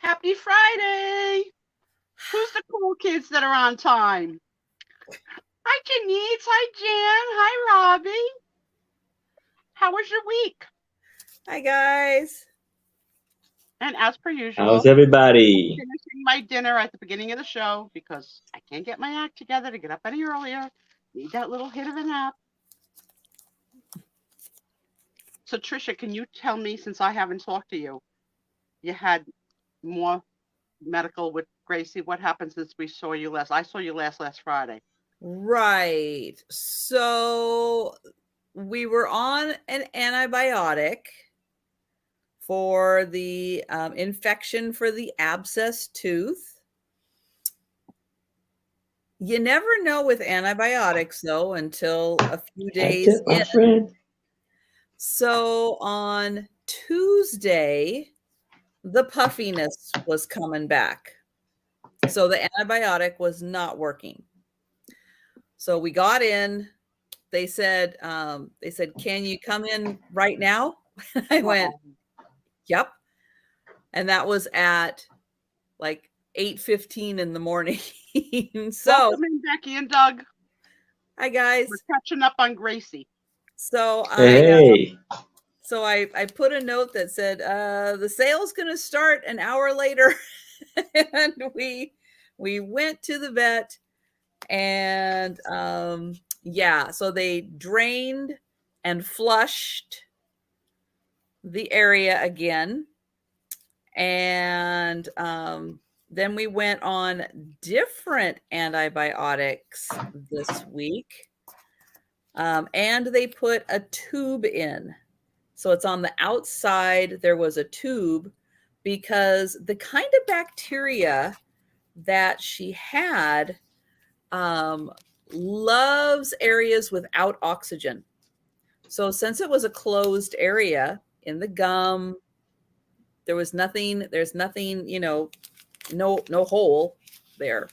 Happy Friday! Who's the cool kids that are on time? Hi, Janice. Hi, Jan. Hi, Robbie. How was your week? Hi guys. And as per How's usual, I'm everybody? finishing my dinner at the beginning of the show because I can't get my act together to get up any earlier. Need that little hit of a nap. So, Trisha, can you tell me, since I haven't talked to you, you had more medical with Gracie? What happened since we saw you last? I saw you last Friday. Right. So we were on an antibiotic for the infection for the abscess tooth. You never know with antibiotics though until a few I days took my in. friend. So on Tuesday, the puffiness was coming back. So the antibiotic was not working. So we got in. They said, can you come in right now? I went, yep. And that was at like 8:15 in the morning. So, Welcome in, Becky and Doug. hi guys. We're catching up on Gracie. So Hey, I put a note that said the sale's going to start an hour later, and we went to the vet, and so they drained and flushed the area again, and then we went on different antibiotics this week, and they put a tube in. So it's on the outside. There was a tube because the kind of bacteria that she had loves areas without oxygen. So since it was a closed area in the gum, there's nothing, no hole there.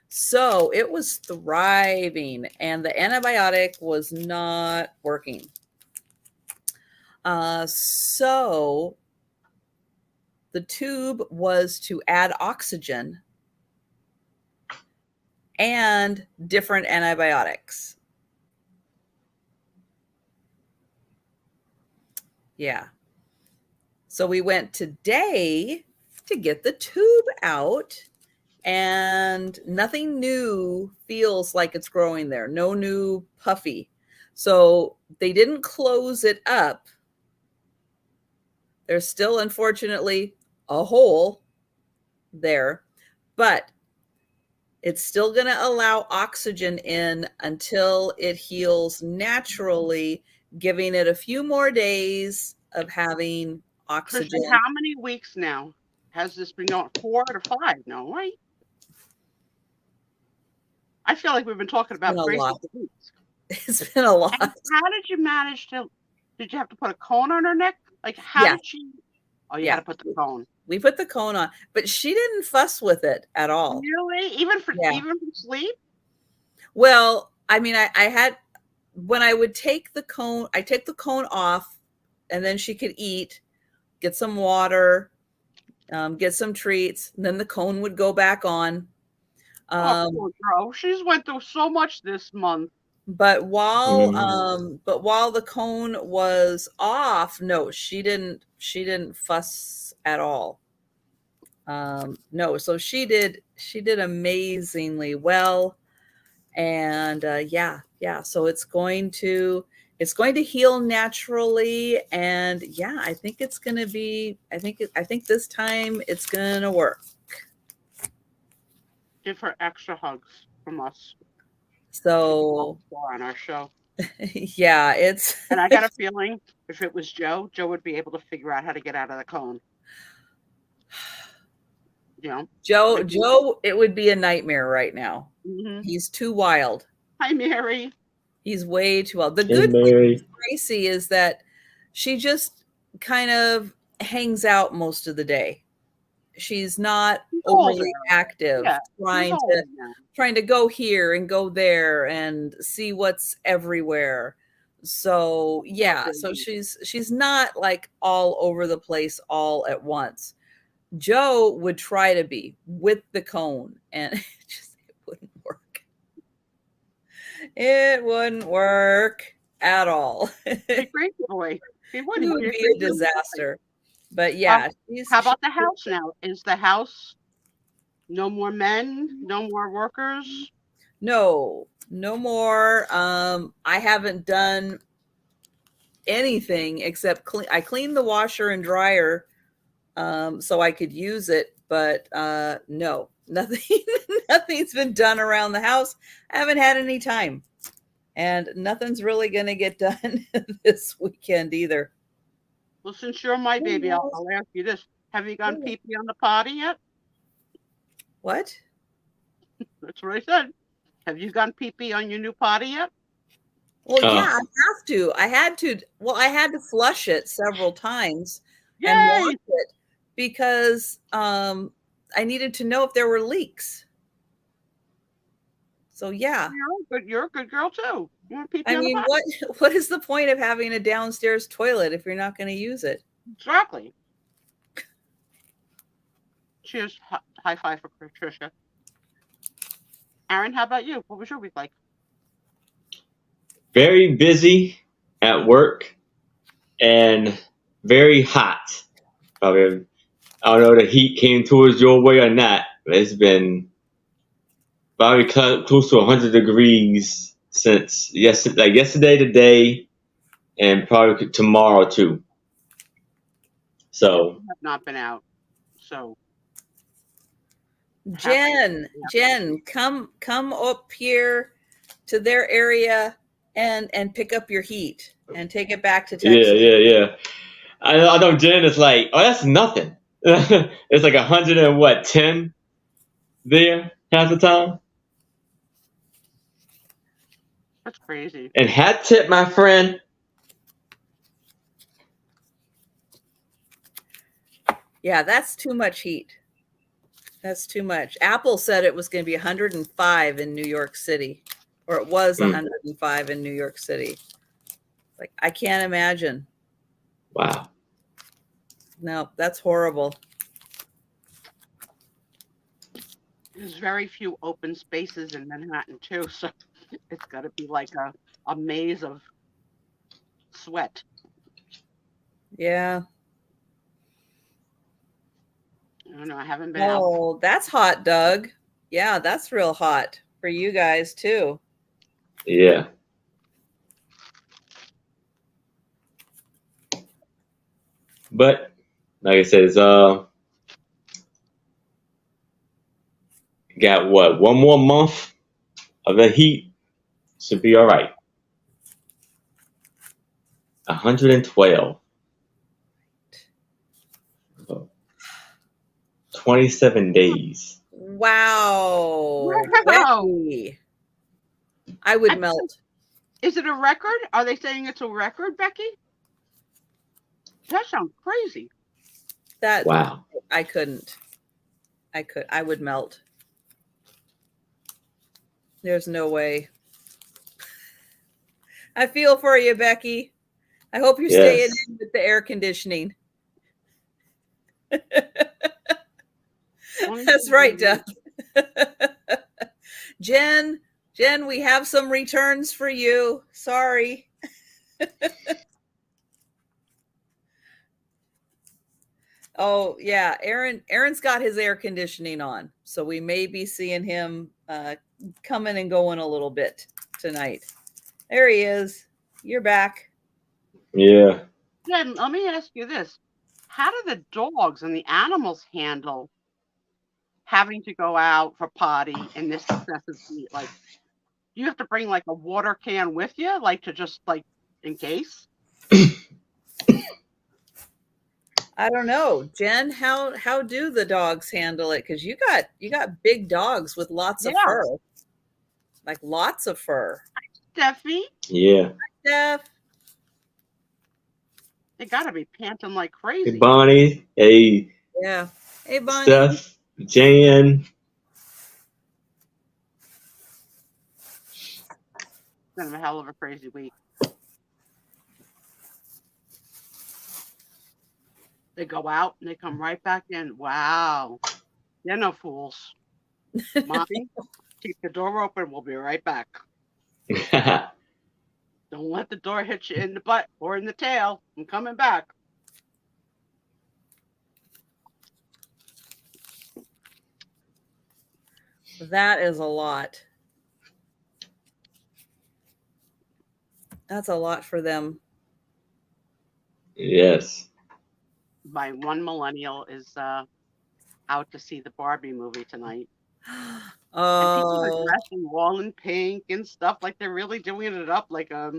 So it was thriving and the antibiotic was not working. So the tube was to add oxygen and different antibiotics. Yeah. So we went today to get the tube out, and nothing new feels like it's growing there. No new puffy. So they didn't close it up. There's still, unfortunately, a hole there, but it's still going to allow oxygen in until it heals naturally, giving it a few more days of having oxygen. Trisha, how many weeks now has this been going? 4 to 5 now, right? I feel like we've been talking about Gracie for weeks. It's been a lot. And how did you manage to? Did you have to put a cone on her neck? Like, how did she? Oh, you had to put the cone. We put the cone on, but she didn't fuss with it at all. Really? Even for sleep? Well, I mean, I had, when I would take the cone, I take the cone off, and then she could eat, get some water, get some treats, and then the cone would go back on. Oh, poor girl. She's went through so much this month. But while the cone was off, no, she didn't fuss at all. No, so she did amazingly well. And so it's going to heal naturally, and I think it's going to be, I think this time it's going to work. Give her extra hugs from us. So on our show. Yeah, it's and I got a feeling if it was Joe would be able to figure out how to get out of the cone. You know, Joe, it would be a nightmare right now. Mm-hmm. He's too wild. Hi, Mary. He's way too wild. The good thing with Gracie is that she just kind of hangs out most of the day. She's not overly active, trying to go here and go there and see what's everywhere. So so she's not like all over the place all at once. Joe would try to be with the cone, and it wouldn't work. It wouldn't work at all. Be crazy boy. He It wouldn't. would Be a be a crazy boy. disaster. But Uh, yeah, how about the house now? Is the house no more men, no more workers? no more. I haven't done anything except clean. I cleaned the washer and dryer so I could use it, but no, nothing. Nothing's been done around the house. I haven't had any time, and nothing's really going to get done this weekend either. Well, since you're my baby, I'll ask you this: have you gone pee-pee on the potty yet? What? That's what I said. Have you gone pee-pee on your new potty yet? Well, yeah, I have to. I had to. Well, I had to flush it several times and wash it because I needed to know if there were leaks. So yeah, you're a good girl too. You want pee-pee I on the mean, potty? what is the point of having a downstairs toilet if you're not going to use it? Exactly. Cheers. High five for Patricia. Aaron, how about you? What was your week like? Very busy at work and very hot. Probably, I don't know if the heat came towards your way or not, but it's been probably close to 100 degrees since yesterday, today, and probably tomorrow too. So I have not been out. So Jen, come up here to their area and pick up your heat and take it back to Texas. Yeah. I know Jen is like, oh, that's nothing. It's like 110 there half the time. That's crazy. And hat tip, my friend. Yeah, that's too much heat. That's too much. Apple said it was going to be 105 in New York City, or it was 105 in New York City. Like, I can't imagine. Wow. No, that's horrible. There's very few open spaces in Manhattan too, so it's got to be like a maze of sweat. Yeah. I don't know. I haven't been out. Oh, that's hot, Doug. Yeah, that's real hot for you guys too. Yeah. But like I said, it's got what, one more month of the heat, should be all right. 112. 27 days. Wow. Wow. Becky. I would melt. Is it a record? Are they saying it's a record, Becky? That sounds crazy. Wow. I couldn't. I would melt. There's no way. I feel for you, Becky. I hope you're staying in with the air conditioning. That's right, Doug. Jen, we have some returns for you. Sorry. Oh, yeah. Aaron's got his air conditioning on, so we may be seeing him coming and going a little bit tonight. There he is. You're back. Yeah. Jen, let me ask you this. How do the dogs and the animals handle having to go out for potty in this excessive heat? Like, do you have to bring like a water can with you, like to just like in case? I don't know, Jen. How do the dogs handle it? Because you got big dogs with lots of fur, like lots of fur. Steffi. Yeah. Steph. They gotta be panting like crazy. Hey, Bonnie. Hey. Yeah. Hey, Bonnie. Steph. Jan. It's been a hell of a crazy week. They go out and they come right back in. Wow. They're no fools. Mommy, keep the door open. We'll be right back. Don't let the door hit you in the butt or in the tail. I'm coming back. That is a lot. That's a lot for them. Yes. My one millennial is out to see the Barbie movie tonight. And people are Oh, dressing all in pink and stuff, like they're really doing it up, like Uh,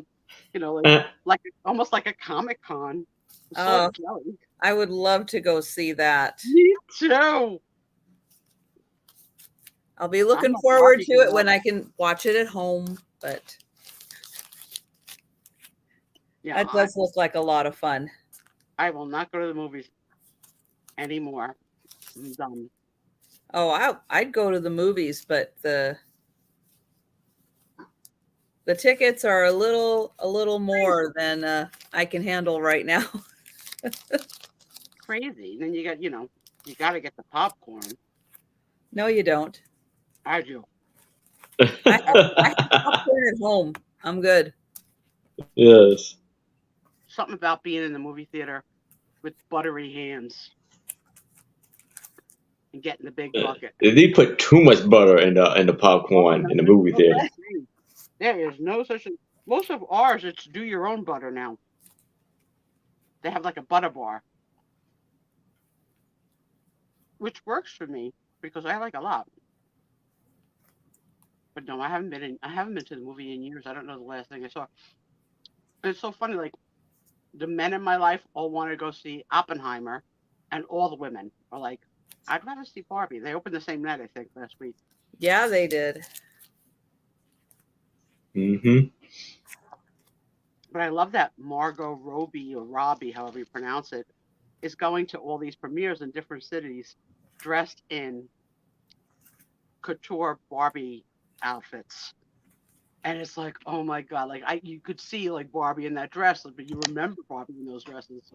almost like a Comic Con. So Oh. jelly. I would love to go see that. Me too. I'll be looking I'm a forward Barbie to it girl. when I can watch it at home, but Yeah, that does look like a lot of fun. I will not go to the movies anymore. I'm done. Oh, I'd go to the movies, but the tickets are a little more than I can handle right now. Crazy. Then you got, you got to get the popcorn. No, you don't. I do. I have popcorn at home. I'm good. yes. Something about being in the movie theater with buttery hands and getting the big bucket. They put too much butter in the popcorn in the movie theater. There is no such thing. Most of ours, it's do your own butter now. They have like a butter bar, which works for me because I like a lot. But no, I haven't been to the movie in years. I don't know the last thing I saw. It's so funny, like the men in my life all want to go see Oppenheimer, and all the women are like, I'd rather see Barbie. They opened the same night, I think, last week. Yeah, they did. Mm-hmm. But I love that Margot Robbie, or Robbie, however you pronounce it, is going to all these premieres in different cities dressed in couture Barbie outfits. And it's like, oh my God, like you could see like Barbie in that dress, but you remember Barbie in those dresses.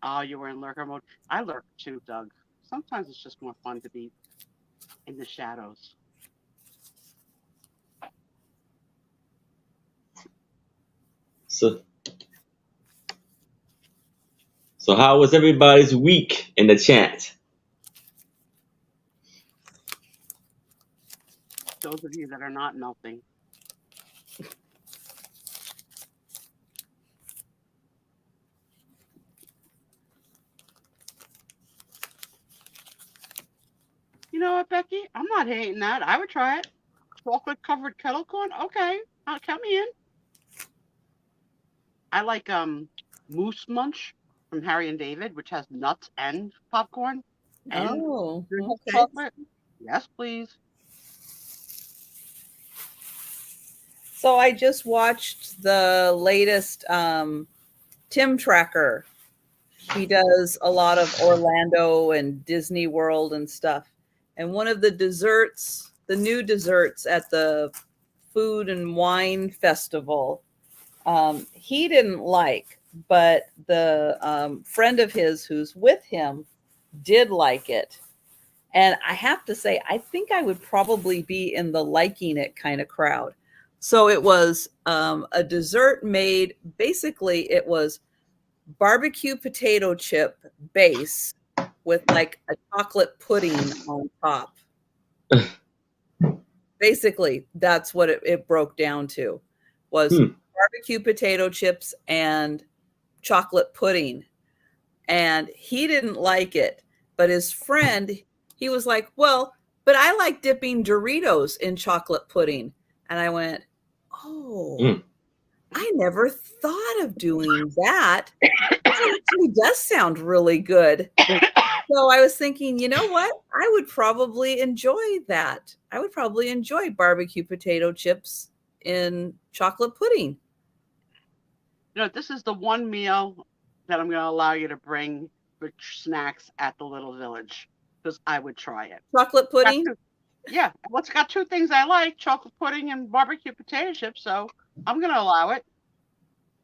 Oh, you were in lurker mode. I lurk too, Doug. Sometimes it's just more fun to be in the shadows. So how was everybody's week in the chat? Those of you that are not melting. You know what, Becky? I'm not hating that. I would try it. Chocolate covered kettle corn? Okay. Count me in. I like Moose Munch from Harry and David, which has nuts and popcorn. And Oh, okay. chocolate. Yes, please. So I just watched the latest Tim Tracker. He does a lot of Orlando and Disney World and stuff. And one of the desserts, the new desserts at the Food and Wine Festival, he didn't like, but the friend of his who's with him did like it. And I have to say, I think I would probably be in the liking it kind of crowd. So it was a dessert made, basically, it was barbecue potato chip base with like a chocolate pudding on top. Basically, that's what it broke down to, was barbecue potato chips and chocolate pudding. And he didn't like it, but his friend, he was like, well, but I like dipping Doritos in chocolate pudding. And I went, oh, I never thought of doing that. That actually does sound really good. So I was thinking, you know what? I would probably enjoy that. I would probably enjoy barbecue potato chips in chocolate pudding. You know, this is the one meal that I'm going to allow you to bring for snacks at the Little Village, because I would try it. Chocolate pudding? Yeah. Well, it's got two things I like, chocolate pudding and barbecue potato chips. So I'm going to allow it.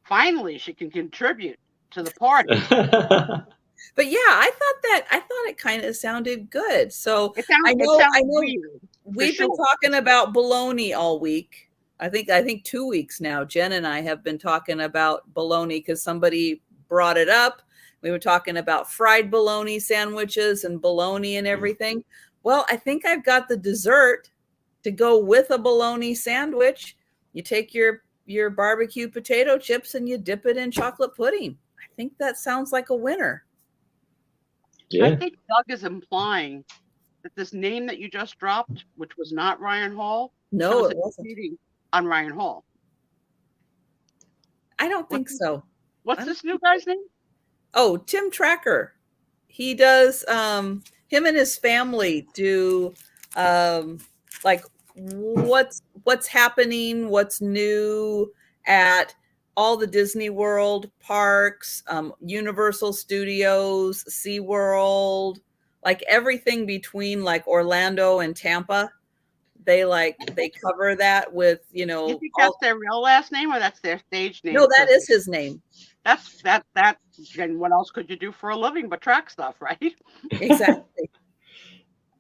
Finally, she can contribute to the party. But yeah, I thought it kind of sounded good. So It I sounds know weird. we've been sure. talking about bologna all week. I think 2 weeks now. Jen and I have been talking about bologna because somebody brought it up. We were talking about fried bologna sandwiches and bologna and everything. Well, I think I've got the dessert to go with a bologna sandwich. You take your barbecue potato chips and you dip it in chocolate pudding. I think that sounds like a winner. Yeah. I think Doug is implying that this name that you just dropped, which was not Ryan Hall, No, shows it wasn't. cheating on Ryan Hall. I don't think so. What's this new guy's name? Oh, Tim Tracker. He does him and his family do like what's happening, what's new at all the Disney World parks, Universal Studios, SeaWorld, like everything between like Orlando and Tampa. They cover that with, You think that's their real last name or that's their stage name? No, that is his name. That's and what else could you do for a living but track stuff, right? Exactly.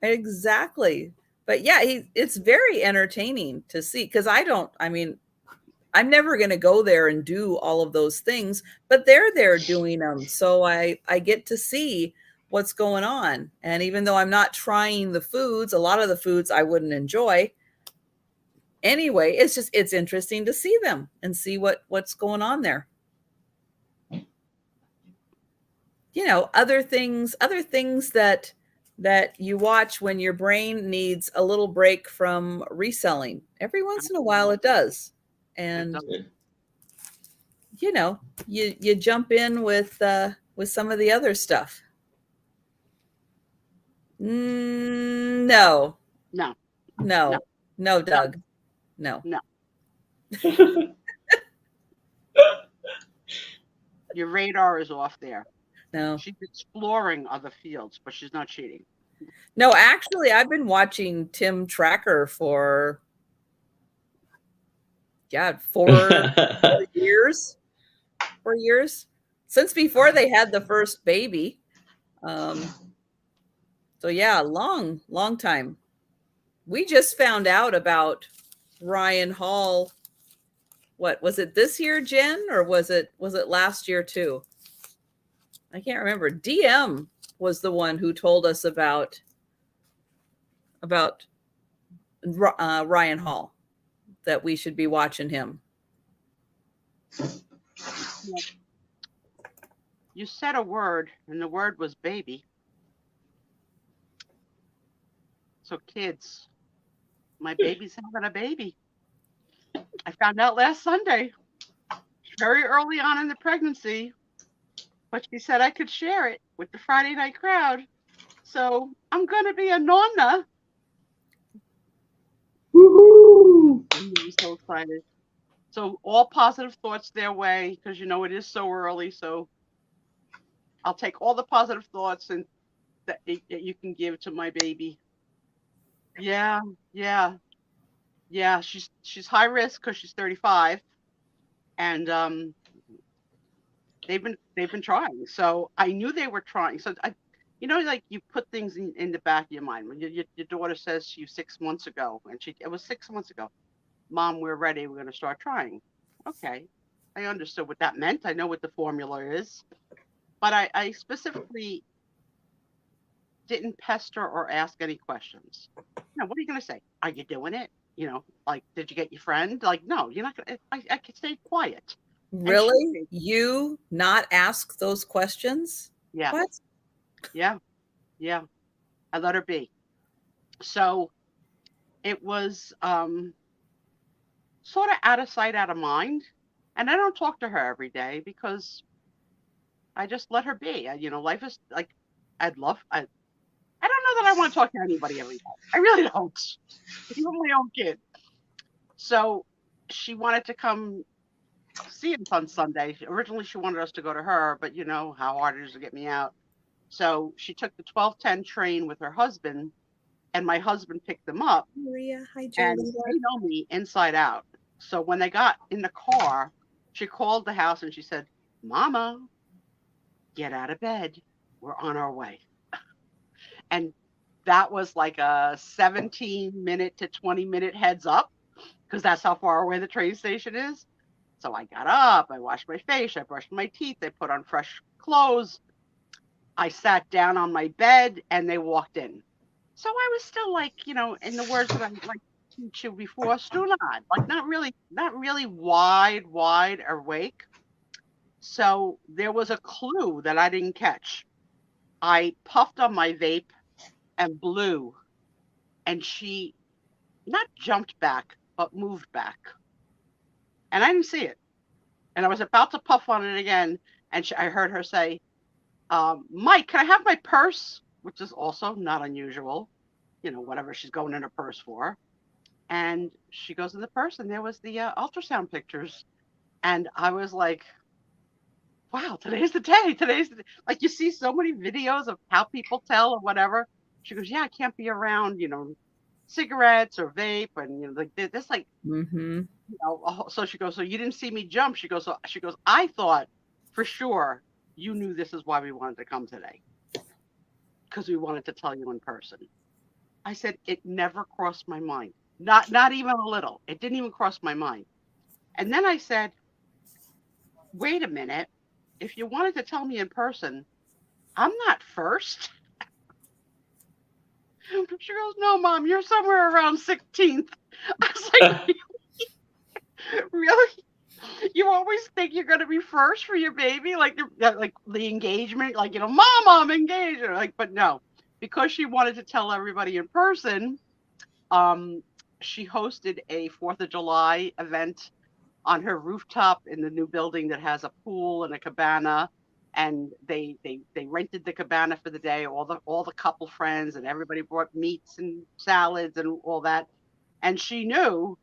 Exactly. But yeah, it's very entertaining to see because I'm never going to go there and do all of those things, but they're there doing them. So I get to see what's going on. And even though I'm not trying the foods, a lot of the foods I wouldn't enjoy anyway, it's interesting to see them and see what's going on there. Other things that you watch when your brain needs a little break from reselling. Every once in a while it does. And you jump in with some of the other stuff. No, Doug. No. Your radar is off there. No. She's exploring other fields, but she's not cheating. No, actually, I've been watching Tim Tracker for 4 years. 4 years since before they had the first baby. So yeah, long time. We just found out about Ryan Hall. What was it this year, Jen, or was it last year too? I can't remember. DM was the one who told us about Ryan Hall, that we should be watching him. You said a word, and the word was baby. So kids, my baby's having a baby. I found out last Sunday, very early on in the pregnancy, but she said I could share it with the Friday night crowd. So I'm going to be a nonna. Woohoo! I'm so excited. So all positive thoughts their way, because it is so early. So I'll take all the positive thoughts and that you can give to my baby. Yeah. She's high risk because she's 35, and they've been trying. So I knew they were trying. So like you put things in the back of your mind. When your daughter says to you 6 months ago, and it was 6 months ago, Mom, we're ready. We're going to start trying. Okay. I understood what that meant. I know what the formula is. But I specifically didn't pester or ask any questions. What are you going to say? Are you doing it? Like, did you get your friend? Like, no, you're not going to. I could stay quiet. Really? You not ask those questions? Yeah. What? Yeah. I let her be. So it was sort of out of sight, out of mind. And I don't talk to her every day because I just let her be. Life is like, I don't know that I want to talk to anybody every day. I really don't. Even my own kid. So she wanted to come see us on Sunday. Originally, she wanted us to go to her, but how hard it is to get me out. So she took the 12:10 train with her husband, and my husband picked them up. Maria, hi, and they know me inside out. So when they got in the car, she called the house and she said, "Mama, get out of bed. We're on our way." And that was like a 17-minute to 20-minute heads up because that's how far away the train station is. So I got up, I washed my face, I brushed my teeth, I put on fresh clothes. I sat down on my bed and they walked in. So I was still like, in the words that I like to teach you before, stunad, like not really wide awake. So there was a clue that I didn't catch. I puffed on my vape and blew, and she not jumped back, but moved back. And I didn't see it. And I was about to puff on it again, and I heard her say, "Mike, can I have my purse?" Which is also not unusual, whatever she's going in her purse for. And she goes in the purse, and there was the ultrasound pictures. And I was like, wow, today's the day. Like you see so many videos of how people tell or whatever. She goes, yeah, I can't be around, cigarettes or vape, and like this, like, Mm-hmm. So she goes, so you didn't see me jump. She goes, I thought for sure you knew this is why we wanted to come today, because we wanted to tell you in person. I said, it never crossed my mind. Not even a little. It didn't even cross my mind. And then I said, wait a minute. If you wanted to tell me in person, I'm not first. She goes, no, Mom, you're somewhere around 16th. I was like, really? You always think you're going to be first for your baby? Like the engagement, like, Mom, I'm engaged. Like, but no, because she wanted to tell everybody in person, she hosted a 4th of July event on her rooftop in the new building that has a pool and a cabana. And they rented the cabana for the day. All the couple friends and everybody brought meats and salads and all that. And she knew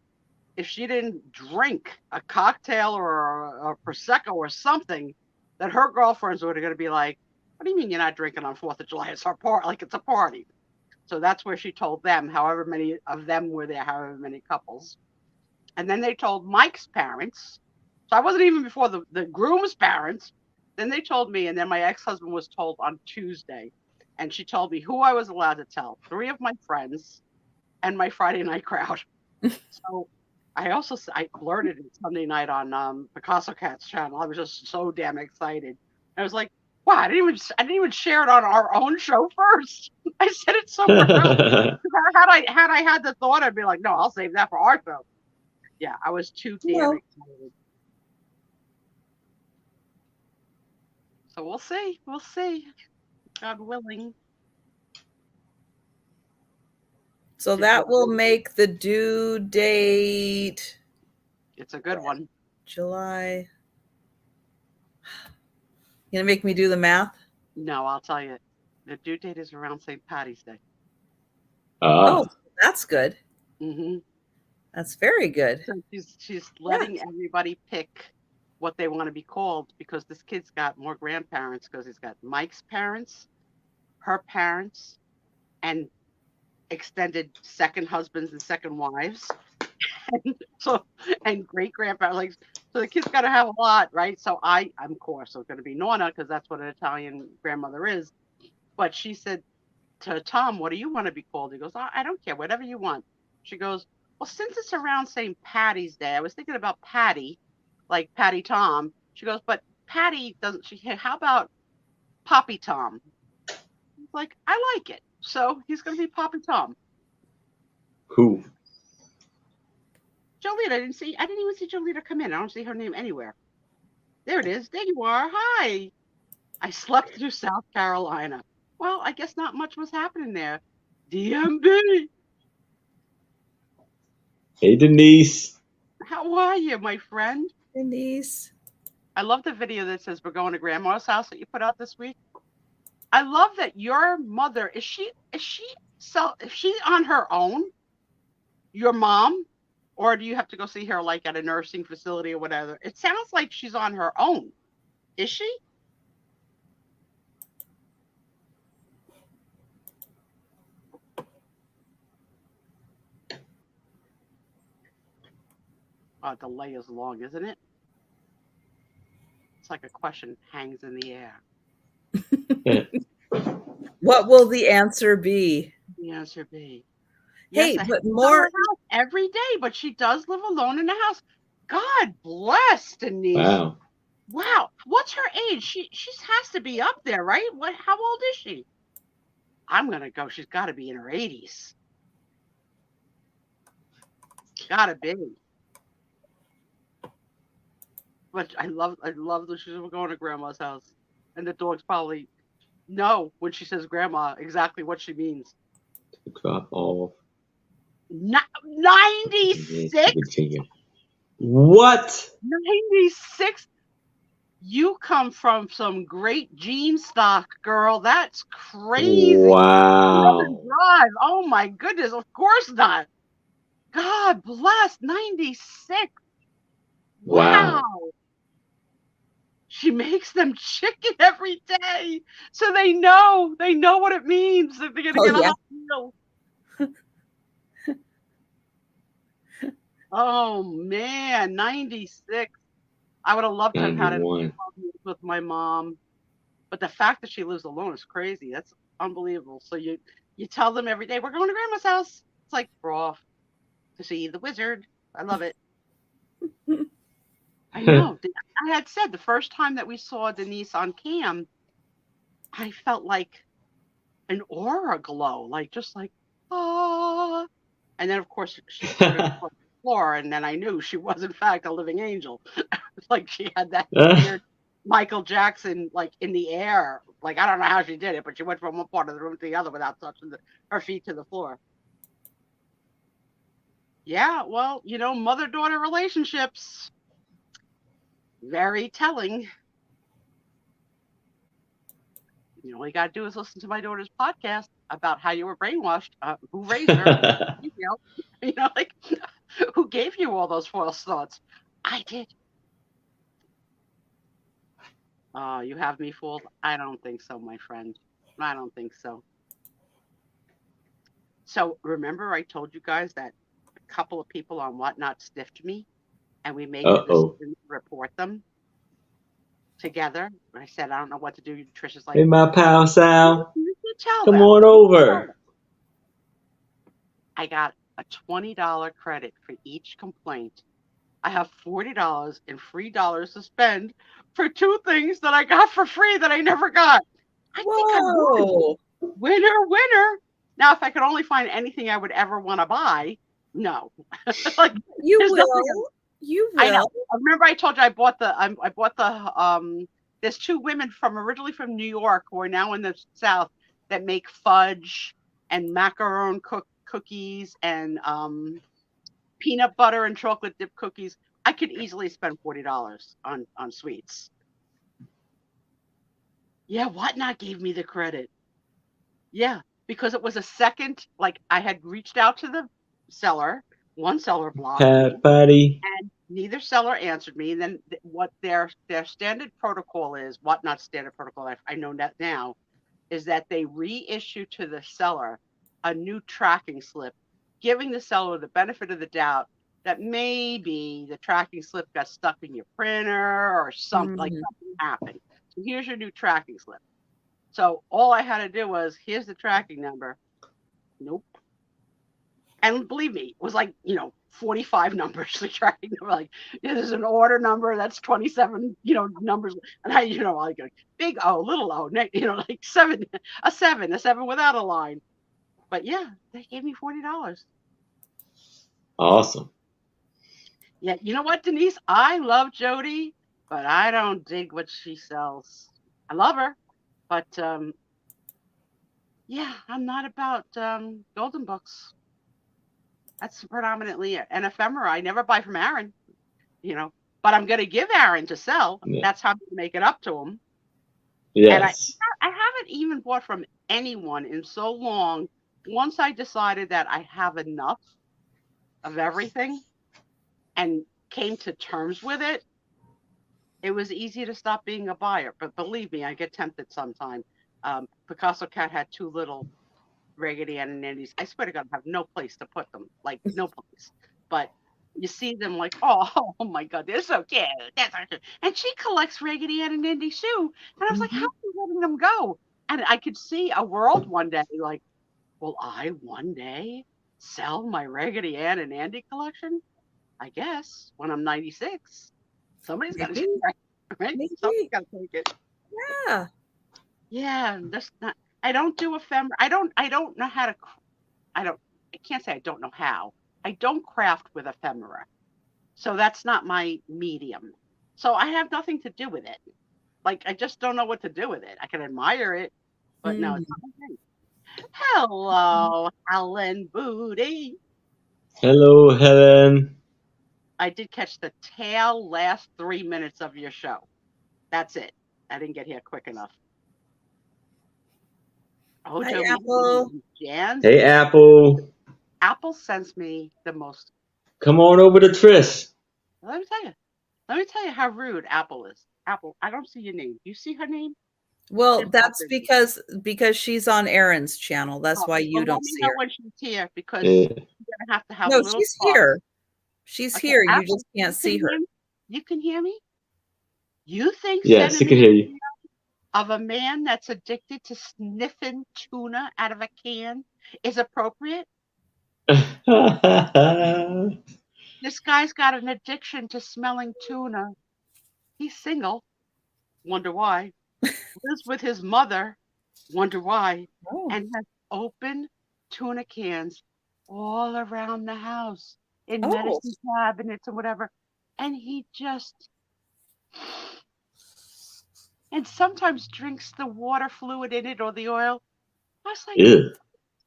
if she didn't drink a cocktail or a prosecco or something, that her girlfriends were going to be like, "What do you mean you're not drinking on 4th of July? It's our party, like it's a party." So that's where she told them, however many of them were there, however many couples. And then they told Mike's parents. So I wasn't even before the groom's parents. Then they told me, and then my ex-husband was told on Tuesday. And she told me who I was allowed to tell. 3 of my friends and my Friday night crowd. So I blurted it Sunday night on Picasso Cat's channel. I was just so damn excited. I was like, wow, I didn't even share it on our own show first. I said it somewhere else. Had I had the thought, I'd be like, no, I'll save that for our show. Yeah, I was too damn excited. So we'll see. We'll see. God willing. So that will make the due date. It's a good one. July. You gonna make me do the math? No, I'll tell you. The due date is around St. Patty's Day. Oh, that's good. Mm-hmm. That's very good. So she's letting everybody pick what they want to be called, because this kid's got more grandparents, because he's got Mike's parents, her parents, and extended second husbands and second wives. and great grandparents. Like, so the kid's got to have a lot, right? So I'm of course going to be Nonna, because that's what an Italian grandmother is. But she said to Tom, what do you want to be called? He goes, I don't care, whatever you want. She goes, well, since it's around St. Patty's Day, I was thinking about Patty, like Patty Tom. She goes, but Patty doesn't, how about Poppy Tom? He's like, I like it. So he's going to be Poppy Tom. Who? Jolita, I didn't even see Jolita come in. I don't see her name anywhere. There it is. There you are. Hi. I slept through South Carolina. Well, I guess not much was happening there. DMB. Hey, Denise. How are you, my friend? Denise. I love the video that says we're going to Grandma's house that you put out this week. I love that your mother, is she on her own? Your mom? Or do you have to go see her like at a nursing facility or whatever? It sounds like she's on her own. Is she? delay is long, isn't it? It's like a question hangs in the air. What will the answer be? The answer be. Hey, Yes, but in more. her house every day, but she does live alone in the house. God bless Denise. Wow. Wow. What's her age? She has to be up there, right? What? How old is she? I'm gonna go. She's got to be in her 80s. Gotta be. But I love that she's going to grandma's house, and the dogs probably know when she says grandma exactly what she means. Drop off. 96. What? 96. You come from some great gene stock, girl. That's crazy. Wow. Drive. Oh my goodness. Of course not. God bless. 96. Wow. She makes them chicken every day, so they know what it means if they're gonna get a hot meal. Oh man, 96. I would have loved to have had it with my mom, but the fact that she lives alone is crazy. That's unbelievable. So you tell them every day, we're going to grandma's house. It's like we're off to see the wizard. I love it. I know. I had said the first time that we saw Denise on cam, I felt like an aura glow, like just like, ah. And then, of course, she put it on the floor, and then I knew she was, in fact, a living angel. Like she had that weird Michael Jackson, like in the air. Like, I don't know how she did it, but she went from one part of the room to the other without touching her feet to the floor. Yeah, well, mother-daughter relationships. Very telling. All you got to do is listen to my daughter's podcast about how you were brainwashed, who raised her, like who gave you all those false thoughts. I did. You have me fooled? I don't think so, my friend. I don't think so. So remember I told you guys that a couple of people on Whatnot stiffed me, and we made the decision to report them together. I said, I don't know what to do. Trisha's like, hey, my pal Sal, come them. on over. I got a $20 credit for each complaint. I have $40 and free dollars to spend for 2 things that I got for free that I never got. I think I won. Winner. Now, if I could only find anything I would ever want to buy, no. Like you will. You will. I know. Remember, I told you I bought the. There's 2 women originally from New York who are now in the South that make fudge and macaron cookies and peanut butter and chocolate dip cookies. I could easily spend $40 on sweets. Yeah, Whatnot gave me the credit. Yeah, because it was a second, like I had reached out to the seller, one seller blocked me, buddy. and neither seller answered me. And then what their standard protocol is, Whatnot standard protocol, I know that now, is that they reissue to the seller a new tracking slip, giving the seller the benefit of the doubt that maybe the tracking slip got stuck in your printer or something, like something happened. So here's your new tracking slip. So all I had to do was, here's the tracking number. Nope. And believe me, it was like, 45 numbers. The tracking number, like, there's an order number that's 27, numbers. And I, like big O, little O, like 7, a 7 without a line. But yeah, they gave me $40. Awesome. Yeah, you know what, Denise? I love Jody, but I don't dig what she sells. I love her, but yeah, I'm not about golden books. That's predominantly it. And ephemera, I never buy from Aaron, but I'm going to give Aaron to sell. Yeah. That's how I'm going to make it up to him. Yes. And I haven't even bought from anyone in so long. Once I decided that I have enough of everything and came to terms with it, it was easy to stop being a buyer. But believe me, I get tempted sometimes. Picasso Cat had 2 little Raggedy Ann and Nandies. I swear to God, I have no place to put them, like no place. But you see them like, oh, oh my God, they're so cute. That's so cute. And she collects Raggedy Ann and Andy Sue. And I was like, how Mhm. are you letting them go? And I could see a world one day like, will I one day sell my Raggedy Ann and Andy collection? I guess when I'm 96. Somebody's got to Maybe, right? Somebody's maybe. got to take it. Yeah. Yeah, that's not. I don't do ephemera. I don't know how to. I don't. I can't say I don't know how. I don't craft with ephemera, so that's not my medium. So I have nothing to do with it. Like I just don't know what to do with it. I can admire it, but no, it's Mm. not my thing. Hello, Helen Booty. Hello, Helen. I did catch the tail last 3 minutes of your show. That's it. I didn't get here quick enough. Oh, Hi, Joey, Apple. Jan's Hey, Apple. Apple sends me the most. Come on over to Tris. Let me tell you. Let me tell you how rude Apple is. Apple, I don't see your name. You see her name? Well, Did that's something. because she's on Aaron's channel. That's why you Well, let don't me see know her. when she's here because Yeah. you're gonna have No, a little she's talk. here. She's Okay, here. You Apple, just can't see her. hear me? You can hear me? You think Yes, sending he me can a hear you. video of a man that's addicted to sniffing tuna out of a can is appropriate? This guy's got an addiction to smelling tuna. He's single. Wonder why. Lives with his mother. Wonder why. Oh. And has open tuna cans all around the house in Oh. medicine cabinets and whatever. And he just, and sometimes drinks the water fluid in it or the oil. I was like, Ew.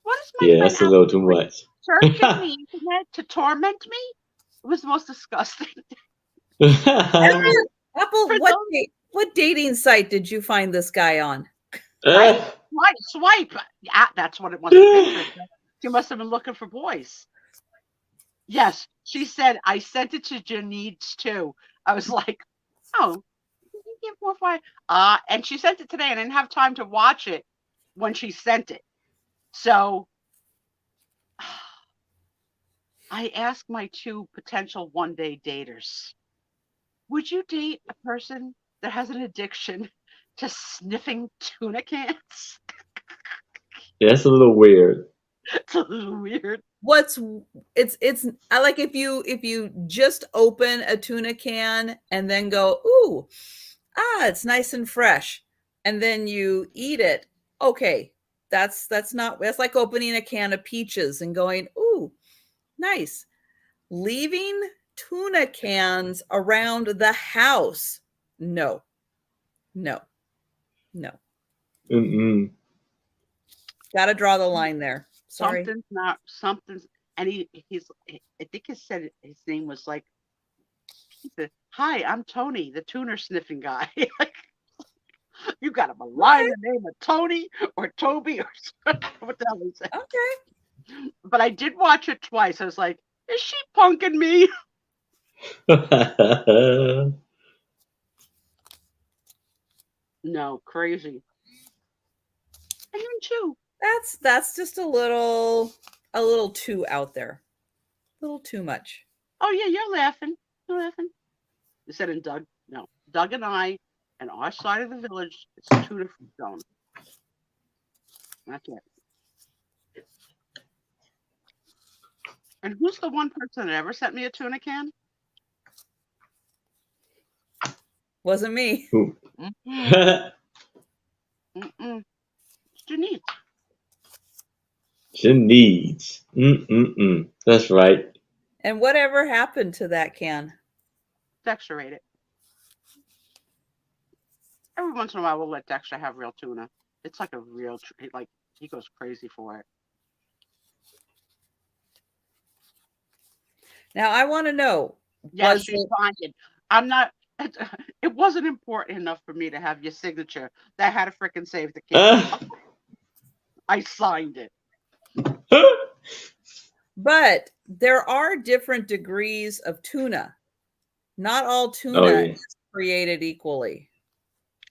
what is my Yeah, friend that's a Apple little too doing? much. Searching the internet to torment me? It was the most disgusting. Apple, For what dating site did you find this guy on? Right? Swipe. Yeah, that's what it must have been. She must have been looking for boys. Yes, she said, I sent it to Janice too. I was like, oh, you give more fire. And she sent it today, and I didn't have time to watch it when she sent it. So I asked my two potential one-day daters, would you date a person that has an addiction to sniffing tuna cans? Yeah, that's a little weird. It's a little weird. It's I like if you just open a tuna can and then go, ooh, it's nice and fresh, and then you eat it. Okay, that's like opening a can of peaches and going, ooh, nice. Leaving tuna cans around the house. No. No. No. Mm-mm. Got to draw the line there. Sorry. Something's, and he's, I think he said his name was like, he said, hi, I'm Tony, the tuner sniffing guy. Like, you got to malign the name of Tony or Toby or what the hell he said. Okay. But I did watch it twice. I was like, is she punking me? No, crazy. And then too. That's just a little too out there. A little too much. Oh yeah, you're laughing. You're laughing. You said in Doug. No, Doug and I, and our side of the village, it's a tuna free zone. That's it. And who's the one person that ever sent me a tuna can? Wasn't me. Mm-mm. Mm-mm. It's Janice. She needs. Mm-mm-mm. That's right. And whatever happened to that can? Dexter ate it. Every once in a while, we'll let Dexter have real tuna. It's like a real, like, he goes crazy for it. Now I want to know. Yes, she's signed it. I'm not. It wasn't important enough for me to have your signature. That had to freaking save the can. I signed it. But there are different degrees of tuna. Not all tuna is created equally.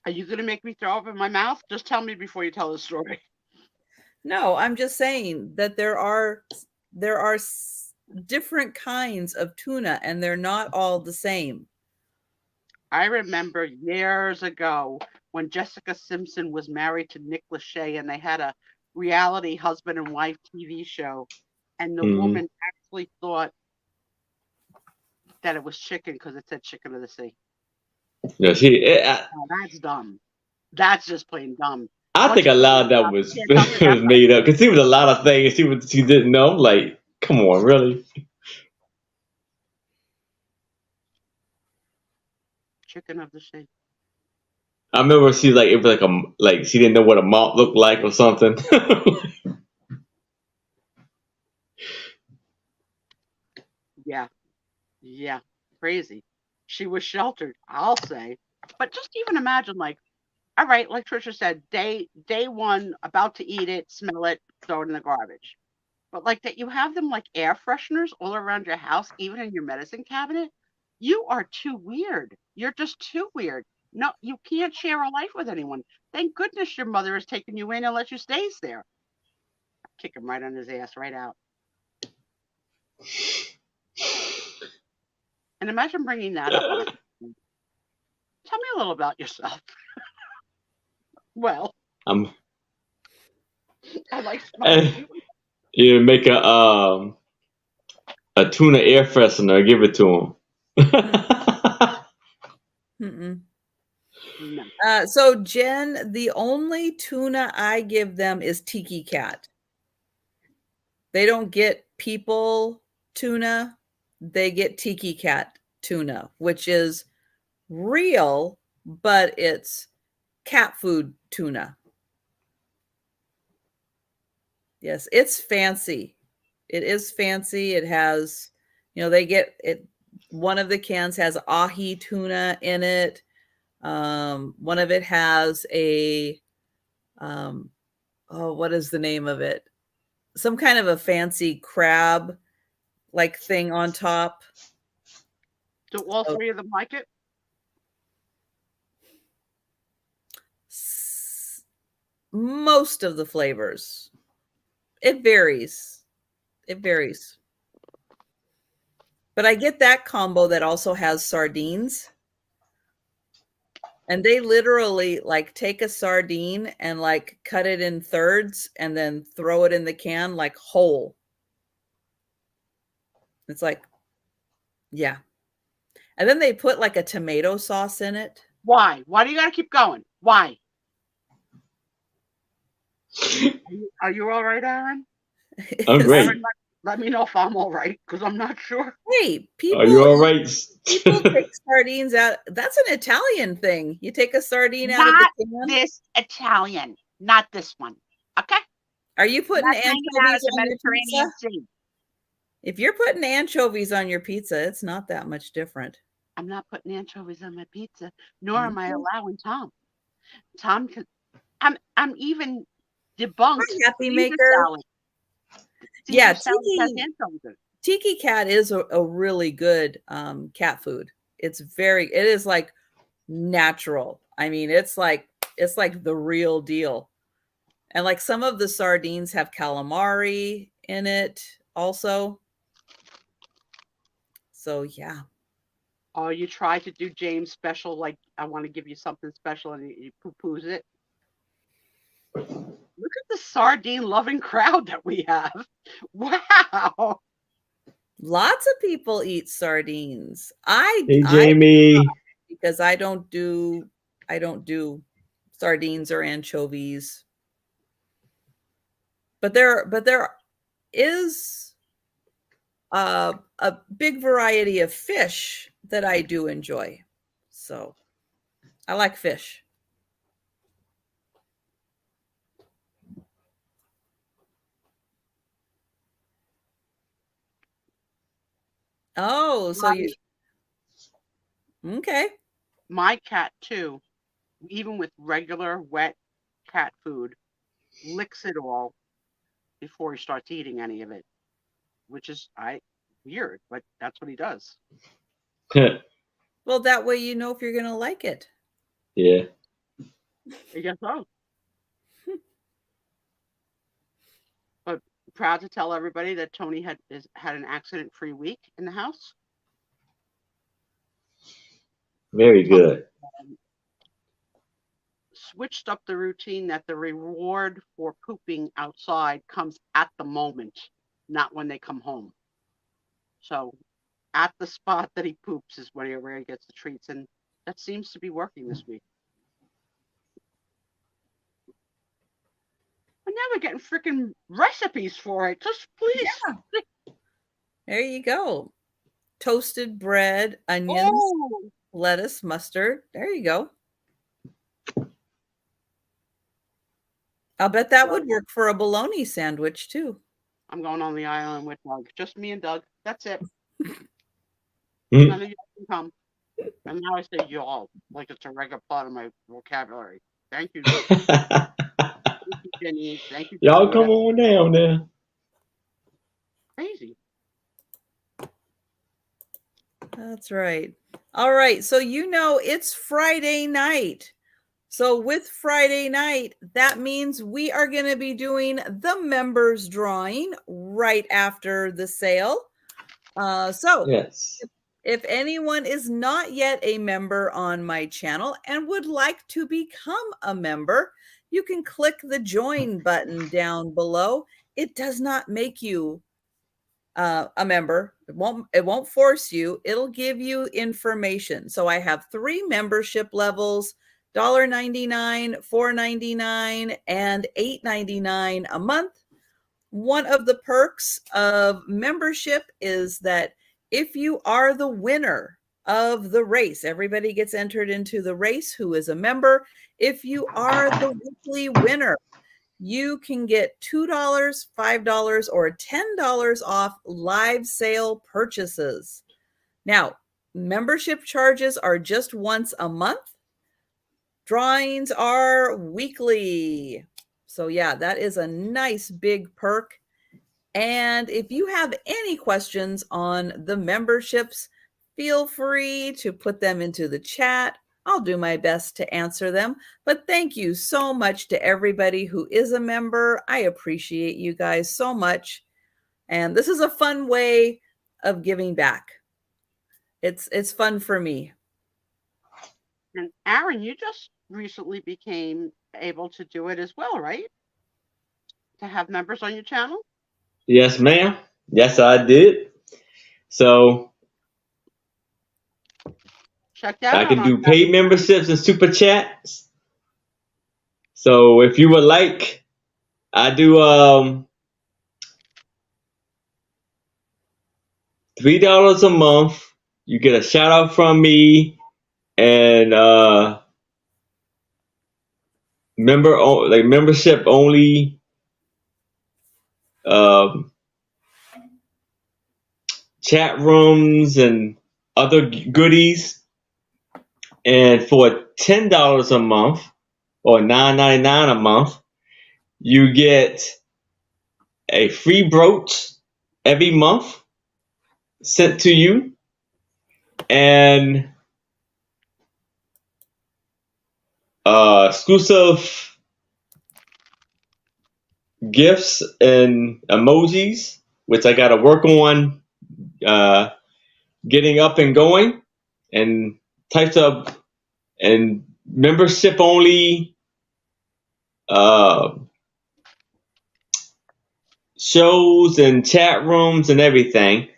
Are you going to make me throw up in my mouth? Just tell me before you tell the story. No, I'm just saying that there are different kinds of tuna, and they're not all the same. I remember years ago when Jessica Simpson was married to Nick Lachey and they had a reality husband and wife TV show. And the Mhm. woman actually thought that it was chicken because it said chicken of the sea. Yeah, Oh, that's dumb. That's just plain dumb. I think a lot of that was was made up because she was a lot of things she didn't know. I'm like, come on, really? Chicken of the sea. I remember she like it was like she didn't know what a malt looked like or something. Yeah. Yeah. Crazy. She was sheltered, I'll say. But just even imagine, like, all right, like Trisha said, day one, about to eat it, smell it, throw it in the garbage. But like that you have them like air fresheners all around your house, even in your medicine cabinet. You are too weird. You're just too weird. No, you can't share a life with anyone. Thank goodness your mother has taken you in and let you stay there. Kick him right on his ass, right out. And imagine bringing that up. Tell me a little about yourself. Well, I like smoking. you make a tuna air freshener, give it to him. No. So Jen, the only tuna I give them is Tiki Cat. They don't get people tuna. They get Tiki Cat tuna, which is real, but it's cat food tuna. Yes, it's fancy. It is fancy. It has, they get it. One of the cans has ahi tuna in it. One of it has a, what is the name of it? Some kind of a fancy crab like thing on top. Do all three of them like it? Most of the flavors. It varies. It varies. But I get that combo that also has sardines. And they literally like take a sardine and like cut it in thirds and then throw it in the can like whole. It's like, yeah. And then they put like a tomato sauce in it. Why? Why do you got to keep going? Why? Are you all right, Aaron? I'm great. Aaron, let me know if I'm all right, because I'm not sure. Hey, people. Are you all right? People take sardines out. That's an Italian thing. You take a sardine out of the can. Not this Italian. Not this one. Okay? Are you putting anchovies on your pizza? Sea. If you're putting anchovies on your pizza, it's not that much different. I'm not putting anchovies on my pizza, nor am I allowing Tom. Tom can. I'm even debunked. Hi, Happy Maker. Yeah, Tiki Cat is a really good cat food. It is like natural. I mean, it's like the real deal. And like some of the sardines have calamari in it also. So yeah. Oh, you try to do James special, like I want to give you something special, and he poo-poos it. Look at the sardine loving crowd that we have. Wow. Lots of people eat sardines. Hey, Jamie. Because I don't do sardines or anchovies. But there is a big variety of fish that I do enjoy. So I like fish. Oh, so you okay. My cat too, even with regular wet cat food, licks it all before he starts eating any of it, which is weird, but that's what he does. Well, that way you know if you're gonna like it. Yeah. I guess so. But proud to tell everybody that Tony had an accident-free week in the house. Very good. Switched up the routine that the reward for pooping outside comes at the moment, not when they come home. So at the spot that he poops is where he gets the treats, and that seems to be working this week. And now we're getting freaking recipes for it. Just please. Yeah. There you go. Toasted bread, onions, Oh, lettuce, mustard. There you go. I'll bet that would work for a bologna sandwich too. I'm going on the island with Doug. Just me and Doug. That's it. Mm. None of you can come. And now I say y'all like it's a regular part of my vocabulary. Thank you. Thank you, Jenny. Thank you. Y'all Jenny. come on down there. Crazy. That's right. All right. So, it's Friday night. So with Friday night, that means we are going to be doing the members drawing right after the sale. Yes. If anyone is not yet a member on my channel and would like to become a member, you can click the join button down below. It does not make you a member. It won't force you. It'll give you information. So I have 3 membership levels: $1.99, $4.99, and $8.99 a month. One of the perks of membership is that if you are the winner of the race, everybody gets entered into the race who is a member. If you are the weekly winner, you can get $2, $5, or $10 off live sale purchases. Now, membership charges are just once a month. Drawings are weekly. So yeah, that is a nice big perk. And if you have any questions on the memberships, feel free to put them into the chat. I'll do my best to answer them. But thank you so much to everybody who is a member. I appreciate you guys so much. And this is a fun way of giving back. It's fun for me. And Aaron, you just recently became able to do it as well, right? To have members on your channel? Yes, ma'am. Yes, I did. So Check that I out. can do on paid memberships and super chats. So if you would like, I do $3 a month. You get a shout out from me, and membership only chat rooms and other goodies. And for $10 a month or $9.99 a month, you get a free brooch every month sent to you, and exclusive gifts and emojis, which I got to work on getting up and going, and types of and membership only shows and chat rooms and everything.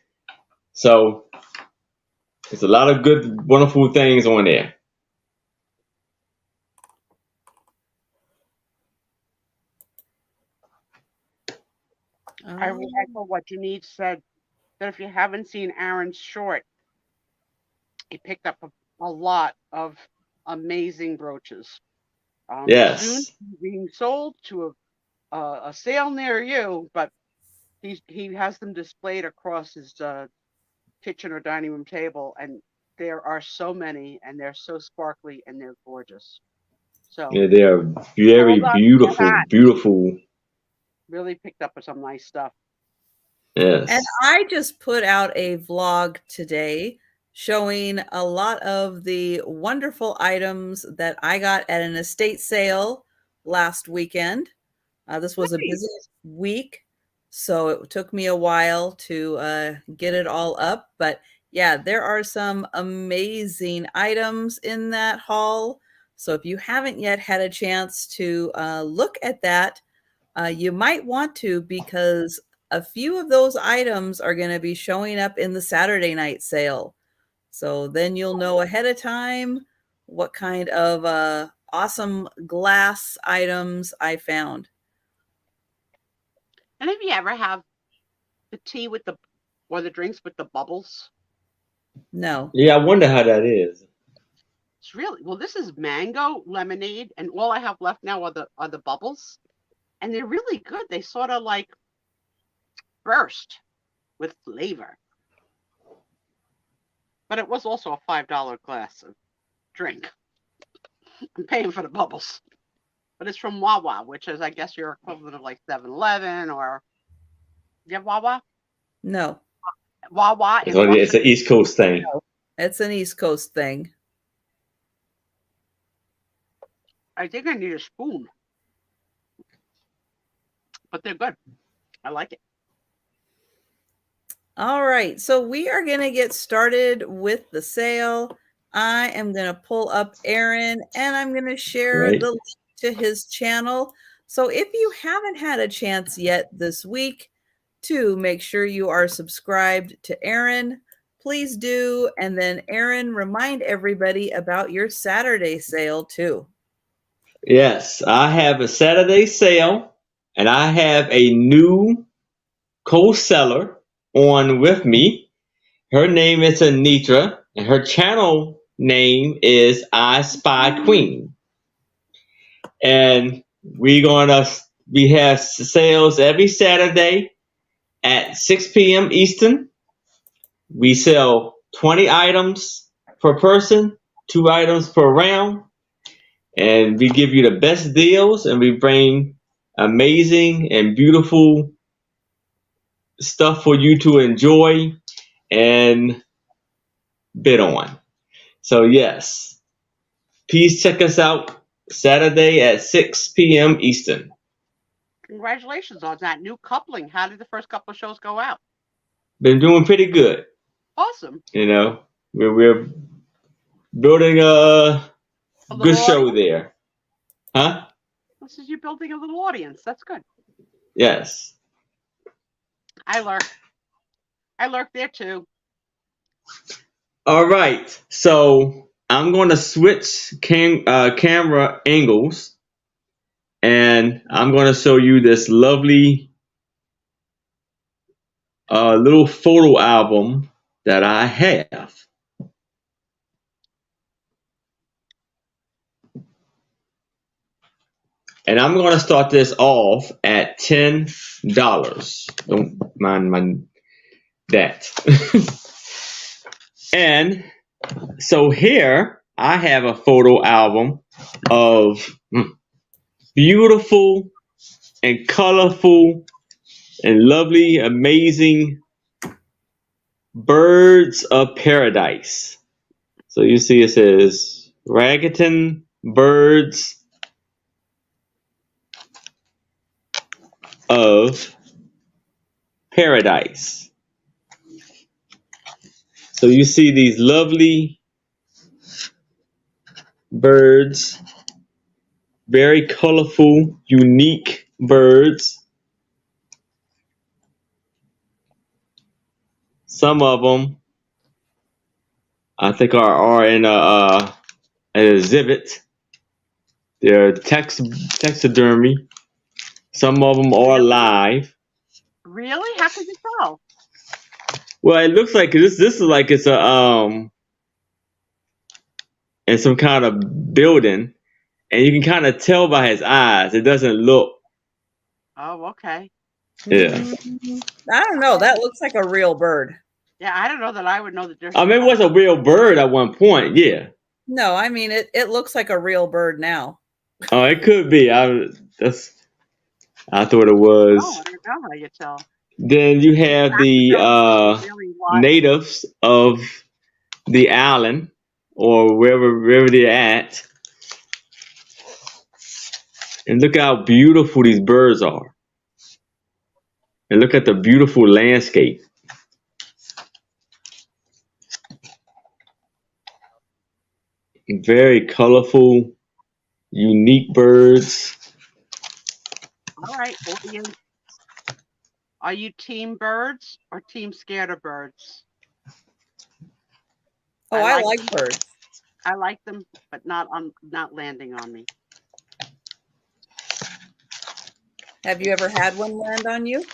So there's a lot of good, wonderful things on there. I really echo what Janine said, that if you haven't seen Aaron's short, he picked up a lot of amazing brooches. Yes. Soon being sold to a sale near you, but he has them displayed across his kitchen or dining room table, and there are so many, and they're so sparkly, and they're gorgeous. So Yeah, they are very beautiful. Really picked up some nice stuff. Yes. And I just put out a vlog today showing a lot of the wonderful items that I got at an estate sale last weekend. This was a busy week. So it took me a while to get it all up. But yeah, there are some amazing items in that haul. So if you haven't yet had a chance to look at that, you might want to, because a few of those items are going to be showing up in the Saturday night sale. So then you'll know ahead of time what kind of awesome glass items I found. And if you ever have the tea with or the drinks with the bubbles, No. Yeah, I wonder how that is. it's really well. This is mango lemonade, and all I have left now are the bubbles, and they're really good. They sort of like burst with flavor. But it was also a $5 glass of drink. I'm paying for the bubbles. But it's from Wawa, which is, I guess, your equivalent of like 7-Eleven or. You have Wawa? No. Wawa is. It's an East Coast thing. It's an East Coast thing. I think I need a spoon. But they're good. I like it. All right. So we are going to get started with the sale. I am going to pull up Aaron and I'm going to share the link to his channel. So if you haven't had a chance yet this week to make sure you are subscribed to Aaron, please do. And then Aaron, remind everybody about your Saturday sale too. Yes, I have a Saturday sale and I have a new co-seller on with me. Her name is Anitra and her channel name is I Spy Queen. And we have sales every Saturday at 6 p.m. Eastern. We sell 20 items per person, 2 items per round. And we give you the best deals and we bring amazing and beautiful stuff for you to enjoy and bid on. So yes, please check us out Saturday at 6 p.m. Eastern. Congratulations on that new coupling. How did the first couple of shows go out? Been doing pretty good. Awesome. You know, we're building a good show there. Huh? This is you building a little audience. That's good. Yes. I lurk there too. All right. So I'm going to switch camera angles and I'm going to show you this lovely little photo album that I have. And I'm going to start this off at $10. Don't mind that. And so here I have a photo album of beautiful and colorful and lovely, amazing birds of paradise. So you see it says Raggeton Birds of Paradise. So you see these lovely birds, very colorful, unique birds. Some of them, I think, are in an exhibit. They're taxidermy. Some of them are live. Really? How can you tell? Well, it looks like this is like it's a in some kind of building, and you can kind of tell by his eyes. It doesn't look. Oh, okay. Yeah. I don't know. That looks like a real bird. Yeah, I don't know that I would know the difference. I mean, it was a real bird at one point. Yeah. No, I mean it looks like a real bird now. Oh, it could be. I thought it was. Oh, I don't know how you tell. Then you have the natives of the island or wherever they're at. And look how beautiful these birds are. And look at the beautiful landscape. Very colorful, unique birds. All right, audience. Are you team birds or team scared of birds? Oh, I like them. birds. I like them, but not landing on me. Have you ever had one land on you?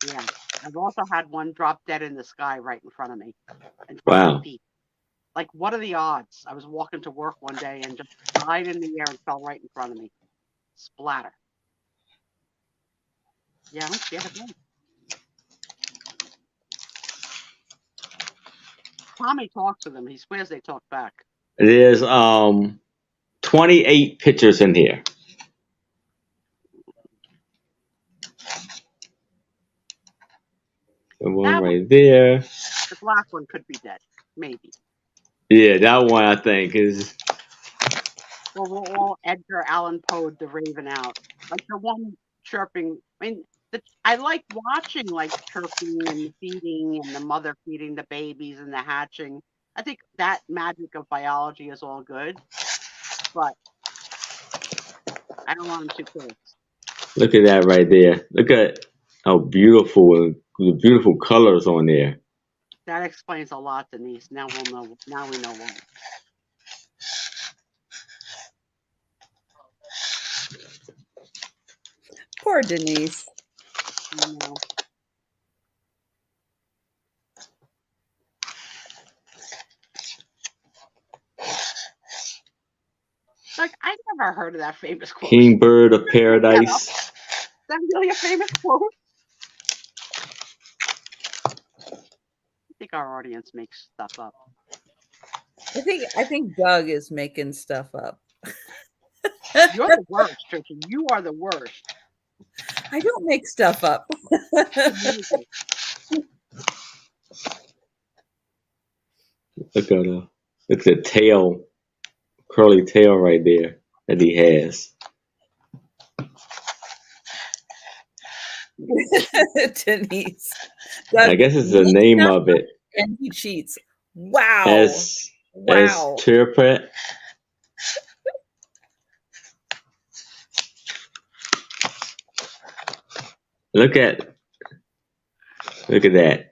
Yeah. I've also had one drop dead in the sky right in front of me. In front of Wow. my feet. Like, what are the odds? I was walking to work one day and just died in the air and fell right in front of me. Splatter. Yeah, I'm scared of them. Tommy talks to them. He swears they talk back. There's 28 pictures in here. The one right there. The black one could be dead. Maybe. Yeah, that one I think is. Well, we're all Edgar Allan Poe the Raven out. Like the one chirping. I mean, I like watching like chirping and feeding and the mother feeding the babies and the hatching. I think that magic of biology is all good, but I don't want them too close. Look at that right there. Look at how beautiful, the beautiful colors on there. That explains a lot, Denise. Now we'll know. Now we know why. Poor Denise. I know. Like, I never heard of that famous quote. Kingbird of Paradise. Is that really a famous quote? I think our audience makes stuff up. I think Doug is making stuff up. You're the worst, Trisha. You are the worst. I don't make stuff up. Look at the tail, curly tail right there that he has. Denise. I guess it's the name of it. And he cheats. Wow. As Turpet. Look at that.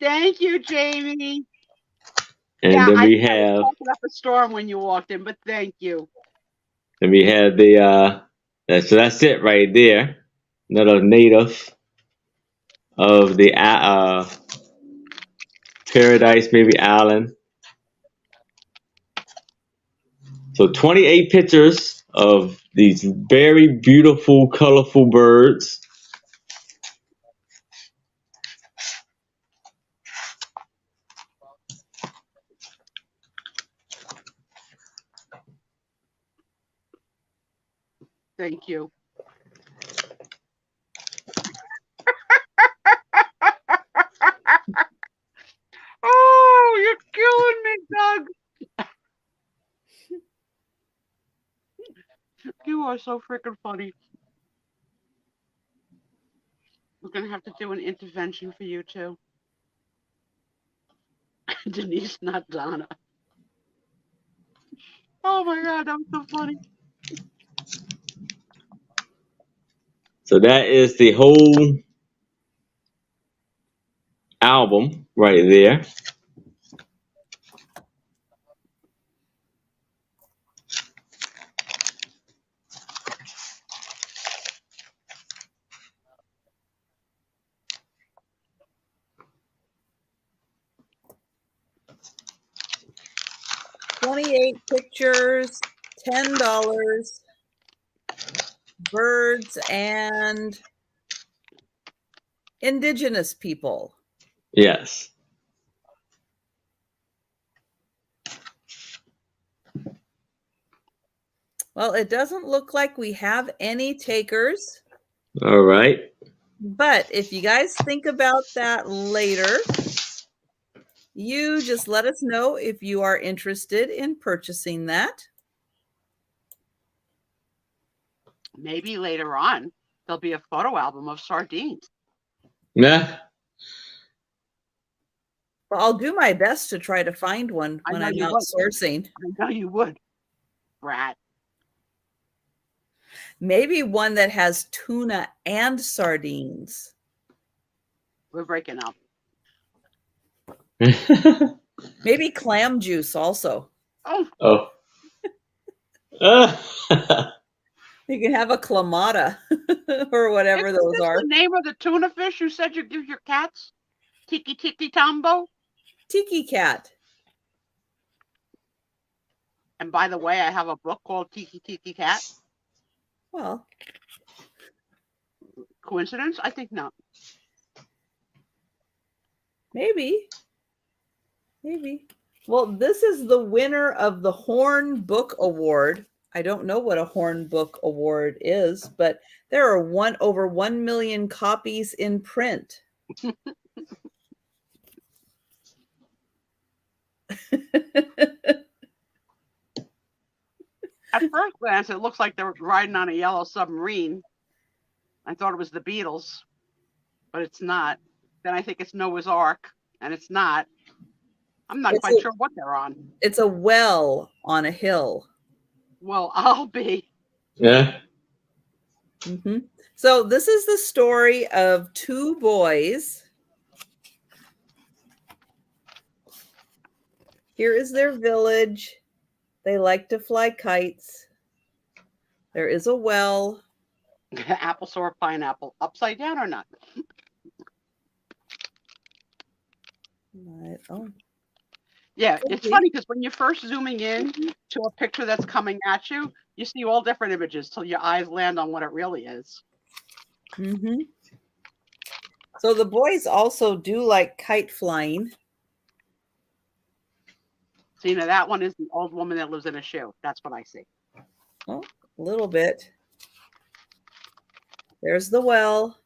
Thank you, Jamie. And then we have. I was talking up a storm when you walked in, but thank you. And we have the. So that's it right there. Another native of the Paradise, maybe Island. So 28 pictures of these very beautiful, colorful birds. Thank you. Oh, you're killing me, Doug. You are so freaking funny. We're going to have to do an intervention for you, too. Denise, not Donna. Oh, my God, that was so funny. So that is the whole album right there. $28 pictures, $10. Birds and indigenous people. Yes. Well, it doesn't look like we have any takers, All right. but if you guys think about that later, you just let us know if you are interested in purchasing that. Maybe later on there'll be a photo album of sardines. Yeah. Well, I'll do my best to try to find one I when know I'm you out would. sourcing. I know you would, Brat. Maybe one that has tuna and sardines. We're breaking up. Maybe clam juice also. Oh, Oh. You can have a clamata or whatever isn't those this are. the name of the tuna fish you said you give your cats? Tiki Tiki Tambo. Tiki cat. And by the way, I have a book called Tiki Tiki Cat. Well, Coincidence? I think not. maybe. Maybe. Well, this is the winner of the Horn Book Award. I don't know what a Horn Book Award is, but there are over 1 million copies in print. At first glance, it looks like they're riding on a yellow submarine. I thought it was the Beatles, but it's not. Then I think it's Noah's Ark, and it's not. I'm not quite sure what they're on. It's a well on a hill. Well, I'll be. Yeah. Mm-hmm. So this is the story of two boys. Here is their village. They like to fly kites. There is a well. Apple or pineapple, upside down or not? Oh, Yeah, it's funny because when you're first zooming in to a picture that's coming at you, you see all different images till your eyes land on what it really is. mm-hmm. So the boys also do like kite flying. So, you know, that one is the old woman that lives in a shoe. That's what I see. Oh, a little bit. There's the well.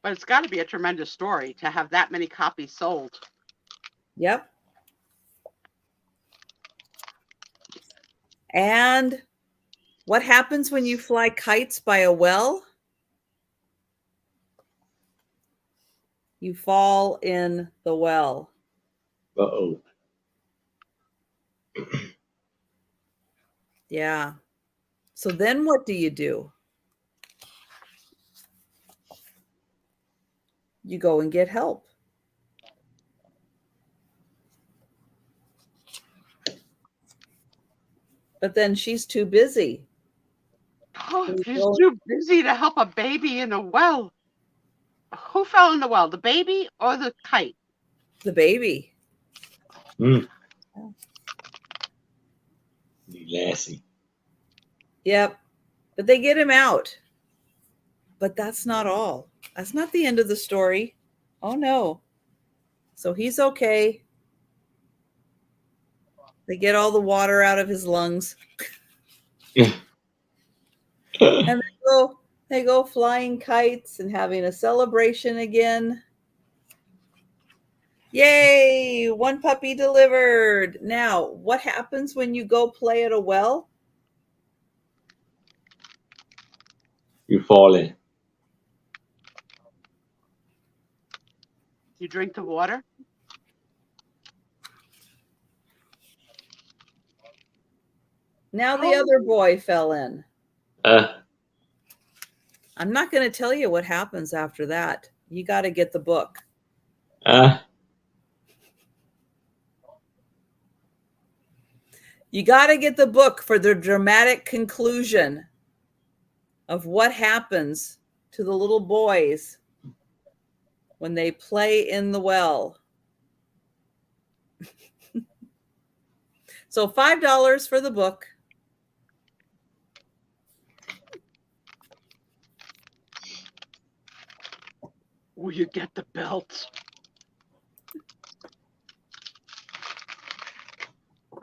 But it's got to be a tremendous story to have that many copies sold. Yep. And what happens when you fly kites by a well? You fall in the well. Uh-oh. Yeah. So then what do? You go and get help. But then she's too busy. Oh, she's too busy to help a baby in a well. Who fell in the well, the baby or the kite? The baby. Mm. Lassie. Yep. But they get him out. But that's not all. That's not the end of the story. Oh, no. So he's okay. They get all the water out of his lungs. And they go flying kites and having a celebration again. Yay! One puppy delivered. Now, what happens when you go play at a well? You fall in. You drink the water? Now the other boy fell in. I'm not going to tell you what happens after that. You got to get the book. You got to get the book for the dramatic conclusion of what happens to the little boys when they play in the well. So $5 for the book. Will you get the belt?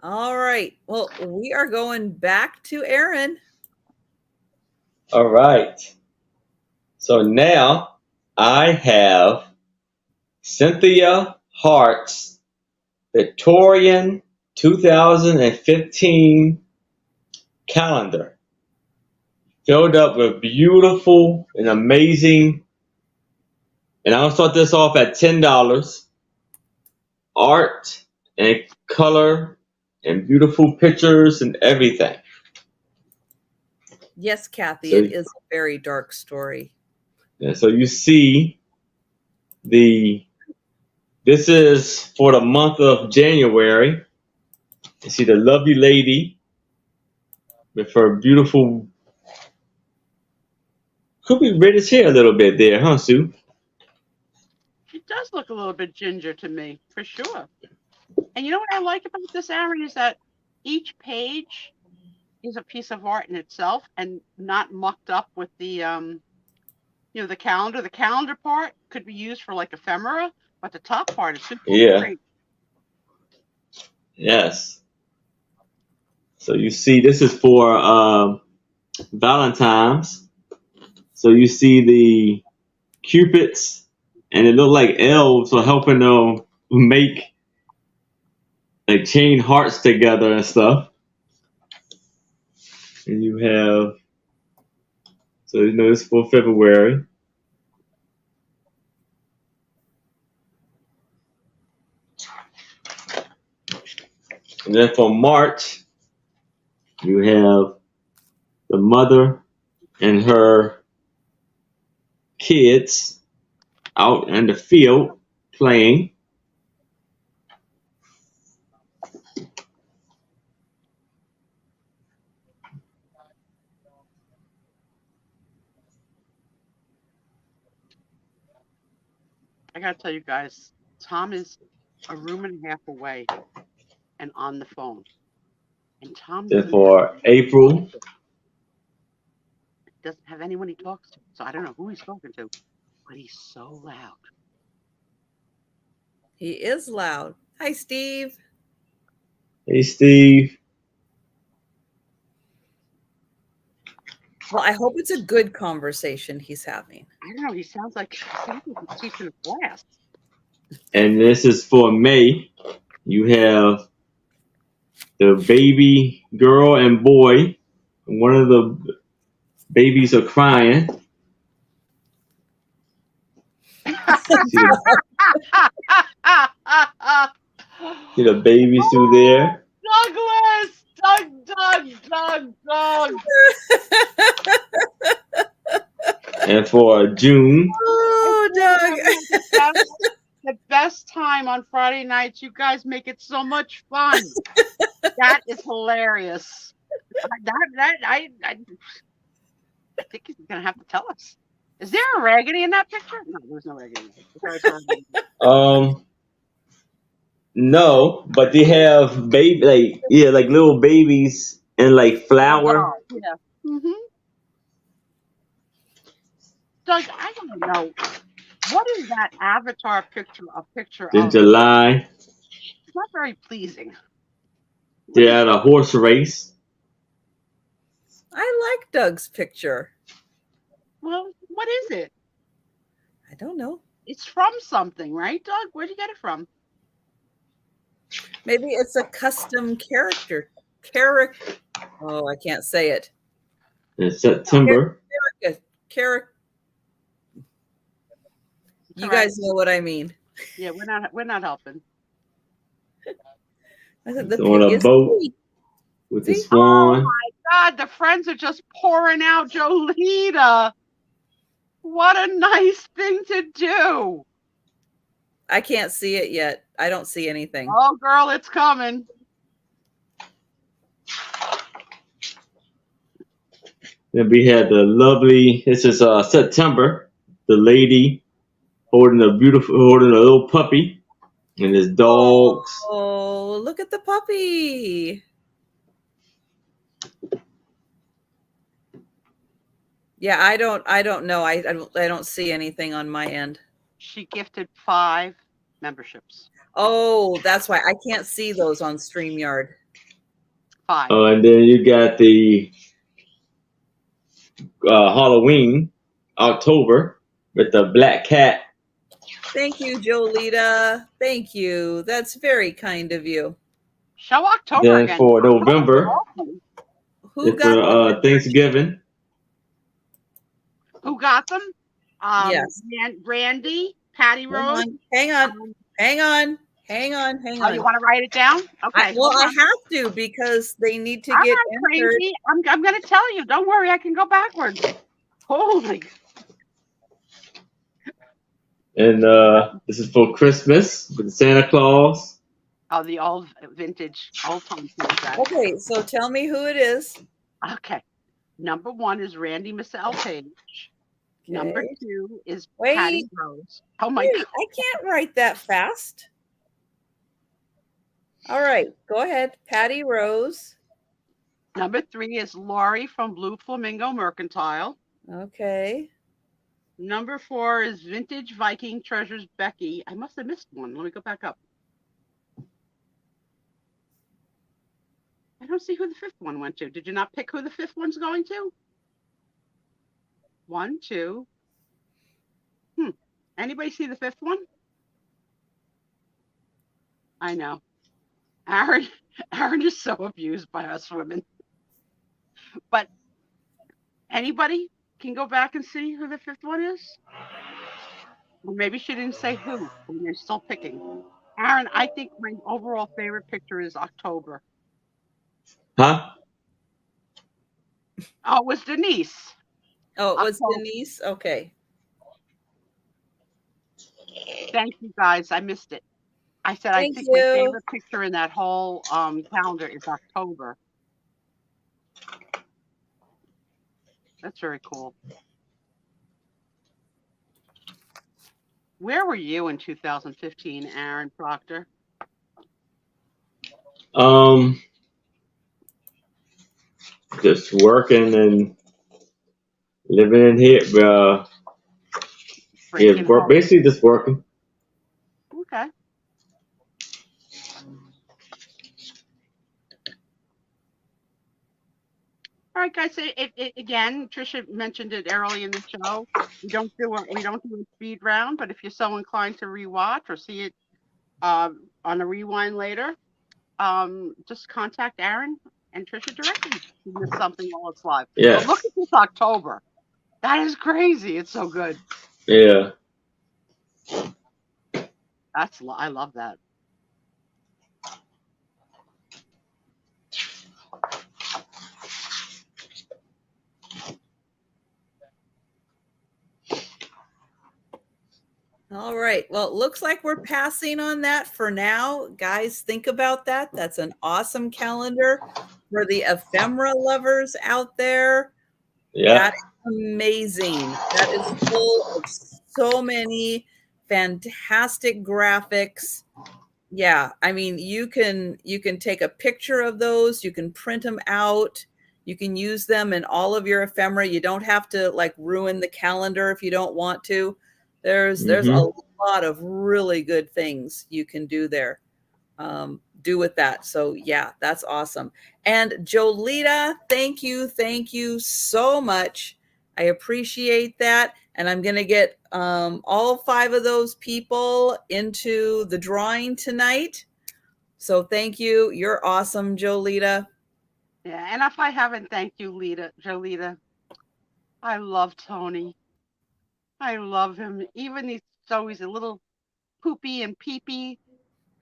All right. Well, we are going back to Aaron. All right. So now I have Cynthia Hart's Victorian 2015 calendar, filled up with beautiful and amazing. And I'll start this off at $10. Art and color and beautiful pictures and everything. Yes, Kathy, So- it is a very dark story. And so you see this is for the month of January. You see the lovely lady with her beautiful, could be reddish hair a little bit there, huh, Sue? It does look a little bit ginger to me, for sure. And you know what I like about this, Aaron, is that each page is a piece of art in itself and not mucked up with the the calendar. The calendar part could be used for like ephemera, but the top part is super Yeah. great. Yes. So you see this is for Valentine's. So you see the Cupids, and it look like elves are helping them make, like, chain hearts together and stuff. And you have, so you know it's for February. And then for March, you have the mother and her kids out in the field playing. I gotta tell you guys, Tom is a room and a half away and on the phone. And Tom Then doesn't for April, have anyone he talks to. So I don't know who he's talking to, but he's so loud. He is loud. Hi, Steve. hey Steve. Well, I hope it's a good conversation he's having. I don't know. He sounds like he's teaching a class. And this is for May. You have the baby girl and boy. One of the babies are crying. See the babies through there. Douglas! Doug! And for June, Oh, Doug. The best time on Friday nights. You guys make it so much fun. That is hilarious. I think he's gonna have to tell us. Is there a Raggedy in that picture? No, there's no Raggedy. no, but they have baby, like little babies and like flour. Yeah. Mm-hmm. Doug, I don't know. What is that avatar picture? A picture In of? July, It's not very pleasing. they're at a horse race. I like Doug's picture. Well, what is it? I don't know. It's from something, right, Doug? Where'd you get it from? Maybe it's a custom character. Oh, I can't say it. In September. Character. You Correct. guys know what I mean. Yeah, we're not helping. I said It's on a is boat. sweet. With the See? swan. God, the friends are just pouring out Jolita. What a nice thing to do. I can't see it yet. I don't see anything. Oh, girl, it's coming. Then we had the lovely, this is September, the lady holding a little puppy and his dogs. Oh, look at the puppy. Yeah, I don't know. I don't see anything on my end. She gifted 5 memberships. Oh, that's why I can't see those on StreamYard. 5. And then you got the Halloween, October, with the black cat. Thank you, Jolita. Thank you. That's very kind of you. Show October Then again. for October's November, awesome. Who it's got for the Thanksgiving. Who got them? Yes. Randy, Patty Rose. Hang on. Um, Hang on. Hang on. oh, you want to wite it down? Okay. Well, hold I on. have to because they need to I'm get not entered. crazy. I'm going to tell you. Don't worry. I can go backwards. Holy. And this is for Christmas with Santa Claus. Oh, the old vintage, old time things. Okay, so tell me who it is. Okay. Number 1 is Randy Michelle Page. Number Okay. 2 is Wait. Patty Rose. Oh my Wait, God. I can't write that fast. All right, go ahead. Patty Rose. Number 3 is Lori from Blue Flamingo Mercantile. Okay. Number 4 is Vintage Viking Treasures Becky. I must have missed one. Let me go back up. I don't see who the 5th one went to. Did you not pick who the 5th one's going to? 1, 2. Anybody see the 5th one? I know. Aaron is so abused by us women. But anybody can go back and see who the 5th one is? Or maybe she didn't say who, and they're still picking. Aaron, I think my overall favorite picture is October. Huh? Oh, it was Denise. Oh, it was October. Denise? Okay. Thank you, guys. I missed it. I said Thank I think you. my favorite picture in that whole calendar is October. That's very cool. Where were you in 2015, Aaron Proctor? Just working and living in here. Yeah, Breaking home. basically just working. Okay. All right, guys. Again, Trisha mentioned it early in the show. We don't do a speed round, but if you're so inclined to rewatch or see it on a rewind later, just contact Aaron and Trisha directly. If you missed something while it's live. Yeah. But look at this October. That is crazy. It's so good. Yeah. I love that. All right. Well, it looks like we're passing on that for now. Guys, think about that. That's an awesome calendar for the ephemera lovers out there. Yeah. That is amazing. That is full of so many fantastic graphics. Yeah, I mean, you can take a picture of those, you can print them out, you can use them in all of your ephemera. You don't have to like ruin the calendar if you don't want to. There's a lot of really good things you can do there. Do with that. So yeah, that's awesome. And Jolita, thank you so much. I appreciate that. And I'm going to get all 5 of those people into the drawing tonight. So thank you. You're awesome, Jolita. Yeah, and if I haven't thanked you, Jolita, I love Tony. I love him. Even he's always a little poopy and peepy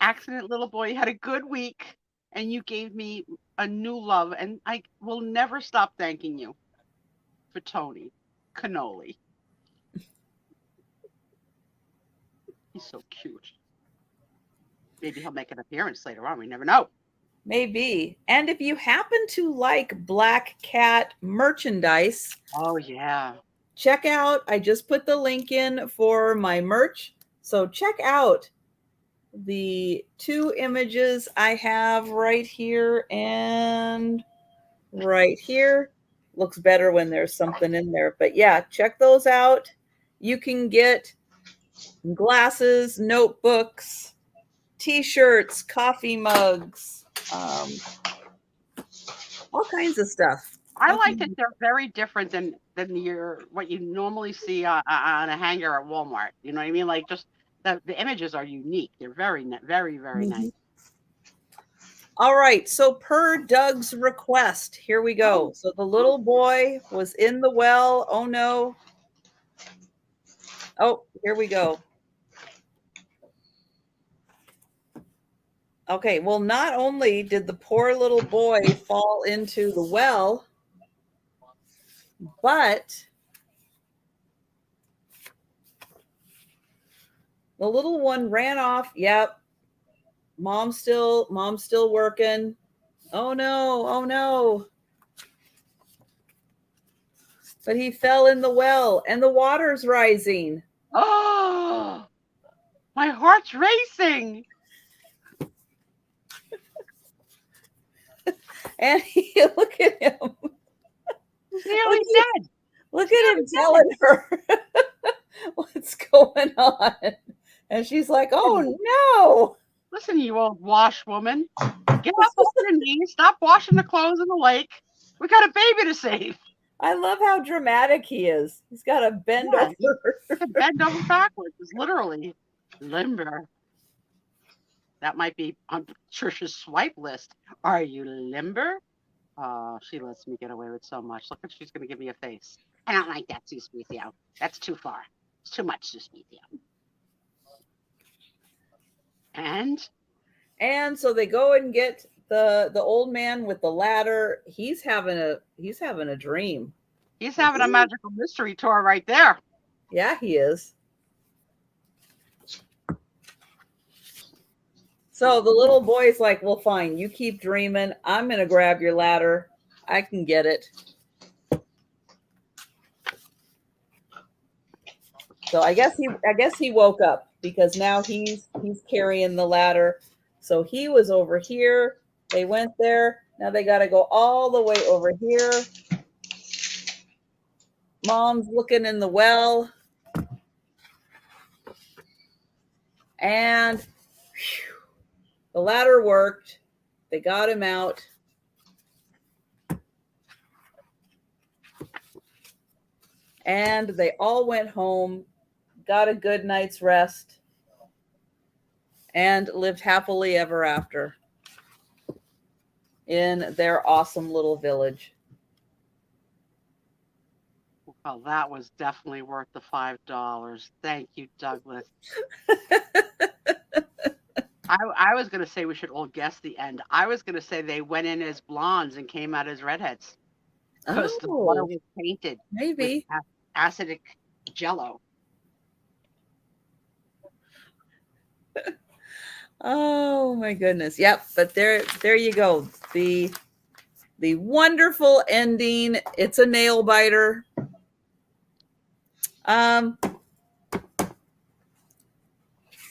accident little boy. He had a good week, and you gave me a new love, and I will never stop thanking you for Tony Cannoli. He's so cute. Maybe he'll make an appearance later on. We never know. Maybe. And if you happen to like Black Cat merchandise, oh yeah, check out, I just put the link in for my merch. So check out the 2 images I have right here and right here. Looks better when there's something in there. But yeah, check those out. You can get glasses, notebooks, t-shirts, coffee mugs, all kinds of stuff. I like that they're very different than than what you normally see on a hanger at Walmart. You know what I mean? Like just the images are unique. They're very, very, very nice. All right. So per Doug's request, here we go. So the little boy was in the well. Oh no. Oh, here we go. Okay. Well, not only did the poor little boy fall into the well, but the little one ran off. Yep. Mom's still working. Oh no. Oh no. But he fell in the well and the water's rising. Oh, my heart's racing. And look at him. He's nearly dead. Look at him telling her what's going on. And she's like, oh no. Listen, you old wash woman. Get up off your knees. Stop washing the clothes in the lake. We got a baby to save. I love how dramatic he is. He's got to bend over. Bend over backwards. It's literally limber. That might be on Trisha's swipe list. Are you limber? Oh, she lets me get away with so much. Look, she's going to give me a face. I don't like that, Suspicio. That's too far. It's too much, Suspicio. And so they go and get the old man with the ladder. He's having a dream. He's having a magical mystery tour right there. Yeah, he is. So the little boy's like, well, fine, you keep dreaming. I'm going to grab your ladder. I can get it. So I guess he woke up because now he's carrying the ladder. So he was over here. They went there. Now they got to go all the way over here. Mom's looking in the well. And whew, the ladder worked. They got him out. And they all went home, got a good night's rest, and lived happily ever after in their awesome little village. Well, that was definitely worth the $5. Thank you, Douglas. I was going to say we should all guess the end. I was going to say they went in as blondes and came out as redheads. Because the water was painted Maybe. with acidic jello. Oh my goodness. Yep, but there you go. The wonderful ending. It's a nail biter.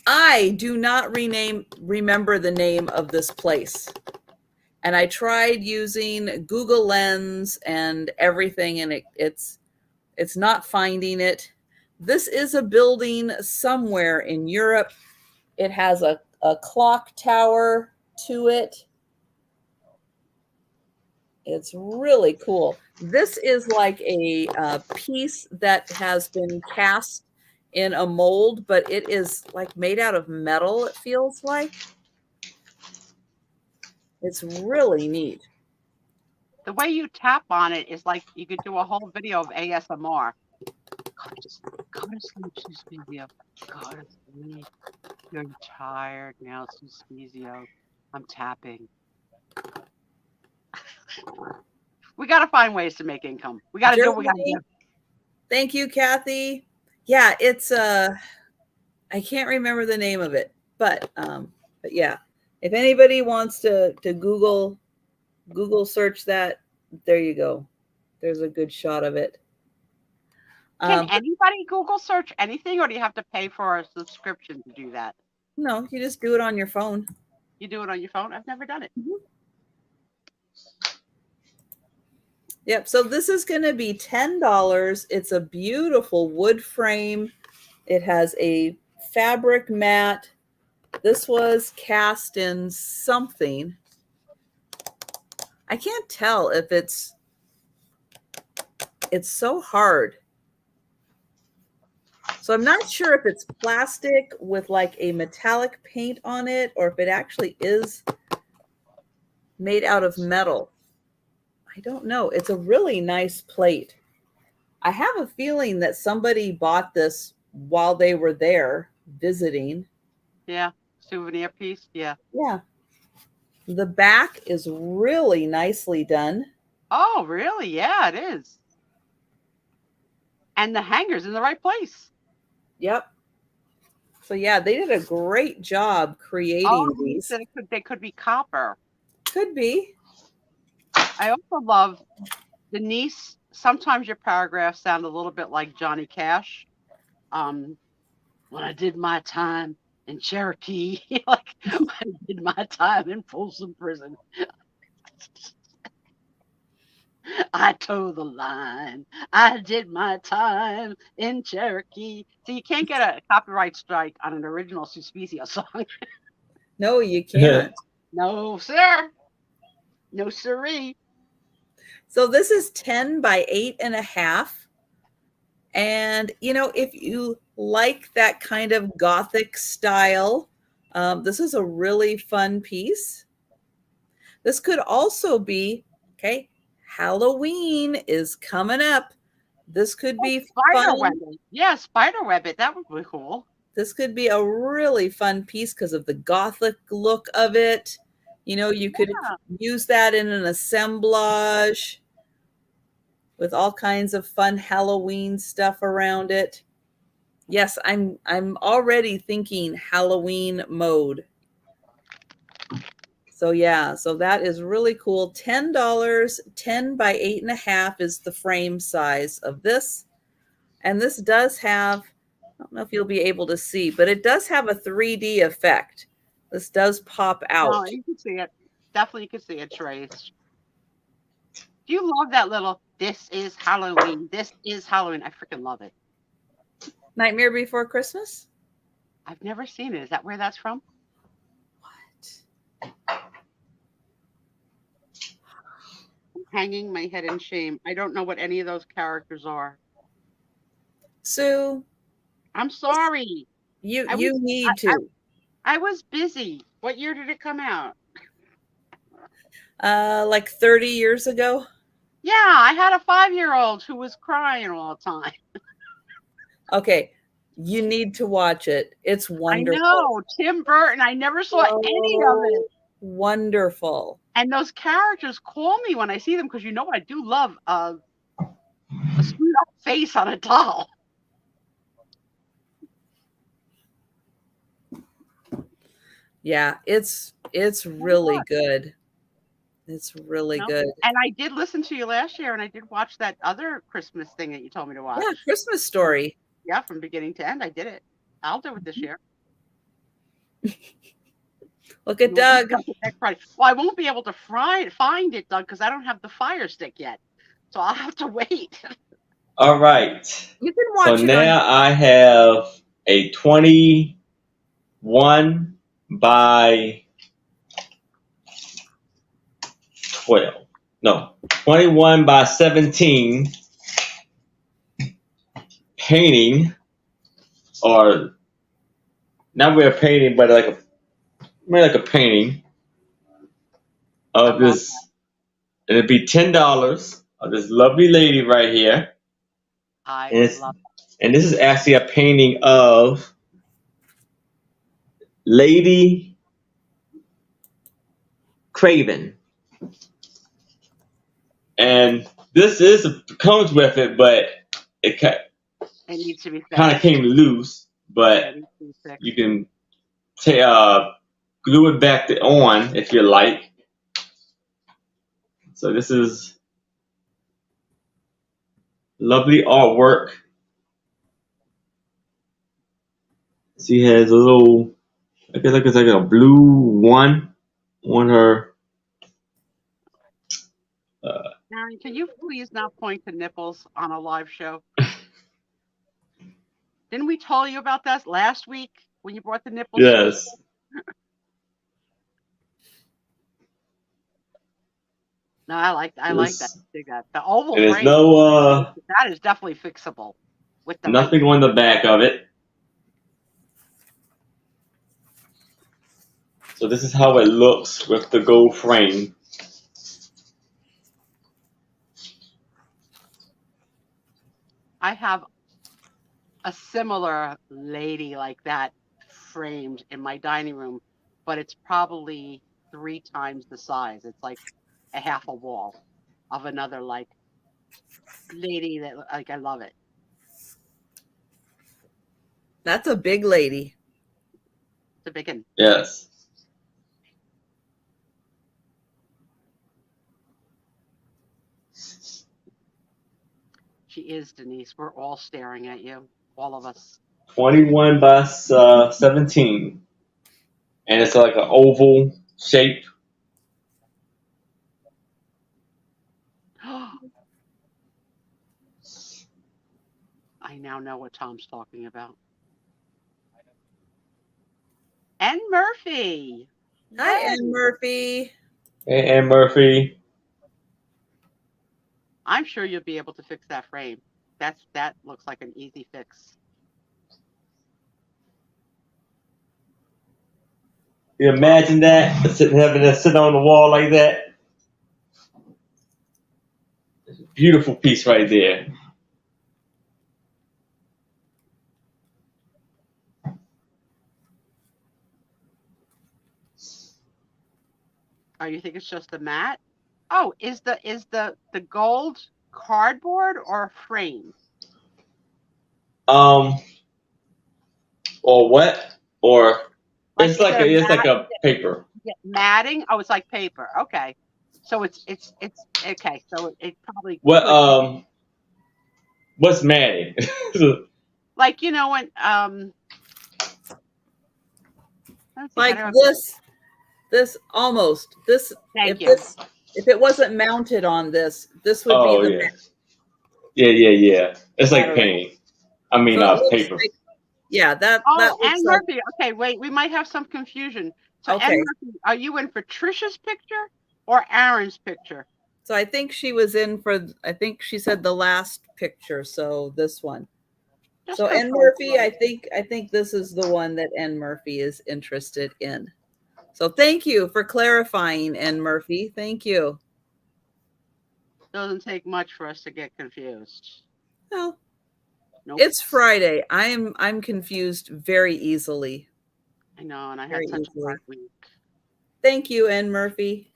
I do not remember the name of this place. And I tried using Google Lens and everything, and it's not finding it. This is a building somewhere in Europe. It has a clock tower to it. It's really cool. This is like a piece that has been cast in a mold, but it is like made out of metal, it feels like. It's really neat. The way you tap on it is like you could do a whole video of ASMR. Go to sleep, Suspizio. Go to sleep. You're tired now, Suspizio. I'm tapping. We got to find ways to make income. We got to do what we got to do. Thank you, Kathy. Yeah, it's I can't remember the name of it, but yeah, if anybody wants to Google search that, there you go. There's a good shot of it. Can anybody Google search anything, or do you have to pay for a subscription to do that? No, you just do it on your phone. You do it on your phone? I've never done it. Mm-hmm. Yep. So this is going to be $10. It's a beautiful wood frame. It has a fabric mat. This was cast in something. I can't tell if it's It's so hard. So I'm not sure if it's plastic with like a metallic paint on it or if it actually is made out of metal. I don't know. It's a really nice plate. I have a feeling that somebody bought this while they were there visiting. Yeah. Souvenir piece. Yeah. Yeah. The back is really nicely done. Oh, really? Yeah, it is. And the hanger's in the right place. Yep. So yeah, they did a great job creating Oh, these. they could be copper. Could be. I also love Denise. Sometimes your paragraphs sound a little bit like Johnny Cash. When I did my time in Cherokee, like when I did my time in Folsom Prison, I towed the line. I did my time in Cherokee. So you can't get a copyright strike on an original Suspicio song. No, you can't. No, sir. No, siree. So this is 10 by 8.5. And, you know, if you like that kind of Gothic style, this is a really fun piece. This could also be, okay, Halloween is coming up. This could be Spider fun. web it. Yeah, spider web it. That would be cool. This could be a really fun piece because of the Gothic look of it. You know, you could use that in an assemblage with all kinds of fun Halloween stuff around it. Yes, I'm already thinking Halloween mode. So yeah, so that is really cool. $10, 10 by 8.5 is the frame size of this. And this does have, I don't know if you'll be able to see, but it does have a 3D effect. This does pop out. No, you can see it. Definitely you can see it, Trace. Do you love that little, this is Halloween, this is Halloween? I freaking love it. Nightmare Before Christmas? I've never seen it. Is that where that's from? What? I'm hanging my head in shame. I don't know what any of those characters are. Sue, I'm sorry. you need to. I was busy. What year did it come out? Like 30 years ago. Yeah, I had a 5-year-old who was crying all the time. Okay, you need to watch it. It's wonderful. I know, Tim Burton. I never saw any of it. Wonderful. And those characters call me when I see them because you know I do love a screwed up face on a doll. Yeah, it's really good. It's really good. And I did listen to you last year, and I did watch that other Christmas thing that you told me to watch. Yeah, Christmas Story. Yeah, from beginning to end, I did it. I'll do it this year. Look at Doug. Well, I won't be able to find it, Doug, because I don't have the Fire Stick yet. So I'll have to wait. All right. You can watch So it. now I have a 21 by 12. No, 21 by 17 painting, or not really a painting, but like a painting of this, and it'd be $10 of this lovely lady right here. I love it. And this is actually a painting of Lady Craven. And this comes with it, but it needs to be kind of came loose. But you can glue it back on if you like. So this is lovely artwork. She has a little, I guess it's like a blue one on her. Marion, can you please not point to nipples on a live show? Didn't we tell you about that last week when you brought the nipples? Yes. No, I like that. There's- Dig that. The oval And there's frame, no that is definitely fixable with the nothing right. on the back of it. So this is how it looks with the gold frame. I have a similar lady like that framed in my dining room, but it's probably 3 times the size. It's like a half a wall of another like lady that like I love it. That's a big lady. It's a big one. Yes. She is, Denise. We're all staring at you, all of us. 21 by 17. And it's like an oval shape. I now know what Tom's talking about. And Murphy. Hi, Yay. Ann Murphy. Hey, Ann Murphy. I'm sure you'll be able to fix that frame. That looks like an easy fix. You imagine that? Having that sit on the wall like that? It's a beautiful piece right there. Oh, you think it's just a mat? Oh, is the gold cardboard or a frame? Or what? Or Like, it's is like it it's like a paper. matting? Oh, it's like paper. Okay. So it's okay. So it probably What could- what's matting? like when let's see, Like how do I- this almost this. Thank if you. if it wasn't mounted on this would Oh be the. yeah. Yeah. It's like Alright. paint. I mean So it looks paper. like- yeah, that Oh, looks Ann like, Murphy. Okay, wait, we might have some confusion. So Okay. Ann Murphy, are you in for Trisha's picture or Aaron's picture? so I think she was in for. I think she said the last picture. So this one. Just So Ann confirm Murphy, for I me. think this is the one that Ann Murphy is interested in. So thank you for clarifying, Ann Murphy. Thank you. Doesn't take much for us to get confused. Well, Nope. it's Friday. I'm confused very easily. I know, and I had very such a easily. hard week. Thank you, Ann Murphy.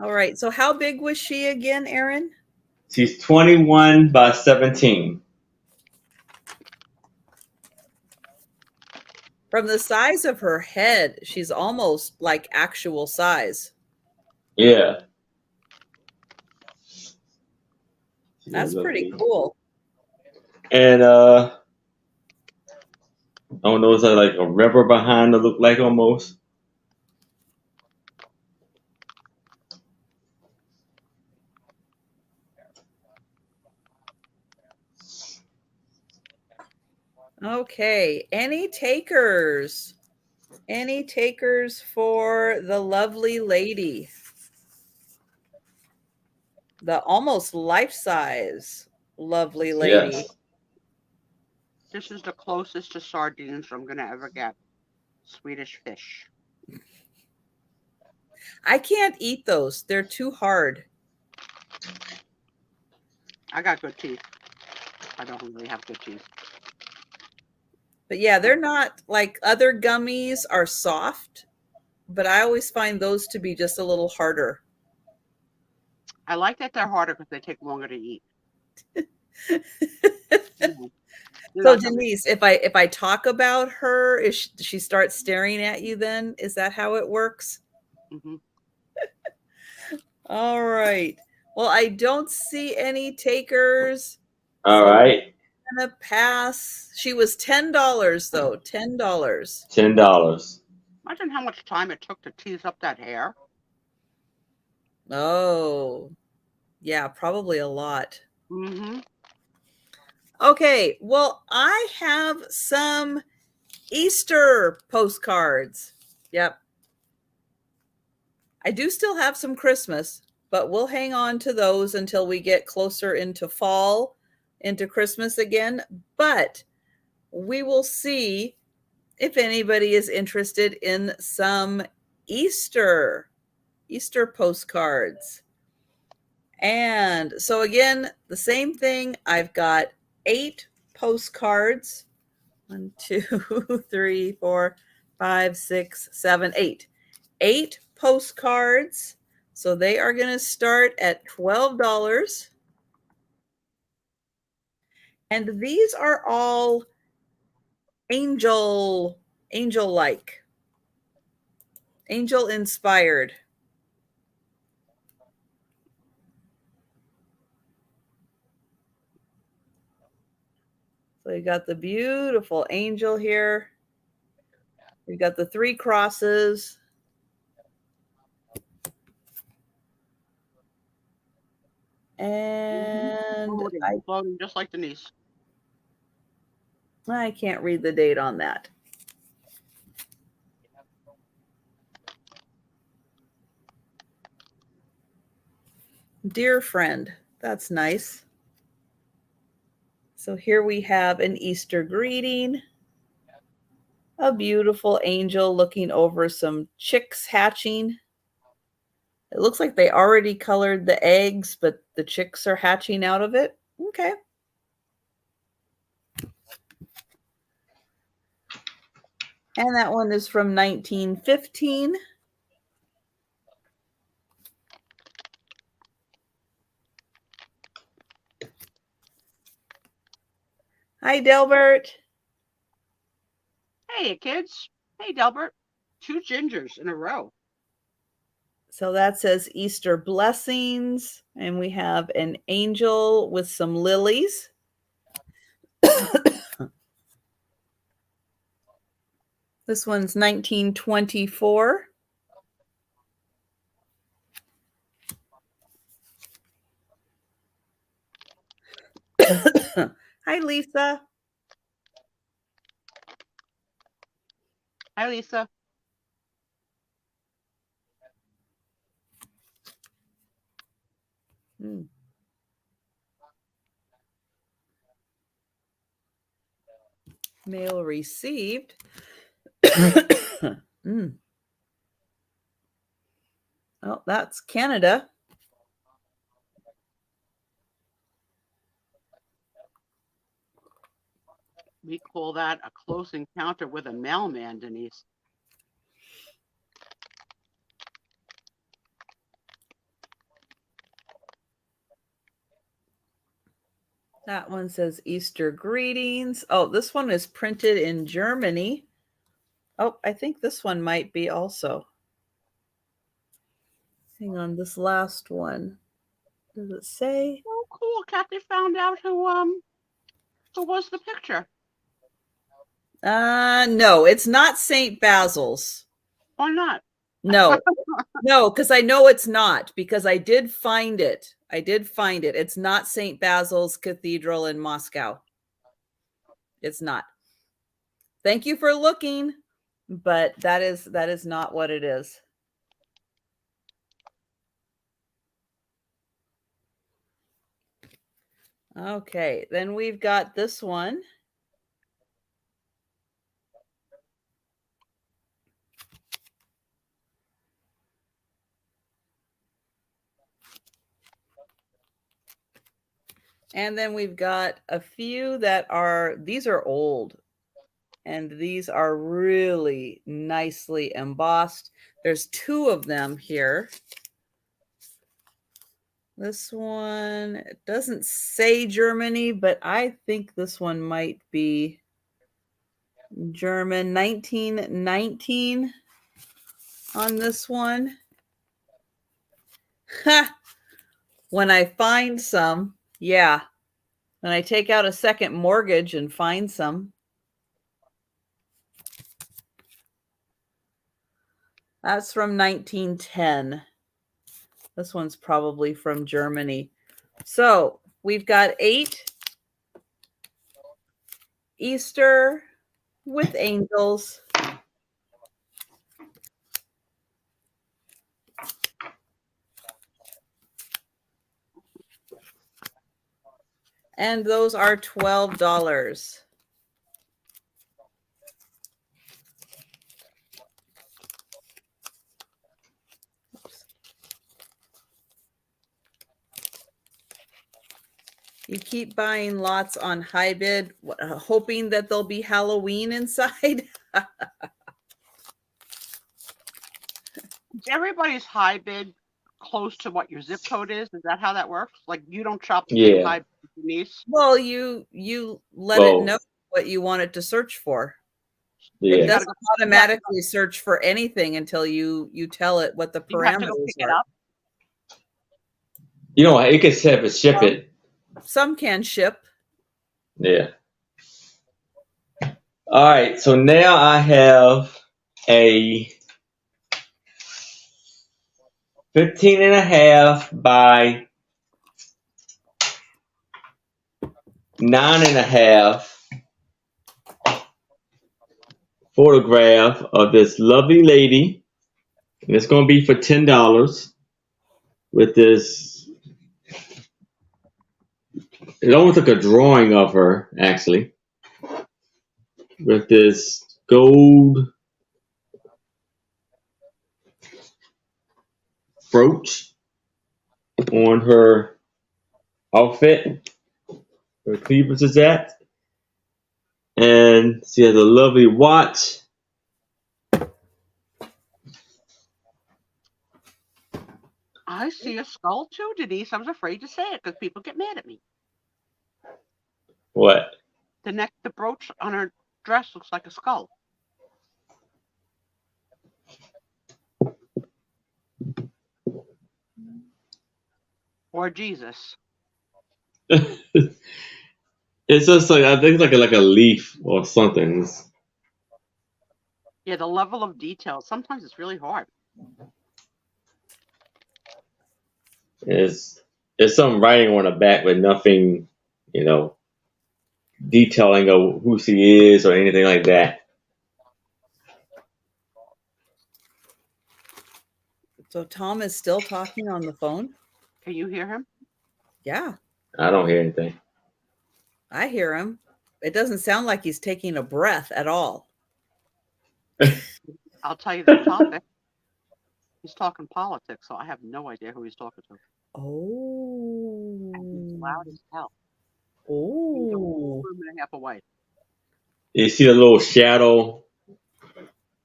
All right. So how big was she again, Aaron? She's 21 by 17. From the size of her head, she's almost like actual size. Yeah. That's pretty cool. And I don't know, is that like a river behind it look like almost? Okay. Any takers? Any takers for the lovely lady? The almost life-size lovely lady. Yes. This is the closest to sardines I'm gonna ever get. Swedish fish. I can't eat those. They're too hard. I got good teeth. I don't really have good teeth. But yeah, they're not like other gummies are soft, but I always find those to be just a little harder. I like that they're harder because they take longer to eat. So Denise, if I talk about her, is she starts staring at you then? Is that how it works? Mm-hmm. All right. Well, I don't see any takers. All right. I'm gonna pass. She was $10 though. $10. $10. Imagine how much time it took to tease up that hair. Oh. Yeah, probably a lot. Mm-hmm. Okay, well, I have some Easter postcards. Yep. I do still have some Christmas, but we'll hang on to those until we get closer into fall, into Christmas again. But we will see if anybody is interested in some Easter postcards. And so again, the same thing. I've got 8 postcards. 1, 2, 3, 4, 5, 6, 7, 8. 8 postcards. So they are going to start at $12. And these are all angel-like, angel inspired. So you got the beautiful angel here. We got the 3 crosses. And Floating just like Denise. I can't read the date on that. Dear friend, that's nice. So here we have an Easter greeting, a beautiful angel looking over some chicks hatching. It looks like they already colored the eggs, but the chicks are hatching out of it. Okay. And that one is from 1915. Hi, Delbert. Hey, kids. Hey, Delbert. 2 gingers in a row. So that says Easter blessings. And we have an angel with some lilies. This one's 1924. Hi, Lisa. Hi, Lisa. Mail received. Oh, that's Canada. We call that a close encounter with a mailman, Denise. That one says Easter greetings. Oh, this one is printed in Germany. Oh, I think this one might be also. Hang on, this last one. Does it say? Oh, cool. Kathy found out who was the picture. No, it's not St. Basil's. Why not? No, no, because I know it's not, because I did find it. It's not St. Basil's Cathedral in Moscow. It's not. Thank you for looking, but that is not what it is. Okay, then we've got this one. And then we've got a few that are, these are old. And these are really nicely embossed. There's 2 of them here. This one, it doesn't say Germany, but I think this one might be German. 1919 on this one. Ha! When I find some, yeah. When I take out a second mortgage and find some. That's from 1910. This one's probably from Germany. So we've got 8 Easter with angels. And those are $12. You keep buying lots on HiBid, hoping that there'll be Halloween inside. Is everybody's high bid close to what your zip code is? Is that how that works? Like you don't shop the same Yeah. high bid as your niece? Well, you let it know what you want it to search for. It Yeah. doesn't automatically search for anything until you tell it what the You have to go parameters pick it are. up. You know, it can set up and ship it. Some can ship. Yeah. All right. So now I have a 15.5 by 9.5 photograph of this lovely lady. And it's going to be for $10 with this. It almost like a drawing of her, actually, with this gold brooch on her outfit, where cleavage is at. And she has a lovely watch. I see a skull too, Denise. I was afraid to say it because people get mad at me. What? The brooch on her dress looks like a skull. Or Jesus. It's just like, I think like a leaf or something. Yeah, the level of detail. Sometimes it's really hard. It's some writing on the back with nothing, detailing of who she is or anything like that. So Tom is still talking on the phone? Can you hear him? Yeah, I don't hear anything. I hear him. It doesn't sound like he's taking a breath at all. I'll tell you the topic. He's talking politics, so I have no idea who he's talking to. Oh. And he's loud as hell. He's a Oh. room and a half away. You see a little shadow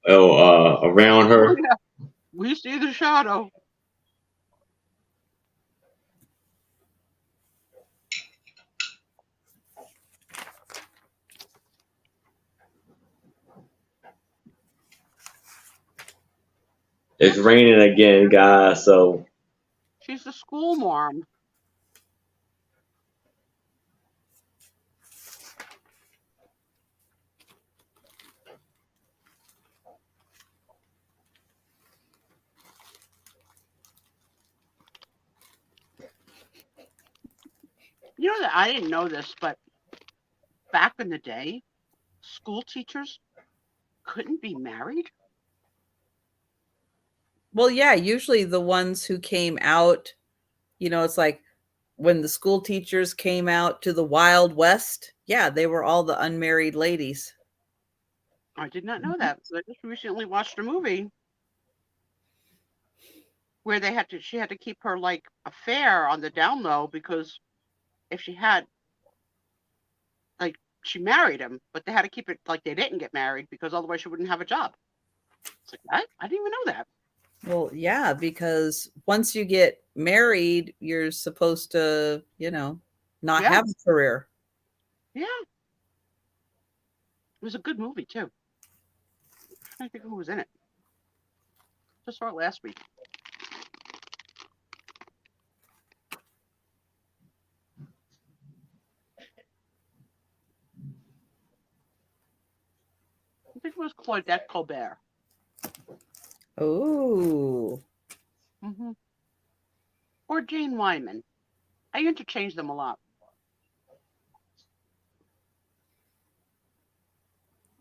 around her. Oh, yeah. We see the shadow. It's raining again, guys, so She's the school mom. You know that I didn't know this, but back in the day, school teachers couldn't be married. Well, yeah, usually the ones who came out, it's like when the school teachers came out to the Wild West. Yeah, they were all the unmarried ladies. I did not know that. I just recently watched a movie where she had to keep her like affair on the down low because if she had like she married him, but they had to keep it like they didn't get married because otherwise she wouldn't have a job. It's like I didn't even know that. Well, yeah, because once you get married, you're supposed to, not have a career. Yeah. It was a good movie too. I think who was in it. Just saw it last week. I think it was Claudette Colbert. Oh. Mm-hmm. or Jane Wyman. I interchange them a lot.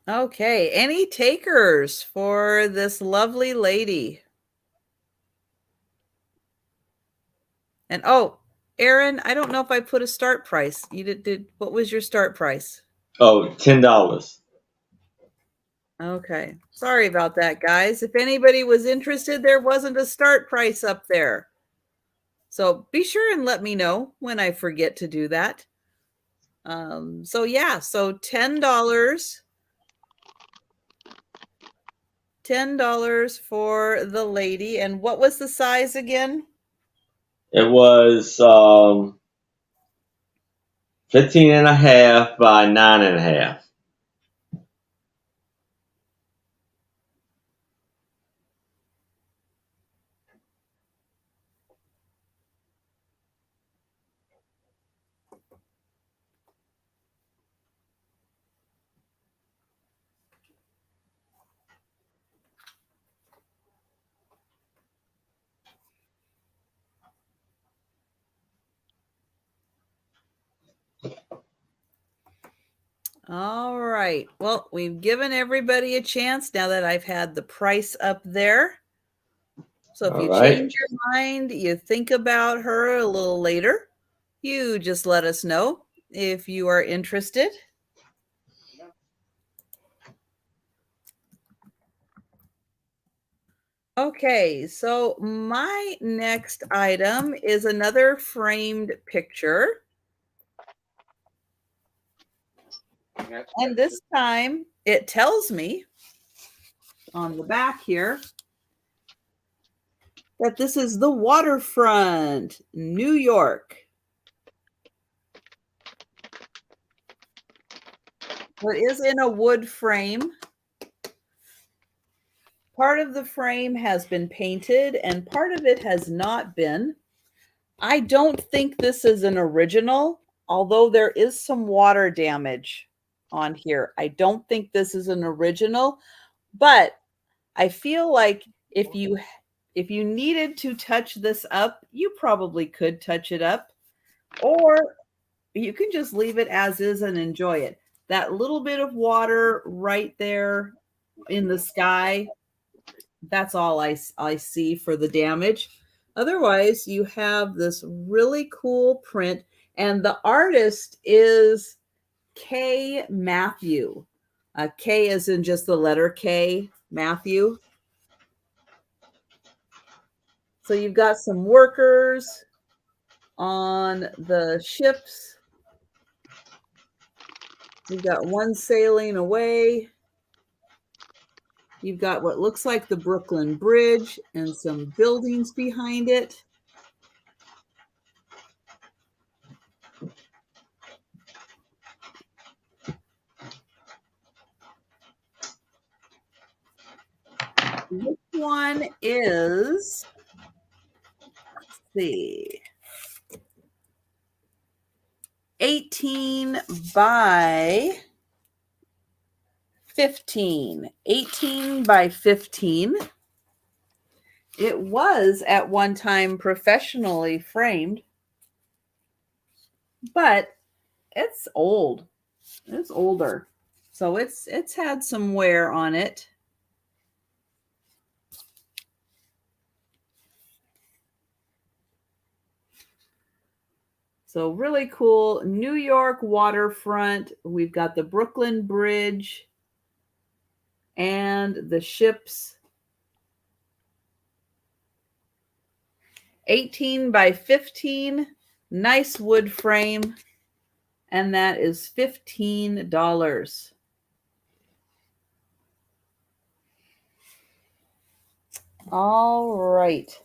Okay, any takers for this lovely lady? And oh, Aaron, I don't know if I put a start price. You did what was your start price? Oh, $10. Okay. Sorry about that, guys. If anybody was interested, there wasn't a start price up there. So be sure and let me know when I forget to do that. So yeah, so $10. $10 for the lady. And what was the size again? It was 15 and a half by 9 and a half. All right. Well, we've given everybody a chance now that I've had the price up there. So if All you right. change your mind, you think about her a little later, you just let us know if you are interested. Okay, so my next item is another framed picture. And this time it tells me on the back here that this is the waterfront, New York. It is in a wood frame. Part of the frame has been painted and part of it has not been. I don't think this is an original, although there is some water damage on here. I don't think this is an original, but I feel like if you needed to touch this up, you probably could touch it up, or you can just leave it as is and enjoy it. That little bit of water right there in the sky, that's all I see for the damage. Otherwise, you have this really cool print, and the artist is K. Matthew. K is in just the letter K, Matthew. So you've got some workers on the ships. You've got one sailing away. You've got what looks like the Brooklyn Bridge and some buildings behind it. This one is, let's see, 18 by 15. 18 by 15. It was at one time professionally framed, but it's old. It's older. So it's had some wear on it. So really cool. New York waterfront. We've got the Brooklyn Bridge and the ships. 18 by 15. Nice wood frame. And that is $15. All right.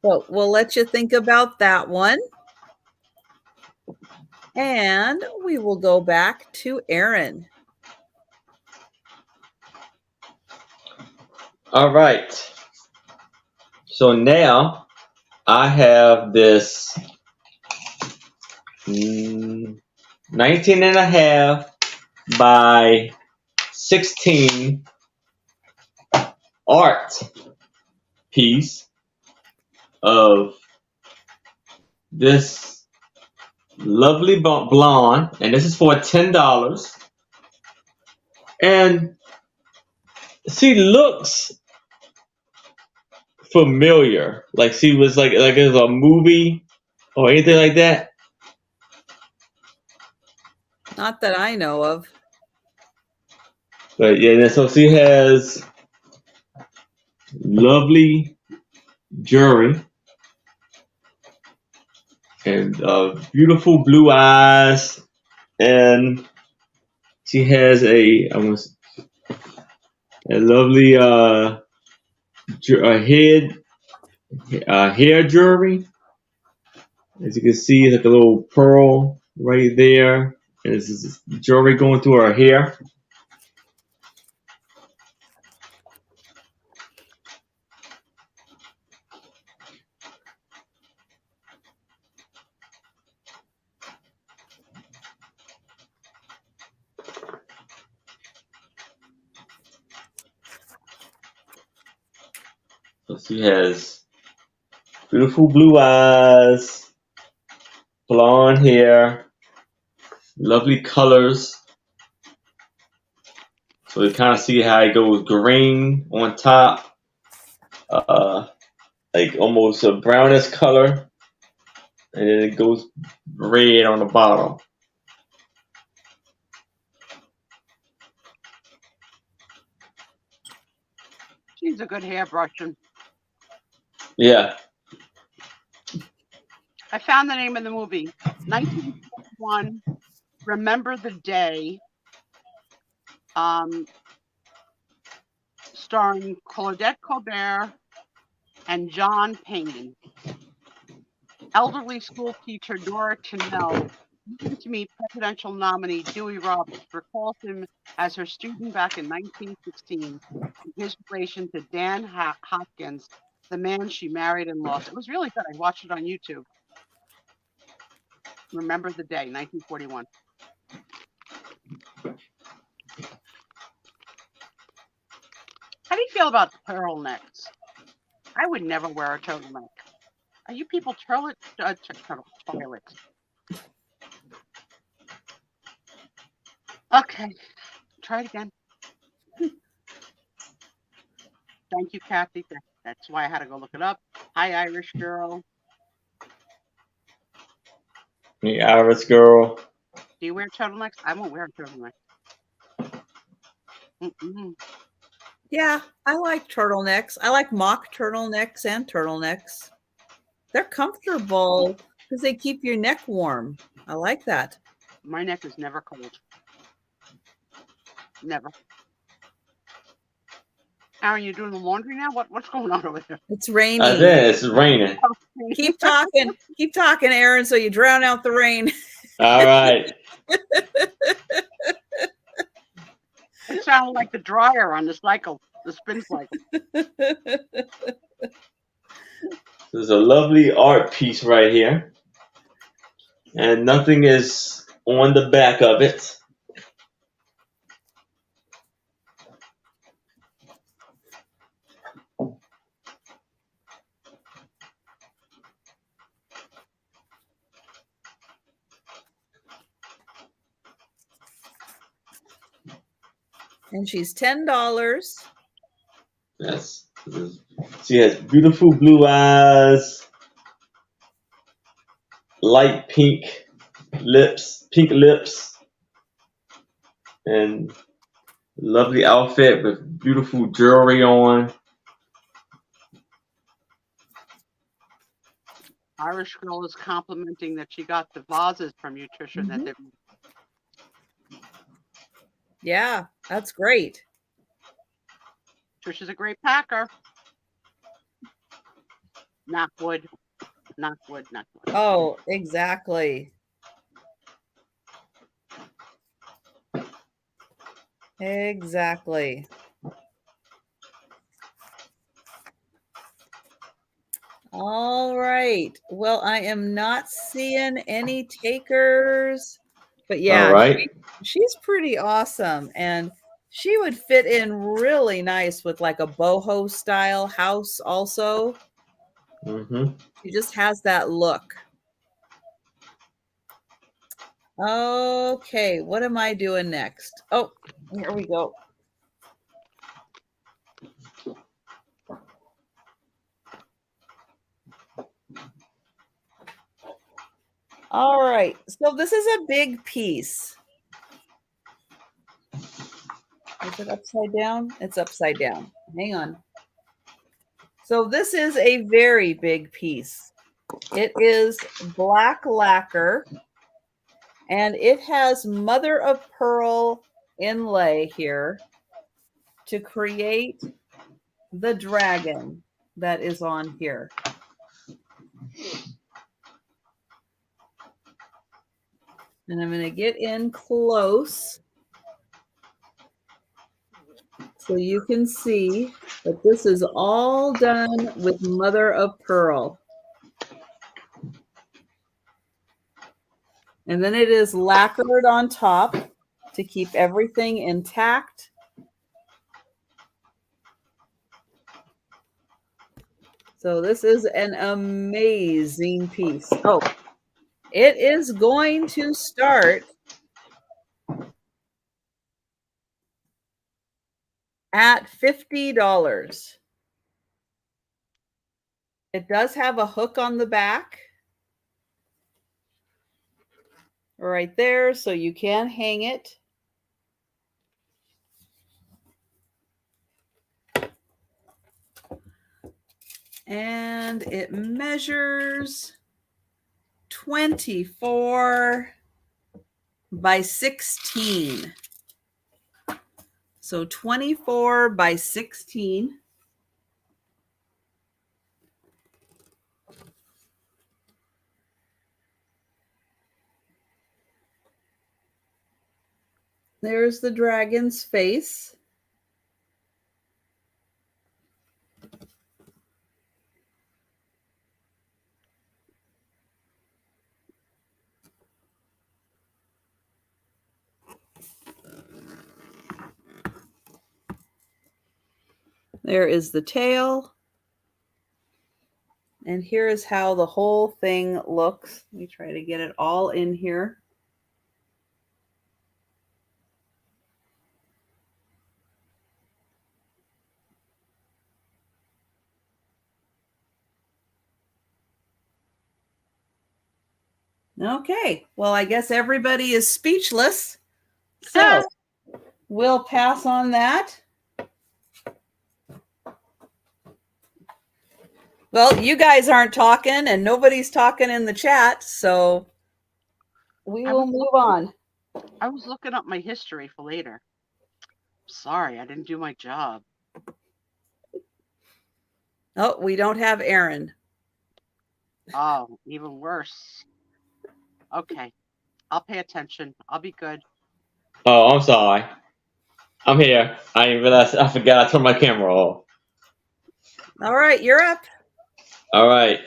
So we'll let you think about that one. And we will go back to Aaron. All right. So now I have this 19 and a half by 16 art piece of this lovely blonde, and this is for $10. And she looks familiar, like she was like it was a movie or anything like that. Not that I know of. But yeah, so she has lovely jewelry and beautiful blue eyes, and she has a lovely hair jewelry. As you can see, it's like a little pearl right there, and this is jewelry going through her hair. So she has beautiful blue eyes, blonde hair, lovely colors. So you kind of see how it goes green on top, like almost a brownish color, and then it goes red on the bottom. She's a good hairbrushing. Yeah. I found the name of the movie, 1941. Remember the Day. Starring Claudette Colbert and John Payne. Elderly school teacher Dora Chanel, to meet presidential nominee Dewey Roberts, recalls him as her student back in 1916, and his relation to Dan Hopkins, the man she married and lost. It was really good. I watched it on YouTube. Remember the Day, 1941. How do you feel about turtlenecks? I would never wear a turtleneck. Are you people toilets? Okay, try it again. Thank you, Kathy. That's why I had to go look it up. Hi, Irish girl. The Irish girl. Do you wear turtlenecks? I won't wear a turtleneck. Yeah, I like turtlenecks. I like mock turtlenecks and turtlenecks. They're comfortable because they keep your neck warm. I like that. My neck is never cold. Never. Aaron, you doing the laundry now? What's going on over there? It's raining. It's raining. Keep talking, Aaron, so you drown out the rain. All right. It sounded like the dryer on the cycle, the spin cycle. There's a lovely art piece right here, and nothing is on the back of it. And she's $10. Yes. She has beautiful blue eyes, light pink lips, and lovely outfit with beautiful jewelry on. Irish girl is complimenting that she got the vases from you, Trisha. Mhm. That Yeah, that's great. Trisha's a great packer. Knock wood, knock wood, knock wood. Oh, exactly. Exactly. All right. Well, I am not seeing any takers, but yeah, All right. she's pretty awesome. And She would fit in really nice with like a boho style house also. Mm-hmm. She just has that look. Okay, what am I doing next? Oh, here we go. All right, so this is a big piece. Is it upside down? It's upside down. Hang on. So this is a very big piece. It is black lacquer, and it has mother of pearl inlay here to create the dragon that is on here. And I'm going to get in close so you can see that this is all done with mother of pearl. And then it is lacquered on top to keep everything intact. So this is an amazing piece. Oh, it is going to start at $50. It does have a hook on the back right there, so you can hang it. And it measures 24 by 16. So 24 by 16. There's the dragon's face. There is the tail. And here is how the whole thing looks. Let me try to get it all in here. Okay, well, I guess everybody is speechless. So we'll pass on that. Well, you guys aren't talking and nobody's talking in the chat, so we will move on. I was looking up my history for later. Sorry, I didn't do my job. Oh, we don't have Aaron. Oh, even worse. Okay, I'll pay attention. I'll be good. Oh, I'm sorry. I'm here. I didn't realize. I forgot I turned my camera off. All right, you're up. All right.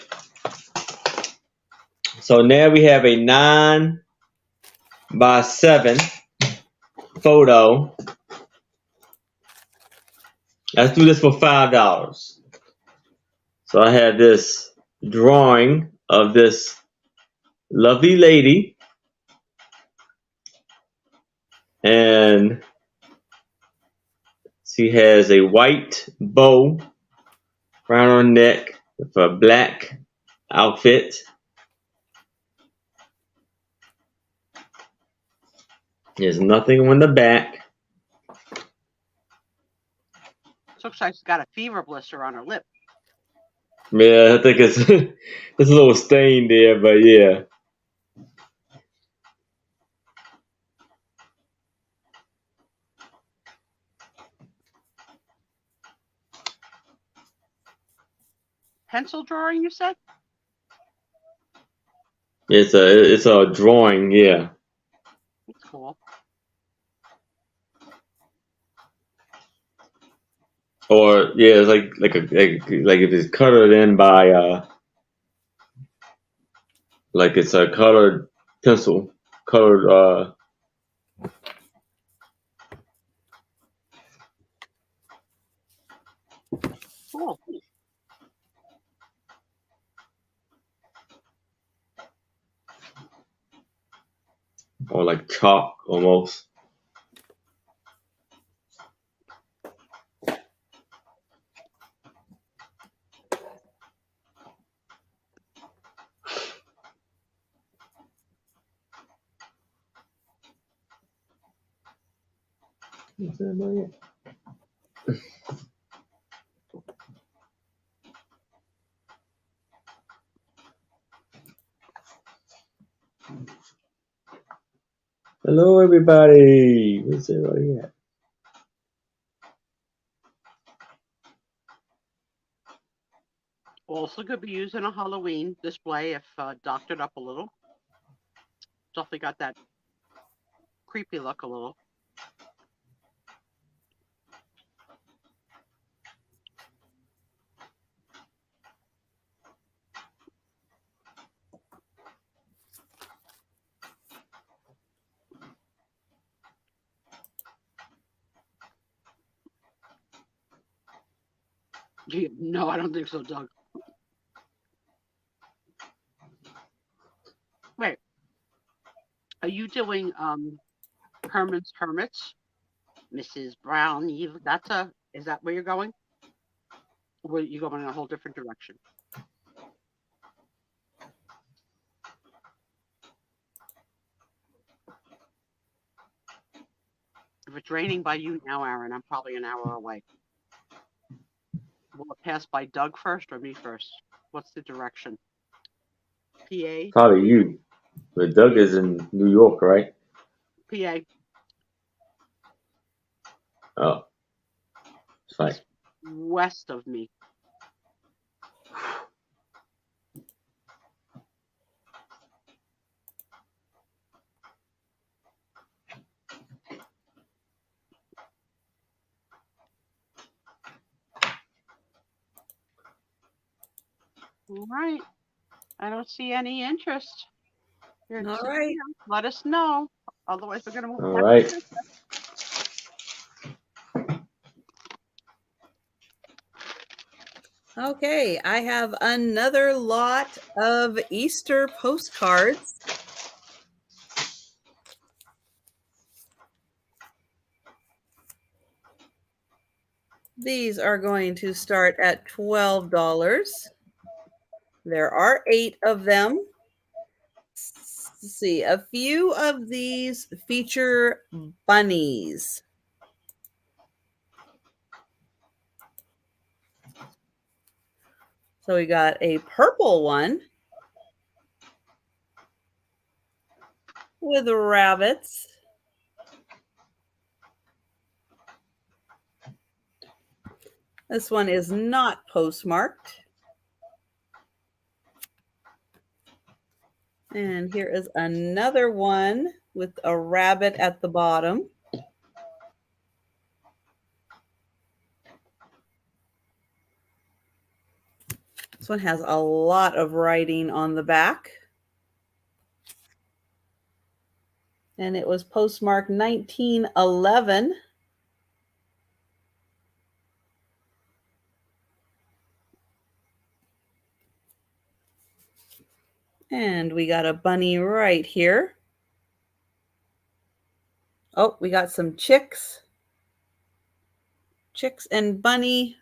So now we have a 9 by 7 photo. Let's do this for $5. So I have this drawing of this lovely lady, and she has a white bow around her neck with a black outfit. There's nothing on the back. Looks like she's got a fever blister on her lip. Yeah, I think it's it's a little stain there, but yeah. Pencil drawing, you said? It's a drawing, yeah. That's cool. Or yeah, it's like if it's colored in by like it's a colored pencil, colored Cool. Or like chalk almost. What's that about it? Hello, everybody. Where's everybody at? Also could be used in a Halloween display if doctored up a little. Definitely got that creepy look a little. No, I don't think so, Doug. Wait, are you doing Herman's Hermits, Mrs. Brown? Is that where you're going? Or are you going in a whole different direction? If it's raining by you now, Aaron, I'm probably an hour away. Will it pass by Doug first or me first? What's the direction? PA? Probably you. But Doug is in New York, right? PA. Oh. It's fine. He's west of me. All right. I don't see any interest. You're All sitting right. here. Let us know. Otherwise, we're going to move All back. right. Okay, I have another lot of Easter postcards. These are going to start at $12. There are 8 of them. Let's see, a few of these feature bunnies. So we got a purple one with rabbits. This one is not postmarked. And here is another one with a rabbit at the bottom. This one has a lot of writing on the back. And it was postmarked 1911. And we got a bunny right here. Oh, we got some chicks. Chicks and bunny.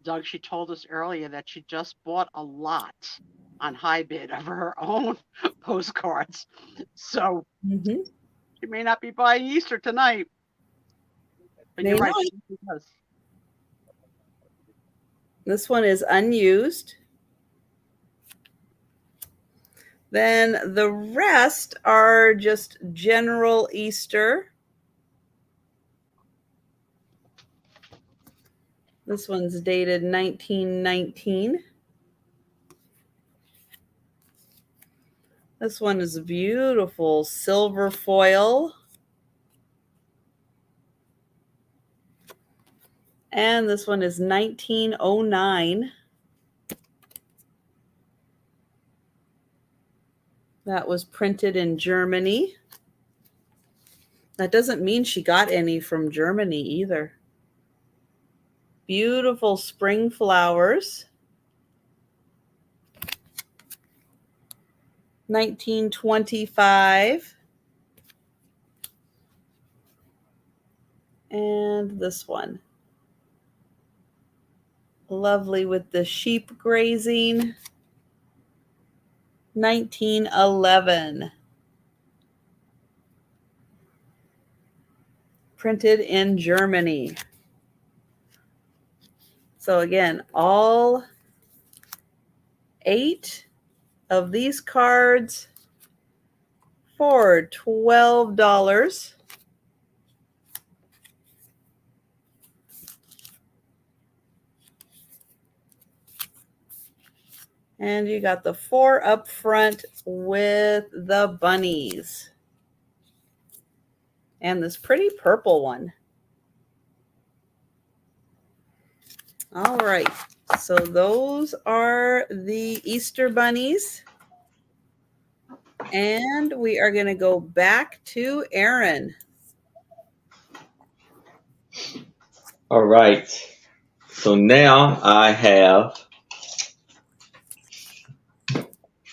Doug, she told us earlier that she just bought a lot on high bid of her own postcards. So she may not be buying Easter tonight. But you're May right. not. She does. This one is unused. Then the rest are just general Easter. This one's dated 1919. This one is a beautiful silver foil. And this one is 1909. That was printed in Germany. That doesn't mean she got any from Germany either. Beautiful spring flowers. 1925. And this one. Lovely with the sheep grazing. 1911. Printed in Germany. So again, all 8 of these cards for $12. And you got the 4 up front with the bunnies. And this pretty purple one. All right. So those are the Easter bunnies. And we are going to go back to Aaron. All right. So now I have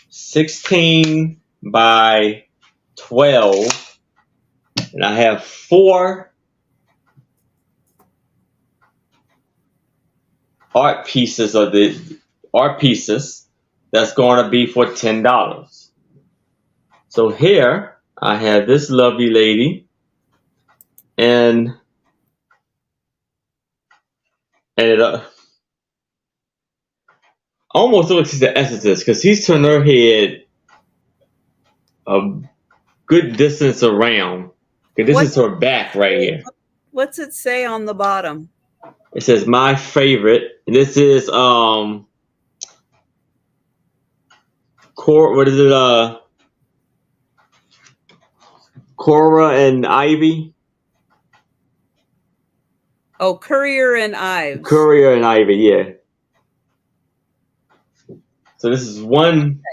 16 by 12. And I have 4 art pieces that's going to be for $10. So here I have this lovely lady, and it almost looks like the Exorcist, because he's turned her head a good distance around. This is her back right here. What's it say on the bottom? It says my favorite. This is what is it? Cora and Ivy. Oh, Currier and Ives. Courier and Ivy, yeah. So this is one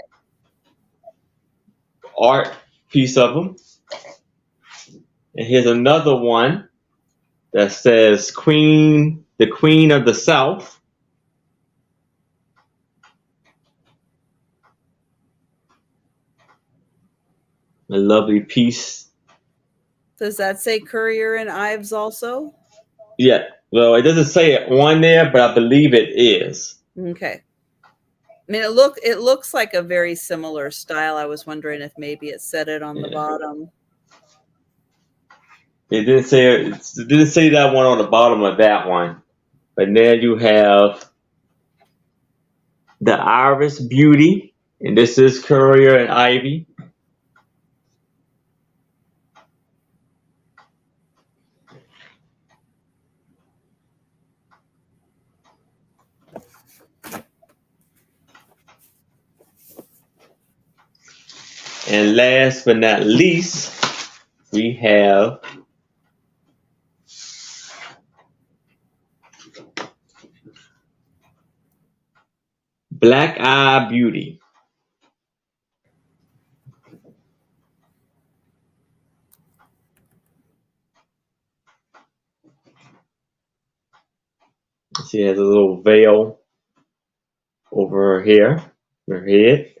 art piece of them. And here's another one that says the Queen of the South. A lovely piece. Does that say Currier and Ives also? Yeah. Well, it doesn't say it on there, but I believe it is. Okay. I mean, it looks like a very similar style. I was wondering if maybe it said it on the bottom. It didn't say that one on the bottom of that one. But now you have the Iris Beauty, and this is Courier and Ivy. And last but not least, we have Black Eye Beauty. She has a little veil over her hair, her head.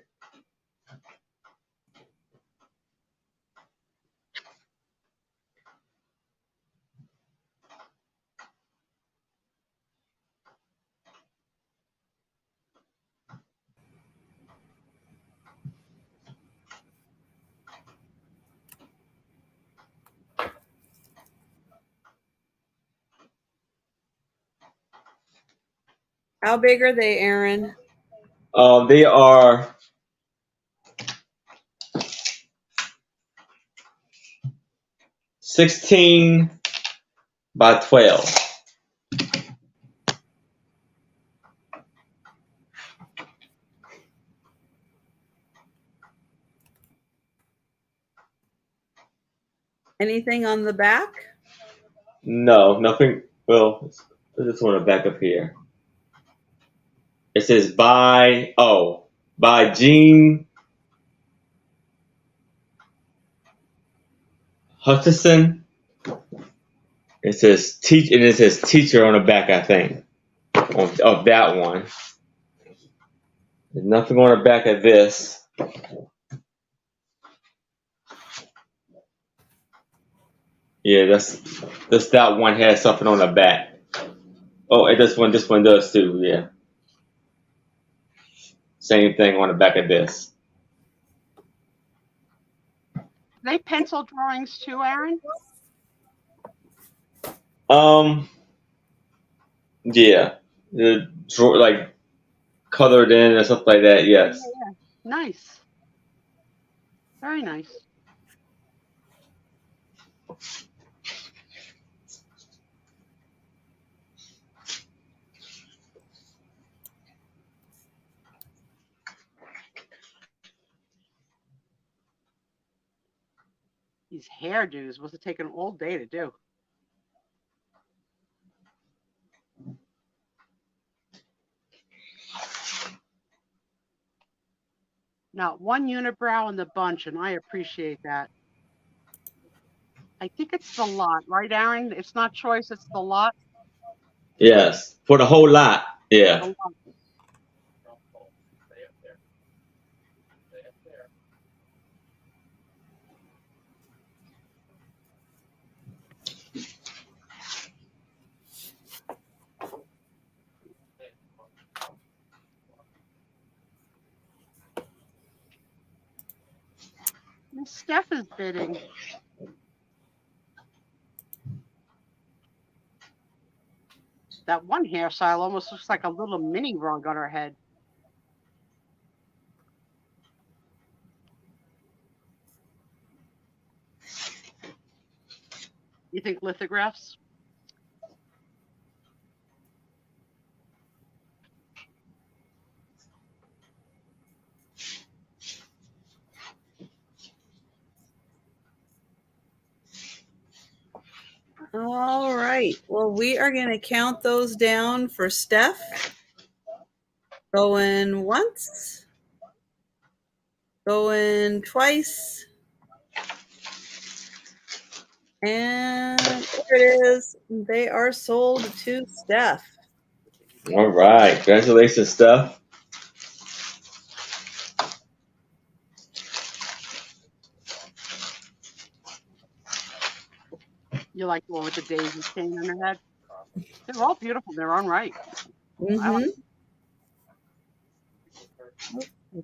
How big are they, Aaron? They are 16 by 12. Anything on the back? No, nothing. Well, I just want to back up here. It says by Jean Hutchison It says teach, and it says teacher on the back, I think, of that one. There's nothing on the back of this. Yeah, that one has something on the back. Oh, and this one does too. Yeah, same thing on the back of this. They pencil drawings too, Aaron? Yeah, like colored in and stuff like that. Yes. Yeah. Nice. Very nice. These hairdos must have taken all day to do. Not one unibrow in the bunch, and I appreciate that. I think it's the lot, right, Aaron? It's not choice, it's the lot. Yes, for the whole lot. Yeah. The lot. Miss Steph is bidding. That one hairstyle almost looks like a little mini rug on her head. You think lithographs? All right. Well, we are going to count those down for Steph. Going once. Going twice. And there it is. They are sold to Steph. All right. Congratulations, Steph. You like the one with the daisy chain on her head? They're all beautiful in their own right. I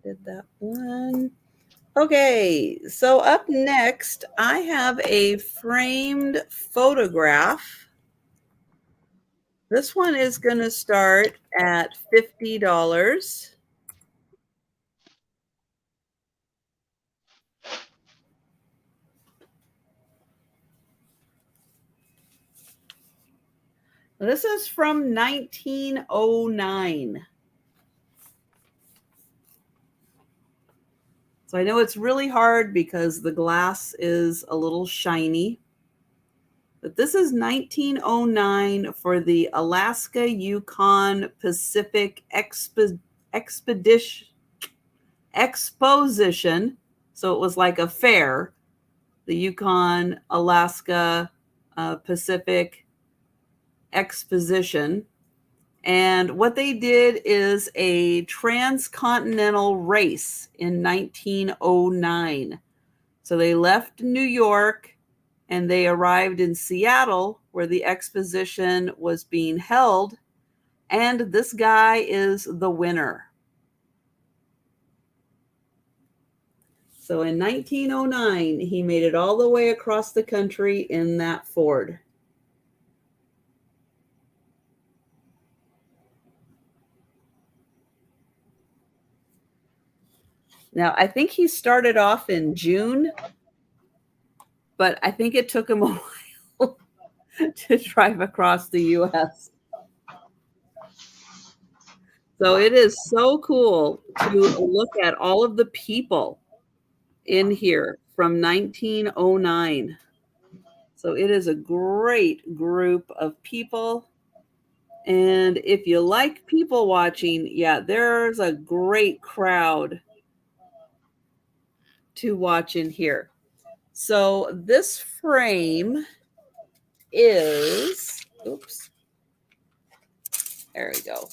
did that one. Okay, so up next, I have a framed photograph. This one is going to start at $50. This is from 1909. So I know it's really hard because the glass is a little shiny. But this is 1909 for the Alaska Yukon Pacific Exposition. So it was like a fair, the Yukon Alaska Pacific Exposition. And what they did is a transcontinental race in 1909. So they left New York and they arrived in Seattle where the exposition was being held. And this guy is the winner. So in 1909, he made it all the way across the country in that Ford. Now, I think he started off in June, but I think it took him a while to drive across the U.S. So it is so cool to look at all of the people in here from 1909. So it is a great group of people. And if you like people watching, yeah, there's a great crowd to watch in here. So this frame is, oops, there we go.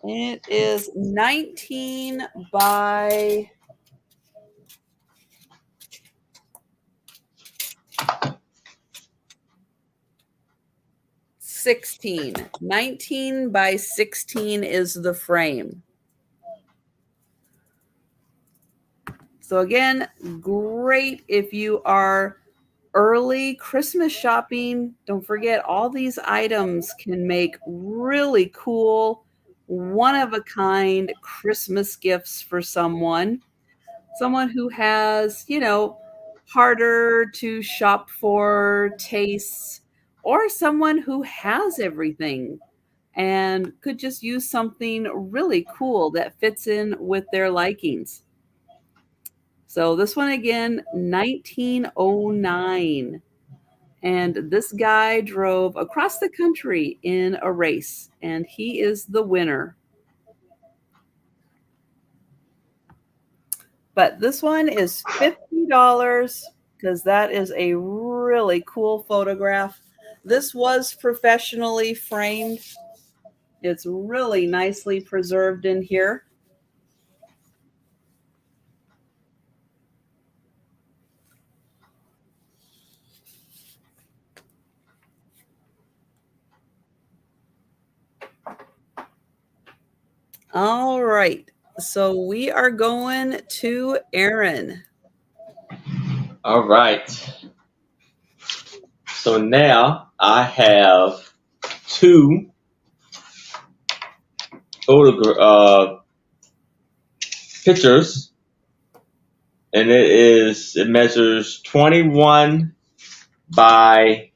It is 19 by 16. 19 by 16 is the frame. So again, great if you are early Christmas shopping. Don't forget, all these items can make really cool, one-of-a-kind Christmas gifts for someone who has, harder to shop for tastes, or someone who has everything and could just use something really cool that fits in with their likings. So this one again, 1909. And this guy drove across the country in a race, and he is the winner. But this one is $50 because that is a really cool photograph. This was professionally framed. It's really nicely preserved in here. All right. So we are going to Aaron. All right. So now I have two pictures, and it measures 21 by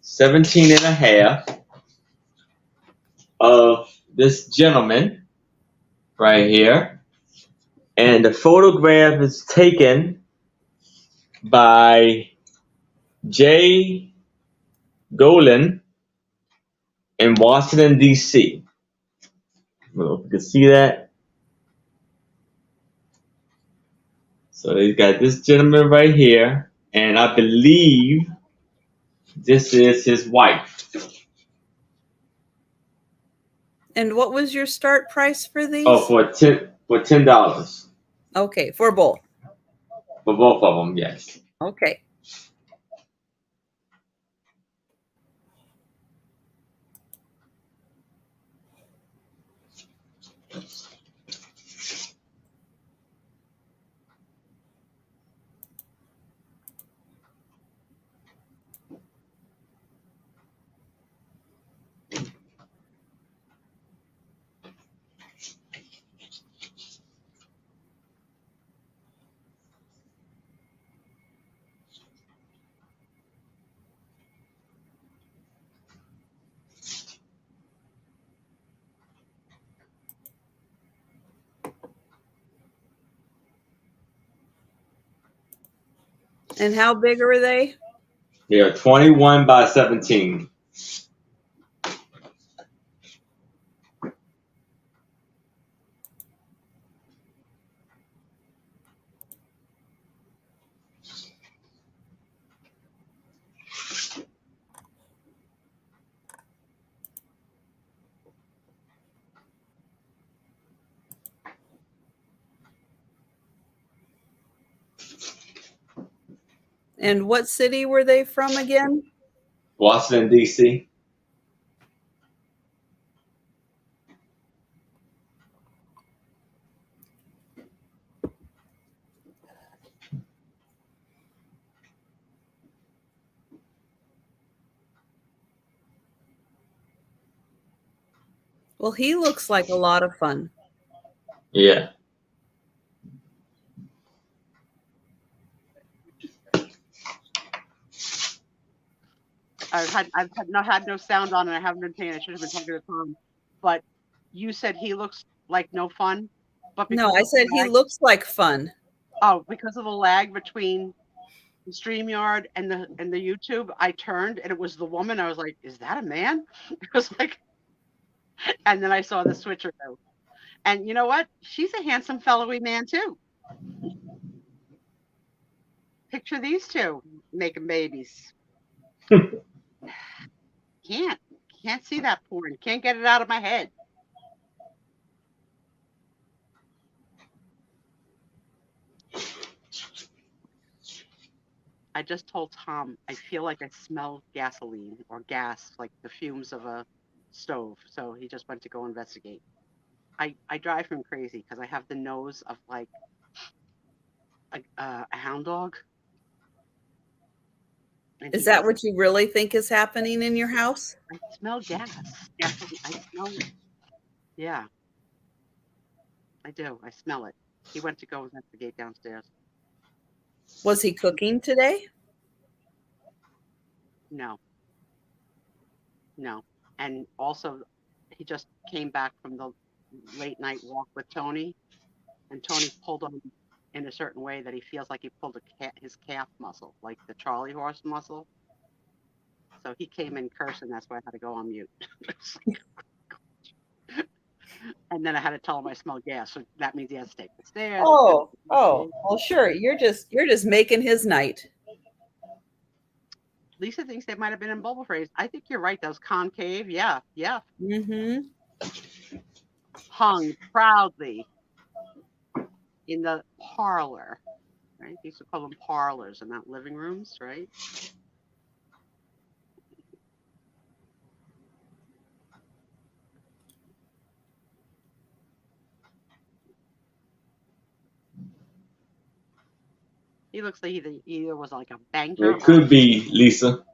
17 and a half of this gentleman right here. And the photograph is taken by Jay Golan in Washington, D.C. I don't know if you can see that. So they've got this gentleman right here, and I believe this is his wife. And what was your start price for these? Oh, for $10. Okay, for both. For both of them, yes. Okay. And how big are they? They are 21 by 17. And what city were they from again? Washington, D.C. Well, he looks like a lot of fun. Yeah. I've had no sound on, and I haven't been paying. I should have been talking to Tom. But you said he looks like no fun. But No, I said he looks like fun. Oh, because of the lag between the StreamYard and the YouTube, I turned and it was the woman. I was like, "Is that a man?" It was like, and then I saw the switcher though. And you know what? She's a handsome fellowy man too. Picture these two making babies. Can't see that porn. Can't get it out of my head. I just told Tom I feel like I smell gasoline or gas, like the fumes of a stove. So he just went to go investigate. I drive him crazy because I have the nose of like a hound dog. And Is he that doesn't. what you really think is happening in your house? I smell gas. Gasoline. I smell it. Yeah, I do. I smell it. He went to go investigate downstairs. Was he cooking today? No, no. And also, he just came back from the late night walk with Tony, and Tony pulled him in a certain way that he feels like he pulled his calf muscle, like the Charlie horse muscle. So he came in cursing. That's why I had to go on mute. And then I had to tell him I smell gas, so that means he has to take the stairs. Oh, well, sure. You're just making his night. Lisa thinks they might have been in bubble phrase. I think you're right. That was concave. Yeah. Mm-hmm. Hung proudly in the parlor, right? They used to call them parlors and not living rooms, right? He looks like he either was like a banker. It could be Lisa.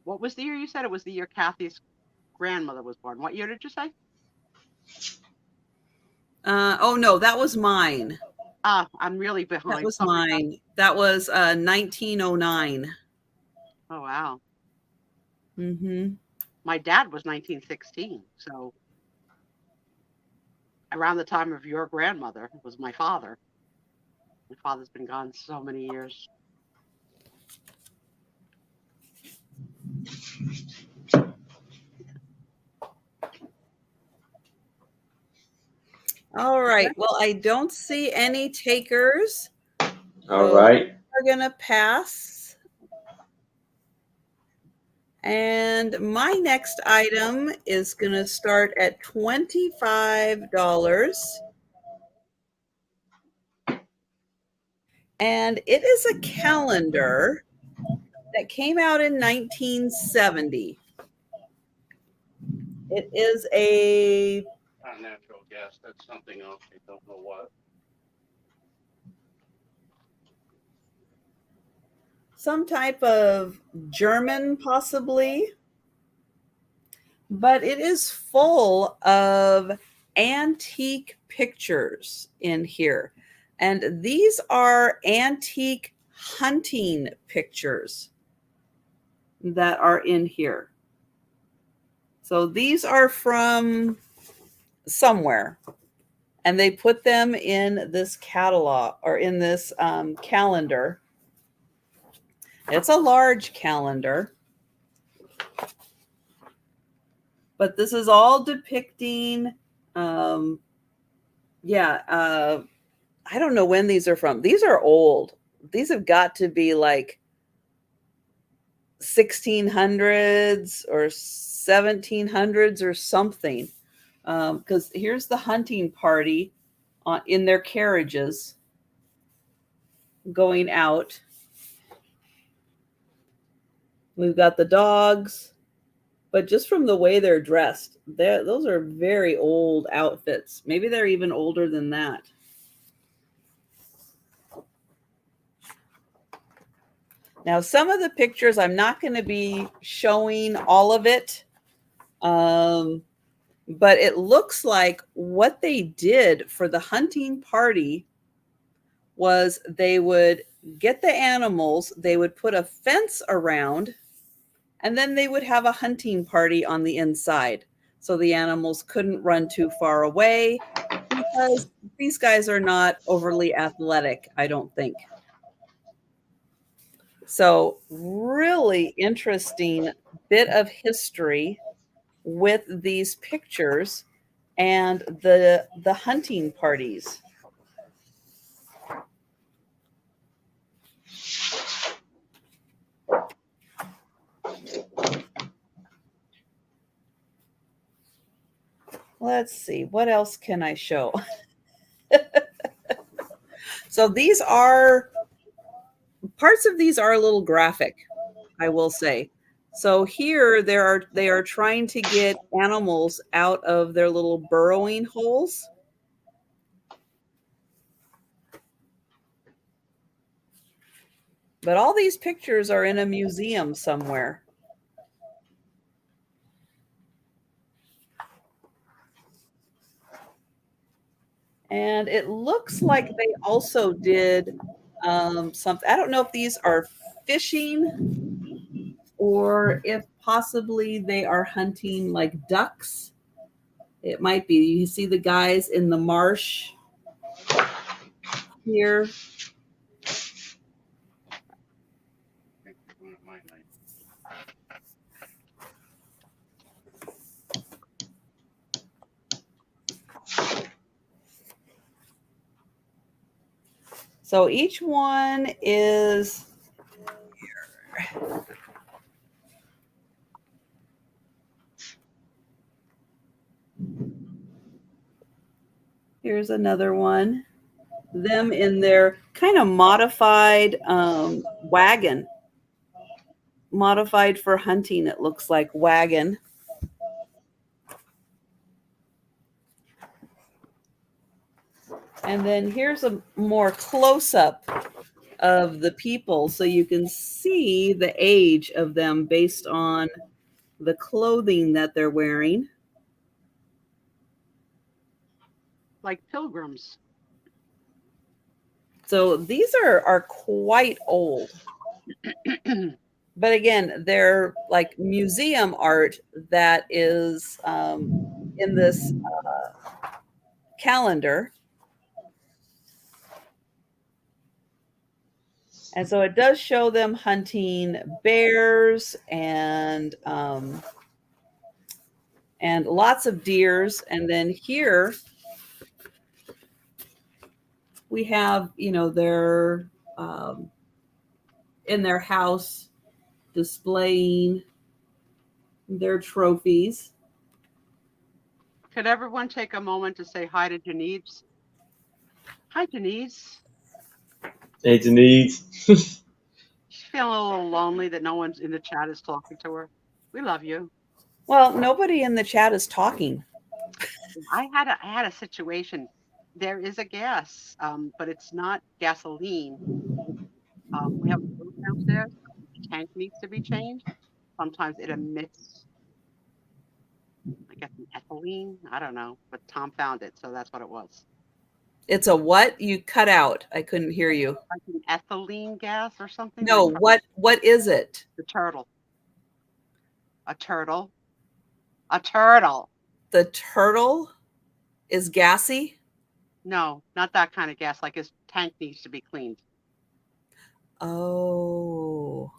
What was the year you said? It was the year Kathy's grandmother was born. What year did you say? Oh no, that was mine. I'm really behind. That was mine. That was 1909. Oh wow. Mm-hmm. My dad was 1916, so around the time of your grandmother was my father. My father's been gone so many years. All right. Well, I don't see any takers. All right. We're going to pass. And my next item is going to start at $25. And it is a calendar that came out in 1970. It is a Not natural gas. That's something else. I don't know what. some type of German, possibly. But it is full of antique pictures in here. And these are antique hunting pictures that are in here. So these are from somewhere. And they put them in this catalog or in this calendar. It's a large calendar. But this is all depicting, I don't know when these are from. These are old. These have got to be like 1600s or 1700s or something. Because here's the hunting party in their carriages going out. We've got the dogs. But just from the way they're dressed, those are very old outfits. Maybe they're even older than that. Now, some of the pictures, I'm not going to be showing all of it. But it looks like what they did for the hunting party was they would get the animals, they would put a fence around, and then they would have a hunting party on the inside. So the animals couldn't run too far away because these guys are not overly athletic, I don't think. So really interesting bit of history with these pictures and the hunting parties. let's see, what else can I show? So these are parts of these are a little graphic, I will say. So here they are trying to get animals out of their little burrowing holes. But all these pictures are in a museum somewhere. And it looks like they also did something. I don't know if these are fishing or if possibly they are hunting like ducks. It might be. You see the guys in the marsh here. So each one is here's another one. Them in their kind of modified wagon, modified for hunting. It looks like wagon. And then here's a more close-up of the people so you can see the age of them based on the clothing that they're wearing. Like pilgrims. So these are quite old. But again, they're like museum art that is in this calendar. And so it does show them hunting bears and lots of deers. And then here we have, you know, their in their house displaying their trophies. Could everyone take a moment to say hi to Denise? Hi, Denise. Hey, Denise. She's feeling a little lonely that no one's in the chat is talking to her. We love you. Well, nobody in the chat is talking. I had a situation. There is a gas, but it's not gasoline. We have a boat downstairs. The tank needs to be changed. Sometimes it emits, I guess, an ethylene. I don't know, but Tom found it, so that's what it was. It's a what? You cut out. I couldn't hear you. Like an ethylene gas or something. No, like what is it? the turtle. A turtle. A turtle. The turtle is gassy? No, not that kind of gas. Like his tank needs to be cleaned. Oh.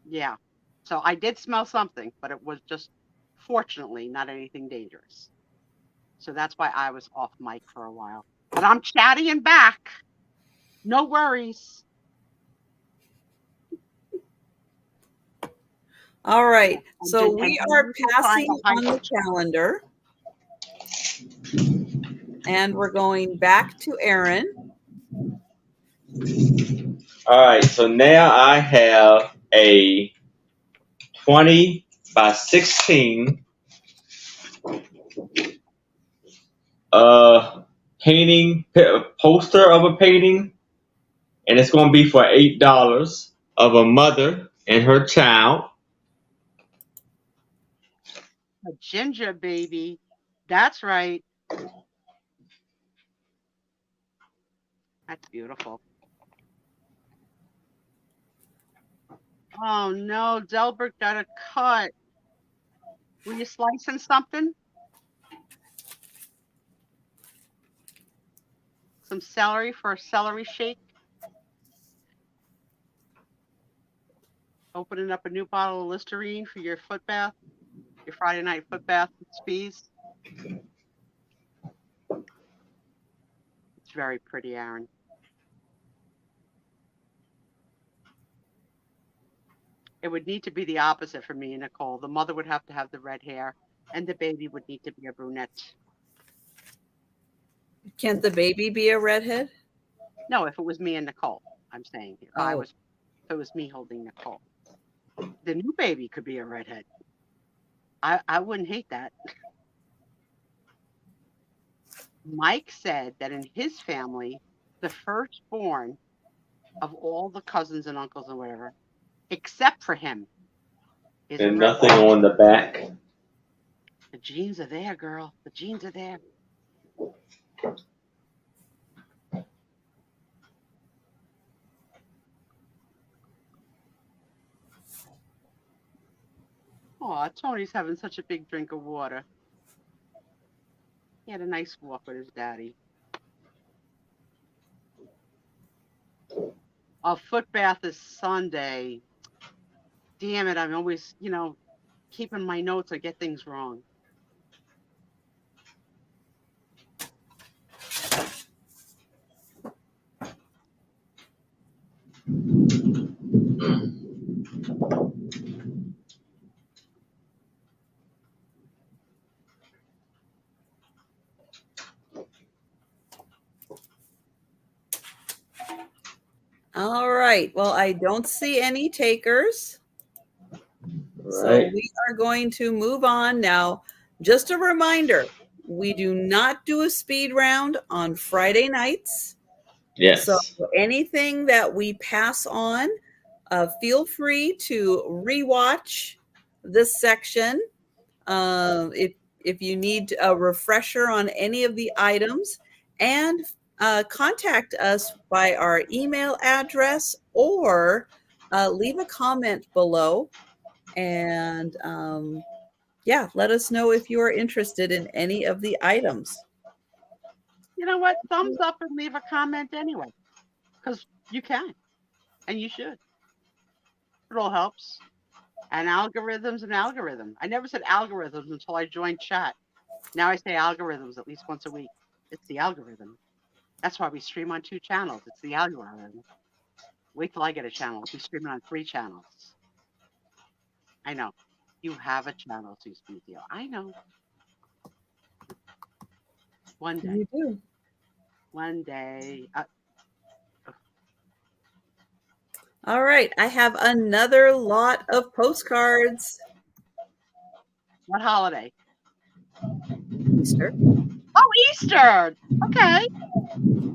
Yeah. So I did smell something, but it was just fortunately not anything dangerous. So that's why I was off mic for a while. But I'm chatting back. No worries. All right. I'm So just- we and are you can find passing the on the hype. calendar. And we're going back to Aaron. All right, so now I have a 20 by 16 painting poster of a painting, and it's going to be for $8 of a mother and her child. A ginger baby. That's right. That's beautiful. Oh no, Delbert got a cut. Were you slicing something? Some celery for a celery shake? Opening up a new bottle of Listerine for your foot bath? Your Friday night foot bath with Spees? It's very pretty, Aaron. It would need to be the opposite for me and Nicole. The mother would have to have the red hair. And the baby would need to be a brunette. Can't the baby be a redhead? No, if it was me and Nicole, I'm saying. If Oh. it was me holding Nicole. The new baby could be a redhead. I wouldn't hate that. Mike said that in his family, the firstborn of all the cousins and uncles and whatever, except for him, is a And redhead. nothing on the back. The genes are there, girl. The genes are there. Aw, Tony's having such a big drink of water. He had a nice walk with his daddy. A foot bath is Sunday. Damn it, I'm always, keeping my notes. I get things wrong. All right. Well, I don't see any takers. So Right. we are going to move on now. Just a reminder, we do not do a speed round on Friday nights. Yes. So anything that we pass on, feel free to rewatch this section. If you need a refresher on any of the items, and contact us by our email address or leave a comment below. And let us know if you are interested in any of the items. You know what? Thumbs up and leave a comment anyway, because you can, and you should. It all helps. And algorithms and algorithm. I never said algorithms until I joined chat. Now I say algorithms at least once a week. It's the algorithm. That's why we stream on 2 channels. It's the algorithm. Wait till I get a channel. We'll be streaming on 3 channels. I know. You have a channel, Suspizio. I know. One day. You do. One day. All right. I have another lot of postcards. What holiday? Easter. Oh, Easter. Okay.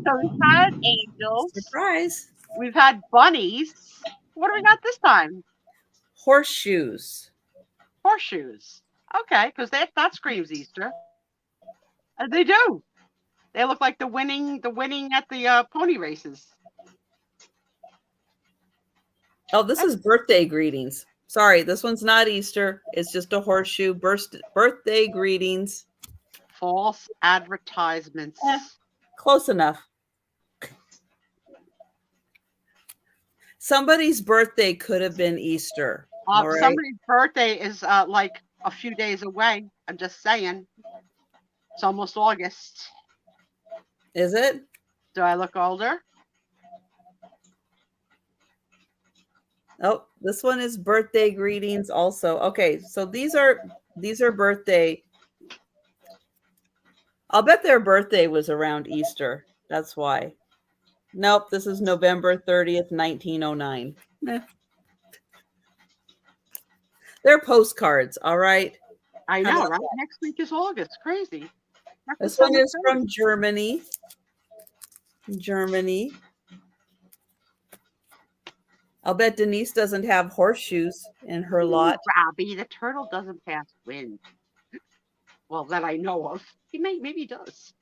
So we've had angels. Surprise. We've had bunnies. What do we got this time? Horseshoes. Horseshoes. Okay, because that screams Easter. They do. They look like the winning at the pony races. Oh, this is birthday greetings. Sorry, this one's not Easter. It's just a horseshoe. Birthday greetings. False advertisements. Close enough. Somebody's birthday could have been Easter. All right? Somebody's birthday is like a few days away. I'm just saying. It's almost August. Is it? Do I look older? Oh, this one is birthday greetings also. Okay, so these are birthday. I'll bet their birthday was around Easter. That's why. Nope, this is November 30th, 1909. They're postcards, all right? I know, right? Next week is August. Crazy. This one is from Germany. Germany. I'll bet Denise doesn't have horseshoes in her lot. Robbie, the turtle doesn't pass wind. Well, that I know of. Maybe he does.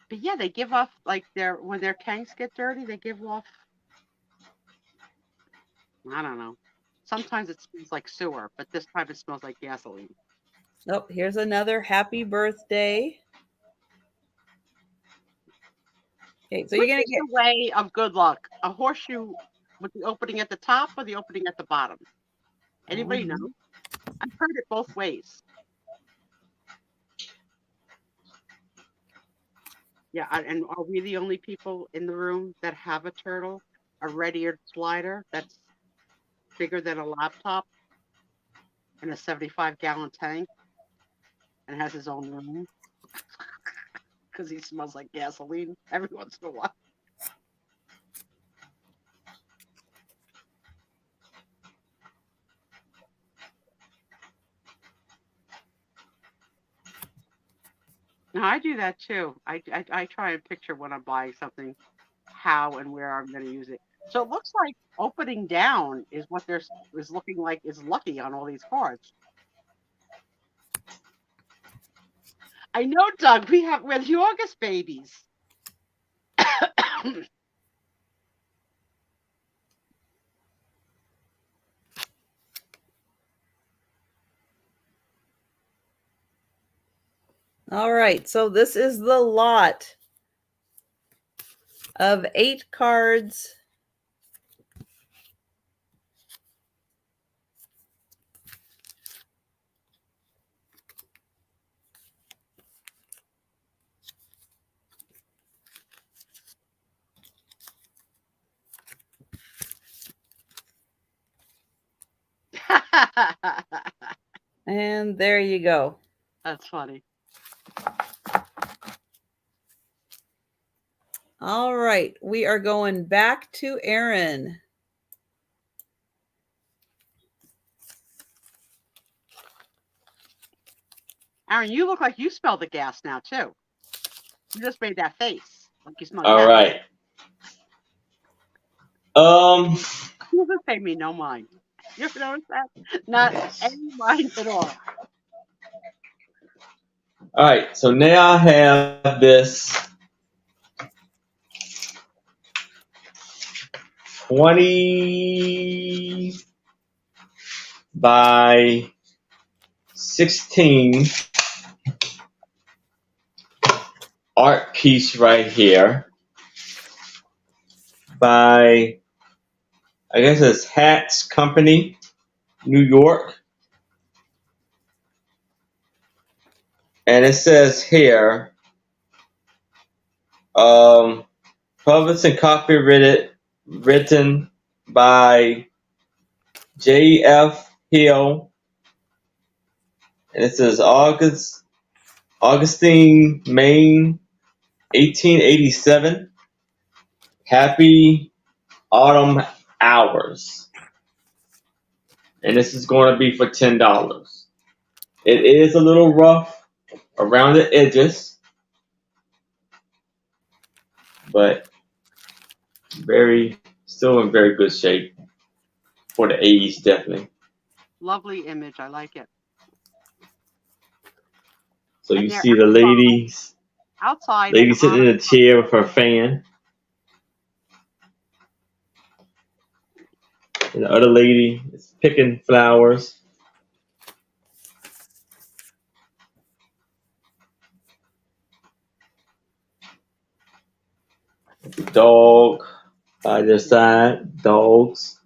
But yeah, they give off like when their tanks get dirty, they give off. I don't know. Sometimes it smells like sewer, but this time it smells like gasoline. Oh, here's another happy birthday. Okay, so you're gonna get the way of good luck. A horseshoe with the opening at the top or the opening at the bottom? Anybody know? I've heard it both ways. Yeah, and are we the only people in the room that have a turtle, a red-eared slider that's bigger than a laptop? in a 75-gallon tank and has his own room because he smells like gasoline every once in a while. No, I do that too. I try and picture when I'm buying something, how and where I'm going to use it. So it looks like opening down is what there's is looking like is lucky on all these cards. I know, Doug. We're the August babies. All right, so this is the lot of 8 cards. And there you go. That's funny. All right, we are going back to Aaron. Aaron, you look like you smell the gas now too. You just made that face like you smell. All gas. right. You just pay me no mind. You ever notice that? Not any mind at all. All right. So now I have this 20 by 16 art piece right here by, I guess it's Hats Company, New York. And it says here, published and copyrighted, written by J.F. Hill. And it says Augustine, Maine, 1887. Happy Autumn Hours. And this is going to be for $10. It is a little rough around the edges, but still in very good shape for the age, definitely. Lovely image. I like it. So And you they're see the outside. lady and sitting in a chair with her fan. And the other lady is picking flowers. The dog by their side. Dogs.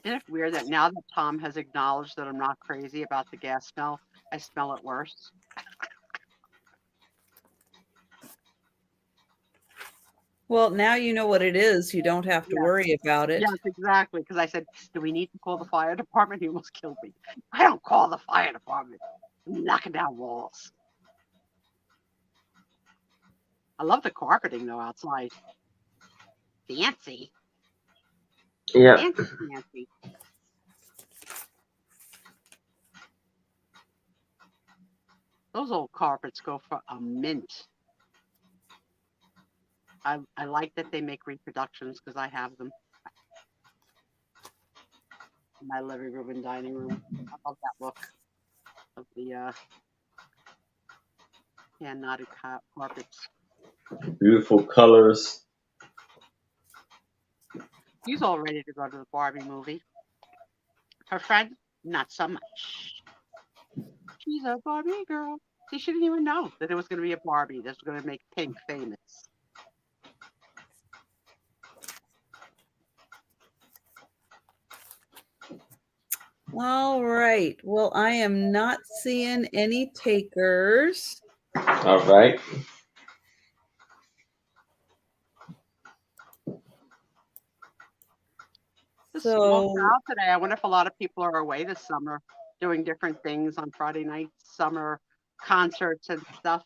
Isn't it weird that now that Tom has acknowledged that I'm not crazy about the gas smell, I smell it worse? Well, now you know what it is. You don't have to Yeah. worry about it. Yes, exactly. Because I said, do we need to call the fire department? He almost killed me. I don't call the fire department. I'm knocking down walls. I love the carpeting, though, outside. Fancy. Yeah. Fancy. Those old carpets go for a mint. I like that they make reproductions because I have them. In my living room and dining room. I love that look of the hand-knotted carpets. Beautiful colors. She's all ready to go to the Barbie movie. Her friend, not so much. She's a Barbie girl. See, she didn't even know that there was going to be a Barbie that's going to make pink famous. All right. Well, I am not seeing any takers. All right. It's a small So, crowd today. I wonder if a lot of people are away this summer doing different things on Friday nights, summer concerts and stuff.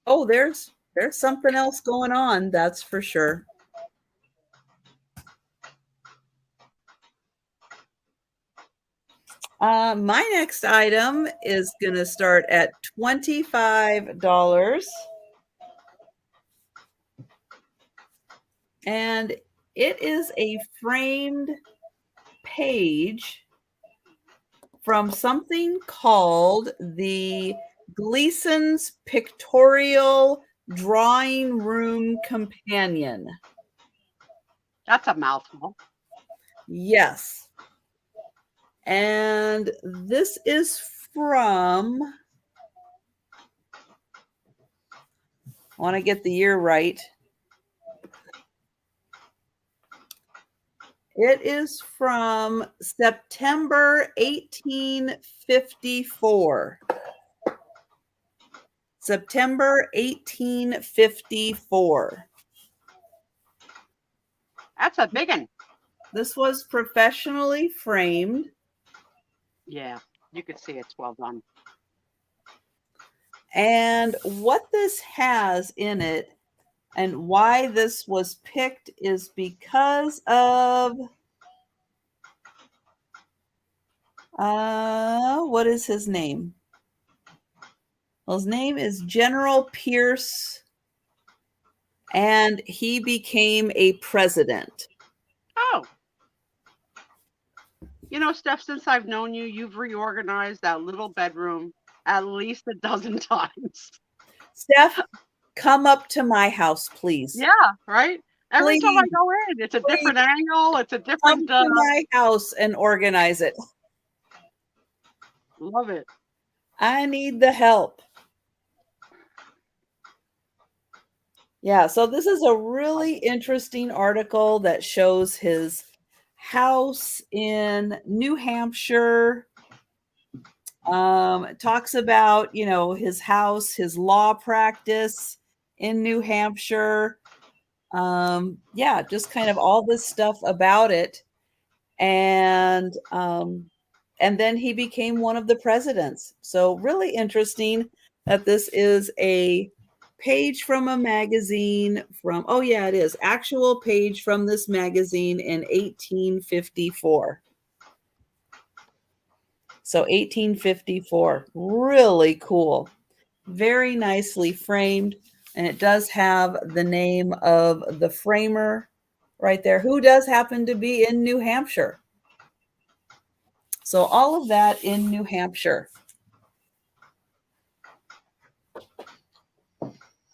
oh, there's something else going on, that's for sure. My next item is going to start at $25. And it is a framed page from something called the Gleason's Pictorial Drawing Room Companion. That's a mouthful. Yes. And this is from, I want to get the year right. It is from September 1854. September 1854. That's a big one. This was professionally framed. Yeah, you could see it's well done. And what this has in it and why this was picked is because of what is his name? Well, his name is General Pierce, and he became a president. Oh. You know, Steph, since I've known you, you've reorganized that little bedroom at least a dozen times. Steph, come up to my house, please. Yeah, right? Every time I Please. go in, it's a different angle. It's a Come different. to my house and organize it. Love it. I need the help. Yeah, so this is a really interesting article that shows his house in New Hampshire. It talks about, you know, his house, his law practice in New Hampshire. Yeah, just kind of all this stuff about it. And then he became one of the presidents. So really interesting that this is a page from a magazine from, oh yeah, it is actual page from this magazine in 1854. So 1854, really cool, very nicely framed. And it does have the name of the framer right there, who does happen to be in New Hampshire. So all of that in New Hampshire.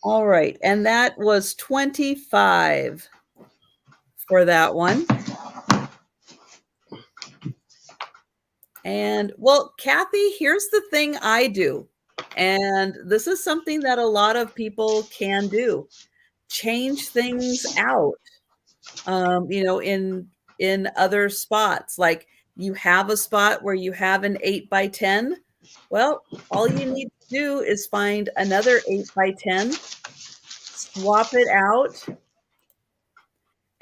All right. And that was 25 for that one. And well, Kathy, here's the thing I do. And this is something that a lot of people can do. Change things out. You know, in other spots. Like you have a spot where you have an 8x10. Well, all you need to do is find another 8x10, swap it out,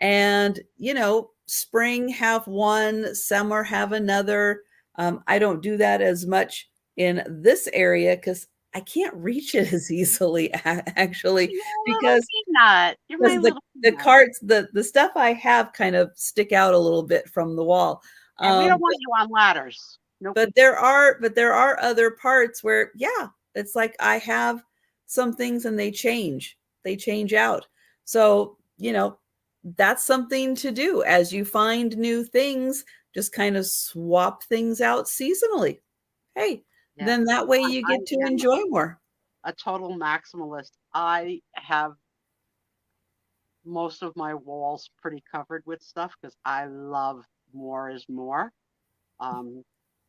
and, you know, spring have one, summer have another. I don't do that as much in this area because I can't reach it as easily, actually, because You're my little the peanut. carts, the stuff I have kind of stick out a little bit from the wall. And we don't want you on ladders. Nope. But there are other parts where, yeah, it's like I have some things and they change out. So, you know, that's something to do as you find new things, just kind of swap things out seasonally. Hey, Yeah. then that way you get to enjoy more. A total maximalist. I have most of my walls pretty covered with stuff because I love more is more.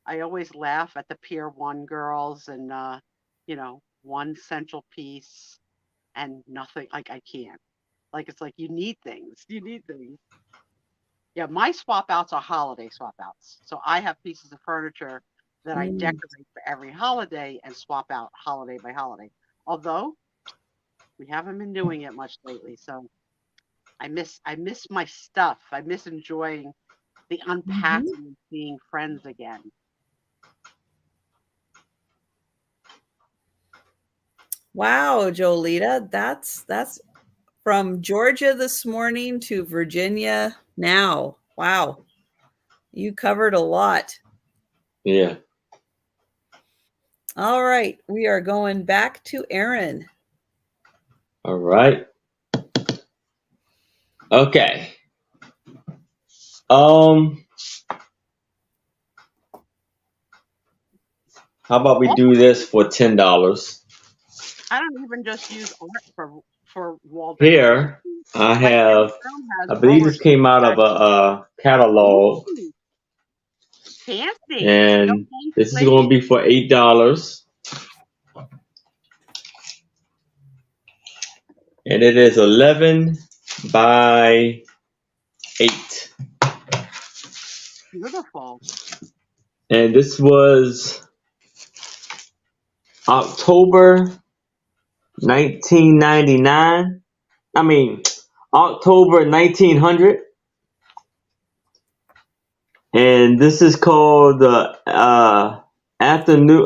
I always laugh at the Pier 1 girls and one central piece and nothing. Like I can't. Like it's like you need things. You need things. Yeah, my swap outs are holiday swap outs. So I have pieces of furniture that I Mm. decorate for every holiday and swap out holiday by holiday. Although we haven't been doing it much lately, so I miss my stuff. I miss enjoying the Mhm. unpacking and seeing friends again. Wow, Jolita, that's from Georgia this morning to Virginia now. Wow, you covered a lot. Yeah. All right, we are going back to Aaron. All right. Okay. Um, how about we do this for $10? I don't even just use art for wall decoration. Here, I My have. room has I believe art. this came out of a catalog, Ooh, fancy. No and this is going to cancellation. be for $8, and it is 11 by 8. Beautiful. And this was October 1999. I mean, October 1900. And this is called the afternoon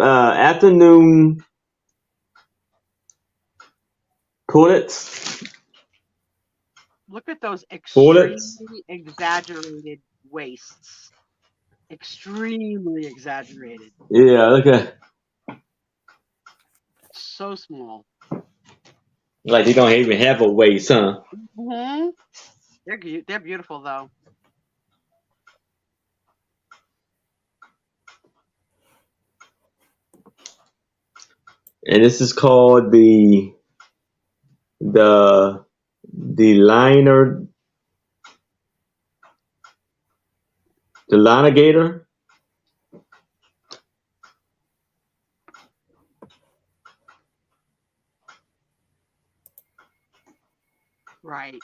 pullets. Look at those Pullets. extremely exaggerated waists. Extremely exaggerated. Yeah, look at So small. like they don't even have a waist, huh? Hmm. They're beautiful though. And this is called the liner the Linigator. Right.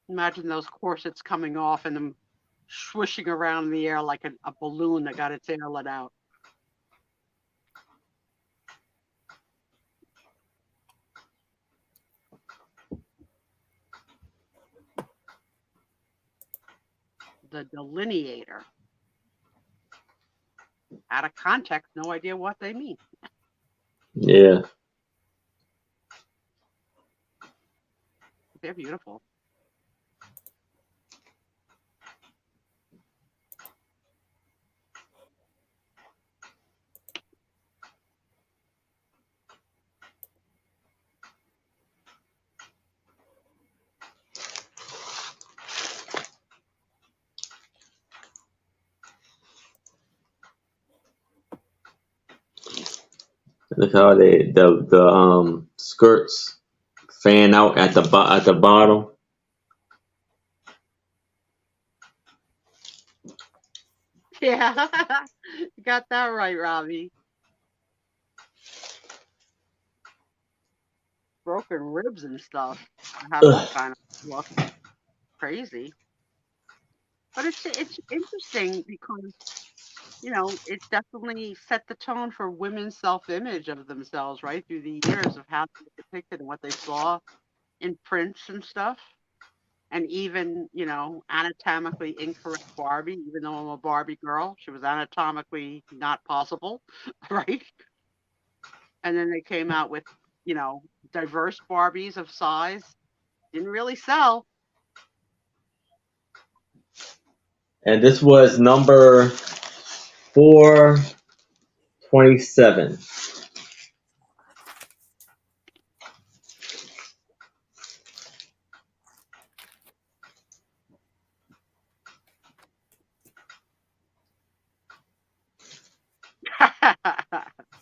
Imagine those corsets coming off and them swishing around in the air like a balloon that got its air let out. The delineator. Out of context, no idea what they mean. Yeah. They're beautiful. Look how the skirts fan out at the bottom. Yeah, you got that right, Robbie. Broken ribs and stuff. I have that Ugh. kind of look. Crazy. But it's interesting because it definitely set the tone for women's self-image of themselves, right, through the years of how they were depicted and what they saw in prints and stuff. And even, anatomically incorrect Barbie, even though I'm a Barbie girl, she was anatomically not possible, right? And then they came out with, you know, diverse Barbies of size. Didn't really sell. And this was number 427.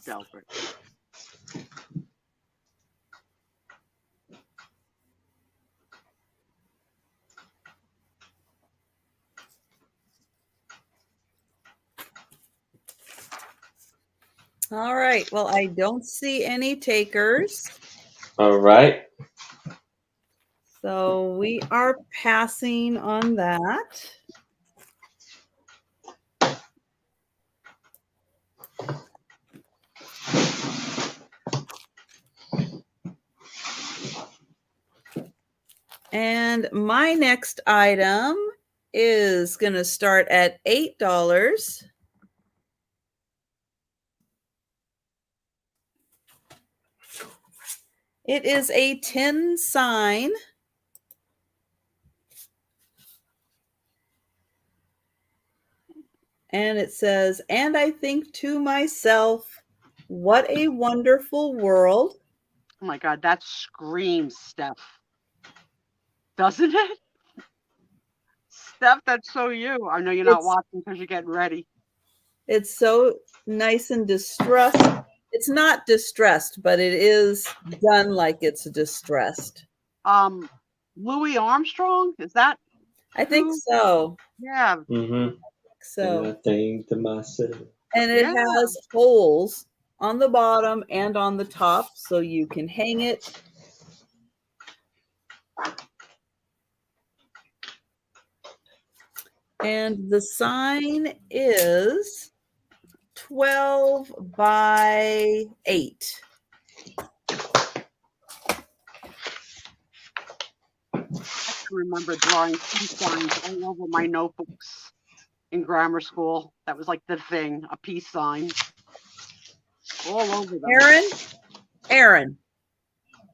Delbert. All right. Well, I don't see any takers. All right. So we are passing on that. And my next item is going to start at $8. It is a tin sign. And it says, "And I think to myself, what a wonderful world." Oh my God, that screams Steph. Doesn't it? Steph, that's so you. I know you're not It's- watching because you're getting ready. It's so nice and distressed. It's not distressed, but it is done like it's distressed. Louis Armstrong, is that? I think Who? so. Yeah. Mm-hmm. And I think to myself. And it Yeah. has holes on the bottom and on the top, so you can hang it. And the sign is 12 by 8. I can remember drawing peace signs all over my notebooks in grammar school. That was like the thing, a peace sign. All over them. Aaron,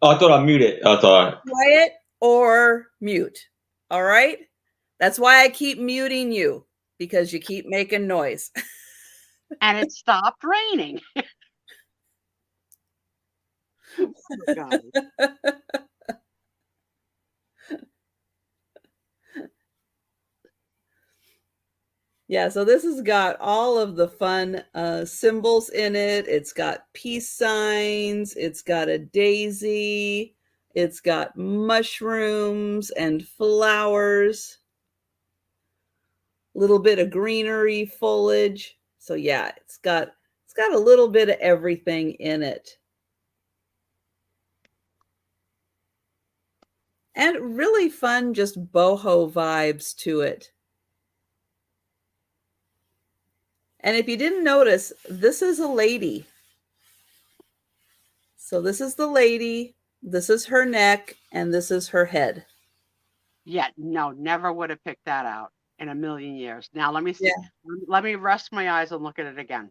Oh, I thought I muted. I thought. quiet or mute. All right? That's why I keep muting you, because you keep making noise. And it stopped raining. Oh, God. Yeah, so this has got all of the fun symbols in it. It's got peace signs. It's got a daisy. It's got mushrooms and flowers. A little bit of greenery foliage. So yeah, it's got a little bit of everything in it. And really fun, just boho vibes to it. And if you didn't notice, this is a lady. So this is the lady, this is her neck, and this is her head. Yeah, no, never would have picked that out in a million years. Now let me see. Yeah. Let me rest my eyes and look at it again.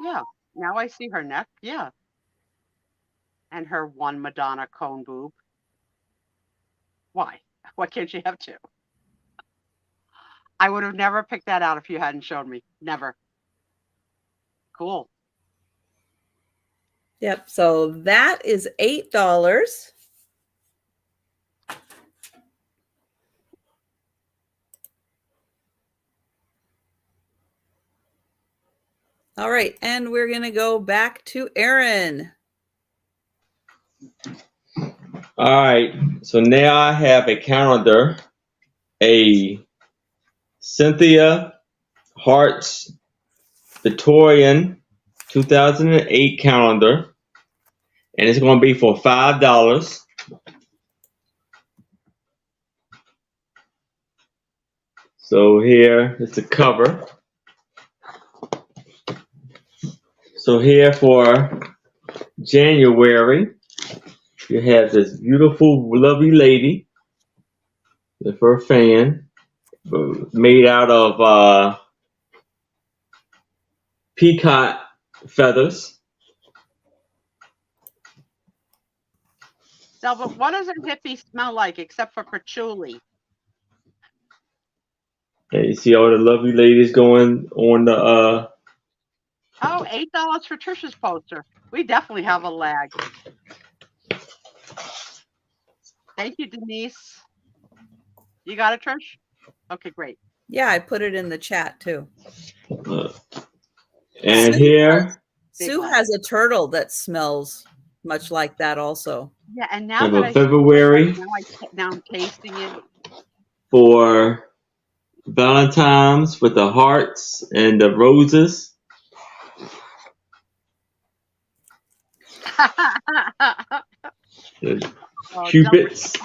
Yeah, now I see her neck. Yeah. And her one Madonna cone boob. Why? Why can't she have two? I would have never picked that out if you hadn't shown me. Never. Cool. Yep. So that is $8. All right. And we're going to go back to Aaron. All right. So now I have a calendar, a Cynthia Hart's Victorian 2008 calendar, and it's going to be for $5. So here is the cover. So here for January, you have this beautiful, lovely lady with her fan made out of peacock feathers. Now, but what does a hippie smell like except for patchouli? And you see all the lovely ladies going on the Oh, $8 for Trisha's poster. We definitely have a lag. Thank you, Denise. You got it, Trish? Okay, great. Yeah, I put it in the chat too. and here Sue has a turtle that smells much like that also. Yeah, and I now have that a February now I'm tasting it. for Valentine's with the hearts and the roses. The Oh, cupids.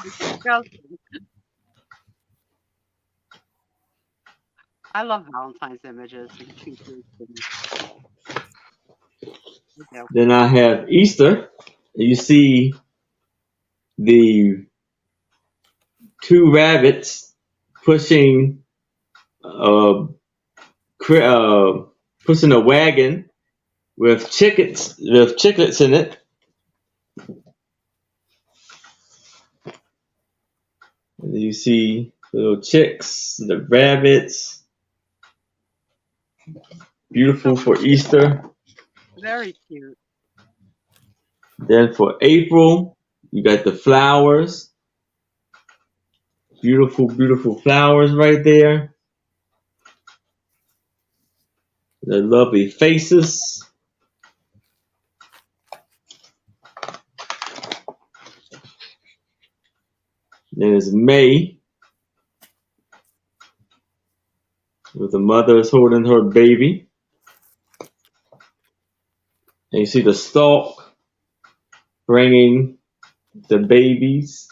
I love Valentine's images and cupids. Then I have Easter. You see the two rabbits pushing pushing a wagon with chiclets in it. And you see little chicks, the rabbits. Beautiful for Easter. Very cute. Then for April, you got the flowers. Beautiful, beautiful flowers right there. The lovely faces. Then it's May, with the mother is holding her baby. And you see the stalk bringing the babies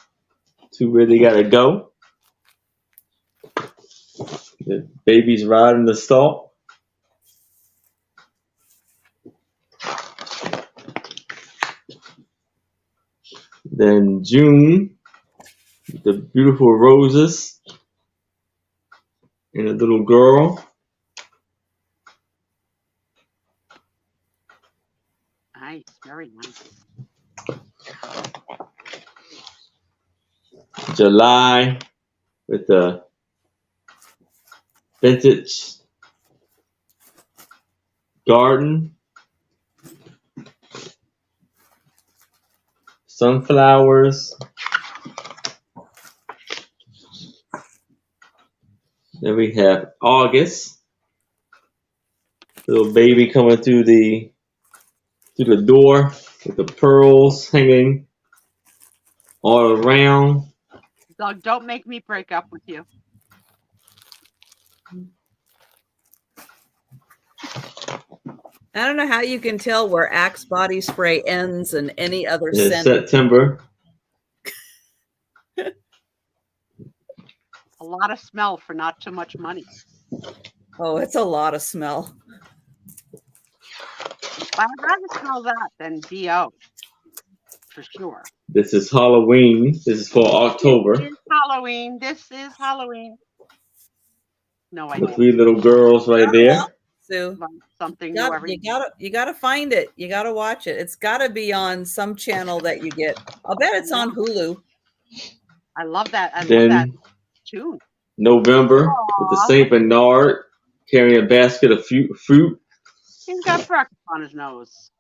to where they gotta go. The babies riding the stalk. Then June, the beautiful roses and a little girl. Nice, very nice. July with the vintage garden. Sunflowers. Then we have August. Little baby coming through the door with the pearls hanging all around. Doug, don't make me break up with you. I don't know how you can tell where Axe body spray ends and any other In scent. September. A lot of smell for not too much money. Oh, it's a lot of smell. I'd rather smell that than BO, for sure. This is Halloween. This is for October. This is Halloween. This is Halloween. No The idea. three little girls right there. Sue, Something new every you gotta find it. You gotta watch it. It's gotta be on some channel that you get. I'll bet it's on Hulu. I love that. I love Then that tune. November with the Saint Bernard carrying a basket of fruit. He's got freckles on his nose.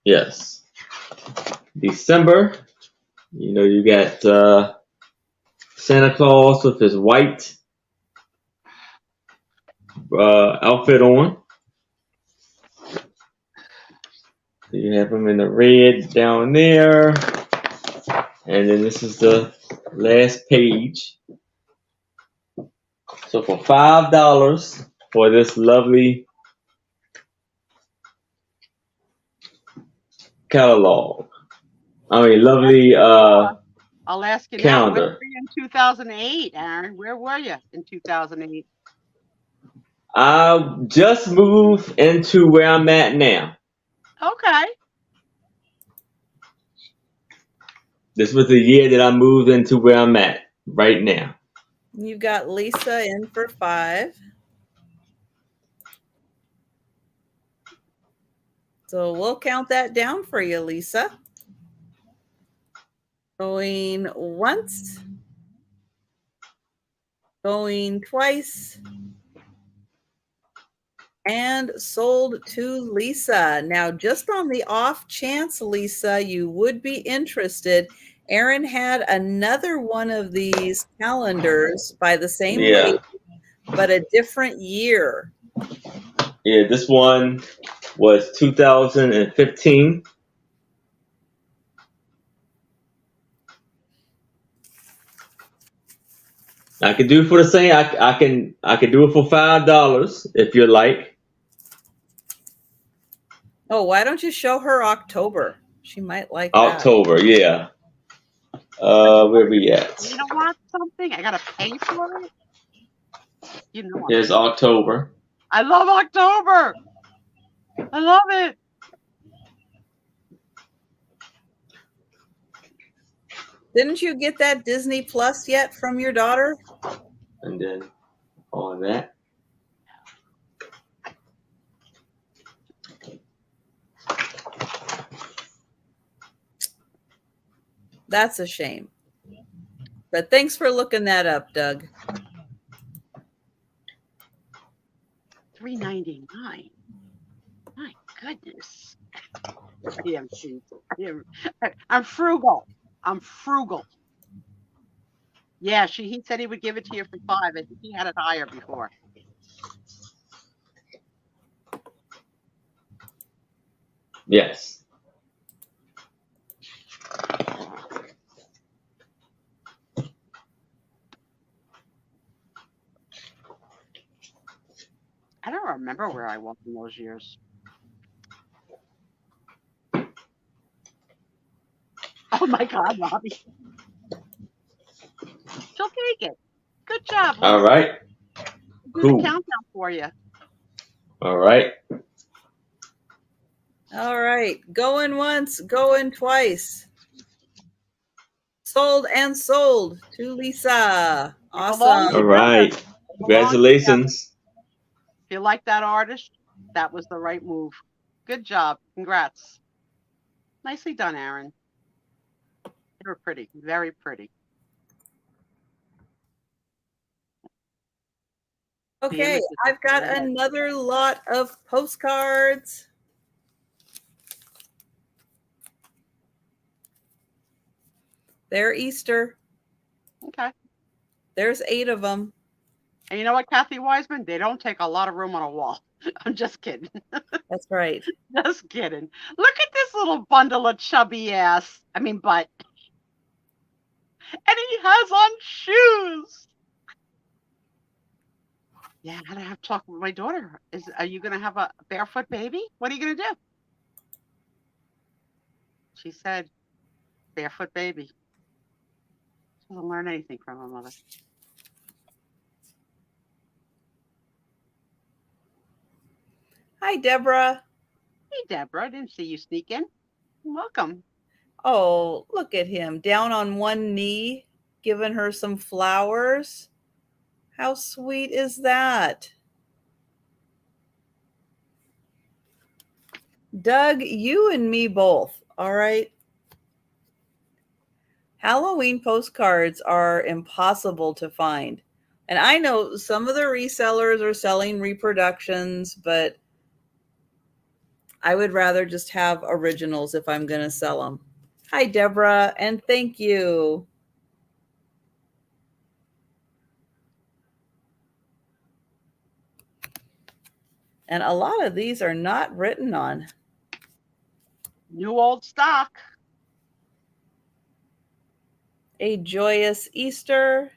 Yes. December, you got Santa Claus with his white outfit on. So you have him in the red down there. And then this is the last page. So for $5 for this lovely catalog. Lovely I'll ask you calendar. now. Where were you in 2008, Aaron? Where were you in 2008? I just moved into where I'm at now. Okay. This was the year that I moved into where I'm at right now. You've got Lisa in for 5. So we'll count that down for you, Lisa. Going once. Going twice. And sold to Lisa. Now, just on the off chance, Lisa, you would be interested, Aaron had another one of these calendars by the same lady, but a different year. Yeah, this one was 2015. I can do for the same. I can do it for $5 if you like. Oh, why don't you show her October? She might like that. October, yeah. Where we at? You don't want something? I gotta pay for it. You know, Here's October. I love October. I love it. Didn't you get that Disney Plus yet from your daughter? And then on that. That's a shame. But thanks for looking that up, Doug. $3.99. My goodness. I'm frugal. I'm frugal. Yeah, he said he would give it to you for $5. I think he had it higher before. Yes. I don't remember where I was in those years. Oh my God, Robbie. She'll take it. Good job. All right. Do Cool. the countdown for you. All right. All right. Going once, going twice. Sold and sold to Lisa. Awesome. All right. Congratulations. If you like that artist, that was the right move. Good job. Congrats. Nicely done, Aaron. They were pretty. Very pretty. Okay, I've got another lot of postcards. They're Easter. Okay. There's 8 of them. And you know what, Kathy Wiseman? They don't take a lot of room on a wall. I'm just kidding. That's right. Just kidding. Look at this little bundle of chubby ass. Butt. And he has on shoes. Yeah, I gotta have to talk with my daughter. Are you gonna have a barefoot baby? What are you gonna do? She said, barefoot baby. She doesn't learn anything from her mother. Hi, Deborah. Hey, Deborah. I didn't see you sneak in. Welcome. Oh, look at him down on one knee, giving her some flowers. How sweet is that? Doug, you and me both, all right? Halloween postcards are impossible to find. And I know some of the resellers are selling reproductions, but I would rather just have originals if I'm going to sell them. Hi, Deborah, and thank you. And a lot of these are not written on. New old stock. A joyous Easter.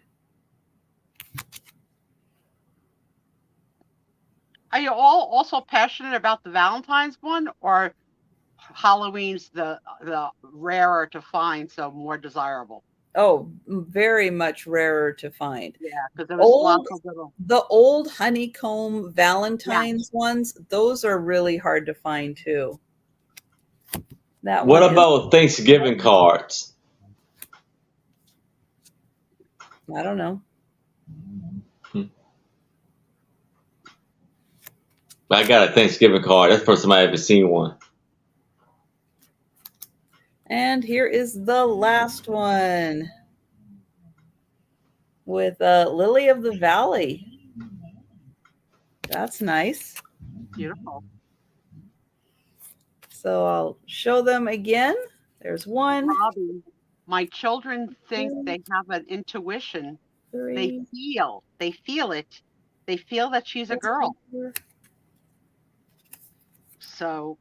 Are you all also passionate about the Valentine's one, or Halloween's the rarer to find, so more desirable? Oh, very much rarer to find. Yeah, because there was lots of little. The old honeycomb Valentine's ones, those are really hard to find too. What about Thanksgiving cards? I don't know. I got a Thanksgiving card. That's the first time I ever seen one. And here is the last one with Lily of the Valley. That's nice. Beautiful. So I'll show them again. There's one. Robbie, my children think they have an intuition. 3. They feel it. They feel that she's a girl. 4. So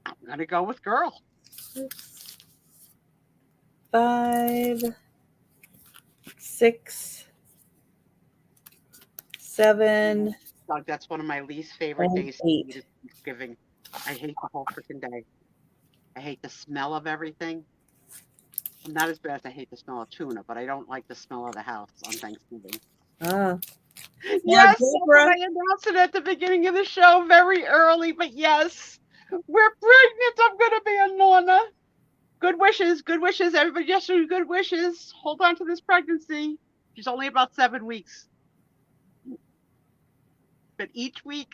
I'm going to go with girl. 6, 5, 6, 7, Doug, that's one of my least favorite and days to eat 8. is Thanksgiving. I hate the whole freaking day. I hate the smell of everything. I'm not as bad as I hate the smell of tuna, but I don't like the smell of the house on Thanksgiving. Now, Yes, Deborah, I announced it at the beginning of the show very early, but yes, we're pregnant. I'm going to be a nonna. Good wishes, everybody. Yes, good wishes. Hold on to this pregnancy. She's only about 7 weeks. But each week,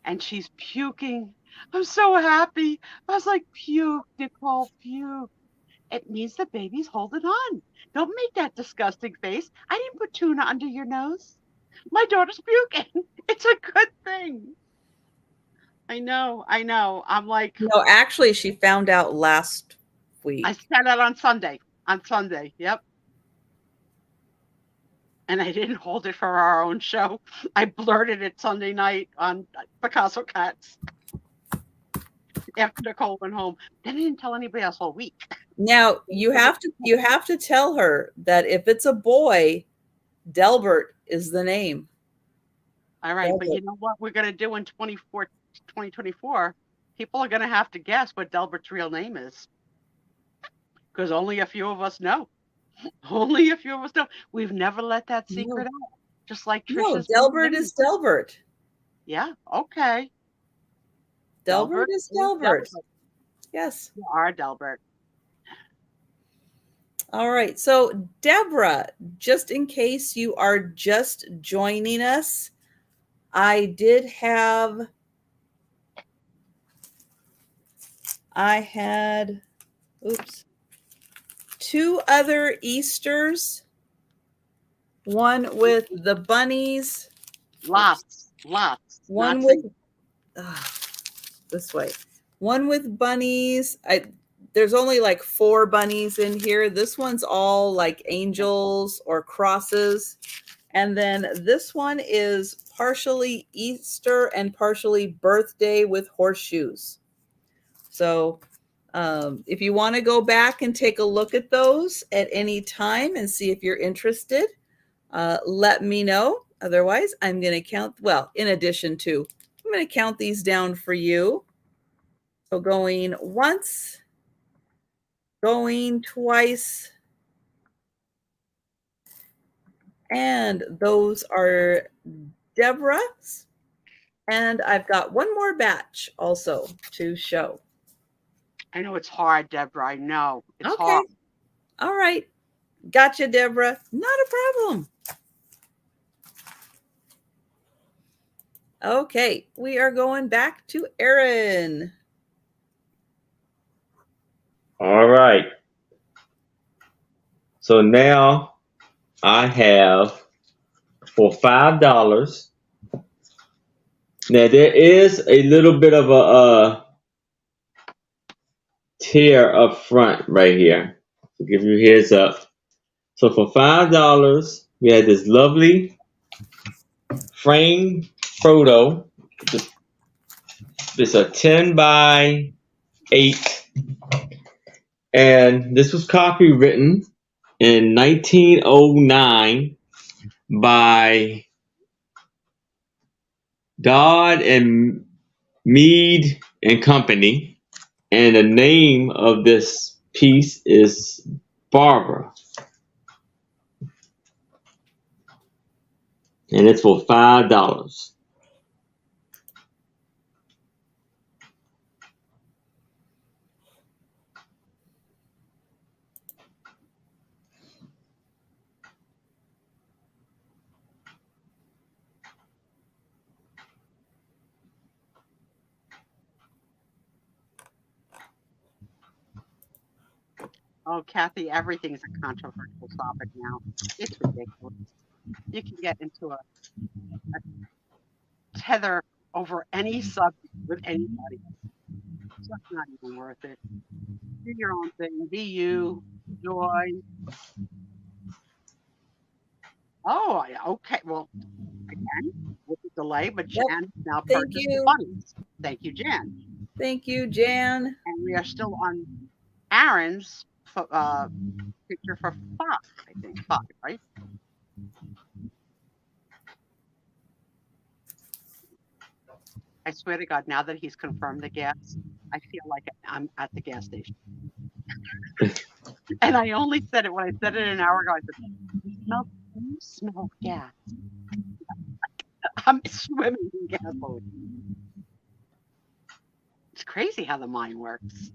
and she's puking. I'm so happy. I was like, puke, Nicole, puke. It means the baby's holding on. Don't make that disgusting face. I didn't put tuna under your nose. My daughter's puking. It's a good thing. I know. I'm like, no, actually, she found out last week. I said that on Sunday. Yep. And I didn't hold it for our own show. I blurted it Sunday night on Picasso Cats after Nicole went home. Then I didn't tell anybody else all week. Now you have to tell her that if it's a boy, Delbert is the name. All right, but you know what we're going to do in 2024? People are going to have to guess what Delbert's real name is. Because only a few of us know. Only a few of us know. We've never let that secret out. Just like Trisha's. No, Delbert is Delbert. Yeah, okay. Delbert is Delbert. Yes. You are Delbert. All right. So, Deborah, just in case you are just joining us, I had, two other Easters. One with the bunnies. Lots. One with, this way. One with bunnies. There's only like 4 bunnies in here. This one's all like angels or crosses. And then this one is partially Easter and partially birthday with horseshoes. So if you want to go back and take a look at those at any time and see if you're interested, let me know. Otherwise, I'm going to count. Well, in addition to, I'm going to count these down for you. So going once, going twice, and those are Deborah's. And I've got one more batch also to show. I know it's hard, Deborah. I know. It's hard. All right. Gotcha, Deborah. Not a problem. Okay. We are going back to Aaron. All right. So now I have for $5. Now there is a little bit of a tear up front right here. To give you a heads up. So for $5, we had this lovely framed photo. It's a 10 by 8. And this was copywritten in 1909 by Dodd and Mead and Company. And the name of this piece is Barbara. And it's for $5. Oh, Kathy, everything's a controversial topic now. It's ridiculous. You can get into a tether over any subject with anybody. It's not even worth it. Do your own thing. Be you. Joy. Oh, okay. Well, again, with the delay, but Jan now purchased the bunnies. Thank you, Jan. Thank you, Jan. And we are still on Aaron's picture for 5, I think. 5, right? I swear to God, now that he's confirmed the gas, I feel like I'm at the gas station. And I only said it when I said it an hour ago. I said, you smell gas. I'm swimming in gasoline. It's crazy how the mind works.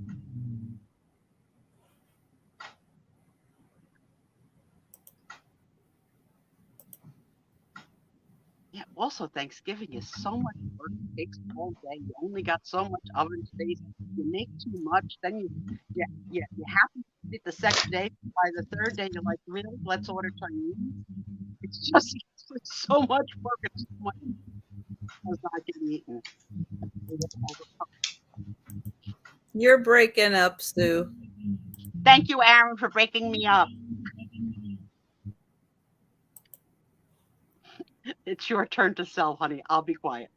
Yeah, also Thanksgiving is so much work. It takes all day. You only got so much oven space. You make too much, then you have to eat it the second day. By the third day, you're like, really? Let's order Chinese. It's just it's so much work. It's so much does not get eaten. You're breaking up, Sue. Thank you, Aaron, for breaking me up. It's your turn to sell, honey. I'll be quiet.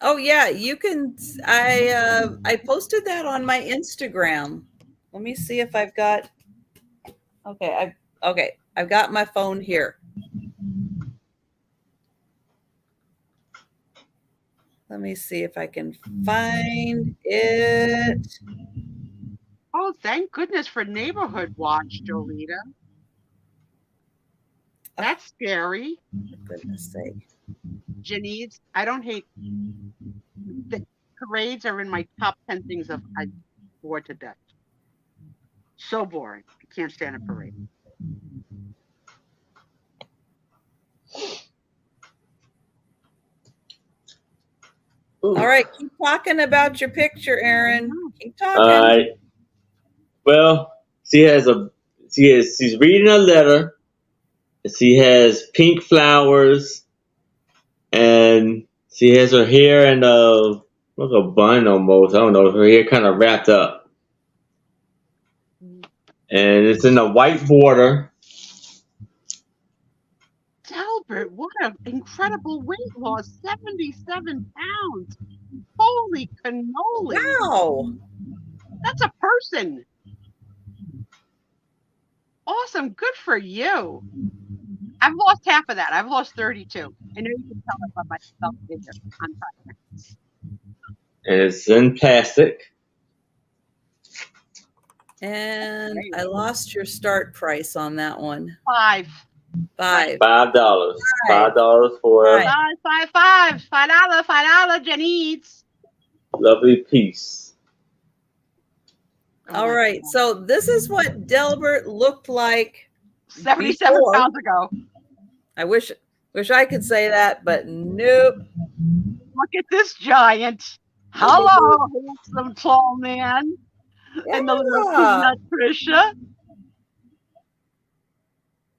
Oh yeah, you can. I posted that on my Instagram. Let me see if I've got. Okay, I've got my phone here. Let me see if I can find it. Oh, thank goodness for Neighborhood Watch, Jolita. That's scary. For goodness sake. Janice, I don't hate the parades are in my top 10 things of I bored to death. So boring. I can't stand a parade. All right, keep talking about your picture, Aaron. Keep talking. All right. Well, she's reading a letter. She has pink flowers, and she has her hair in like a bun almost. I don't know. Her hair kind of wrapped up, and it's in a white border. Delbert, what an incredible weight loss. 77 pounds. Holy cannoli. Wow. That's a person. Awesome. Good for you. I've lost half of that. I've lost 32. I know you can tell that by my self figure. I'm fine. And it's in plastic. And I lost your start price on that one. $5. $5. Five. $5 for Five. $5, Janice. lovely piece. All right. So this is what Delbert looked like 77 before. pounds ago. I wish I could say that, but nope. Look at this giant. Hello, handsome tall man. And the little peanut Trisha.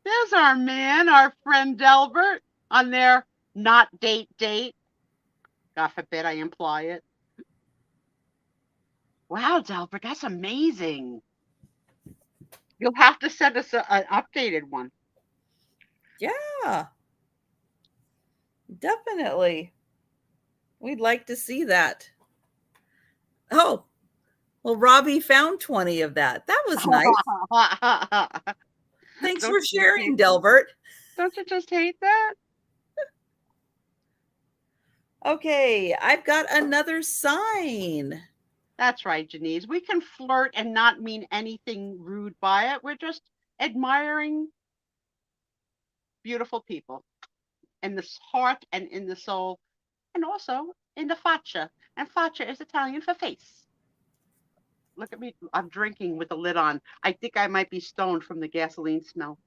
There's our man, our friend Delbert, on their not date. God forbid I imply it. Wow, Delbert, that's amazing. You'll have to send us an updated one. Yeah. Definitely. We'd like to see that. Oh, well, Robbie found 20 of that. That was nice. Thanks for sharing, Delbert. Don't you just hate that? Okay, I've got another sign. That's right, Janice. We can flirt and not mean anything rude by it. We're just admiring beautiful people in the heart and in the soul, and also in the faccia. And faccia is Italian for face. Look at me. I'm drinking with the lid on. I think I might be stoned from the gasoline smell.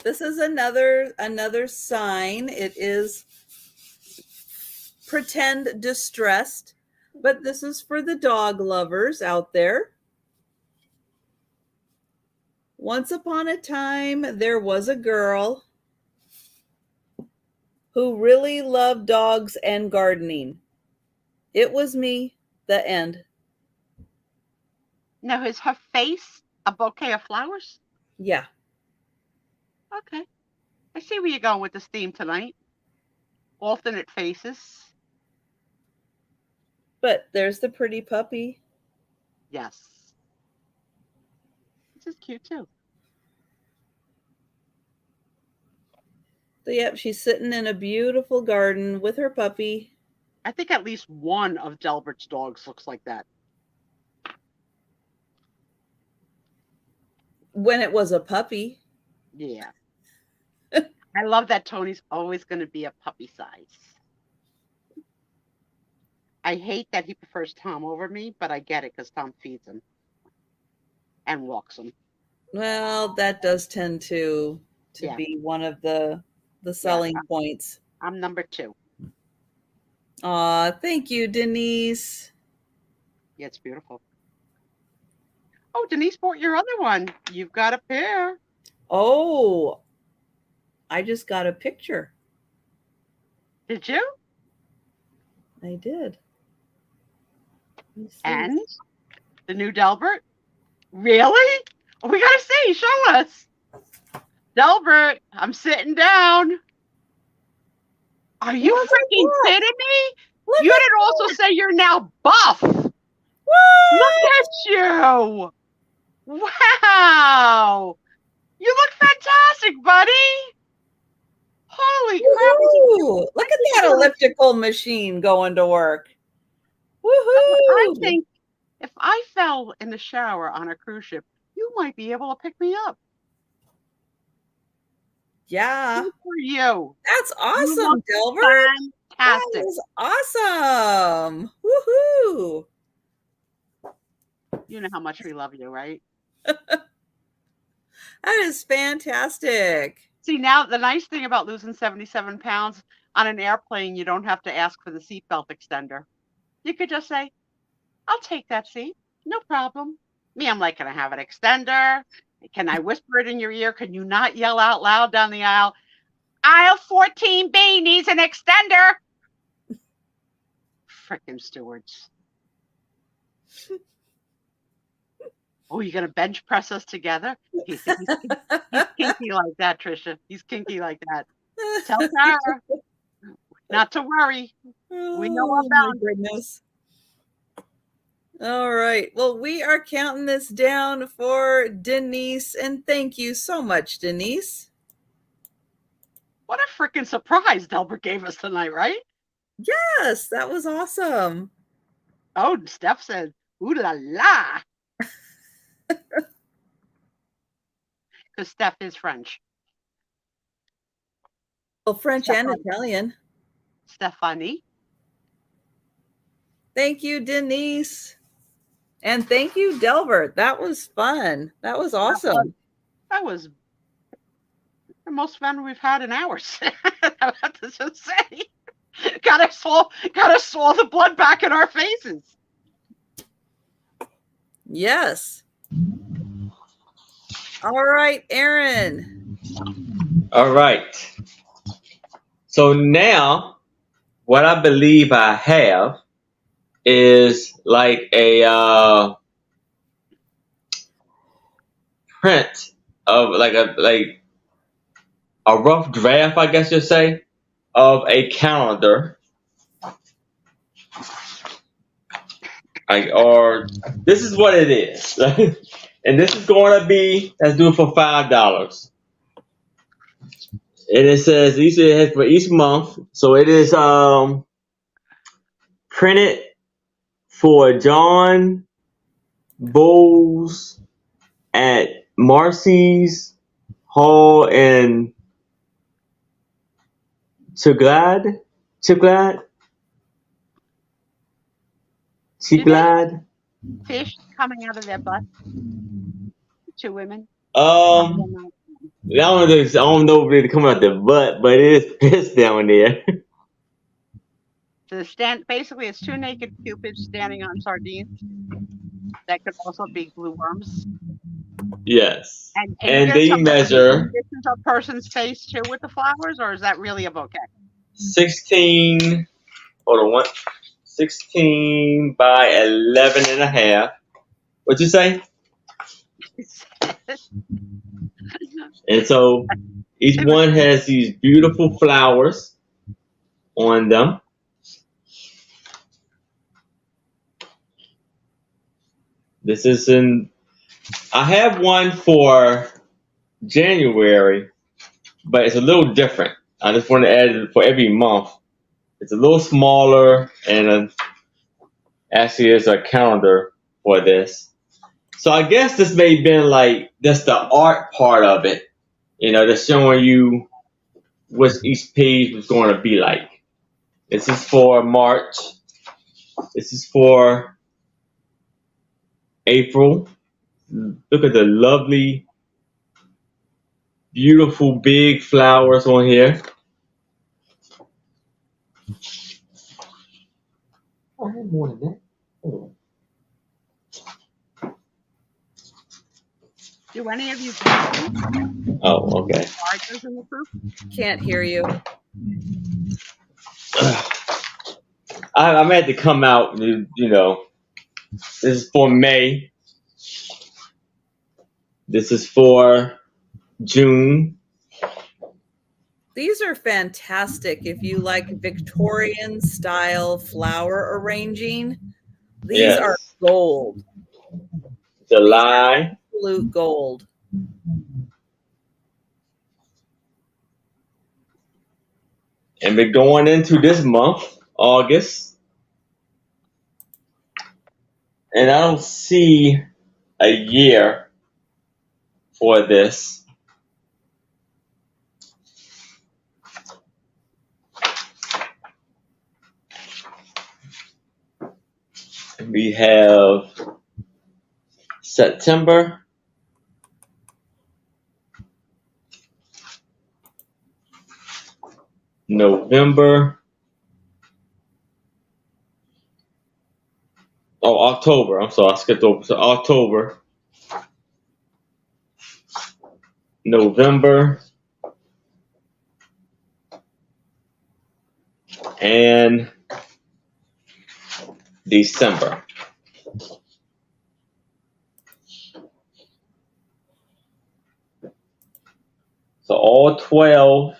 This is another sign. It is pretend distressed, but this is for the dog lovers out there. Once upon a time, there was a girl who really loved dogs and gardening. It was me, the end. Now, is her face a bouquet of flowers? Yeah. Okay. I see where you're going with this theme tonight. Alternate faces. But there's the pretty puppy. Yes. This is cute too. So, yep, she's sitting in a beautiful garden with her puppy. I think at least one of Delbert's dogs looks like that. When it was a puppy. Yeah. I love that Tony's always going to be a puppy size. I hate that he prefers Tom over me, but I get it because Tom feeds him and walks him. Well, that does tend to Yeah. be one of the selling points. I'm number 2. Aw, thank you, Denise. Yeah, it's beautiful. Oh, Denise bought your other one. You've got a pair. Oh, I just got a picture. Did you? I did. Let me see. And the new Delbert? Really? We got to see. Show us. Delbert, I'm sitting down. Are you Look at freaking that. kidding me? Look You at didn't also say you're now buff. What? Look at you. Wow. You look fantastic, buddy. Holy crap. Woohoo! Look at that elliptical machine going to work. I Woohoo! think if I fell in the shower on a cruise ship, you might be able to pick me up. Yeah, Good for you. that's awesome, look Delbert. That Fantastic. is awesome. Woohoo! You know how much we love you, right? That is fantastic. See, now the nice thing about losing 77 pounds on an airplane, you don't have to ask for the seatbelt extender. You could just say, I'll take that seat. No problem. Me, I'm like, can I have an extender? Can I whisper it in your ear? Can you not yell out loud down the aisle? Aisle 14B needs an extender. Frickin' stewards. Oh, you're going to bench press us together? He's kinky like that, Trisha. He's kinky like that. Tell Tara not to worry. We know Oh, about my goodness. All right. Well, we are counting this down for Denise, and thank you so much, Denise. What a freaking surprise Delbert gave us tonight, right? Yes, that was awesome. Oh, Steph said, ooh la la. Because Steph is French. Well, French and Stephanie. Italian. Stephanie. Thank you, Denise. And thank you, Delbert. That was fun. That was awesome. That was the most fun we've had in hours. I have to just say. Gotta swallow the blood back in our faces. Yes. All right, Aaron. All right. So now, what I believe I have is like a print of like a rough draft, I guess you'd say, of a calendar. Or this is what it is. And this is going to be, let's do it for $5. And it says for each month. So it is printed for John Bowles at Marcy's Hall in Chiclad. Fish coming out of their butt. 2 women. I don't know if it's coming out the butt, but it is piss down there. So basically, it's 2 naked cupids standing on sardines. That could also be glue worms. Yes. And they measure. This is a person's face too with the flowers, or is that really a bouquet? 16. Hold on, what? 16 by 11 and a half. What'd you say? And so each one has these beautiful flowers on them. This is in. I have one for January, but it's a little different. I just want to add it for every month. It's a little smaller, and actually, there's a calendar for this. So I guess this may have been like just the art part of it. Just showing you what each page was going to be like. This is for March. This is for April. Look at the lovely, beautiful, big flowers on here. Oh, I have more than that. Hold Do any of you guys on. Oh, okay. charges in the proof? Can't hear you. I'm had to come out. This is for May. This is for June. These are fantastic if you like Victorian style flower arranging. These Yes. are gold. July. Absolute gold. And we're going into this month, August. And I don't see a year for this. We have September, November, October. I'm sorry, I skipped over. So October, November, and December. So all 12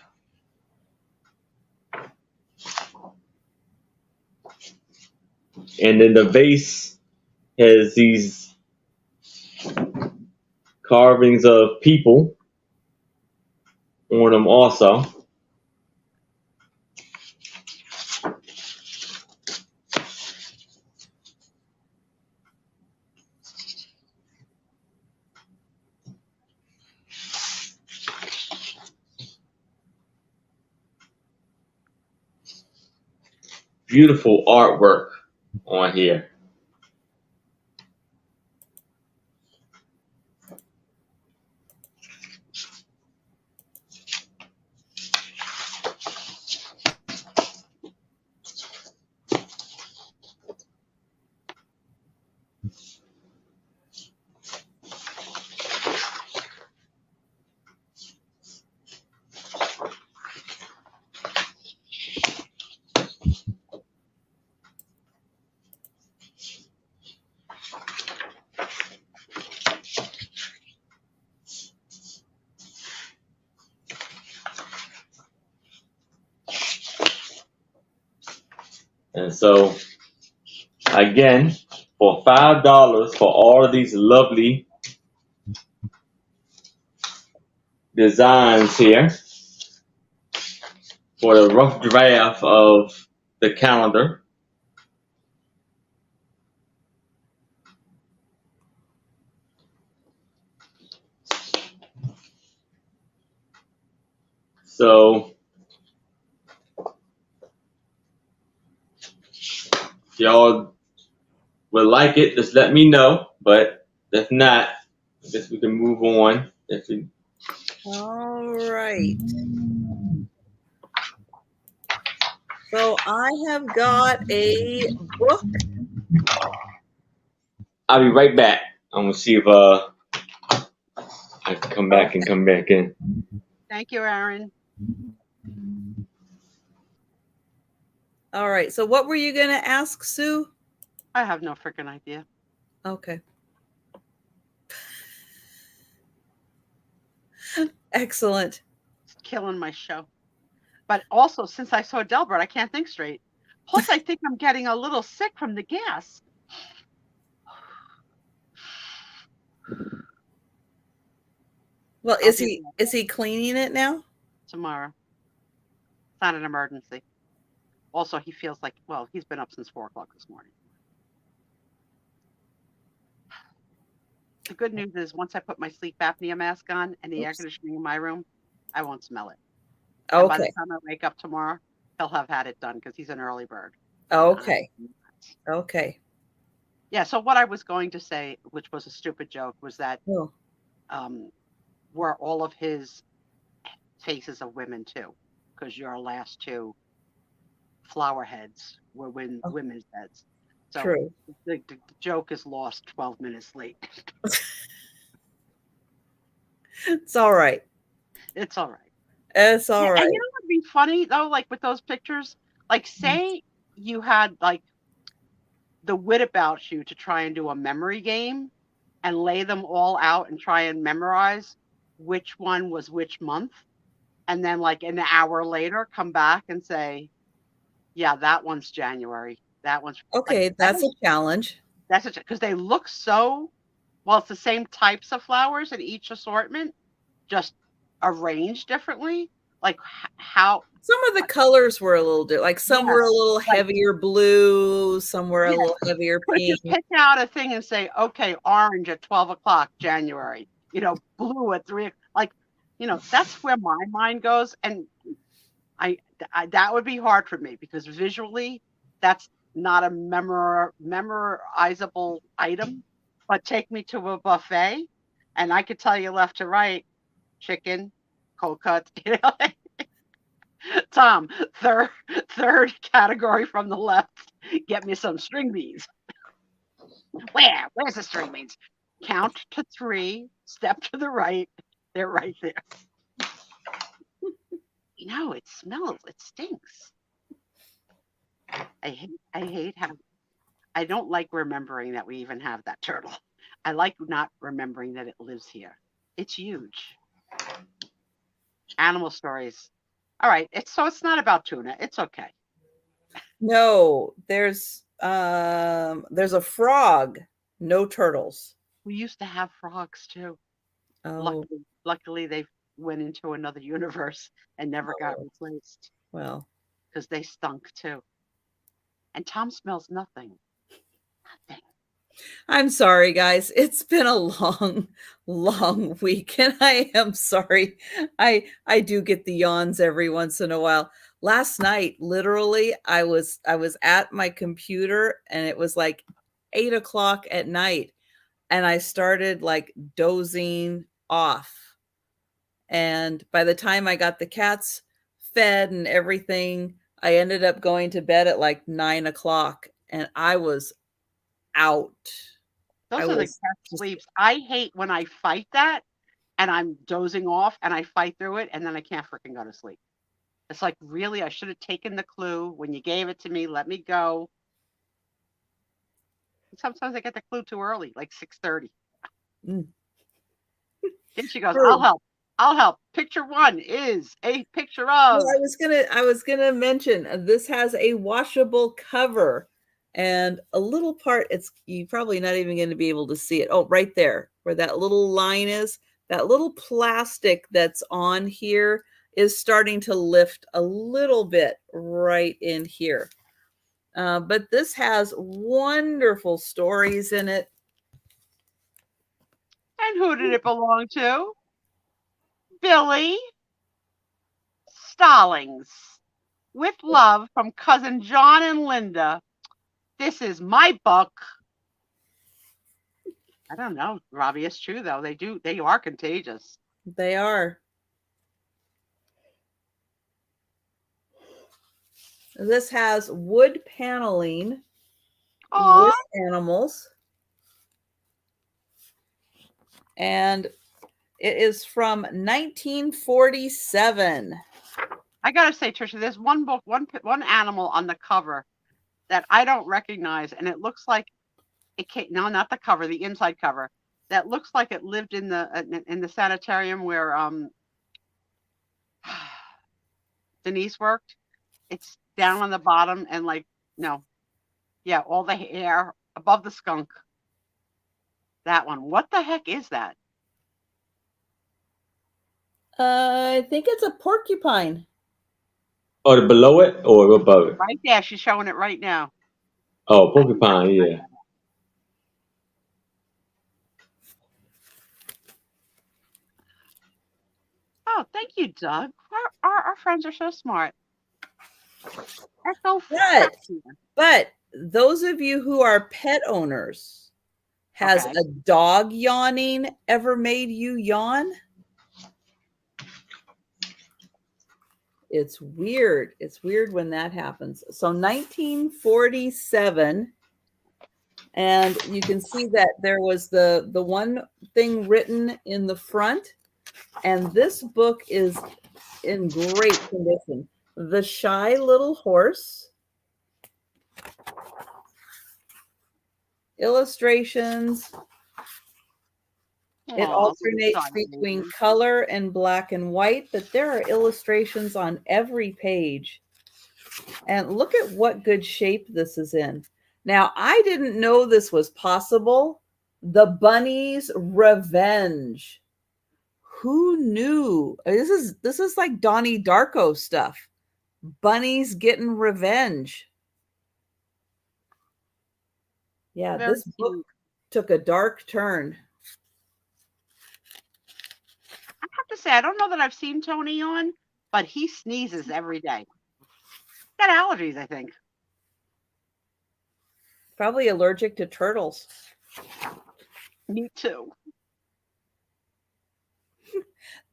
and then the base has these carvings of people on them also. Beautiful artwork on here. And so, again, for $5 for all of these lovely designs here, for the rough draft of the calendar. So, if y'all would like it, just let me know. But if not, I guess we can move on. All right. So I have got a book. I'll be right back. I'm gonna see if I can come back in. Thank you, Aaron. All right. So what were you going to ask, Sue? I have no freaking idea. Okay. Excellent. It's killing my show. But also, since I saw Delbert, I can't think straight. Plus, I think I'm getting a little sick from the gas. Well, I'll is do he that is he cleaning it now? tomorrow. It's not an emergency. Also, he feels like, well, he's been up since 4 o'clock this morning. The good news is once I put my sleep apnea mask on and the air Oops. conditioning in my room, I won't smell it. And by the Okay. time I wake up tomorrow, he'll have had it done because he's an early bird. Okay. Okay. Yeah. So what I was going to say, which was a stupid joke, was that Oh, were all of his faces of women too, because your last two flower heads were Oh. women's heads. So true. the joke is lost 12 minutes late. It's all right. It's all right. It's all Yeah, right. and you know what'd be funny though, like with those pictures, like say you had like the wit about you to try and do a memory game and lay them all out and try and memorize which one was which month, and then like an hour later come back and say, yeah, that one's January. That one's like Okay, that's a challenge. that's it because they look so well. It's the same types of flowers in each assortment, just arranged differently. Like how Some of the colors were a little different. Like some yes, were a little like heavier blue, some were a yeah, little heavier could pink. just pick out a thing and say, okay, orange at 12 o'clock, January, blue at 3, like, that's where my mind goes. And I that would be hard for me because visually that's not a memorizable item. But take me to a buffet and I could tell you left to right, chicken, cold cuts, Tom, third category from the left, get me some string beans. Where's the string beans? Count to 3, step to the right. They're right there. It smells, it stinks. I hate how I don't like remembering that we even have that turtle. I like not remembering that it lives here. It's huge. Animal stories. All right, it's not about tuna. It's okay. No, there's a frog, no turtles. We used to have frogs too. Oh, Luckily they went into another universe and never got replaced well. because they stunk too. And Tom smells nothing. Nothing. I'm sorry, guys. It's been a long, long week, and I am sorry. I do get the yawns every once in a while. Last night, literally, I was at my computer, and it was like 8 o'clock at night, and I started like dozing off. And by the time I got the cats fed and everything, I ended up going to bed at like 9 o'clock, and I was out. Those are the cat sleeps. I hate when I fight that and I'm dozing off and I fight through it and then I can't freaking go to sleep. It's like, really, I should have taken the clue when you gave it to me. Let me go. And sometimes I get the clue too early, like 6:30. Mm. Then she goes, I'll help. I'll help. Picture 1 is a picture of. Well, I was gonna mention this has a washable cover, and a little part. You're probably not even going to be able to see it. Oh, right there, where that little line is. That little plastic that's on here is starting to lift a little bit right in here. But this has wonderful stories in it. And who did it belong to? Billy Stallings. With love from cousin John and Linda. This is my book. I don't know, Robbie. It's true though. They are contagious. They are. This has wood paneling with animals. And it is from 1947. I gotta say, Trisha, there's one book, one animal on the cover that I don't recognize, and it looks like it can't. No, not the cover, the inside cover. That looks like it lived in the sanitarium where Denise worked. It's down on the bottom and all the hair above the skunk. That one. What the heck is that? I think it's a porcupine. Or the below it or above it? Right there. She's showing it right now. Oh, porcupine, yeah. Oh, thank you, Doug. Our friends are so smart. That's so But- fascinating. But those of you who are pet owners, has Okay. a dog yawning ever made you yawn? It's weird. It's weird when that happens. So 1947, and you can see that there was the one thing written in the front, and this book is in great condition. The Shy Little Horse. Illustrations. It Aw, alternates sorry, between baby. color and black and white, but there are illustrations on every page. And look at what good shape this is in. Now, I didn't know this was possible. The Bunny's Revenge. Who knew? This is like Donnie Darko stuff. Bunny's getting revenge. Yeah, Very this book cute. took a dark turn. I have to say, I don't know that I've seen Tony on, but he sneezes every day. Got allergies, I think. Probably allergic to turtles. Me too.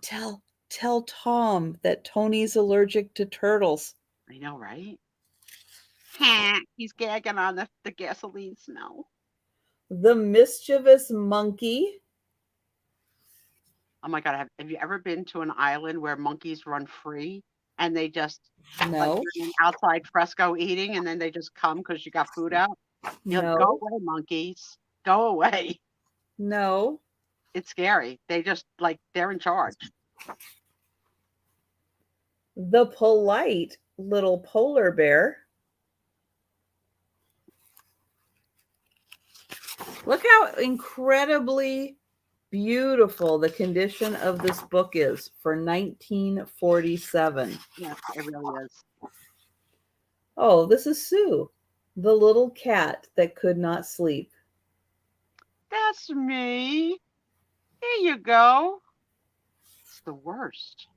Tell Tom that Tony's allergic to turtles. I know, right? He's gagging on the gasoline smell. The Mischievous Monkey. Oh my God, have you ever been to an island where monkeys run free and they just No, like you're in outside fresco eating and then they just come because you got food out? You're like, go no, away, monkeys. Go away. no. It's scary. They just like they're in charge. The Polite Little Polar Bear. Look how incredibly beautiful the condition of this book is for 1947. Yes, it really is. Oh, this is Sue, the little cat that could not sleep. That's me. Here you go. It's the worst.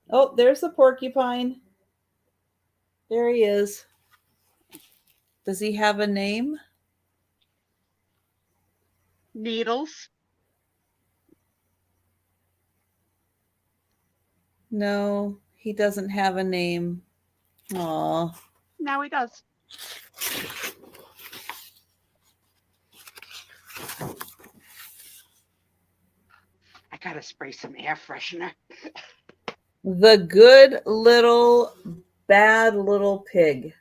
Oh, there's the porcupine. There he is. Does he have a name? Needles. No, he doesn't have a name. Aw. Now he does. I gotta spray some air freshener. The Good Little Bad Little Pig.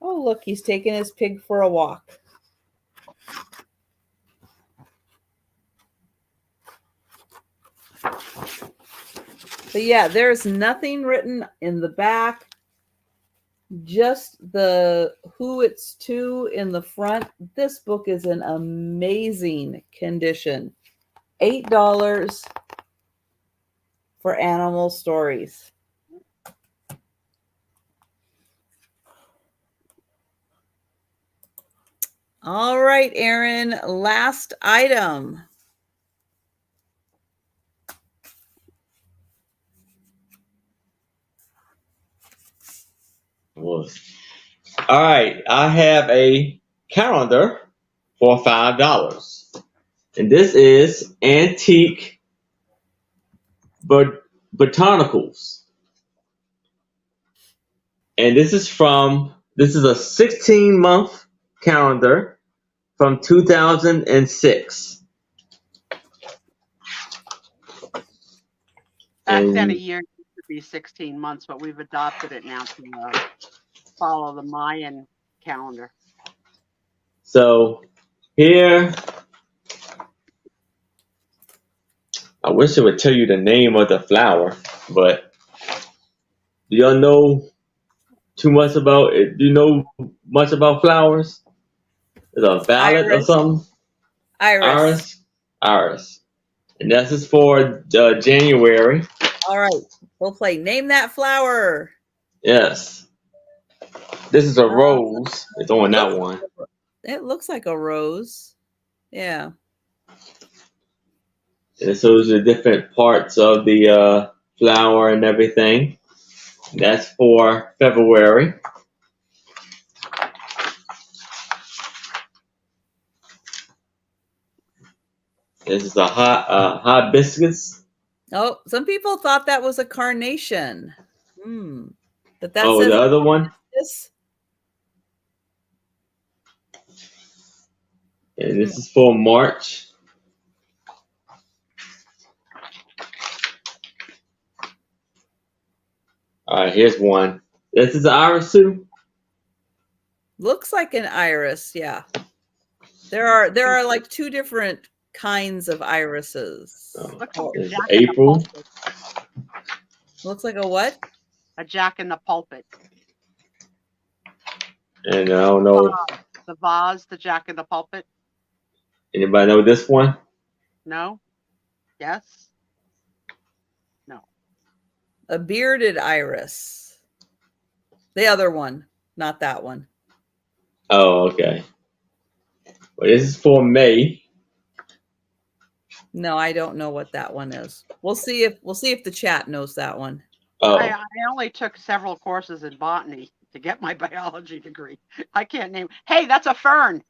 Oh, look, he's taking his pig for a walk. But yeah, there's nothing written in the back. Just the who it's to in the front. This book is in amazing condition. $8 for Animal Stories. All right, Erin, last item. Was. All right, I have a calendar for $5. And this is Antique Botanicals. And this is a 16-month calendar from 2006. Back then, And- a year used to be 16 months, but we've adopted it now to follow the Mayan calendar. So here, I wish it would tell you the name of the flower, but Do y'all know too much about it? Do you know much about flowers? Is it a ballad or Iris. something? Iris. Iris. And this is for January. All right. We'll play Name That Flower. Yes. This is a rose. It's on that one. It looks like a rose. Yeah. And it shows the different parts of the flower and everything. That's for February. This is a hibiscus. Oh, some people thought that was a carnation. But that Oh, says the other one? this. And this is for March. All right, here's one. This is the iris too. Looks like an iris, yeah. There are like two different kinds of irises. Looks like a It's jack in the April. pulpit. Looks like a what? A jack in the pulpit. And I don't know. The vase, the jack in the pulpit. Anybody know this one? No? Yes? A bearded iris. The other one, not that one. Oh, okay. Well, this is for May. No, I don't know what that one is. We'll see if the chat knows that one. Oh, I only took several courses in botany to get my biology degree. I can't name. Hey, that's a fern.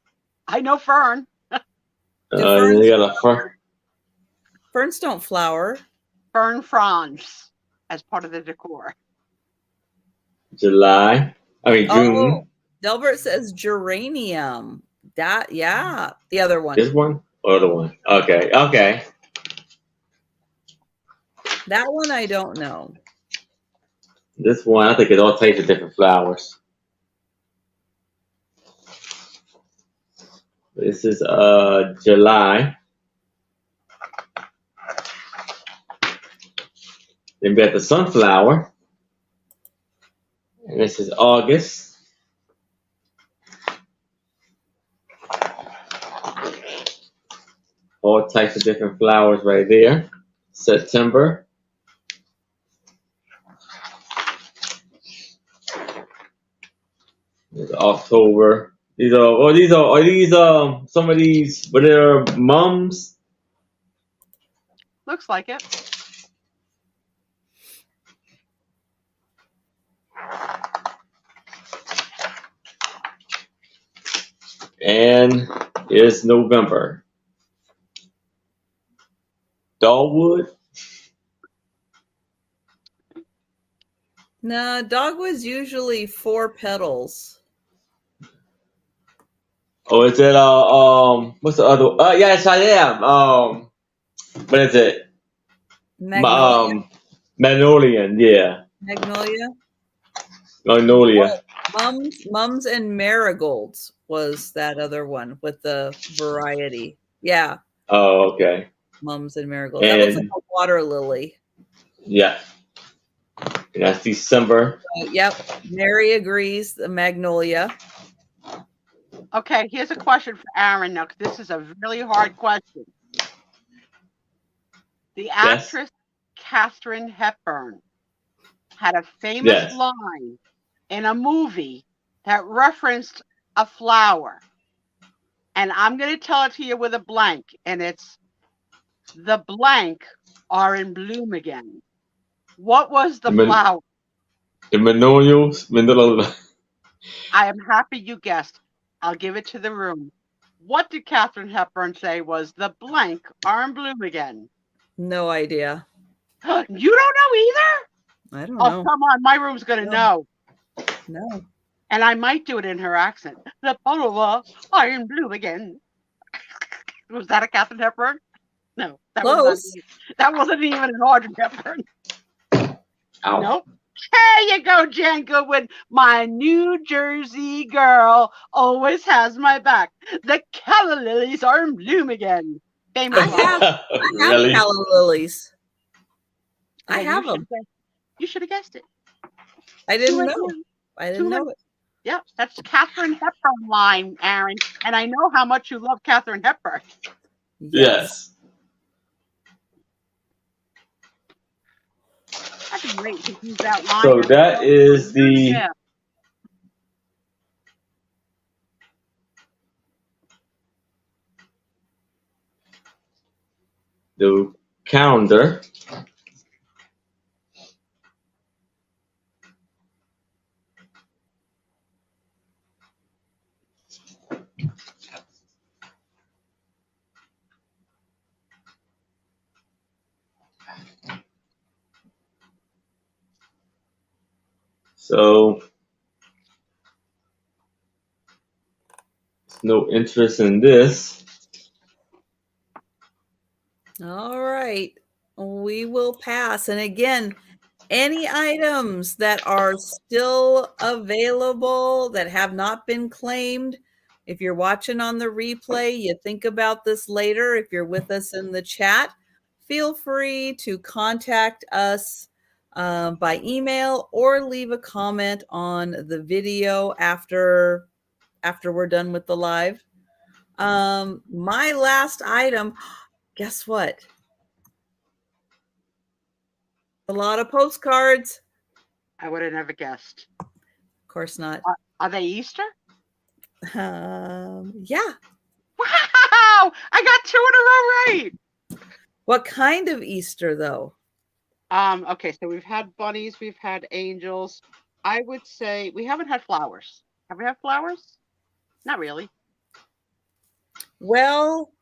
I know fern. they got a fern. Ferns don't flower. Fern fronds as part of the decor. June. Oh, Delbert says geranium. Yeah, the other one. This one or the one? Okay. That one I don't know. This one, I think it's all types of different flowers. This is July. Then we got the sunflower. And this is August. All types of different flowers right there. September. There's October. Are these some of these, but they're mums? Looks like it. And it's November. Dogwood. No, dogwood's usually 4 petals. Oh, is it what's the other? Yes, I am. What is it? Magnolia. Magnolian, yeah. Magnolia. Mums and marigolds was that other one with the variety. Yeah. Oh, okay. Mums and marigolds. That looks like a water lily. Yeah. And that's December. Yep. Mary agrees. The magnolia. Okay, here's a question for Aaron now, 'cause this is a really hard question. The actress Katharine Hepburn had a famous line in a movie that referenced a flower. And I'm going to tell it to you with a blank. And it's the blank are in bloom again. What was the flower? The magnolias. I am happy you guessed. I'll give it to the room. What did Katharine Hepburn say was the blank are in bloom again? No idea. You don't know either? I don't know. Oh, come on. My room's going to know. No. And I might do it in her accent. The bottle are in bloom again. Was that a Katharine Hepburn? No. That wasn't even an Audrey Hepburn. Ow. Nope. There you go, Jan Goodwin. My New Jersey girl always has my back. The calla lilies are in bloom again. Famous I have Really? calla lilies. I Oh, have them. You should have guessed it. I didn't Two know. and I didn't two know and it. yep, that's Katharine Hepburn line, Aaron. And I know how much you love Katharine Hepburn. Yes. That'd be great to use that line. So as that is the yeah. calendar. So no interest in this. All right. We will pass. And again, any items that are still available that have not been claimed, if you're watching on the replay, you think about this later. If you're with us in the chat, feel free to contact us by email or leave a comment on the video after we're done with the live. My last item, guess what? A lot of postcards. I would have never guessed. Of course not. Are they Easter? Yeah. Wow! I got 2 in a row right. What kind of Easter though? Okay, so we've had bunnies, we've had angels. I would say we haven't had flowers. Have we had flowers? Not really. Well,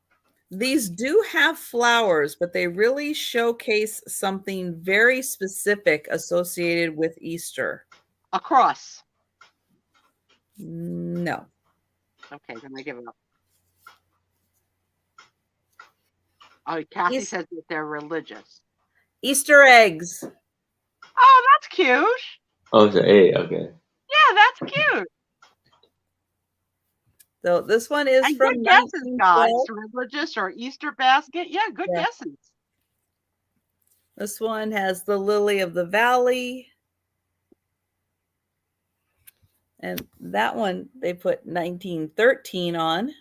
these do have flowers, but they really showcase something very specific associated with Easter. A cross. No. Okay, then I give it up. Oh, Kathy Eas- says that they're religious. Easter eggs. Oh, that's cute. Oh, it's an A. Okay. Yeah, that's cute. So this one is And from good guesses, guys. 1912. Religious or Easter basket. Yeah, good Yeah. guesses. This one has the lily of the valley. And that one they put 1913 on.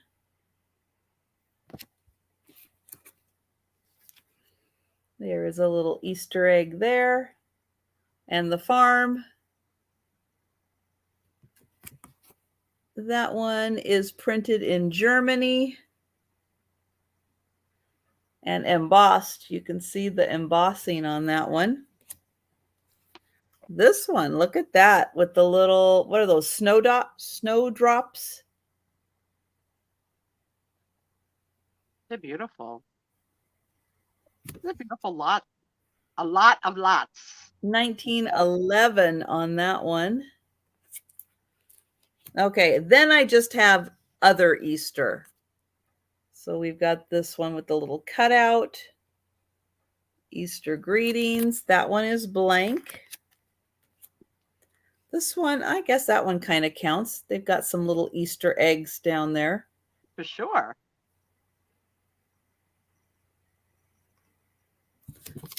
There is a little Easter egg there. And the farm. That one is printed in Germany and embossed. You can see the embossing on that one. This one, look at that with the little, what are those, snowdrops? They're beautiful. They're beautiful lot. A lot of lots. 1911 on that one. Okay, then I just have other Easter. So we've got this one with the little cutout. Easter greetings. That one is blank. This one, I guess that one kind of counts. They've got some little Easter eggs down there. For sure.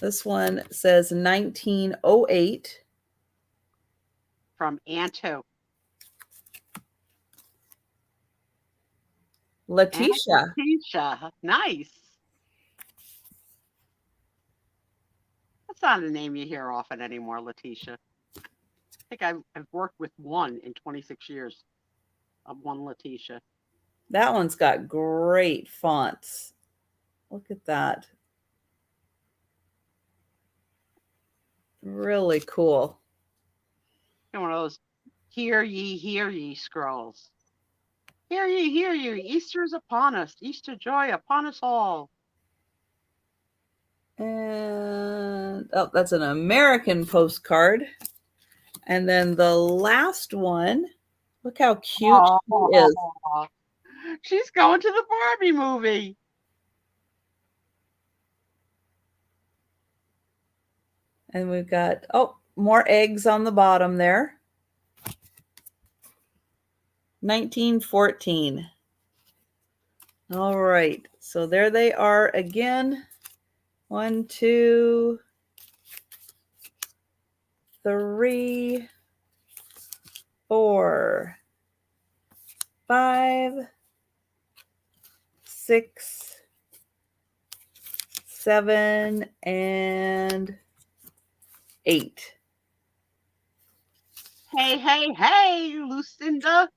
This one says 1908. From Anto. Letitia. Letitia. Nice. That's not a name you hear often anymore, Letitia. I think I've worked with one in 26 years of one Letitia. That one's got great fonts. Look at that. Really cool. One of those hear ye scrolls. Hear ye, Easter is upon us, Easter joy upon us all. And oh, that's an American postcard. And then the last one, look how cute she is. She's going to the Barbie movie. And we've got, oh, more eggs on the bottom there. 1914. All right. So there they are again. 1, 2, 3, 4, 5, 6, 7, and 8. Hey, hey, hey, Lucinda.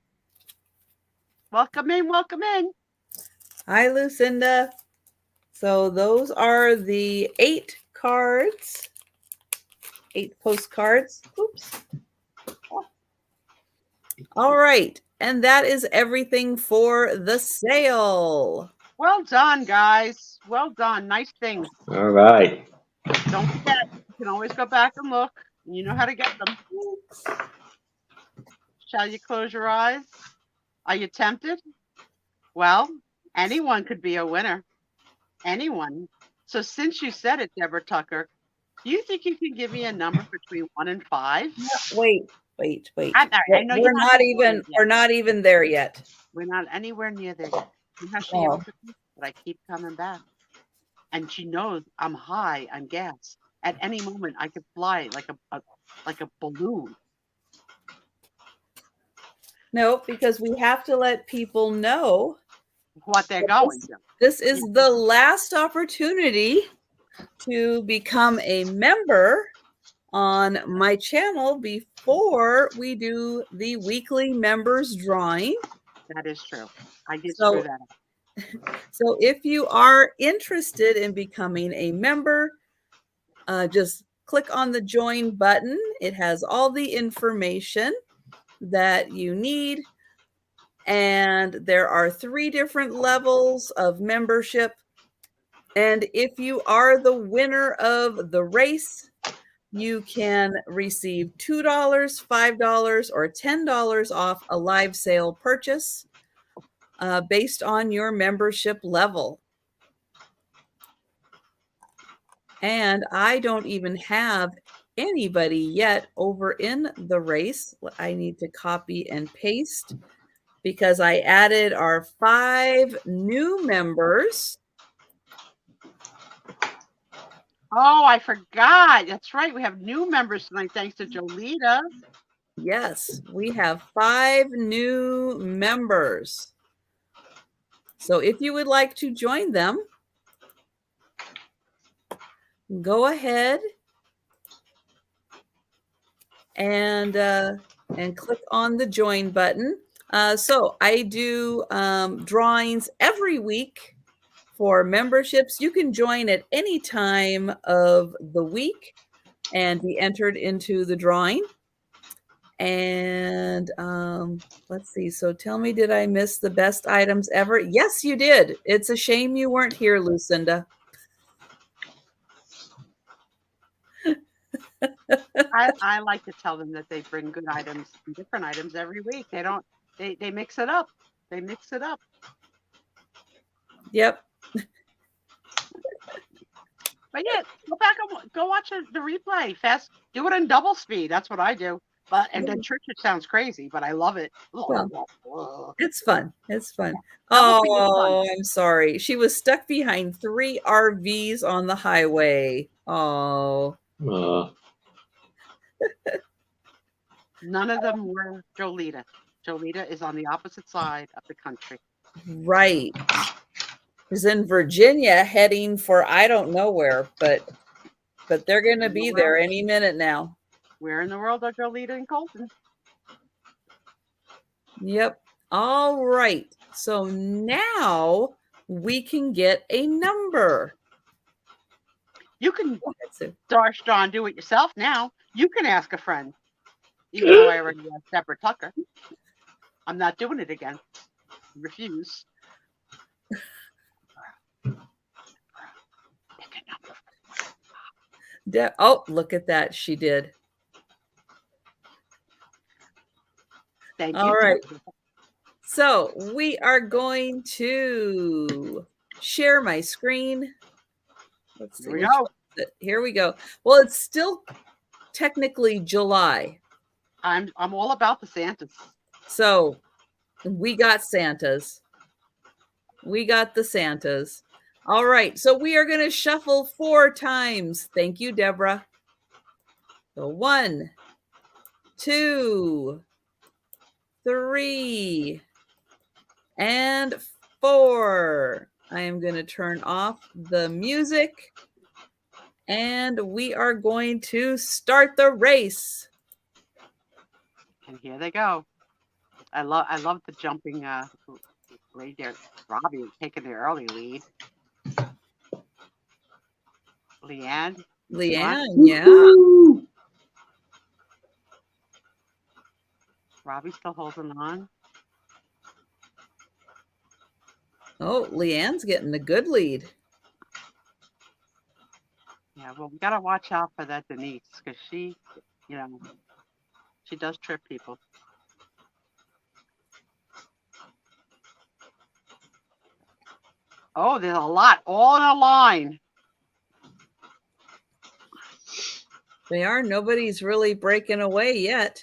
Welcome in, welcome in. Hi, Lucinda. So those are the 8 cards, 8 postcards. Oops. All right. And that is everything for the sale. Well done, guys. Well done. Nice things. All right. Don't forget, you can always go back and look. You know how to get them. Shall you close your eyes? Are you tempted? Well, anyone could be a winner. Anyone. So since you said it, Deborah Tucker, do you think you can give me a number between 1 and 5? Wait. I know you're We're not even there yet. We're not anywhere near there yet. You know how she yells at me, but I keep coming back. And she knows I'm high on gas. At any moment, I could fly like a balloon. No, because we have to let people know What they're going to. this is the last opportunity to become a member on my channel before we do the weekly members drawing. That is true. I did So- screw that up. So if you are interested in becoming a member, just click on the join button. It has all the information that you need. And there are 3 different levels of membership. And if you are the winner of the race, you can receive $2, $5, or $10 off a live sale purchase based on your membership level. And I don't even have anybody yet over in the race. I need to copy and paste because I added our 5 new members. Oh, I forgot. That's right. We have new members tonight, thanks to Jolita. Yes, we have 5 new members. So if you would like to join them, go ahead and click on the join button. So I do drawings every week for memberships. You can join at any time of the week and be entered into the drawing. And let's see. So tell me, did I miss the best items ever? Yes, you did. It's a shame you weren't here, Lucinda. I like to tell them that they bring good items, different items every week. They mix it up. They mix it up. Yep. But yeah, go back and go watch the replay. Fast, do it in double speed. That's what I do. But and then church, it sounds crazy, but I love it. Well, it's fun. It's fun. That would be Oh, fun. I'm sorry. She was stuck behind 3 RVs on the highway. Oh. None of them were Jolita. Jolita is on the opposite side of the country. Right. Is in Virginia heading for I don't know where, but they're going to be there any minute now. Where in the world are Jolita and Colton? Yep. All right. So now we can get a number. You can That's it. Darshton do it yourself now. You can ask a friend. Even though I already asked Deborah Tucker. I'm not doing it again. Refuse. Pick a number. Oh, look at that. She did. Thank you. All right. So we are going to share my screen. Let's see. Here we go. Here we go. Well, it's still technically July. I'm all about the Santas. So we got Santas. We got the Santas. All right. So we are going to shuffle 4 times. Thank you, Deborah. So 1, 2, 3, and 4. I am going to turn off the music and we are going to start the race. And here they go. I love the jumping lead there. Robbie taking the early lead. Leanne, yeah. Woo! Robbie still holding on. Oh, Leanne's getting the good lead. Yeah, well, we gotta watch out for that Denise because she, she does trip people. Oh, there's a lot all in a line. They are. Nobody's really breaking away yet.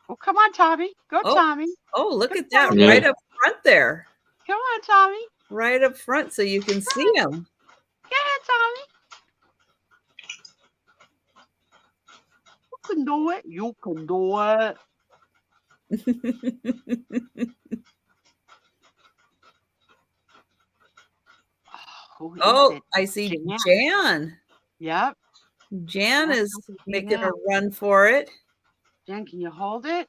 Oh, come on, Tommy. Go, Tommy. Oh, look Good at that. Tommy. Right up front there. Come on, Tommy. Right up front so you can see him. Go ahead, Tommy. You can do it. You can do it. Who is it? I see Jan. Jan. Yep. Jan That's is what we do making now. a run for it. Jen, can you hold it?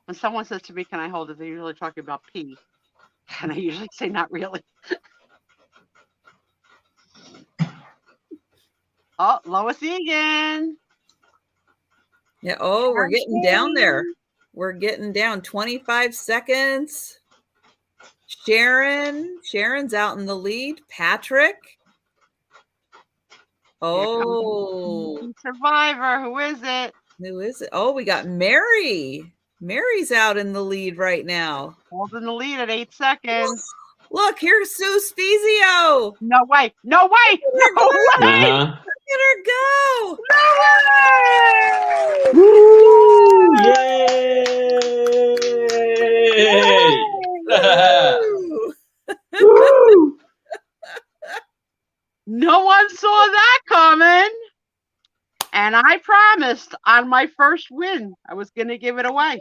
When someone says to me, can I hold it? They're usually talking about pee. And I usually say, not really. Oh, Lois Egan. Yeah. Oh, we're getting down there. We're getting down 25 seconds. Sharon's out in the lead. Patrick. Oh, Survivor. Who is it? who is it? Oh, we got Mary. Mary's out in the lead right now. Holding the lead at 8 seconds. Look, here's Sue Spezio. No way. No way. No way. Uh-huh. Look at her go. No way. Woo! Yay! Woo. Woo! No one saw that coming. And I promised on my first win, I was going to give it away.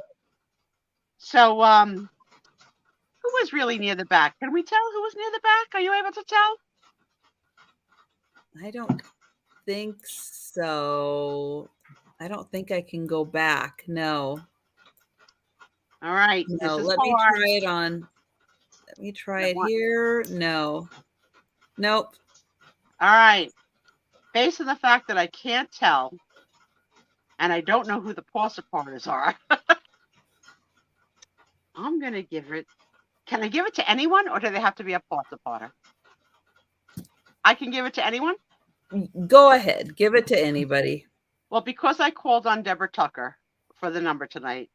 So, who was really near the back? Can we tell who was near the back? Are you able to tell? I don't think so. I don't think I can go back. No. All right. No, this is let me hard. try it on. Let me try it What? here. No. Nope. All right. Based on the fact that I can't tell, and I don't know who the paw supporters are, I'm going to give it. Can I give it to anyone, or do they have to be a paw supporter? I can give it to anyone? Go ahead. Give it to anybody. Well, because I called on Deborah Tucker for the number tonight.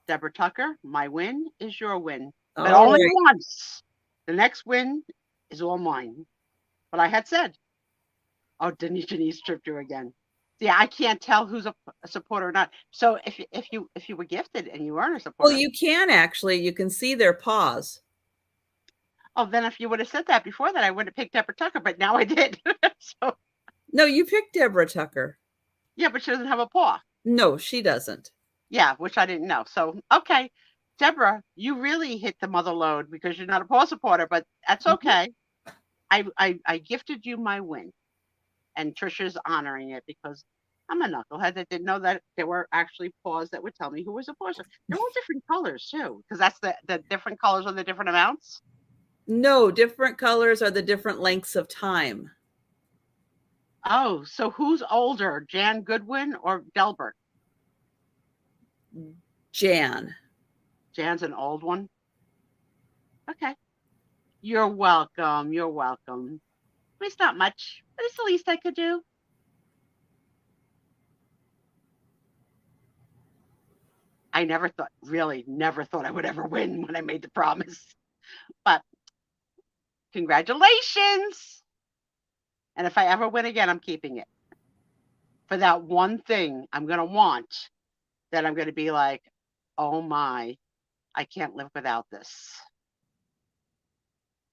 Deborah Tucker, my win is your win. But All only right. once. The next win is all mine. But I had said, oh, Denise tripped you again. Yeah, I can't tell who's a supporter or not. So if you were gifted and you weren't a supporter, Well, you can actually. You can see their paws. oh, then if you would have said that before that, I would have picked Deborah Tucker. But now I did. So No, you picked Deborah Tucker. yeah, but she doesn't have a paw. No, she doesn't. Yeah, which I didn't know. So okay, Deborah, you really hit the mother load because you're not a paw supporter, but that's okay. I gifted you my win, and Trisha's honoring it because I'm a knucklehead that didn't know that there were actually paws that would tell me who was a paw. They're all different colors too, because that's the different colors are the different amounts. No, different colors are the different lengths of time. Oh, so who's older, Jan Goodwin or Delbert? Jan. Jan's an old one. Okay. You're welcome. You're welcome. It's not much, but it's the least I could do. I never thought I would ever win when I made the promise. But congratulations. And if I ever win again, I'm keeping it. For that one thing I'm going to want that I'm going to be like, oh my, I can't live without this.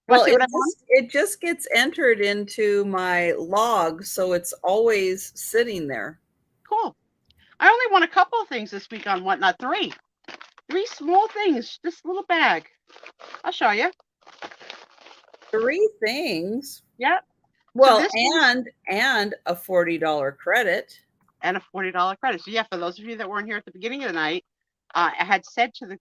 Well, See what I want? it just gets entered into my log, so it's always sitting there. Cool. I only won a couple of things this week on Whatnot. Three small things. This little bag. I'll show you. 3 things. Yep. Well, this one- and a $40 credit. And a $40 credit. So yeah, for those of you that weren't here at the beginning of the night, I had said to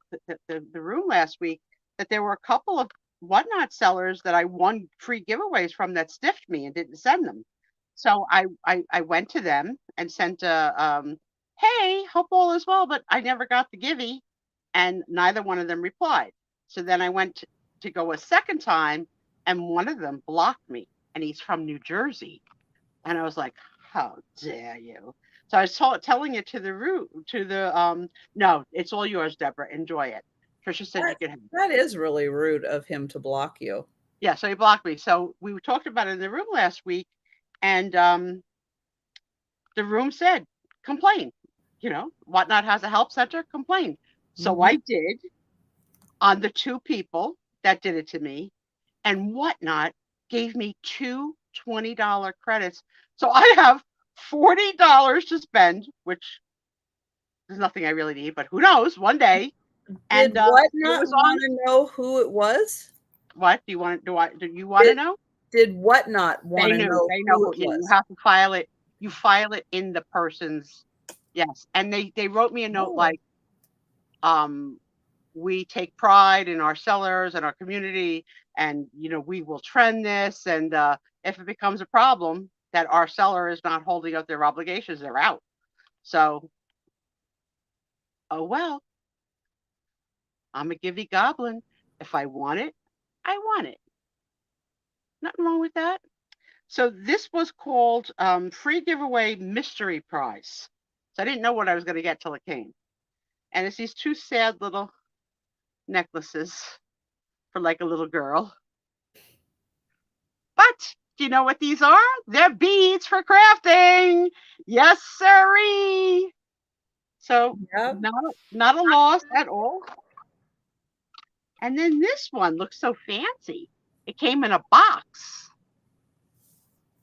the room last week that there were a couple of Whatnot sellers that I won free giveaways from that stiffed me and didn't send them. So I went to them and sent a hey, hope all is well, but I never got the givey, and neither one of them replied. So then I went to go a second time, and one of them blocked me, and he's from New Jersey, and I was like, how dare you? So I was telling it to the no, it's all yours, Deborah. Enjoy it. Trisha said you could have it. That is really rude of him to block you. Yeah, so he blocked me. So we talked about it in the room last week, and the room said, complain. You know, Whatnot has a help center, complain. So I did on the 2 people that did it to me, and Whatnot gave me 2 $20 credits. So I have $40 to spend, which is nothing I really need, but who knows, one day. Did Whatnot want to know who it was? What do you want? Do you want to know? Did Whatnot want to know? They know. You have to file it. You file it in the person's. Yes, and they wrote me a note like, we take pride in our sellers and our community, and you know we will trend this, and if it becomes a problem that our seller is not holding up their obligations, they're out. So, oh well, I'm a givey goblin. If I want it, I want it. Nothing wrong with that. So this was called free giveaway mystery prize. So I didn't know what I was going to get till it came. And it's these 2 sad little necklaces for like a little girl. But do you know what these are? They're beads for crafting. Yes, sirree. So not a loss at all. And then this one looks so fancy. It came in a box.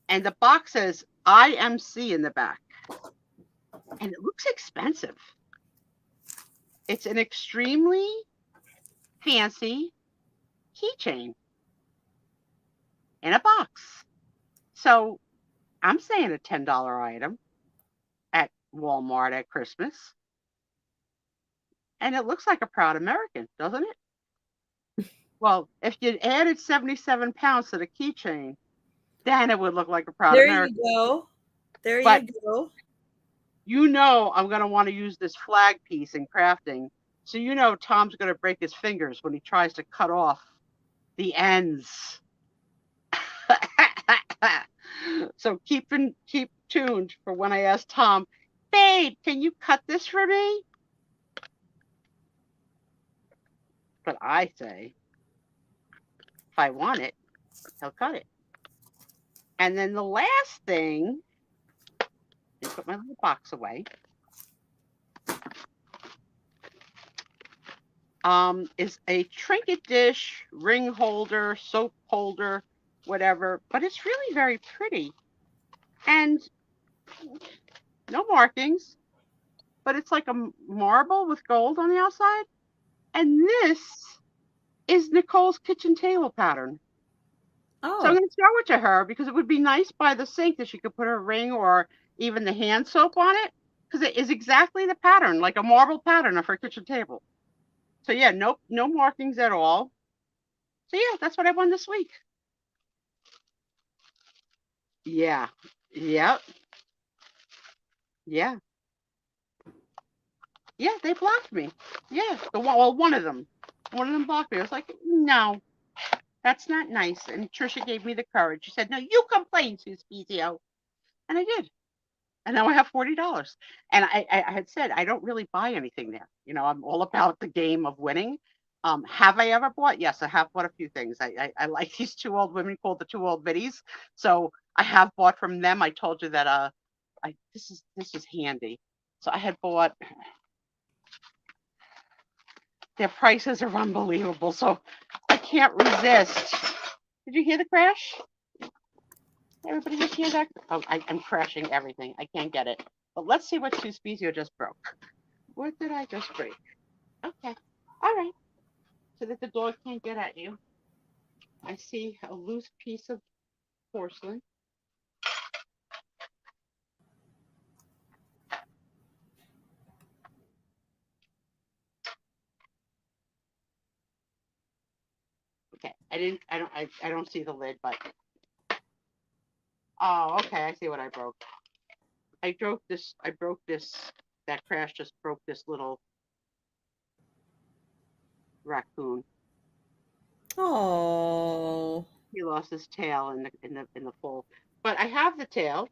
And the box says IMC in the back. And it looks expensive. It's an extremely fancy keychain in a box. So I'm saying a $10 item at Walmart at Christmas. And it looks like a proud American, doesn't it? Well, if you added 77 pounds to the keychain, then it would look like a proud American. There you go. There you go. You know I'm going to want to use this flag piece in crafting. So you know Tom's going to break his fingers when he tries to cut off the ends. So keep tuned for when I ask Tom, babe, can you cut this for me? But I say, if I want it, he'll cut it. And then the last thing, I put my little box away, is a trinket dish, ring holder, soap holder, whatever, but it's really very pretty. And no markings, but it's like a marble with gold on the outside. And this is Nicole's kitchen table pattern. Oh. So I'm going to show it to her because it would be nice by the sink that she could put her ring or even the hand soap on it, because it is exactly the pattern, like a marble pattern of her kitchen table. So yeah, no markings at all. So yeah, that's what I won this week. Yeah. Yep. Yeah. Yeah, they blocked me. Yeah. One of them blocked me. I was like, no, that's not nice. And Trisha gave me the courage. She said, no, you complain, Suspizio. And I did. And now I have $40. And I had said, I don't really buy anything there. You know, I'm all about the game of winning. Have I ever bought? Yes, I have bought a few things. I like these 2 old women called the 2 old biddies. So I have bought from them. I told you that this is handy. So I had bought, their prices are unbelievable. So I can't resist. Did you hear the crash? Everybody just hear that? Oh, I'm crashing everything. I can't get it. But let's see what Suspizio just broke. What did I just break? Okay. All right. So that the dog can't get at you. I see a loose piece of porcelain. Okay. I don't see the lid, but oh, okay. I see what I broke. I broke this, that crash just broke this little raccoon. Oh. He lost his tail in the fall. But I have the tail,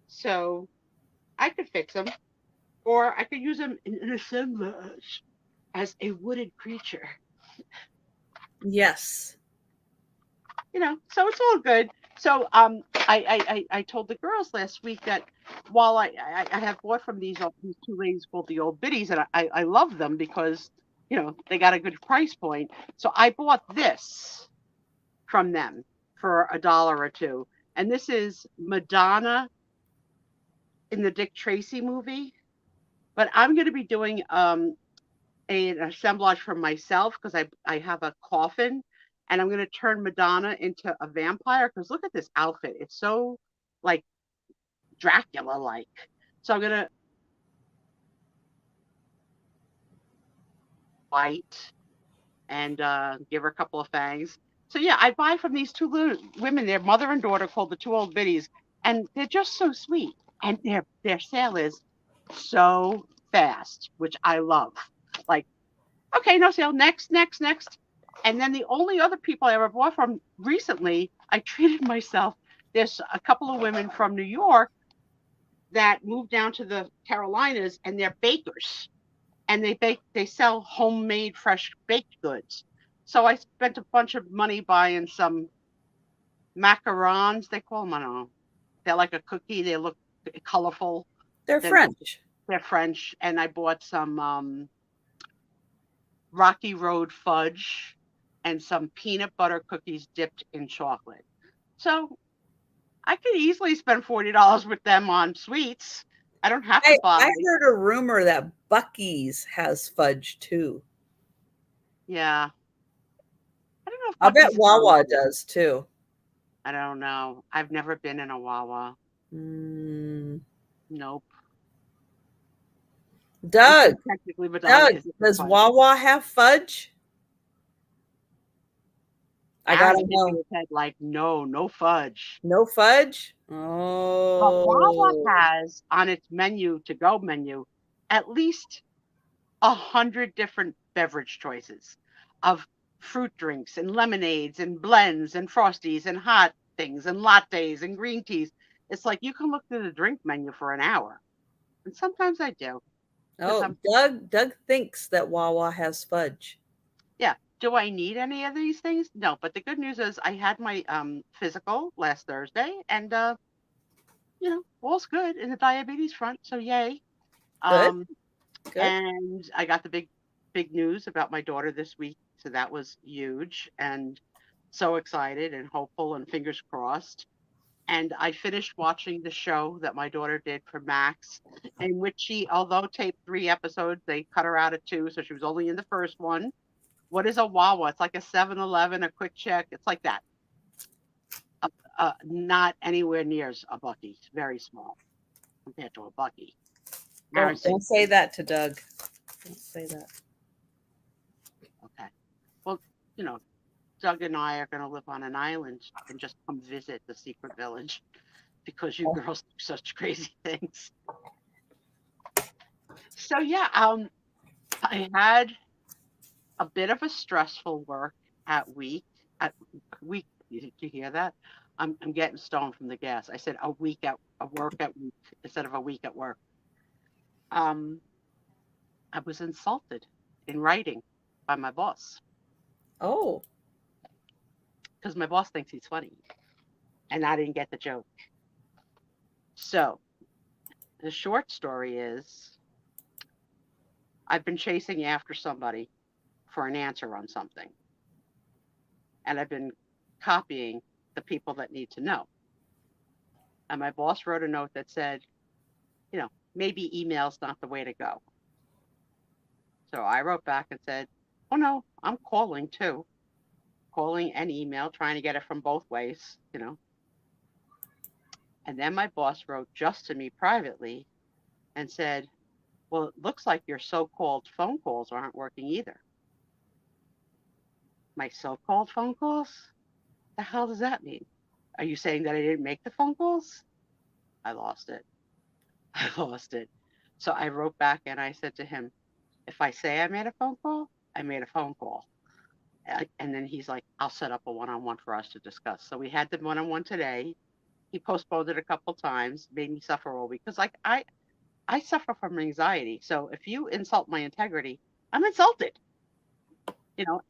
so I could fix him, or I could use him in an assemblage as a wooded creature. Yes. So it's all good. So I told the girls last week that while I have bought from these two ladies called the Old Biddies, and I love them because they got a good price point. So I bought this from them for $1 or $2, and this is Madonna in the Dick Tracy movie. But I'm going to be doing an assemblage for myself because I have a coffin, and I'm going to turn Madonna into a vampire because look at this outfit. It's so like Dracula like. So I'm going to white and give her a couple of fangs. So yeah, I buy from these two women, their mother and daughter, called the Two Old Biddies, and they're just so sweet. And their sale is so fast, which I love. Like, okay, no sale, next. And then the only other people I ever bought from recently, I treated myself. There's a couple of women from New York that moved down to the Carolinas, and they're bakers, and they sell homemade fresh baked goods. So I spent a bunch of money buying some macarons. They call them, I don't know. They're like a cookie. They look colorful. They're French. They're French, and I bought some Rocky Road fudge and some peanut butter cookies dipped in chocolate. So I could easily spend $40 with them on sweets. I don't have to buy. I heard a rumor that Buc-ee's has fudge too. Yeah. I don't know if I bet Buc-ee's Wawa does too. I don't know. I've never been in a Wawa. Nope. Doug, Technically, Madonna does Wawa have fudge? I gotta know. Like, no fudge. No fudge? Oh. But Wawa has on its to-go menu at least 100 different beverage choices of fruit drinks and lemonades and blends and frosties and hot things and lattes and green teas. It's like you can look through the drink menu for an hour. And sometimes I do. Oh, Doug thinks that Wawa has fudge. Yeah. Do I need any of these things? No. But the good news is I had my physical last Thursday, and all's good in the diabetes front. So yay. Good. And I got the big news about my daughter this week. So that was huge, and so excited and hopeful and fingers crossed. And I finished watching the show that my daughter did for Max, in which she, although taped 3 episodes, they cut her out of 2, so she was only in the first one. What is a Wawa? It's like a 7-Eleven, a Quick Check. It's like that. Not anywhere near a Buc-ee's. Very small compared to a Buc-ee. Don't say that to Doug. Don't say that. Okay. Well, Doug and I are going to live on an island and just come visit the secret village because you girls do such crazy things. So yeah, I had a bit of a stressful work week. Did you hear that? I'm getting stoned from the gas. I said a week at work instead of a week at work. I was insulted in writing by my boss. Oh. Because my boss thinks he's funny. And I didn't get the joke. So, the short story is I've been chasing after somebody for an answer on something. And I've been copying the people that need to know. And my boss wrote a note that said, maybe email's not the way to go. So I wrote back and said, oh no, I'm calling too. Calling and email, trying to get it from both ways. And then my boss wrote just to me privately and said, well, it looks like your so-called phone calls aren't working either. My so-called phone calls? The hell does that mean? Are you saying that I didn't make the phone calls? I lost it. So I wrote back and I said to him, if I say I made a phone call, I made a phone call. And then he's like, I'll set up a one-on-one for us to discuss. So we had the one-on-one today. He postponed it a couple times, made me suffer all week because I suffer from anxiety. So if you insult my integrity, I'm insulted.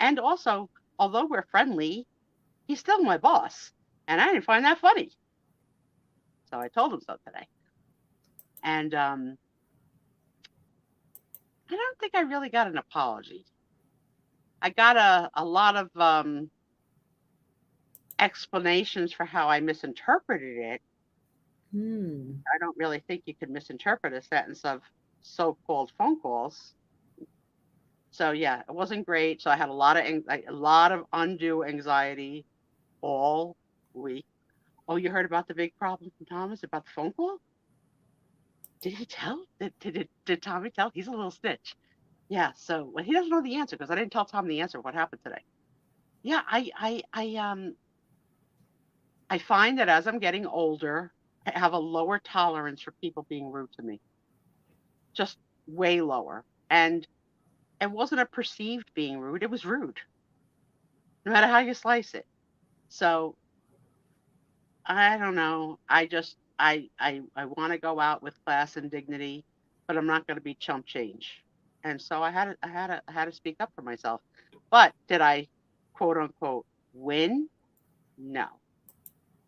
And also, although we're friendly, he's still my boss. And I didn't find that funny. So I told him so today. And I don't think I really got an apology. I got a lot of explanations for how I misinterpreted it. I don't really think you could misinterpret a sentence of so-called phone calls. So yeah, it wasn't great. So I had a lot of undue anxiety all week. Oh, you heard about the big problem from Thomas about the phone call? Did he tell? Did Tommy tell? He's a little snitch. Yeah. So well, he doesn't know the answer because I didn't tell Tom the answer of what happened today. Yeah, I find that as I'm getting older, I have a lower tolerance for people being rude to me. Just way lower. And it wasn't a perceived being rude. It was rude. No matter how you slice it. So I don't know. I want to go out with class and dignity, but I'm not going to be chump change. And so I had to speak up for myself. But did I quote unquote win? No.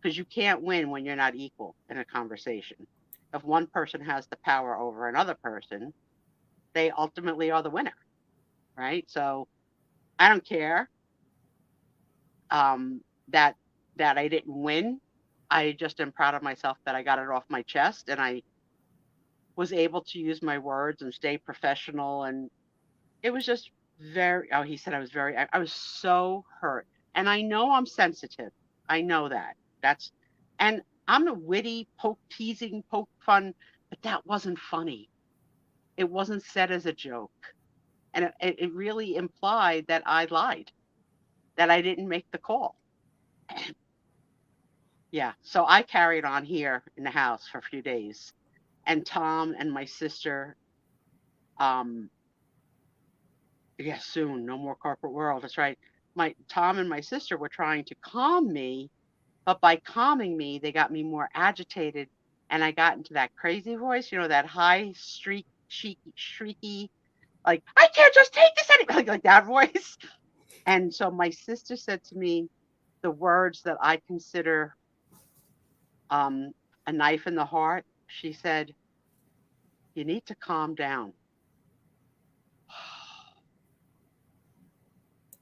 Because you can't win when you're not equal in a conversation. If one person has the power over another person, they ultimately are the winner, right? So I don't care that I didn't win. I just am proud of myself that I got it off my chest and I was able to use my words and stay professional. And it was just he said I was so hurt. And I know I'm sensitive. I know that. And I'm a witty, teasing, poke fun, but that wasn't funny. It wasn't said as a joke. And it really implied that I lied, that I didn't make the call. Yeah. So I carried on here in the house for a few days. And Tom and my sister, soon, no more corporate world. That's right. Tom and my sister were trying to calm me, but by calming me, they got me more agitated, and I got into that crazy voice, that high, shrieky, like I can't just take this anymore, like that voice. And so my sister said to me the words that I consider a knife in the heart. She said, "You need to calm down."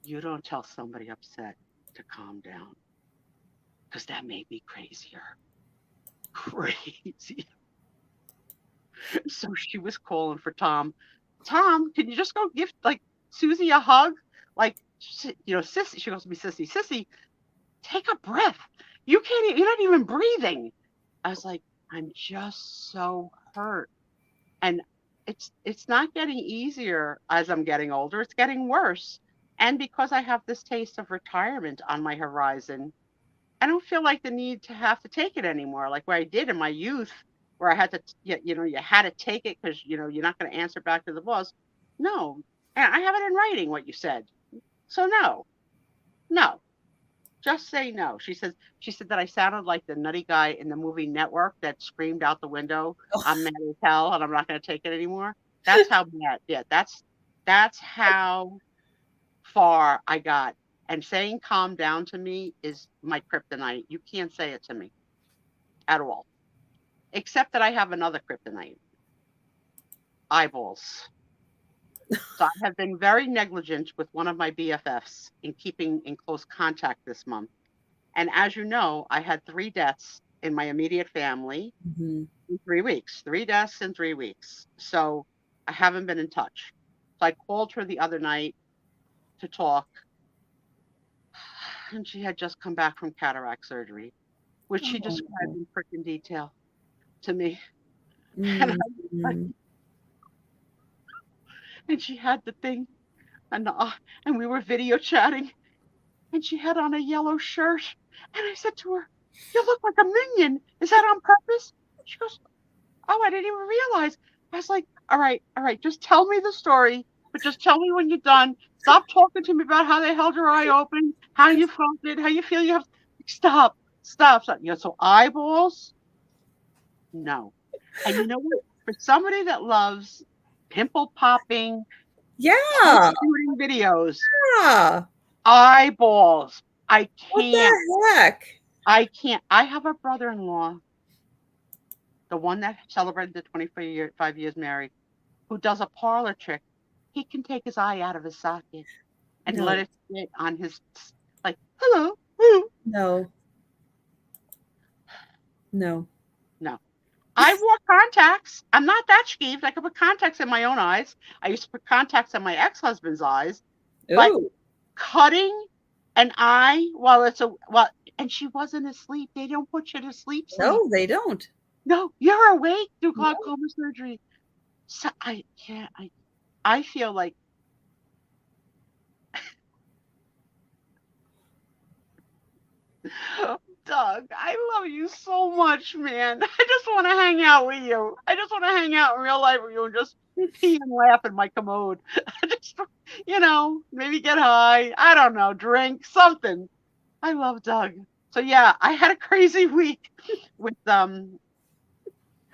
You don't tell somebody upset to calm down, because that made me crazier. So she was calling for Tom. Tom, can you just go give Susie a hug? Sissy. She goes to me, Sissy, take a breath. You're not even breathing. I was like, I'm just so hurt. And it's not getting easier as I'm getting older. It's getting worse. And because I have this taste of retirement on my horizon, I don't feel like the need to have to take it anymore, like where I did in my youth, where I had to, you had to take it because, you're not going to answer back to the boss. No. And I have it in writing what you said. So no, just say no. She said that I sounded like the nutty guy in the movie Network that screamed out the window, I'm mad as hell and I'm not going to take it anymore. That's how mad. Yeah, that's how far I got. And saying calm down to me is my kryptonite. You can't say it to me at all. Except that I have another kryptonite. Eyeballs. So I have been very negligent with one of my BFFs in keeping in close contact this month. And as you know, I had 3 deaths in my immediate family Mhm. in 3 weeks, 3 deaths in 3 weeks. So I haven't been in touch. So I called her the other night to talk, and she had just come back from cataract surgery, which she described Oh. in freaking detail to me. And Mhm. and she had the thing, and we were video chatting, and she had on a yellow shirt, and I said to her, "You look like a minion. Is that on purpose?" She goes, "Oh, I didn't even realize." I was like, all right, just tell me the story, but just tell me when you're done. Stop talking to me about how they held your eye open, how you felt it, how you feel you have. Stop, stop. You know, so eyeballs, no. And you know what? For somebody that loves pimple popping, Yeah. shooting videos, Yeah. eyeballs, I What can't. the heck? I can't. I have a brother-in-law, the one that celebrated the 5 years married, who does a parlor trick. He can take his eye out of his socket and let No. it sit on his, like, hello, woo. No. No. No. I wore contacts. I'm not that skeeved. I could put contacts in my own eyes. I used to put contacts in my ex-husband's eyes, but Ooh. cutting an eye while and she wasn't asleep. They don't put you to sleep. No, they don't. No, you're awake through No. glaucoma surgery. So I can't. I feel like Doug, I love you so much, man. I just want to hang out with you. I just want to hang out in real life with you and just pee and laugh in my commode. Just, maybe get high. I don't know, drink something. I love Doug. So yeah, I had a crazy week with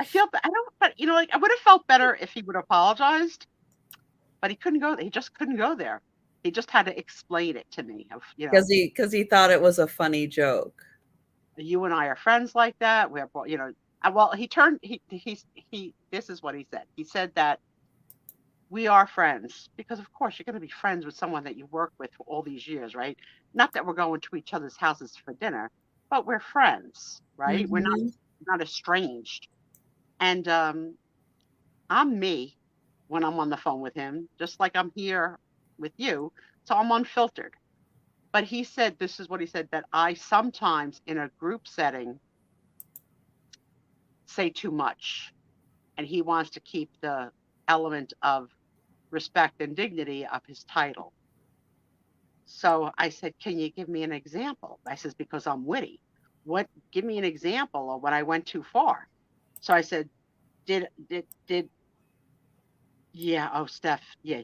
I feel I don't, but like I would have felt better if he would have apologized, but he couldn't go. He just couldn't go there. He just had to explain it to me. Because he thought it was a funny joke. You and I are friends like that. We're, well, he this is what he said. He said that we are friends because, of course, you're going to be friends with someone that you work with for all these years, right? Not that we're going to each other's houses for dinner, but we're friends, right? We're Mhm. not estranged. And I'm me when I'm on the phone with him, just like I'm here with you. So I'm unfiltered. But he said, this is what he said, that I sometimes in a group setting say too much. And he wants to keep the element of respect and dignity of his title. So I said, can you give me an example? I says, because I'm witty. Give me an example of when I went too far. So I said, did, yeah, oh, Steph, yeah,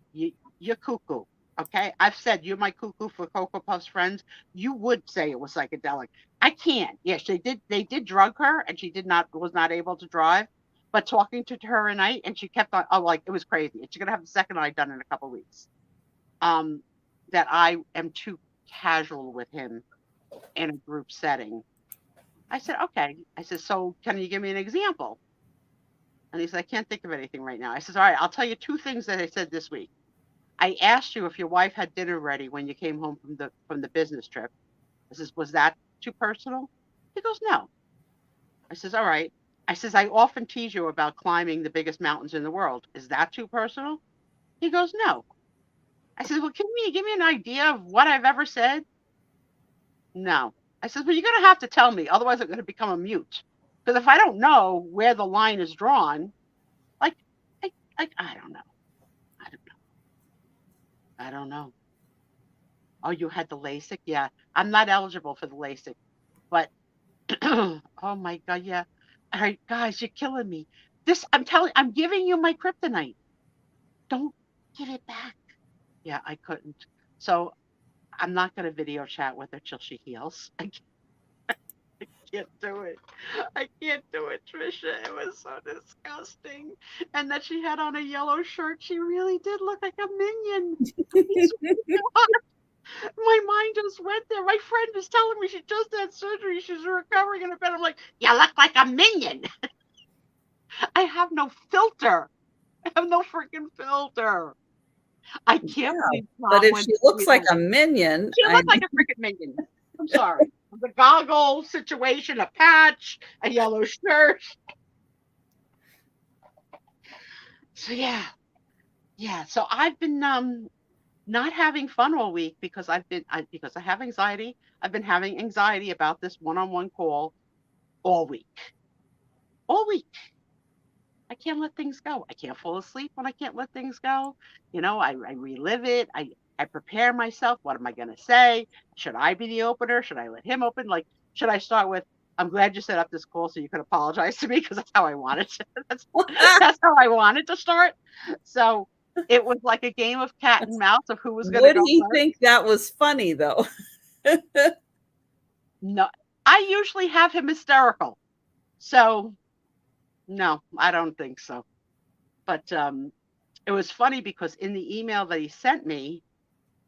you're cuckoo. Okay. I've said you're my cuckoo for Cocoa Puffs friends. You would say it was psychedelic. I can't. Yes, they did drug her and she was not able to drive. But talking to her at night and she kept on, oh, like it was crazy. And she's gonna have the second eye done in a couple of weeks. That I am too casual with him in a group setting. I said, okay. I said, so can you give me an example? And he said, I can't think of anything right now. I said, all right, I'll tell you 2 things that I said this week. I asked you if your wife had dinner ready when you came home from the business trip. I says, was that too personal? He goes, no. I says, all right. I says, I often tease you about climbing the biggest mountains in the world. Is that too personal? He goes, no. I says, well, can you give me an idea of what I've ever said? No. I says, well, you're going to have to tell me. Otherwise, I'm going to become a mute. Because if I don't know where the line is drawn, like, I don't know. I don't know. I don't know. Oh, you had the LASIK? Yeah. I'm not eligible for the LASIK. But, oh my God, yeah. All right, guys, you're killing me. I'm giving you my kryptonite. Don't give it back. Yeah, I couldn't. So I'm not going to video chat with her till she heals. I can't do it. I can't do it, Trisha. It was so disgusting. And that she had on a yellow shirt. She really did look like a minion. My mind just went there. My friend is telling me she just had surgery. She's recovering in a bed. I'm like, you look like a minion. I have no filter. I have no freaking filter. I can't believe But Tom if went she to looks like you. a minion, She looked like a freaking minion. I'm sorry. the goggle situation, a patch, a yellow shirt. So yeah. So I've been not having fun all week because because I have anxiety. I've been having anxiety about this one-on-one call all week. All week. I can't let things go. I can't fall asleep when I can't let things go. I relive it. I prepare myself. What am I going to say? Should I be the opener? Should I let him open? Like, should I start with, I'm glad you set up this call so you could apologize to me because that's how I wanted to. That's how I wanted to start. So it was like a game of cat and mouse of who was going to Would go he first. think that was funny though? No, I usually have him hysterical. So no, I don't think so. But it was funny because in the email that he sent me,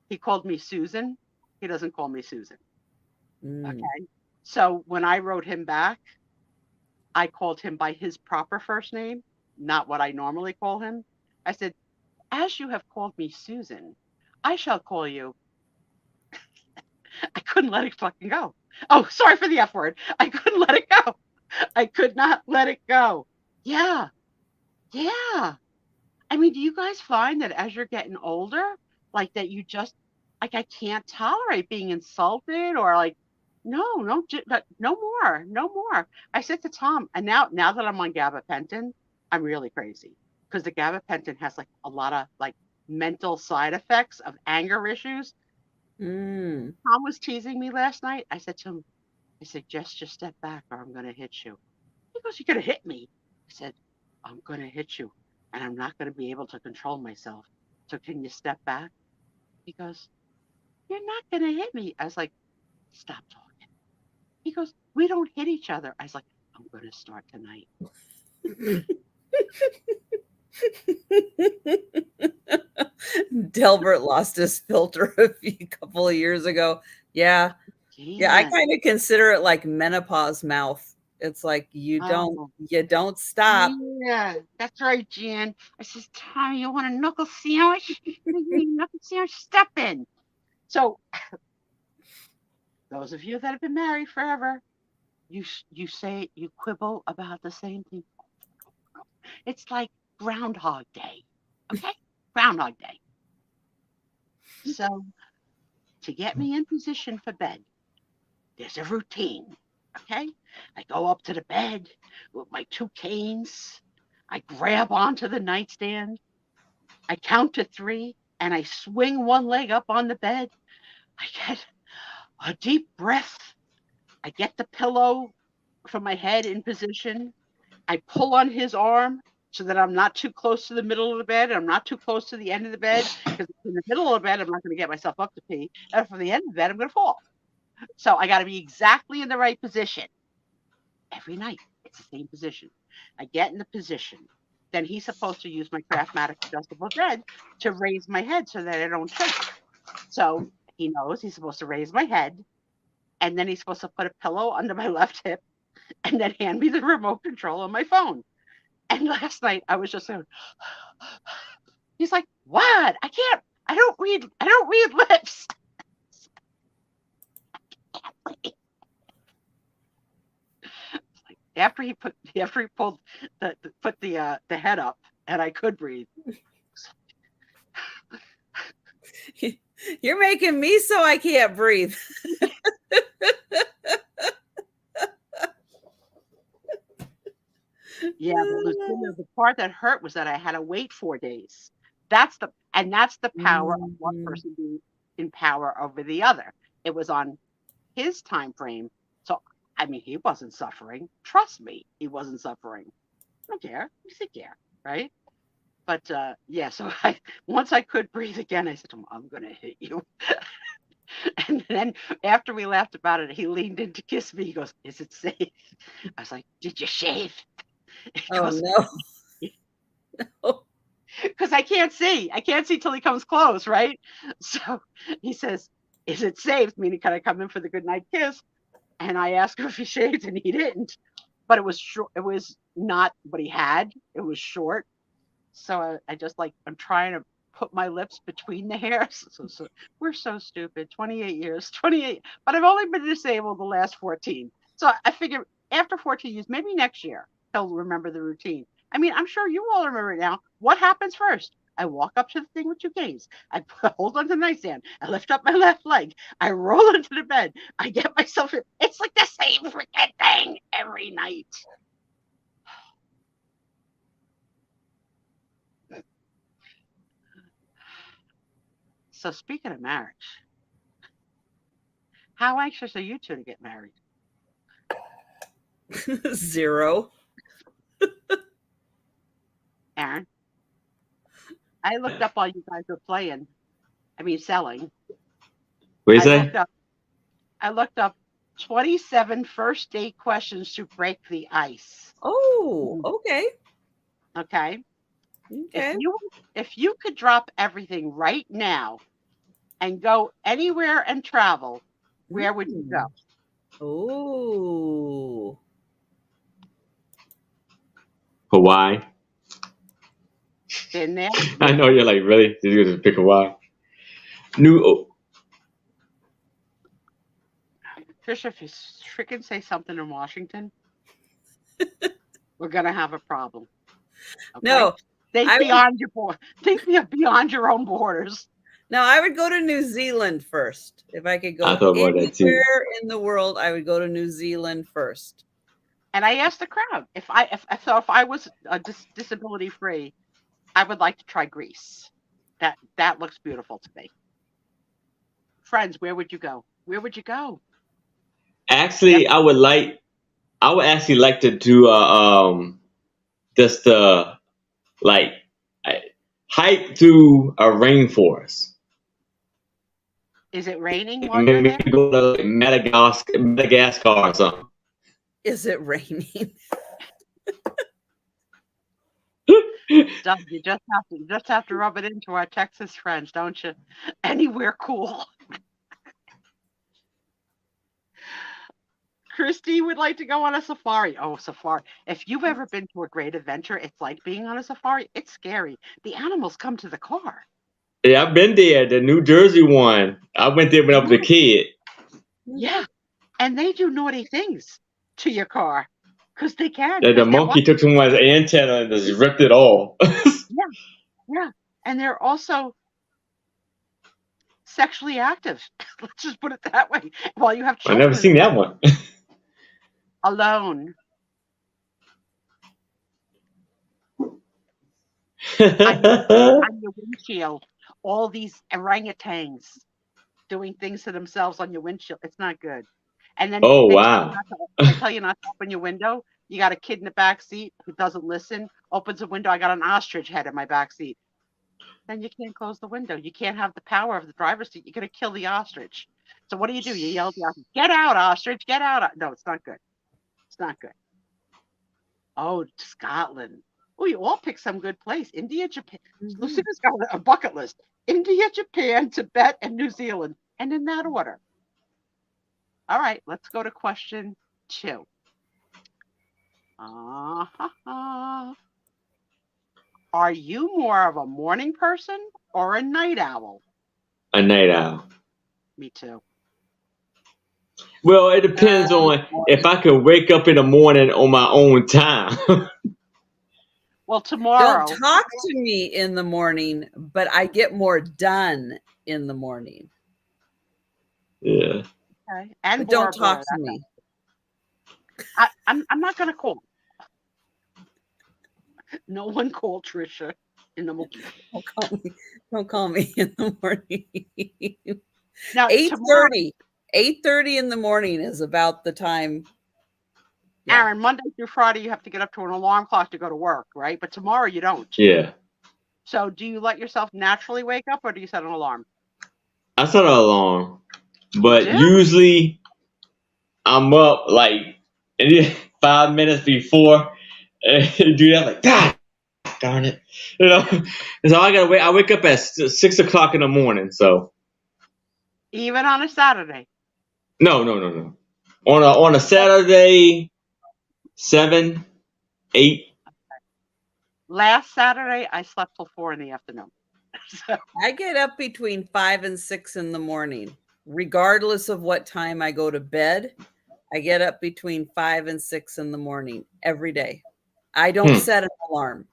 he called me Susan. He doesn't call me Susan. Okay. So when I wrote him back, I called him by his proper first name, not what I normally call him. I said, as you have called me Susan, I shall call you. I couldn't let it fucking go. Oh, sorry for the F word. I couldn't let it go. I could not let it go. Yeah. Yeah. I mean, do you guys find that as you're getting older, like that you just, like, I can't tolerate being insulted or like, no, no, no more, no more. I said to Tom, and now that I'm on gabapentin, I'm really crazy because the gabapentin has like a lot of like mental side effects of anger issues. Tom was teasing me last night. I said to him, just step back or I'm going to hit you. He goes, you're going to hit me. I said, I'm going to hit you and I'm not going to be able to control myself. So can you step back? He goes, you're not going to hit me. I was like, stop talking. He goes, we don't hit each other. I was like, I'm going to start tonight. Delbert lost his filter a couple of years ago. Yeah. Yeah, I kind of consider it like menopause mouth. It's like you don't stop. Yeah, that's right, Jan. I says, Tommy, you want a knuckle sandwich? Knuckle sandwich, step in. So those of you that have been married forever, you say you quibble about the same thing. It's like Groundhog Day. Okay? Groundhog Day. So to get me in position for bed, there's a routine. Okay? I go up to the bed with my 2 canes. I grab onto the nightstand. I count to 3 and I swing one leg up on the bed. I get a deep breath. I get the pillow from my head in position. I pull on his arm so that I'm not too close to the middle of the bed. I'm not too close to the end of the bed because in the middle of the bed, I'm not going to get myself up to pee. And from the end of the bed, I'm going to fall. So I got to be exactly in the right position. Every night, it's the same position. I get in the position. Then he's supposed to use my Craftmatic adjustable bed to raise my head so that I don't choke. So he knows he's supposed to raise my head. And then he's supposed to put a pillow under my left hip and then hand me the remote control on my phone. And last night I was just like, he's like, what? I don't read lips. After he pulled the head up and I could breathe. You're making me so I can't breathe. Yeah, but the part that hurt was that I had to wait 4 days. That's the power of one person being in power over the other. It was on his time frame. So I mean, he wasn't suffering. Trust me, he wasn't suffering. I don't care. You sit there, right? But yeah, so once I could breathe again, I said to him, I'm gonna hit you. And then after we laughed about it, he leaned in to kiss me. He goes, is it safe? I was like, did you shave? Oh no. Because I can't see till he comes close, right? So he says, is it safe? Meaning, can I come in for the goodnight kiss? And I asked him if he shaved, and he didn't. But it was short. It was not what he had. It was short. So I just I'm trying to put my lips between the hairs. So we're so stupid. 28 years, 28. But I've only been disabled the last 14. So I figure after 14 years, maybe next year, he'll remember the routine. I mean, I'm sure you all remember it now. What happens first? I walk up to the thing with 2 games. I hold onto the nightstand. I lift up my left leg. I roll into the bed. I get myself in. It's like the same freaking thing every night. So speaking of marriage, how anxious are you two to get married? 0. Aaron? I looked up while you guys were selling. What do you say? I looked up 27 first date questions to break the ice. Oh, okay. Okay. Okay. If you could drop everything right now and go anywhere and travel, where would you go? Oh. Hawaii. Been there? I know you're like, really? Did you just pick Hawaii? Trisha, if you freaking say something in Washington, we're gonna have a problem. Okay? No. Think beyond your own borders. Now, I would go to New Zealand first. If I could go I thought about that too. anywhere in the world, I would go to New Zealand first. And I asked the crowd if I was disability free, I would like to try Greece. That looks beautiful to me. Friends, where would you go? Where would you go? Actually, Yep. I would actually like to do hike through a rainforest. Is it raining while you're Maybe there? go to like Madagascar or something. Is it raining? Stuff, you just have to rub it into our Texas friends, don't you? Anywhere cool. Christy would like to go on a safari. Oh, safari. If you've ever been to a great adventure, it's like being on a safari. It's scary. The animals come to the car. Yeah, I've been there, the New Jersey one. I went there when I was a kid. Yeah. And they do naughty things to your car because they can. The monkey took someone's antenna and just ripped it all. Yeah. And they're also sexually active. Let's just put it that way. While you have I've children. never seen that one. Alone. On your windshield, all these orangutans doing things to themselves on your windshield. It's not good. And then Oh, they wow. tell you not to open your window. You got a kid in the back seat who doesn't listen, opens the window. I got an ostrich head in my back seat. Then you can't close the window. You can't have the power of the driver's seat. You're going to kill the ostrich. So what do? You yell at the ostrich, "Get out, ostrich, get out." No, it's not good. It's not good. Oh, Scotland. Oh, you all pick some good place. India, Japan. Lucida's got a bucket list. India, Japan, Tibet, and New Zealand. And in that order. All right, let's go to question 2. Are you more of a morning person or a night owl? A night owl. Me too. Well, it depends on if I can wake up in the morning on my own time. Well, tomorrow. Don't talk to me in the morning, but I get more done in the morning. Yeah. Okay. And But don't Bora talk Bora, to me. I'm not going to call. No one call Trisha in the morning. Don't call me in the morning. Now, 8:30. 8:30 in the morning is about the time. Yeah. Aaron, Monday through Friday, you have to get up to an alarm clock to go to work, right? But tomorrow you don't. Yeah. So do you let yourself naturally wake up or do you set an alarm? I set an alarm, but Yeah. usually I'm up like 5 minutes before. And do that like, God darn it. You know? So I wake up at 6 o'clock in the morning. So Even on a Saturday? no. On a Saturday, 7, 8. Last Saturday, I slept till 4 in the afternoon. So, I get up between 5 and 6 in the morning, regardless of what time I go to bed. I get up between 5 and 6 in the morning every day. I don't set an alarm.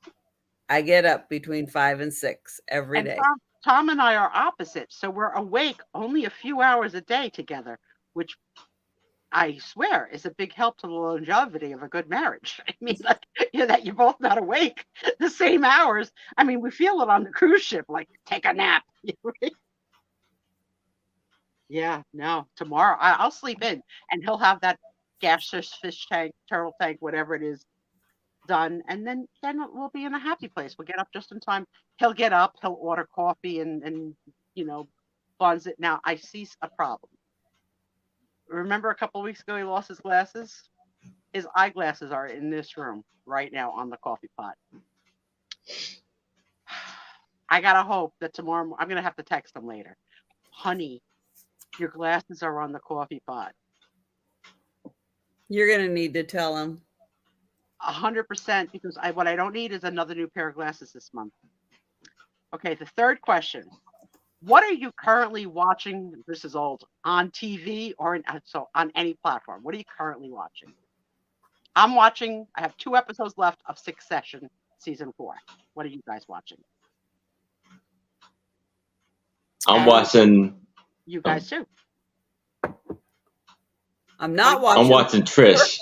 I get up between 5 and 6 every and day. Tom and I are opposite. So we're awake only a few hours a day together, which I swear is a big help to the longevity of a good marriage. I mean, like, that you're both not awake the same hours. I mean, we feel it on the cruise ship, like take a nap. Yeah, no, tomorrow I'll sleep in, and he'll have that gaseous fish tank, turtle tank, whatever it is, done, and then we'll be in a happy place. We'll get up just in time. He'll get up, he'll order coffee and buns it. Now I see a problem. Remember a couple of weeks ago he lost his glasses? His eyeglasses are in this room right now on the coffee pot. I gotta hope that tomorrow I'm gonna have to text him later. Honey, your glasses are on the coffee pot. You're going to need to tell him. 100%, because what I don't need is another new pair of glasses this month. Okay, the third question. What are you currently watching? This is old. On TV or on any platform. What are you currently watching? I have 2 episodes left of Succession season 4. What are you guys watching? I'm watching. You guys too. I'm not watching. I'm watching Trish.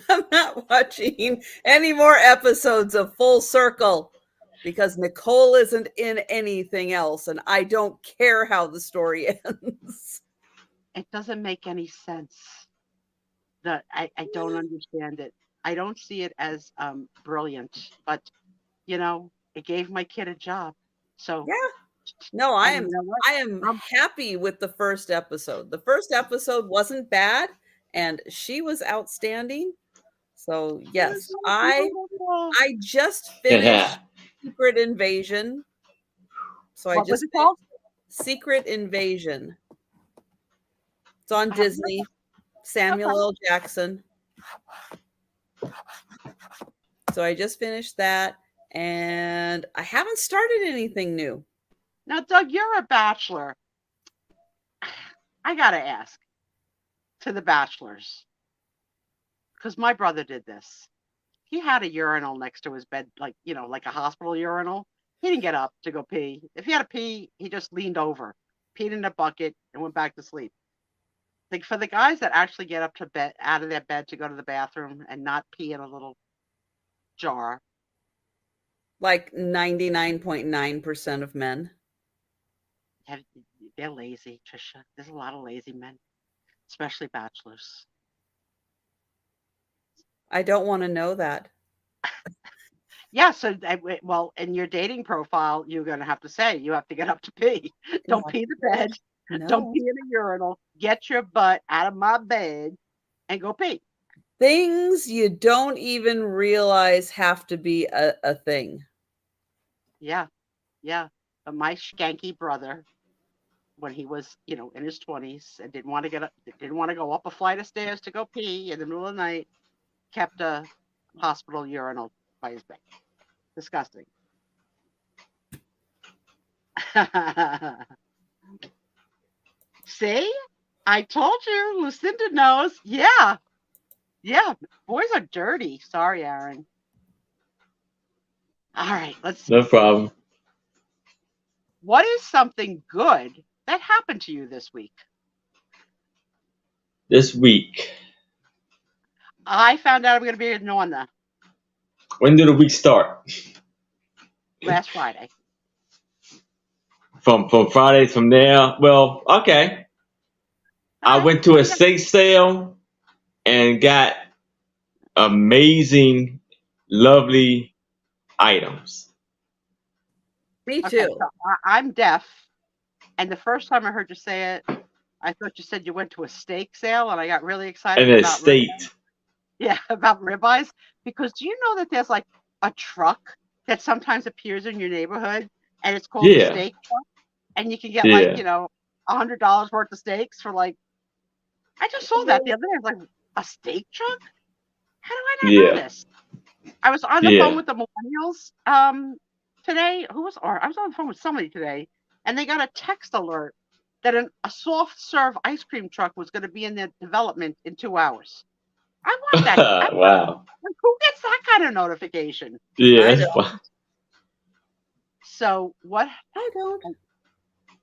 I'm not watching any more episodes of Full Circle because Nicole isn't in anything else, and I don't care how the story ends. It doesn't make any sense. I don't understand it. I don't see it as brilliant, but it gave my kid a job. So yeah. No, I am happy with the first episode. The first episode wasn't bad, and she was outstanding. So yes, I just finished Secret Invasion. So what was it called? Secret Invasion. It's on Disney. Samuel L. Jackson. So I just finished that, and I haven't started anything new. Now, Doug, you're a bachelor. I got to ask to the bachelors, because my brother did this. He had a urinal next to his bed, like a hospital urinal. He didn't get up to go pee. If he had to pee, he just leaned over, peed in a bucket, and went back to sleep. Like, for the guys that actually get up to bed, out of their bed to go to the bathroom and not pee in a little jar. Like 99.9% of men. They're lazy, Trisha. There's a lot of lazy men, especially bachelors. I don't want to know that. Yeah, so, well, in your dating profile, you're going to have to say you have to get up to pee. Don't pee the bed. No. Don't pee in a urinal. Get your butt out of my bed and go pee. Things you don't even realize have to be a thing. Yeah. But my skanky brother, when he was, in his 20s and didn't want to go up a flight of stairs to go pee in the middle of the night, kept a hospital urinal by his bed. Disgusting. See? I told you. Lucinda knows. Yeah. Boys are dirty. Sorry, Aaron. All right. No problem. What is something good that happened to you this week? This week. I found out I'm going to be in Nona. When did the week start? Last Friday. From Friday from there. Well, okay. I went to a estate sale and got amazing, lovely items. Me too. Okay, so I'm deaf, and the first time I heard you say it, I thought you said you went to a steak sale, and I got really excited. An estate. Yeah, about ribeyes. Because do you know that there's like a truck that sometimes appears in your neighborhood, and it's called a steak truck, and you can get like $100 worth of steaks for like. I just saw that the other day. I was like, a steak truck? How do I not know this? I was on the phone with the millennials today, I was on the phone with somebody today, and they got a text alert that a soft serve ice cream truck was going to be in their development in 2 hours. I want that. Wow. Who gets that kind of notification? Yeah, I that's don't. fun. So what? I don't.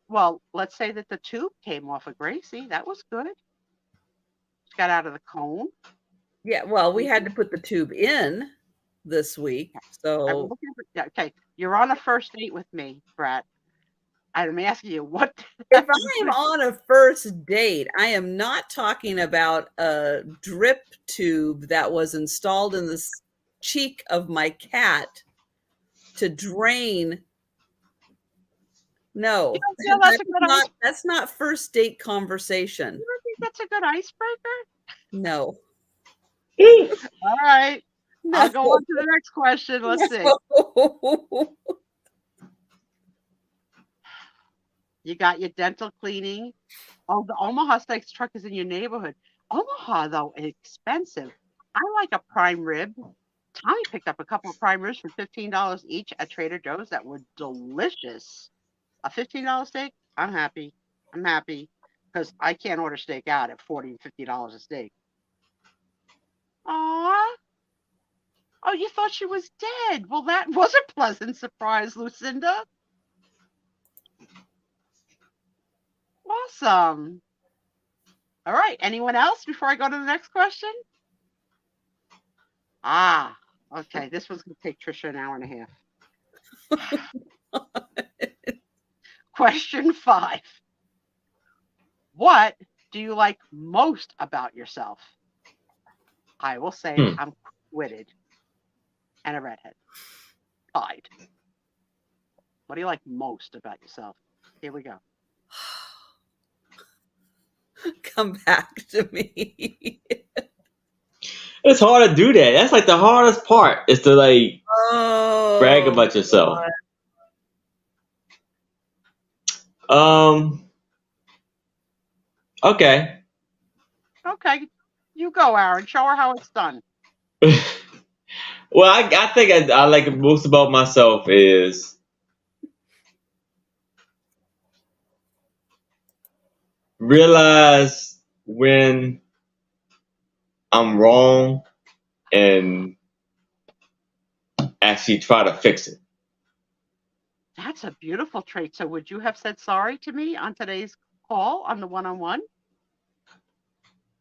Well, let's say that the tube came off of Gracie. That was good. She got out of the cone. Yeah, well, we had to put the tube in this week. I'm So looking for, okay, you're on a first date with me, Brett. I'm asking you what. if I'm on a first date, I am not talking about a drip tube that was installed in the cheek of my cat to drain. No, You don't feel that's a good that's not first date conversation. You don't think that's a good icebreaker? No. All right. No. I'll go on to the next question. Let's see. You got your dental cleaning. Oh, the Omaha Steaks truck is in your neighborhood. Omaha, though, is expensive. I like a prime rib. Tommy picked up a couple of prime ribs for $15 each at Trader Joe's that were delicious. A $15 steak? I'm happy. I'm happy because I can't order steak out at $40 and $50 a steak. Aw. Oh, you thought she was dead. Well, that was a pleasant surprise, Lucinda. Awesome. All right. Anyone else before I go to the next question? Ah, okay. This one's going to take Trisha an hour and a half. Question 5. What do you like most about yourself? I will say I'm quick-witted and a redhead. Tied. What do you like most about yourself? Here we go. Come back to me. It's hard to do that. That's like the hardest part is to like brag about yourself. God. Okay. Okay. You go, Aaron. Show her how it's done. Well, I think I like most about myself is realize when I'm wrong and actually try to fix it. That's a beautiful trait. So would you have said sorry to me on today's call on the one-on-one?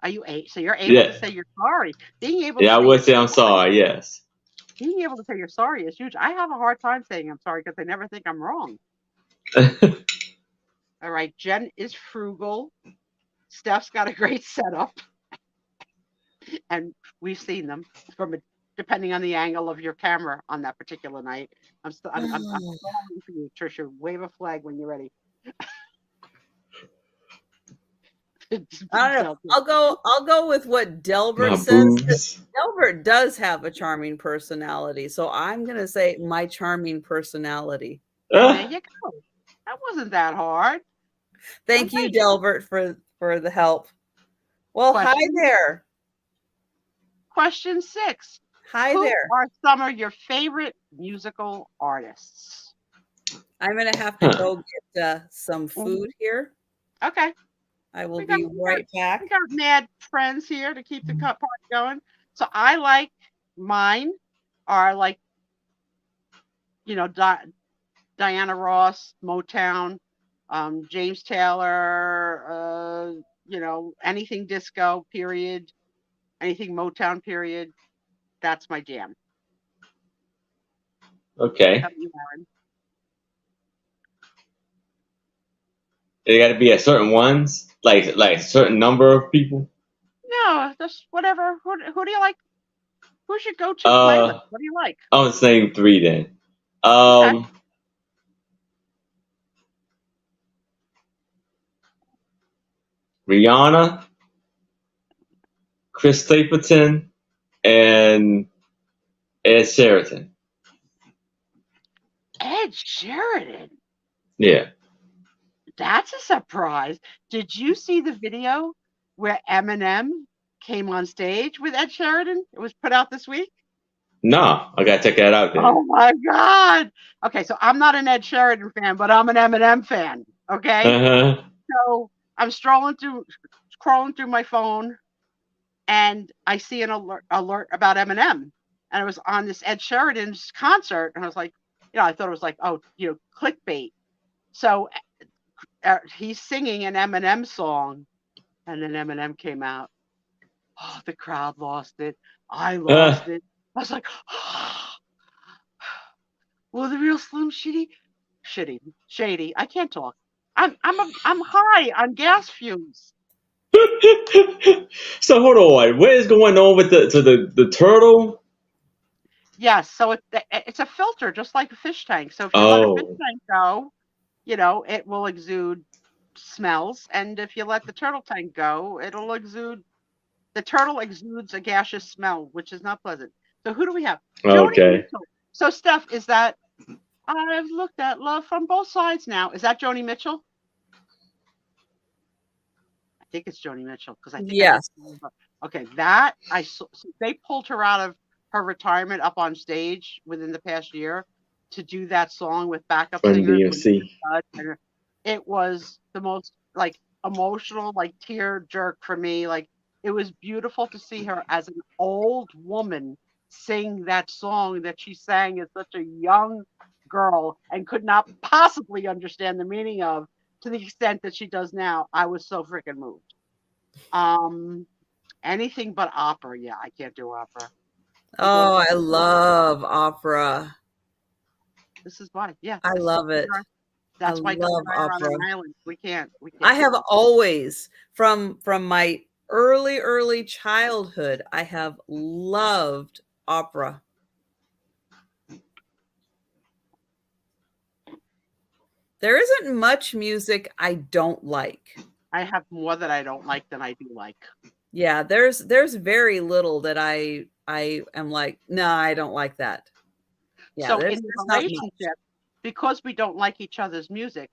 Are you so you're able to say you're sorry? Being able to I would say I'm sorry, yes. Being able to say you're sorry is huge. I have a hard time saying I'm sorry because I never think I'm wrong. All right, Jen is frugal. Steph's got a great setup. And we've seen them depending on the angle of your camera on that particular night. I'm calling for you, Trisha. Wave a flag when you're ready. I don't know. I'll go with what Delbert says. Delbert does have a charming personality, so I'm gonna say my charming personality. There you go. That wasn't that hard. Thank you, Delbert, for the help. Well, hi there. Question 6. Hi there. Who are some of your favorite musical artists? I'm gonna have to go get some food here. Okay. I will be right back. We got mad friends here to keep the party going. So I like mine are like, Diana Ross, Motown, James Taylor, anything disco, period, anything Motown, period. That's my jam. Okay. They got to be at certain ones, like a certain number of people. No, just whatever. Who do you like? Who's your go-to playlist? What do you like? I'm saying 3 then. Okay. Rihanna, Chris Stapleton, and Ed Sheeran. Ed Sheeran? Yeah. That's a surprise. Did you see the video where Eminem came on stage with Ed Sheeran? It was put out this week. No, I gotta check that out then. Oh my God. Okay, so I'm not an Ed Sheridan fan, but I'm an Eminem fan. Okay. Uh-huh. So I'm scrolling through my phone, and I see an alert about Eminem, and it was on this Ed Sheridan's concert, and I was like, I thought it was like, oh, clickbait. So he's singing an Eminem song, and then Eminem came out. Oh, the crowd lost it. I lost it. I was like, well, the real Slim Shady. I can't talk. I'm high on gas fumes. So hold on. What is going on with the turtle? Yes, so it's a filter, just like a fish tank. So if you let a fish tank go, it will exude smells, and if you let the turtle tank go, it'll exude. The turtle exudes a gaseous smell, which is not pleasant. So who do we have? Joni Mitchell. So Steph, is that I've looked at love from both sides now? Is that Joni Mitchell? I think it's Joni Mitchell because I think yes. Okay, that so they pulled her out of her retirement up on stage within the past year to do that song with backup singers. It was the most emotional, tear jerk for me. It was beautiful to see her as an old woman sing that song that she sang as such a young girl and could not possibly understand the meaning of, to the extent that she does now. I was so freaking moved. Anything but opera. Yeah, I can't do opera. Oh, I love opera. This is why. Yeah, I love it. That's why love opera. On an island. We can't. I have always, from my early childhood, I have loved opera. There isn't much music I don't like. I have more that I don't like than I do like. Yeah, there's very little that I am like, no, I don't like that. Yeah, so in the relationship, because we don't like each other's music,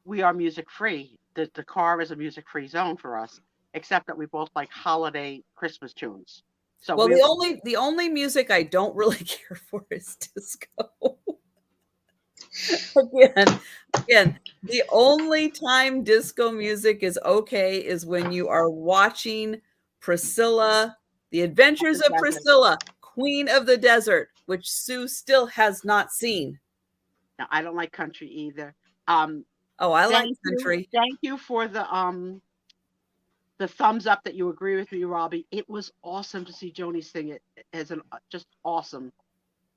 we are music free. The car is a music free zone for us, except that we both like holiday Christmas tunes. So well, the only music I don't really care for is disco. Again, the only time disco music is okay is when you are watching Priscilla, The Adventures of Priscilla, Queen of the Desert, which Sue still has not seen. No, I don't like country either. Oh, I like country. Thank you for the thumbs up that you agree with me, Robbie. It was awesome to see Joni sing it as just awesome.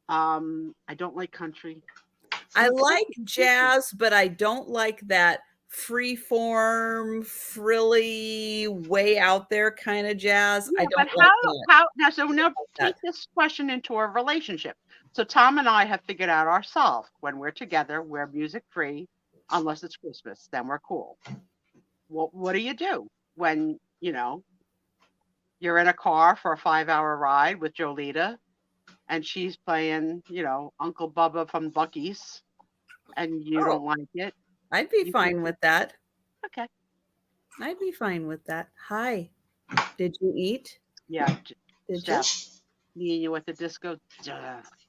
I don't like country. I like jazz, but I don't like that free-form, frilly, way out there kind of jazz. Yeah, I don't but now take this question into a relationship. So Tom and I have figured out ourselves, when we're together, we're music free, unless it's Christmas, then we're cool. What do you do when, you're in a car for a 5-hour ride with Jolita and she's playing, Uncle Bubba from Buc-ee's, and you don't like it? I'd be fine with that. Okay. I'd be fine with that. Hi. Did you eat? Yeah. Did you? Me and you at the disco.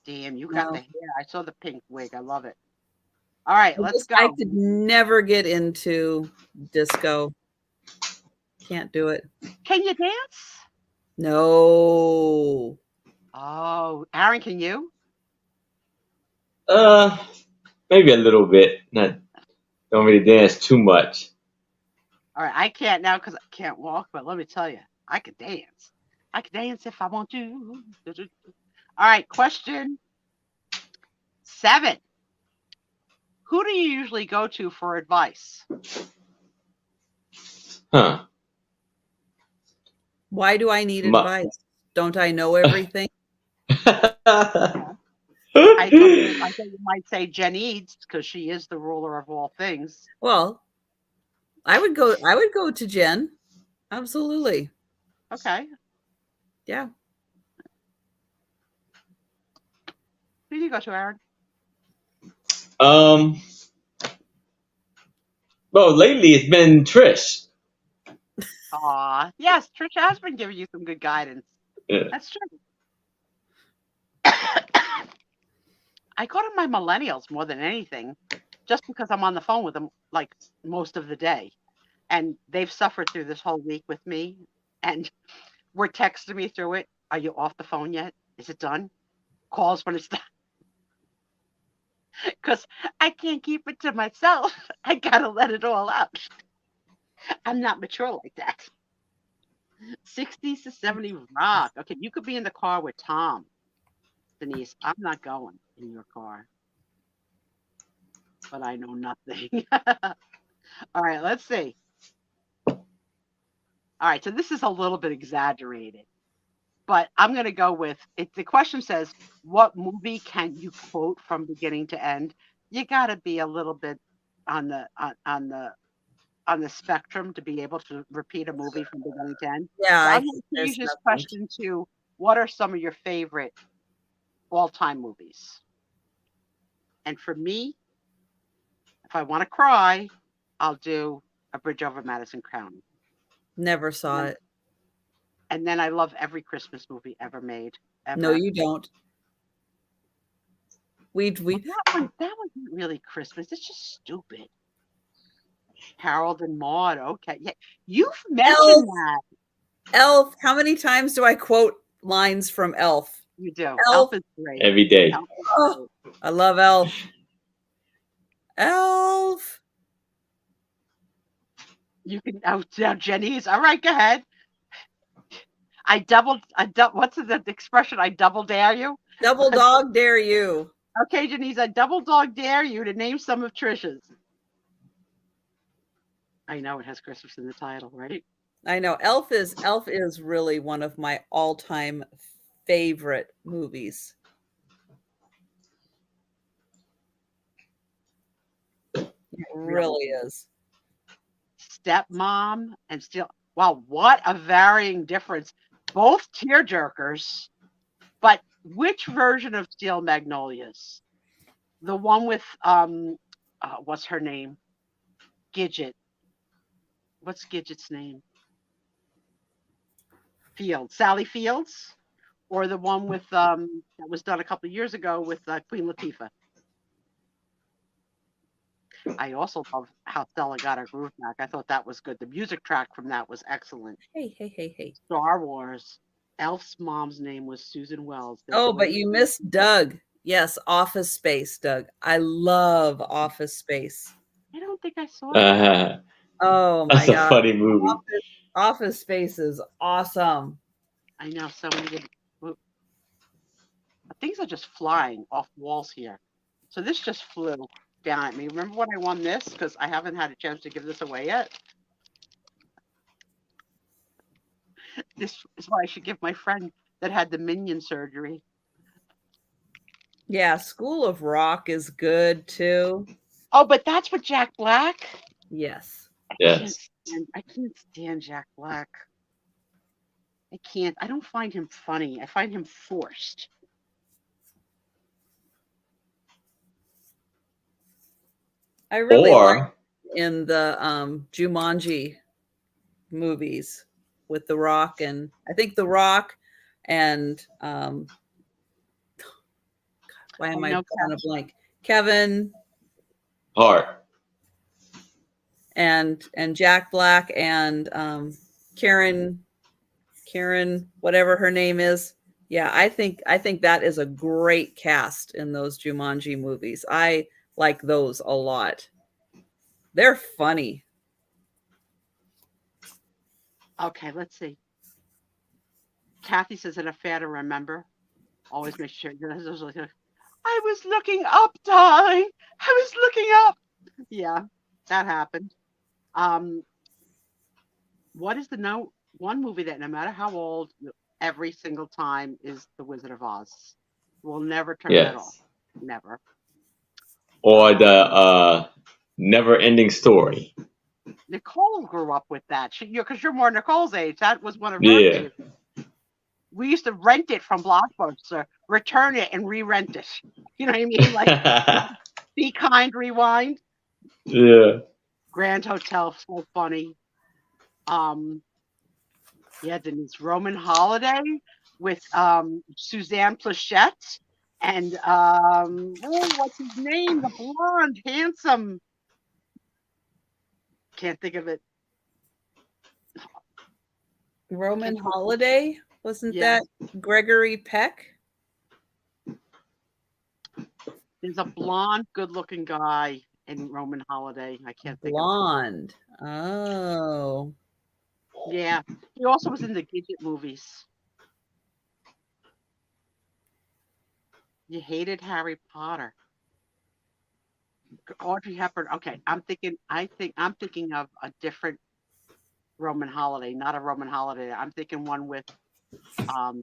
Damn, you got the hair. I saw the pink wig. I love it. All right, let's go. I could never get into disco. Can't do it. Can you dance? No. Oh, Aaron, can you? Maybe a little bit. Don't really dance too much. All right, I can't now because I can't walk, but let me tell you, I could dance. I could dance if I want to. All right, question 7. Who do you usually go to for advice? Huh. Why do I need advice? Don't I know everything? I thought you might say Jen Eads because she is the ruler of all things. Well, I would go to Jen. Absolutely. Okay. Yeah. Who do you go to, Aaron? Well, lately it's been Trish. Aw, yes, Trish has been giving you some good guidance. Yeah. That's true. I go to my millennials more than anything, just because I'm on the phone with them like most of the day, and they've suffered through this whole week with me, and we're texting me through it. Are you off the phone yet? Is it done? Calls when it's done. Because I can't keep it to myself. I gotta let it all out. I'm not mature like that. 60s to 70 rock. Okay, you could be in the car with Tom, Denise. I'm not going in your car, but I know nothing. All right, let's see. All right, so this is a little bit exaggerated, but I'm going to go with it. The question says, what movie can you quote from beginning to end? You got to be a little bit on the spectrum to be able to repeat a movie from beginning to end. Yeah, So I I'm think going to there's change this nothing. question to, what are some of your favorite all-time movies? And for me, if I want to cry, I'll do A Bridge Over Madison County. Never saw it. And then I love every Christmas movie ever made. Ever. No, you don't. We that wasn't really Christmas. It's just stupid. Harold and Maude. Okay, yeah, you've mentioned that. Elf. How many times do I quote lines from Elf? You do. Elf Is great. Every day. Elf is Oh, great. I love Elf. Elf. You can now, Jenny's. All right, go ahead. What's the expression? I double dare you. Double dog dare you. Okay, Janice, I double dog dare you to name some of Trisha's. I know it has Christmas in the title, right? I know. Elf is really one of my all-time favorite movies. It really is. Stepmom and Steel. Wow, what a varying difference. Both tearjerkers, but which version of Steel Magnolias? The one with what's her name? Gidget. What's Gidget's name? Fields. Sally Fields, or the one with that was done a couple of years ago with Queen Latifah. I also love how Stella got her groove back. I thought that was good. The music track from that was excellent. Hey. Star Wars. Elf's mom's name was Susan Wells. Oh, but you missed Doug. Yes, Office Space, Doug. I love Office Space. I don't think I saw it. Oh my That's God. a funny movie. Office Space is awesome. I know so many good things are just flying off walls here. So this just flew down at me. Remember when I won this? Because I haven't had a chance to give this away yet. This is what I should give my friend that had the minion surgery. Yeah, School of Rock is good too. Oh, but that's with Jack Black? Yes. Yes. I can't stand Jack Black. I can't. I don't find him funny. I find him forced. I really like in the Jumanji movies with The Rock, and I think The Rock and why am I drawing a blank? Kevin Hart and Jack Black and Karen, whatever her name is. Yeah, I think that is a great cast in those Jumanji movies. I like those a lot. They're funny. Okay, let's see. Kathy says in a fair to remember. Always make sure. I was looking up, darling. I was looking up. Yeah, that happened. What is the one movie that no matter how old, every single time is The Wizard of Oz? We'll never turn that off. Never. Or the Never Ending Story. Nicole grew up with that. Because you're more Nicole's age. That was one of her favorites. We used to rent it from Blockbuster, return it, and re-rent it. You know what I mean? Like, Be Kind, Rewind. Yeah. Grand Hotel, so funny. Yeah, Denise. Roman Holiday with Suzanne Plachette And what's his name? The blonde, handsome. Can't think of it. Roman Holiday? Wasn't Yeah. that Gregory Peck? There's a blonde, good-looking guy in Roman Holiday. I can't think of Blonde. Oh. it. Yeah. He also was in the Gidget movies. You hated Harry Potter. Audrey Hepburn. Okay, I'm thinking of a different Roman Holiday, not a Roman Holiday. I'm thinking one with I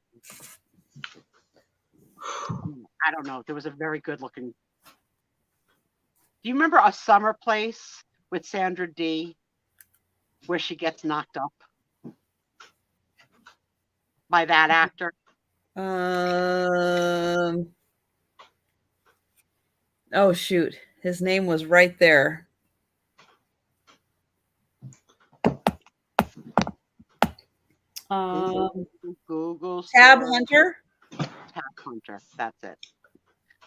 don't know. There was a very good-looking. Do you remember A Summer Place with Sandra Dee, where she gets knocked up by that actor? Oh shoot, his name was right there. Google Tab search. Hunter. Tab Hunter. That's it.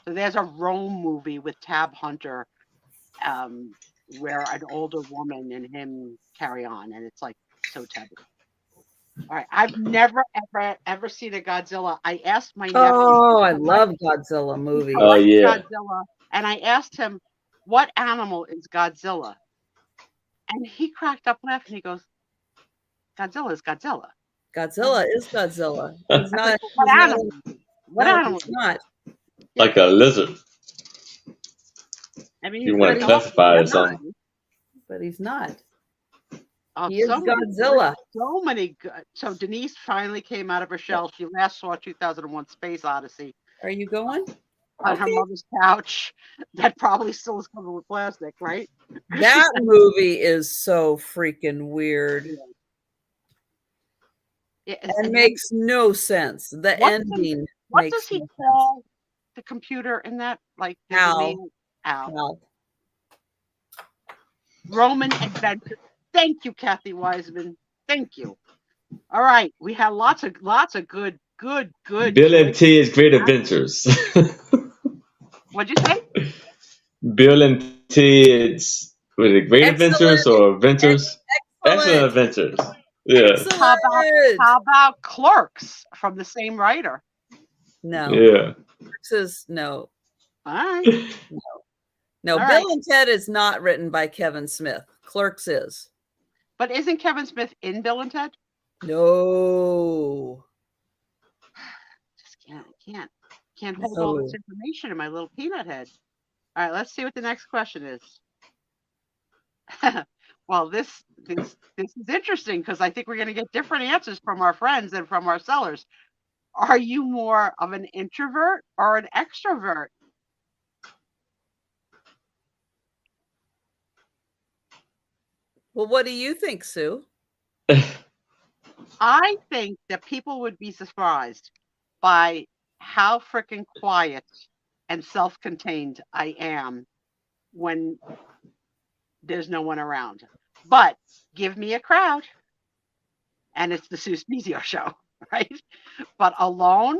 So there's a Rome movie with Tab Hunter, where an older woman and him carry on, and it's like so taboo. All right, I've never ever seen a Godzilla. I asked my nephew. Oh, I love Godzilla movies. Oh, yeah. Godzilla, and I asked him, "What animal is Godzilla?" And he cracked up laughing. He goes, "Godzilla is Godzilla." Godzilla is Godzilla. He's not. Like, what animal? What no, animal? he's not. Like a lizard. I mean, You he's want very to classify it as awesome. something. But he's not. Oh, He is Godzilla. So many. So Denise finally came out of her shell. She last saw 2001: Space Odyssey Are you going? on her mother's couch. That probably still is covered with plastic, right? That movie is so freaking weird. It makes no sense. The ending. What does he call the computer in that? Like Al. Roman Adventure. Thank you, Kathy Wiseman. Thank you. All right, we had lots of good. Bill and Ted's Great Adventures. What'd you say? Bill and Ted's Great Adventures or Adventures? Excellent Adventures. Yeah. How about Clerks from the same writer? No. Yeah. Clerks is no. All right. No, All Bill and Ted is not written by Kevin Smith. Clerks is. But isn't Kevin Smith in Bill and Ted? No. Just can't hold all this information in my little peanut head. All right, let's see what the next question is. Well, this is interesting because I think we're going to get different answers from our friends and from our sellers. Are you more of an introvert or an extrovert? Well, what do you think, Sue? I think that people would be surprised by how freaking quiet and self-contained I am when there's no one around. But give me a crowd, and it's the Sue Spezio show, right? But alone,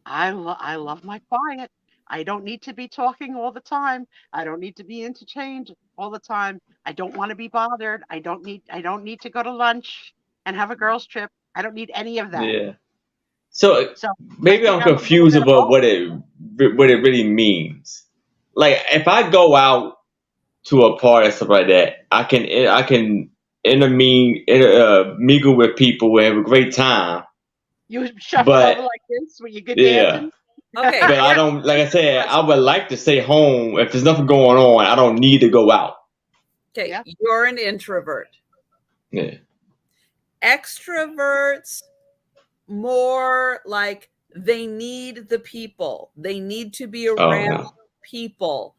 I love my quiet. I don't need to be talking all the time. I don't need to be interchanged all the time. I don't want to be bothered. I don't need to go to lunch and have a girls' trip. I don't need any of that. Yeah. So maybe I'm confused about what it really means. Like if I go out to a party or stuff like that, I can mingle with people and have a great time. You shuffle over like this when you get dancing. Okay. But I don't, like I said, I would like to stay home. If there's nothing going on, I don't need to go out. Okay, you're an introvert. Yeah. Extroverts, more like they need the people. They need to be around people.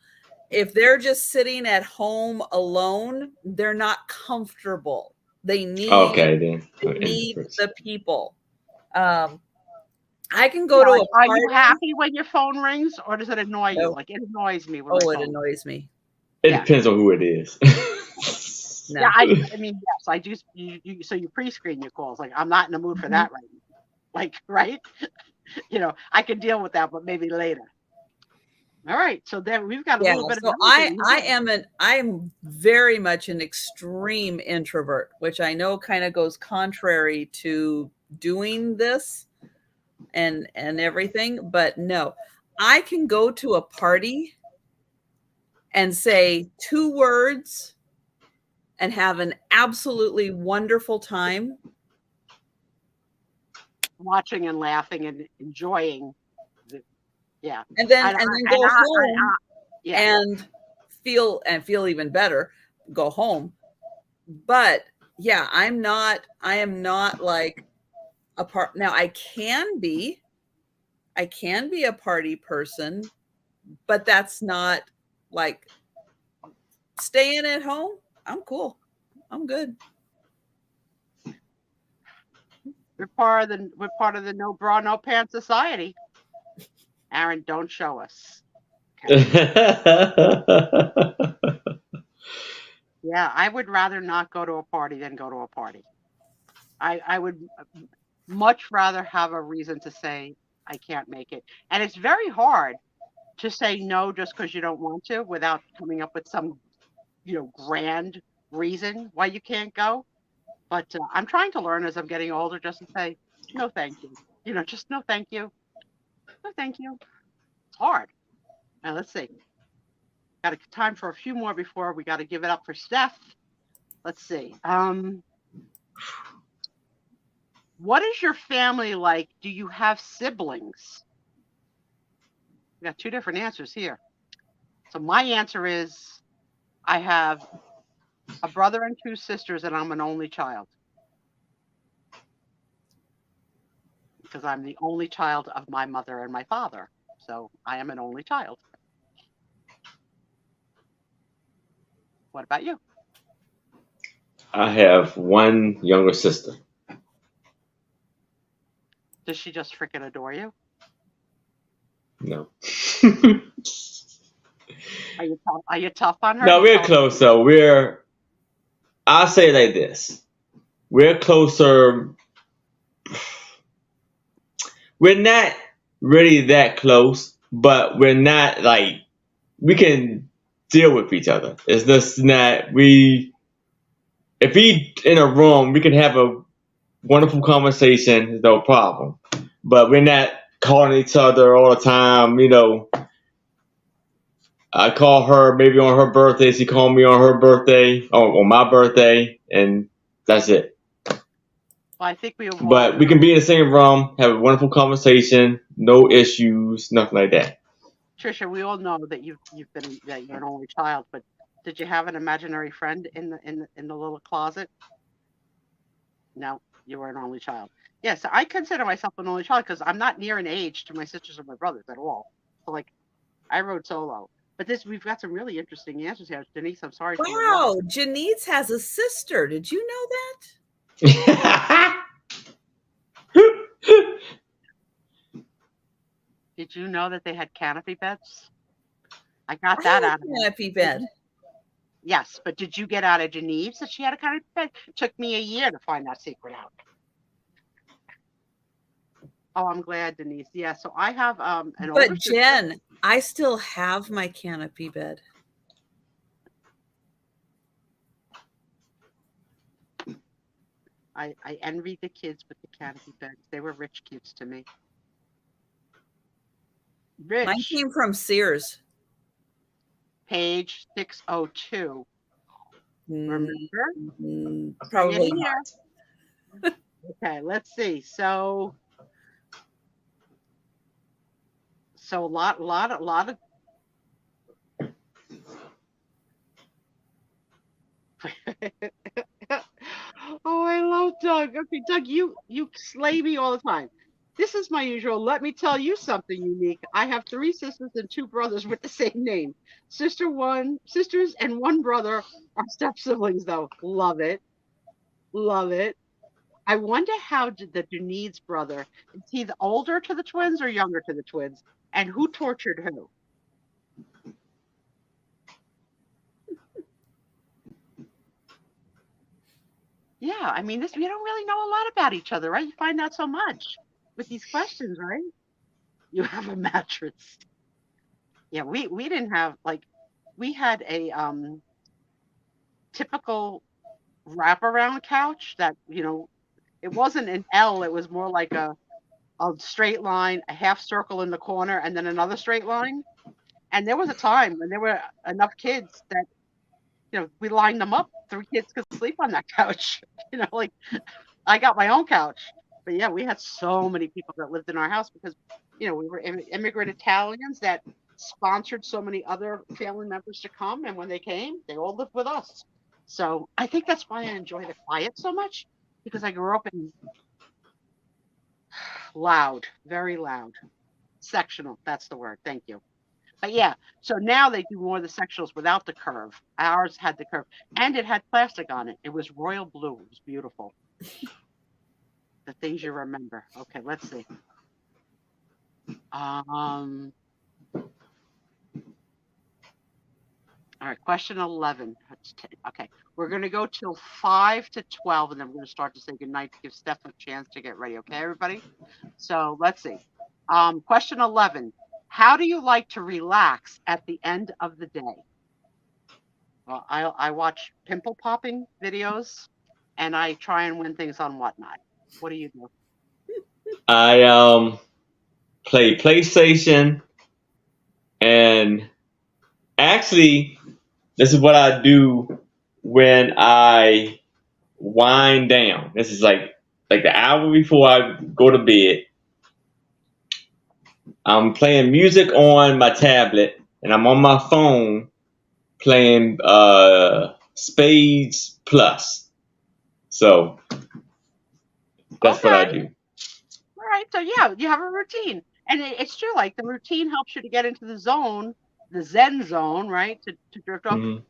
If they're just sitting at home alone, they're not comfortable. They need the people. I can go to a party. Are you happy when your phone rings, or does it annoy you? Like it annoys me. It annoys me. It depends on who it is. No. Yeah, I mean, yes, I do. So you pre-screen your calls. Like I'm not in the mood for that right now. Like, right? I can deal with that, but maybe later. All right, so then we've got a Yeah, little bit so of everything. I'm very much an extreme introvert, which I know kind of goes contrary to doing this and everything, but no. I can go to a party and say 2 words and have an absolutely wonderful time. Watching and laughing and enjoying. Yeah, And then and go home yeah. and feel even better, go home. But yeah, I am not like a part. Now I can be a party person, but that's not like staying at home. I'm cool. I'm good. We're part of the no bra, no pants society. Aaron, don't show us. Yeah, I would rather not go to a party than go to a party. I would much rather have a reason to say I can't make it. And it's very hard to say no just because you don't want to without coming up with some, grand reason why you can't go. But I'm trying to learn as I'm getting older just to say, no, thank you. Just no, thank you. No, thank you. It's hard. Now, let's see. Got time for a few more before we got to give it up for Steph. Let's see. What is your family like? Do you have siblings? We got 2 different answers here. So my answer is I have a brother and 2 sisters, and I'm an only child. Because I'm the only child of my mother and my father. So I am an only child. What about you? I have one younger sister. Does she just freaking adore you? No. Are you tough on her? No, we're close though. I'll say it like this. We're closer. We're not really that close, but we're not like we can deal with each other. It's just not if we in a room, we can have a wonderful conversation, no problem. But we're not calling each other all the time, I call her maybe on her birthday. She called me on her birthday, on my birthday, and that's it. Well, I think But we can be in the same room, have a wonderful conversation, no issues, nothing like that. Trisha, we all know that you're an only child, but did you have an imaginary friend in the little closet? No, you were an only child. Yes, I consider myself an only child because I'm not near an age to my sisters or my brothers at all. So I rode solo. But we've got some really interesting answers here. Denise, I'm sorry. Wow, Janice has a sister. Did you know that? Did you know that they had canopy beds? I got that out of canopy bed. Yes, but did you get out of Janice that she had a canopy bed? It took me a year to find that secret out. Oh, I'm glad, Denise. Yeah, so I have an older But Jen, I still have my canopy bed. I envied the kids with the canopy beds. They were rich kids to me. Rich. Mine came from Sears. Page 602. Remember? Probably not. Okay, let's see. So a lot of Oh, I love Doug. Okay, Doug, you slay me all the time. This is my usual. Let me tell you something unique. I have 3 sisters and 2 brothers with the same name. Sisters and 1 brother are step siblings, though. Love it. Love it. I wonder how the Denise brother, is he the older to the twins or younger to the twins? And who tortured who? Yeah, I mean, we don't really know a lot about each other, right? You find out so much with these questions, right? you have a mattress. Yeah, we didn't have like we had a typical wraparound couch that it wasn't an L, it was more like a straight line, a half circle in the corner, and then another straight line. And there was a time when there were enough kids that we lined them up. 3 kids could sleep on that couch. Like I got my own couch, but yeah, we had so many people that lived in our house because we were immigrant Italians that sponsored so many other family members to come, and when they came, they all lived with us. So I think that's why I enjoy the quiet so much, because I grew up in loud, very loud, sectional. That's the word. Thank you. But yeah, so now they do more of the sectionals without the curve. Ours had the curve, and it had plastic on it. It was royal blue. It was beautiful. The things you remember. Okay, let's see. All right, question 11. Okay, we're going to go till 5 to 12, and then we're going to start to say goodnight to give Steph a chance to get ready. Okay, everybody? So let's see. Question 11. How do you like to relax at the end of the day? Well, I watch pimple popping videos, and I try and win things on Whatnot. What do you do? I play PlayStation, and actually, this is what I do when I wind down. This is like the hour before I go to bed. I'm playing music on my tablet, and I'm on my phone playing Spades Plus. So that's what I do. All right. So yeah, you have a routine, and it's true. Like the routine helps you to get into the zone, the Zen zone, right? To drift off. Mhm.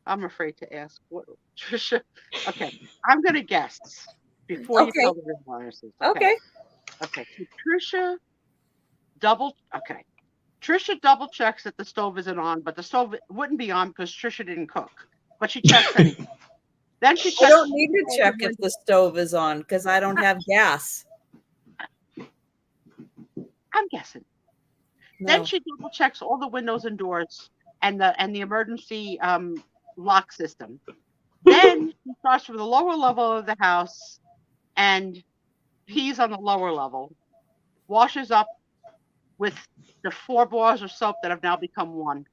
I'm afraid to ask. What, Trisha? Okay, I'm gonna guess before you Okay. tell the real answers. Okay. Okay. So Trisha double checks that the stove isn't on, but the stove wouldn't be on because Trisha didn't cook. But she checks anyway. Then she checks. I don't need to check if the stove is on because I don't have gas. I'm guessing. No. Then she double checks all the windows and doors and the emergency lock system. Then she starts from the lower level of the house and pees on the lower level, washes up with the 4 bars of soap that have now become 1.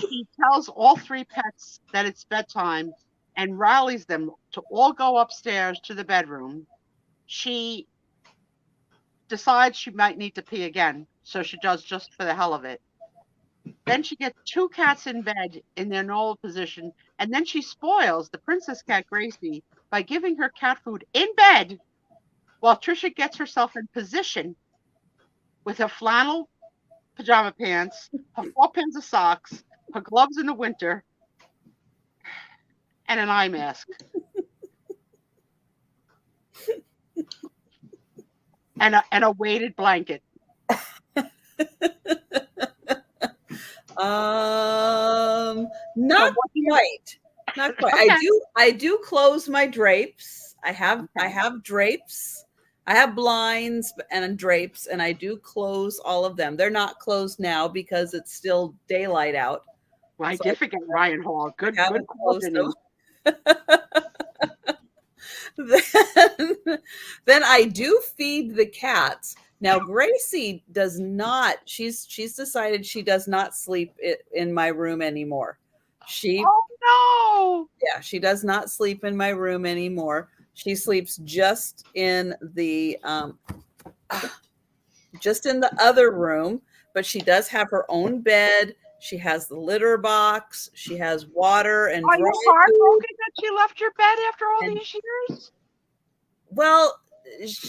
She tells all 3 pets that it's bedtime and rallies them to all go upstairs to the bedroom. She decides she might need to pee again, so she does just for the hell of it. Then she gets 2 cats in bed in their normal position, and then she spoils the princess cat Gracie by giving her cat food in bed while Trisha gets herself in position with her flannel pajama pants, her 4 pins of socks, her gloves in the winter, and an eye mask. and a weighted blanket. Not quite. Not quite. Okay. I do close my drapes. I have drapes. I have blinds and drapes, and I do close all of them. They're not closed now because it's still daylight out. Right, so different Ryan Hall. Good closing. Then I do feed the cats. Now Gracie does not. She's decided she does not sleep in my room anymore. Oh no! Yeah, she does not sleep in my room anymore. She sleeps just in the other room, but she does have her own bed. She has the litter box. She has water and Are you heartbroken that she left your bed after all these years? Well,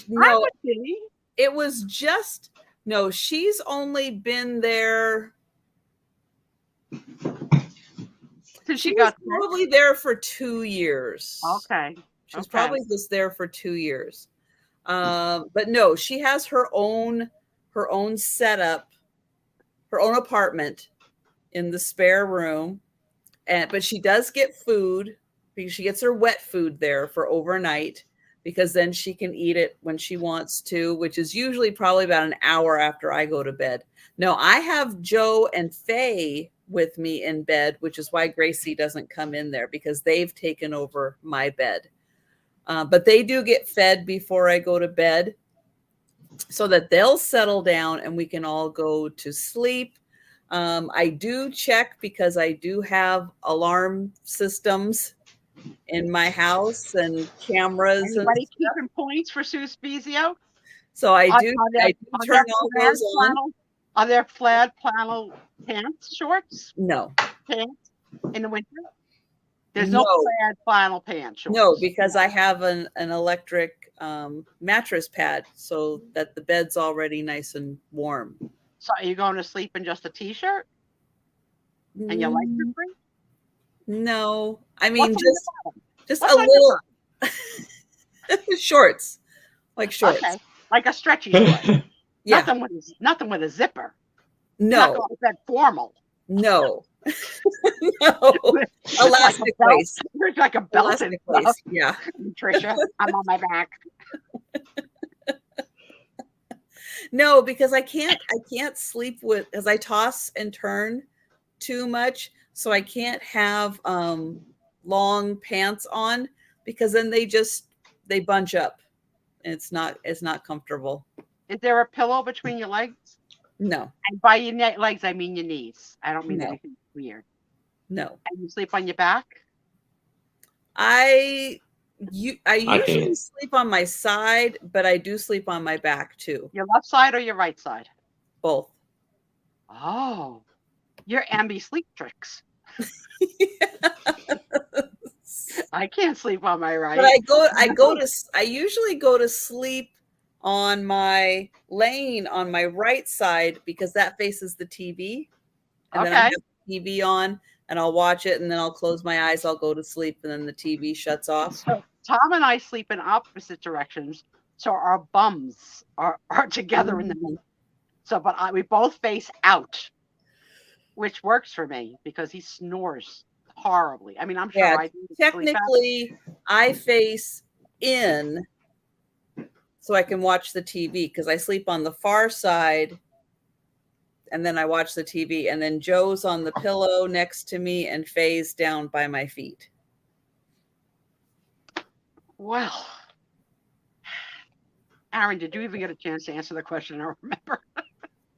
no. I would be. It was just no. She's only been there. Since she was probably there for 2 years. Okay. She's probably just there for 2 years. But no, she has her own setup, her own apartment in the spare room. But she does get food because she gets her wet food there for overnight. because then she can eat it when she wants to, which is usually probably about an hour after I go to bed. No, I have Joe and Faye with me in bed, which is why Gracie doesn't come in there, because they've taken over my bed. But they do get fed before I go to bed so that they'll settle down and we can all go to sleep. I do check because I do have alarm systems in my house and cameras. Anybody keeping points for Sue Spezio? So I Are do there turn all plaid those on. flannel? Are there plaid flannel pants, shorts, No, pants in the winter? There's no No. plaid flannel pants, shorts. no, because I have an electric mattress pad so that the bed's already nice and warm. So are you going to sleep in just a t-shirt and your legs are free? No, I mean What's on the bottom? just What's a on little shorts, like shorts. Okay, like a stretchy short. Yeah, Nothing with a zipper. no, Not going to bed formal. no, no. Elastic belt. waist. There's like a belt and Elastic stuff. waist. Yeah. Trisha, I'm on my back. No, because I can't sleep with, as I toss and turn too much. So I can't have long pants on, because then they bunch up. And it's not comfortable. Is there a pillow between your legs? No, And by your legs, I mean your knees. I don't mean No. anything weird. no. And you sleep on your back? I usually can't. sleep on my side, but I do sleep on my back too. Your left side or your right side? Both. Oh, your ambi sleep tricks. I can't sleep on my right. But I usually go to sleep laying on my right side, because that faces the TV. And then I have the TV on and I'll watch it, and then I'll close my eyes, I'll go to sleep, and then the TV shuts off. So Tom and I sleep in opposite directions, so our bums are together in the middle. So, but we both face out, which works for me because he snores horribly. I mean, I'm sure Yeah, I do. technically I face in so I can watch the TV, because I sleep on the far side and then I watch the TV, and then Joe's on the pillow next to me and Faye's down by my feet. Well, Aaron, did you even get a chance to answer the question? I don't remember.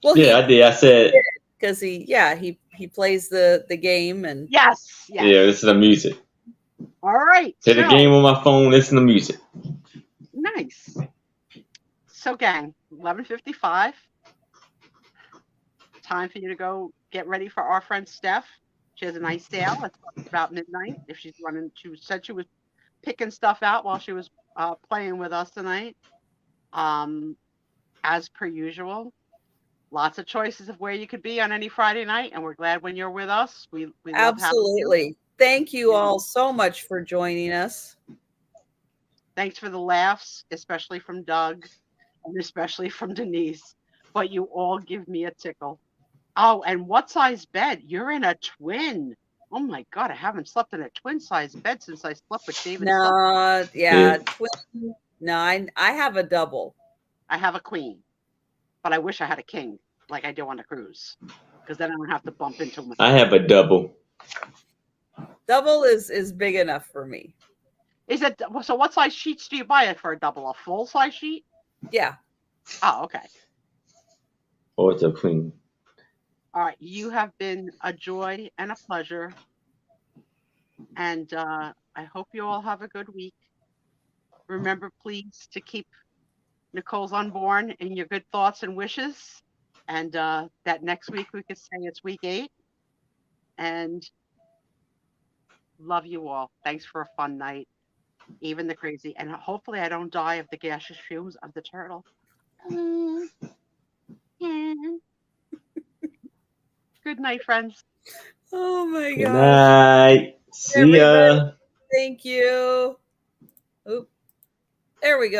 Well, Yeah, I did. I said, because he plays the game, and Yes. yeah, listen to music. All right. Play the game on my phone, listen to music. Nice. So, gang, 11:55. Time for you to go get ready for our friend Steph. She has a nice sale. It's about midnight. If she's running, she said she was picking stuff out while she was playing with us tonight. As per usual, lots of choices of where you could be on any Friday night, and we're glad when you're with us. We love having you. absolutely. Thank you all so much for joining us. Thanks for the laughs, especially from Doug and especially from Denise. But you all give me a tickle. Oh, and what size bed? You're in a twin. Oh my God, I haven't slept in a twin size bed since I slept with David. No, yeah, twin. No, I have a double. I have a queen, but I wish I had a king like I do on a cruise, because then I don't have to bump into him. I have a double. Double is big enough for me. Is it so? What size sheets do you buy it for a double? A full size sheet? Yeah. Oh, okay. Or it's a queen. All right. You have been a joy and a pleasure, and I hope you all have a good week. Remember, please, to keep Nicole's unborn in your good thoughts and wishes, and that next week we could say it's week 8. And love you all. Thanks for a fun night, even the crazy. And hopefully I don't die of the gaseous fumes of the turtle. Good night, friends. Oh my Good God. night. See ya. Thank you. Oop. There we go.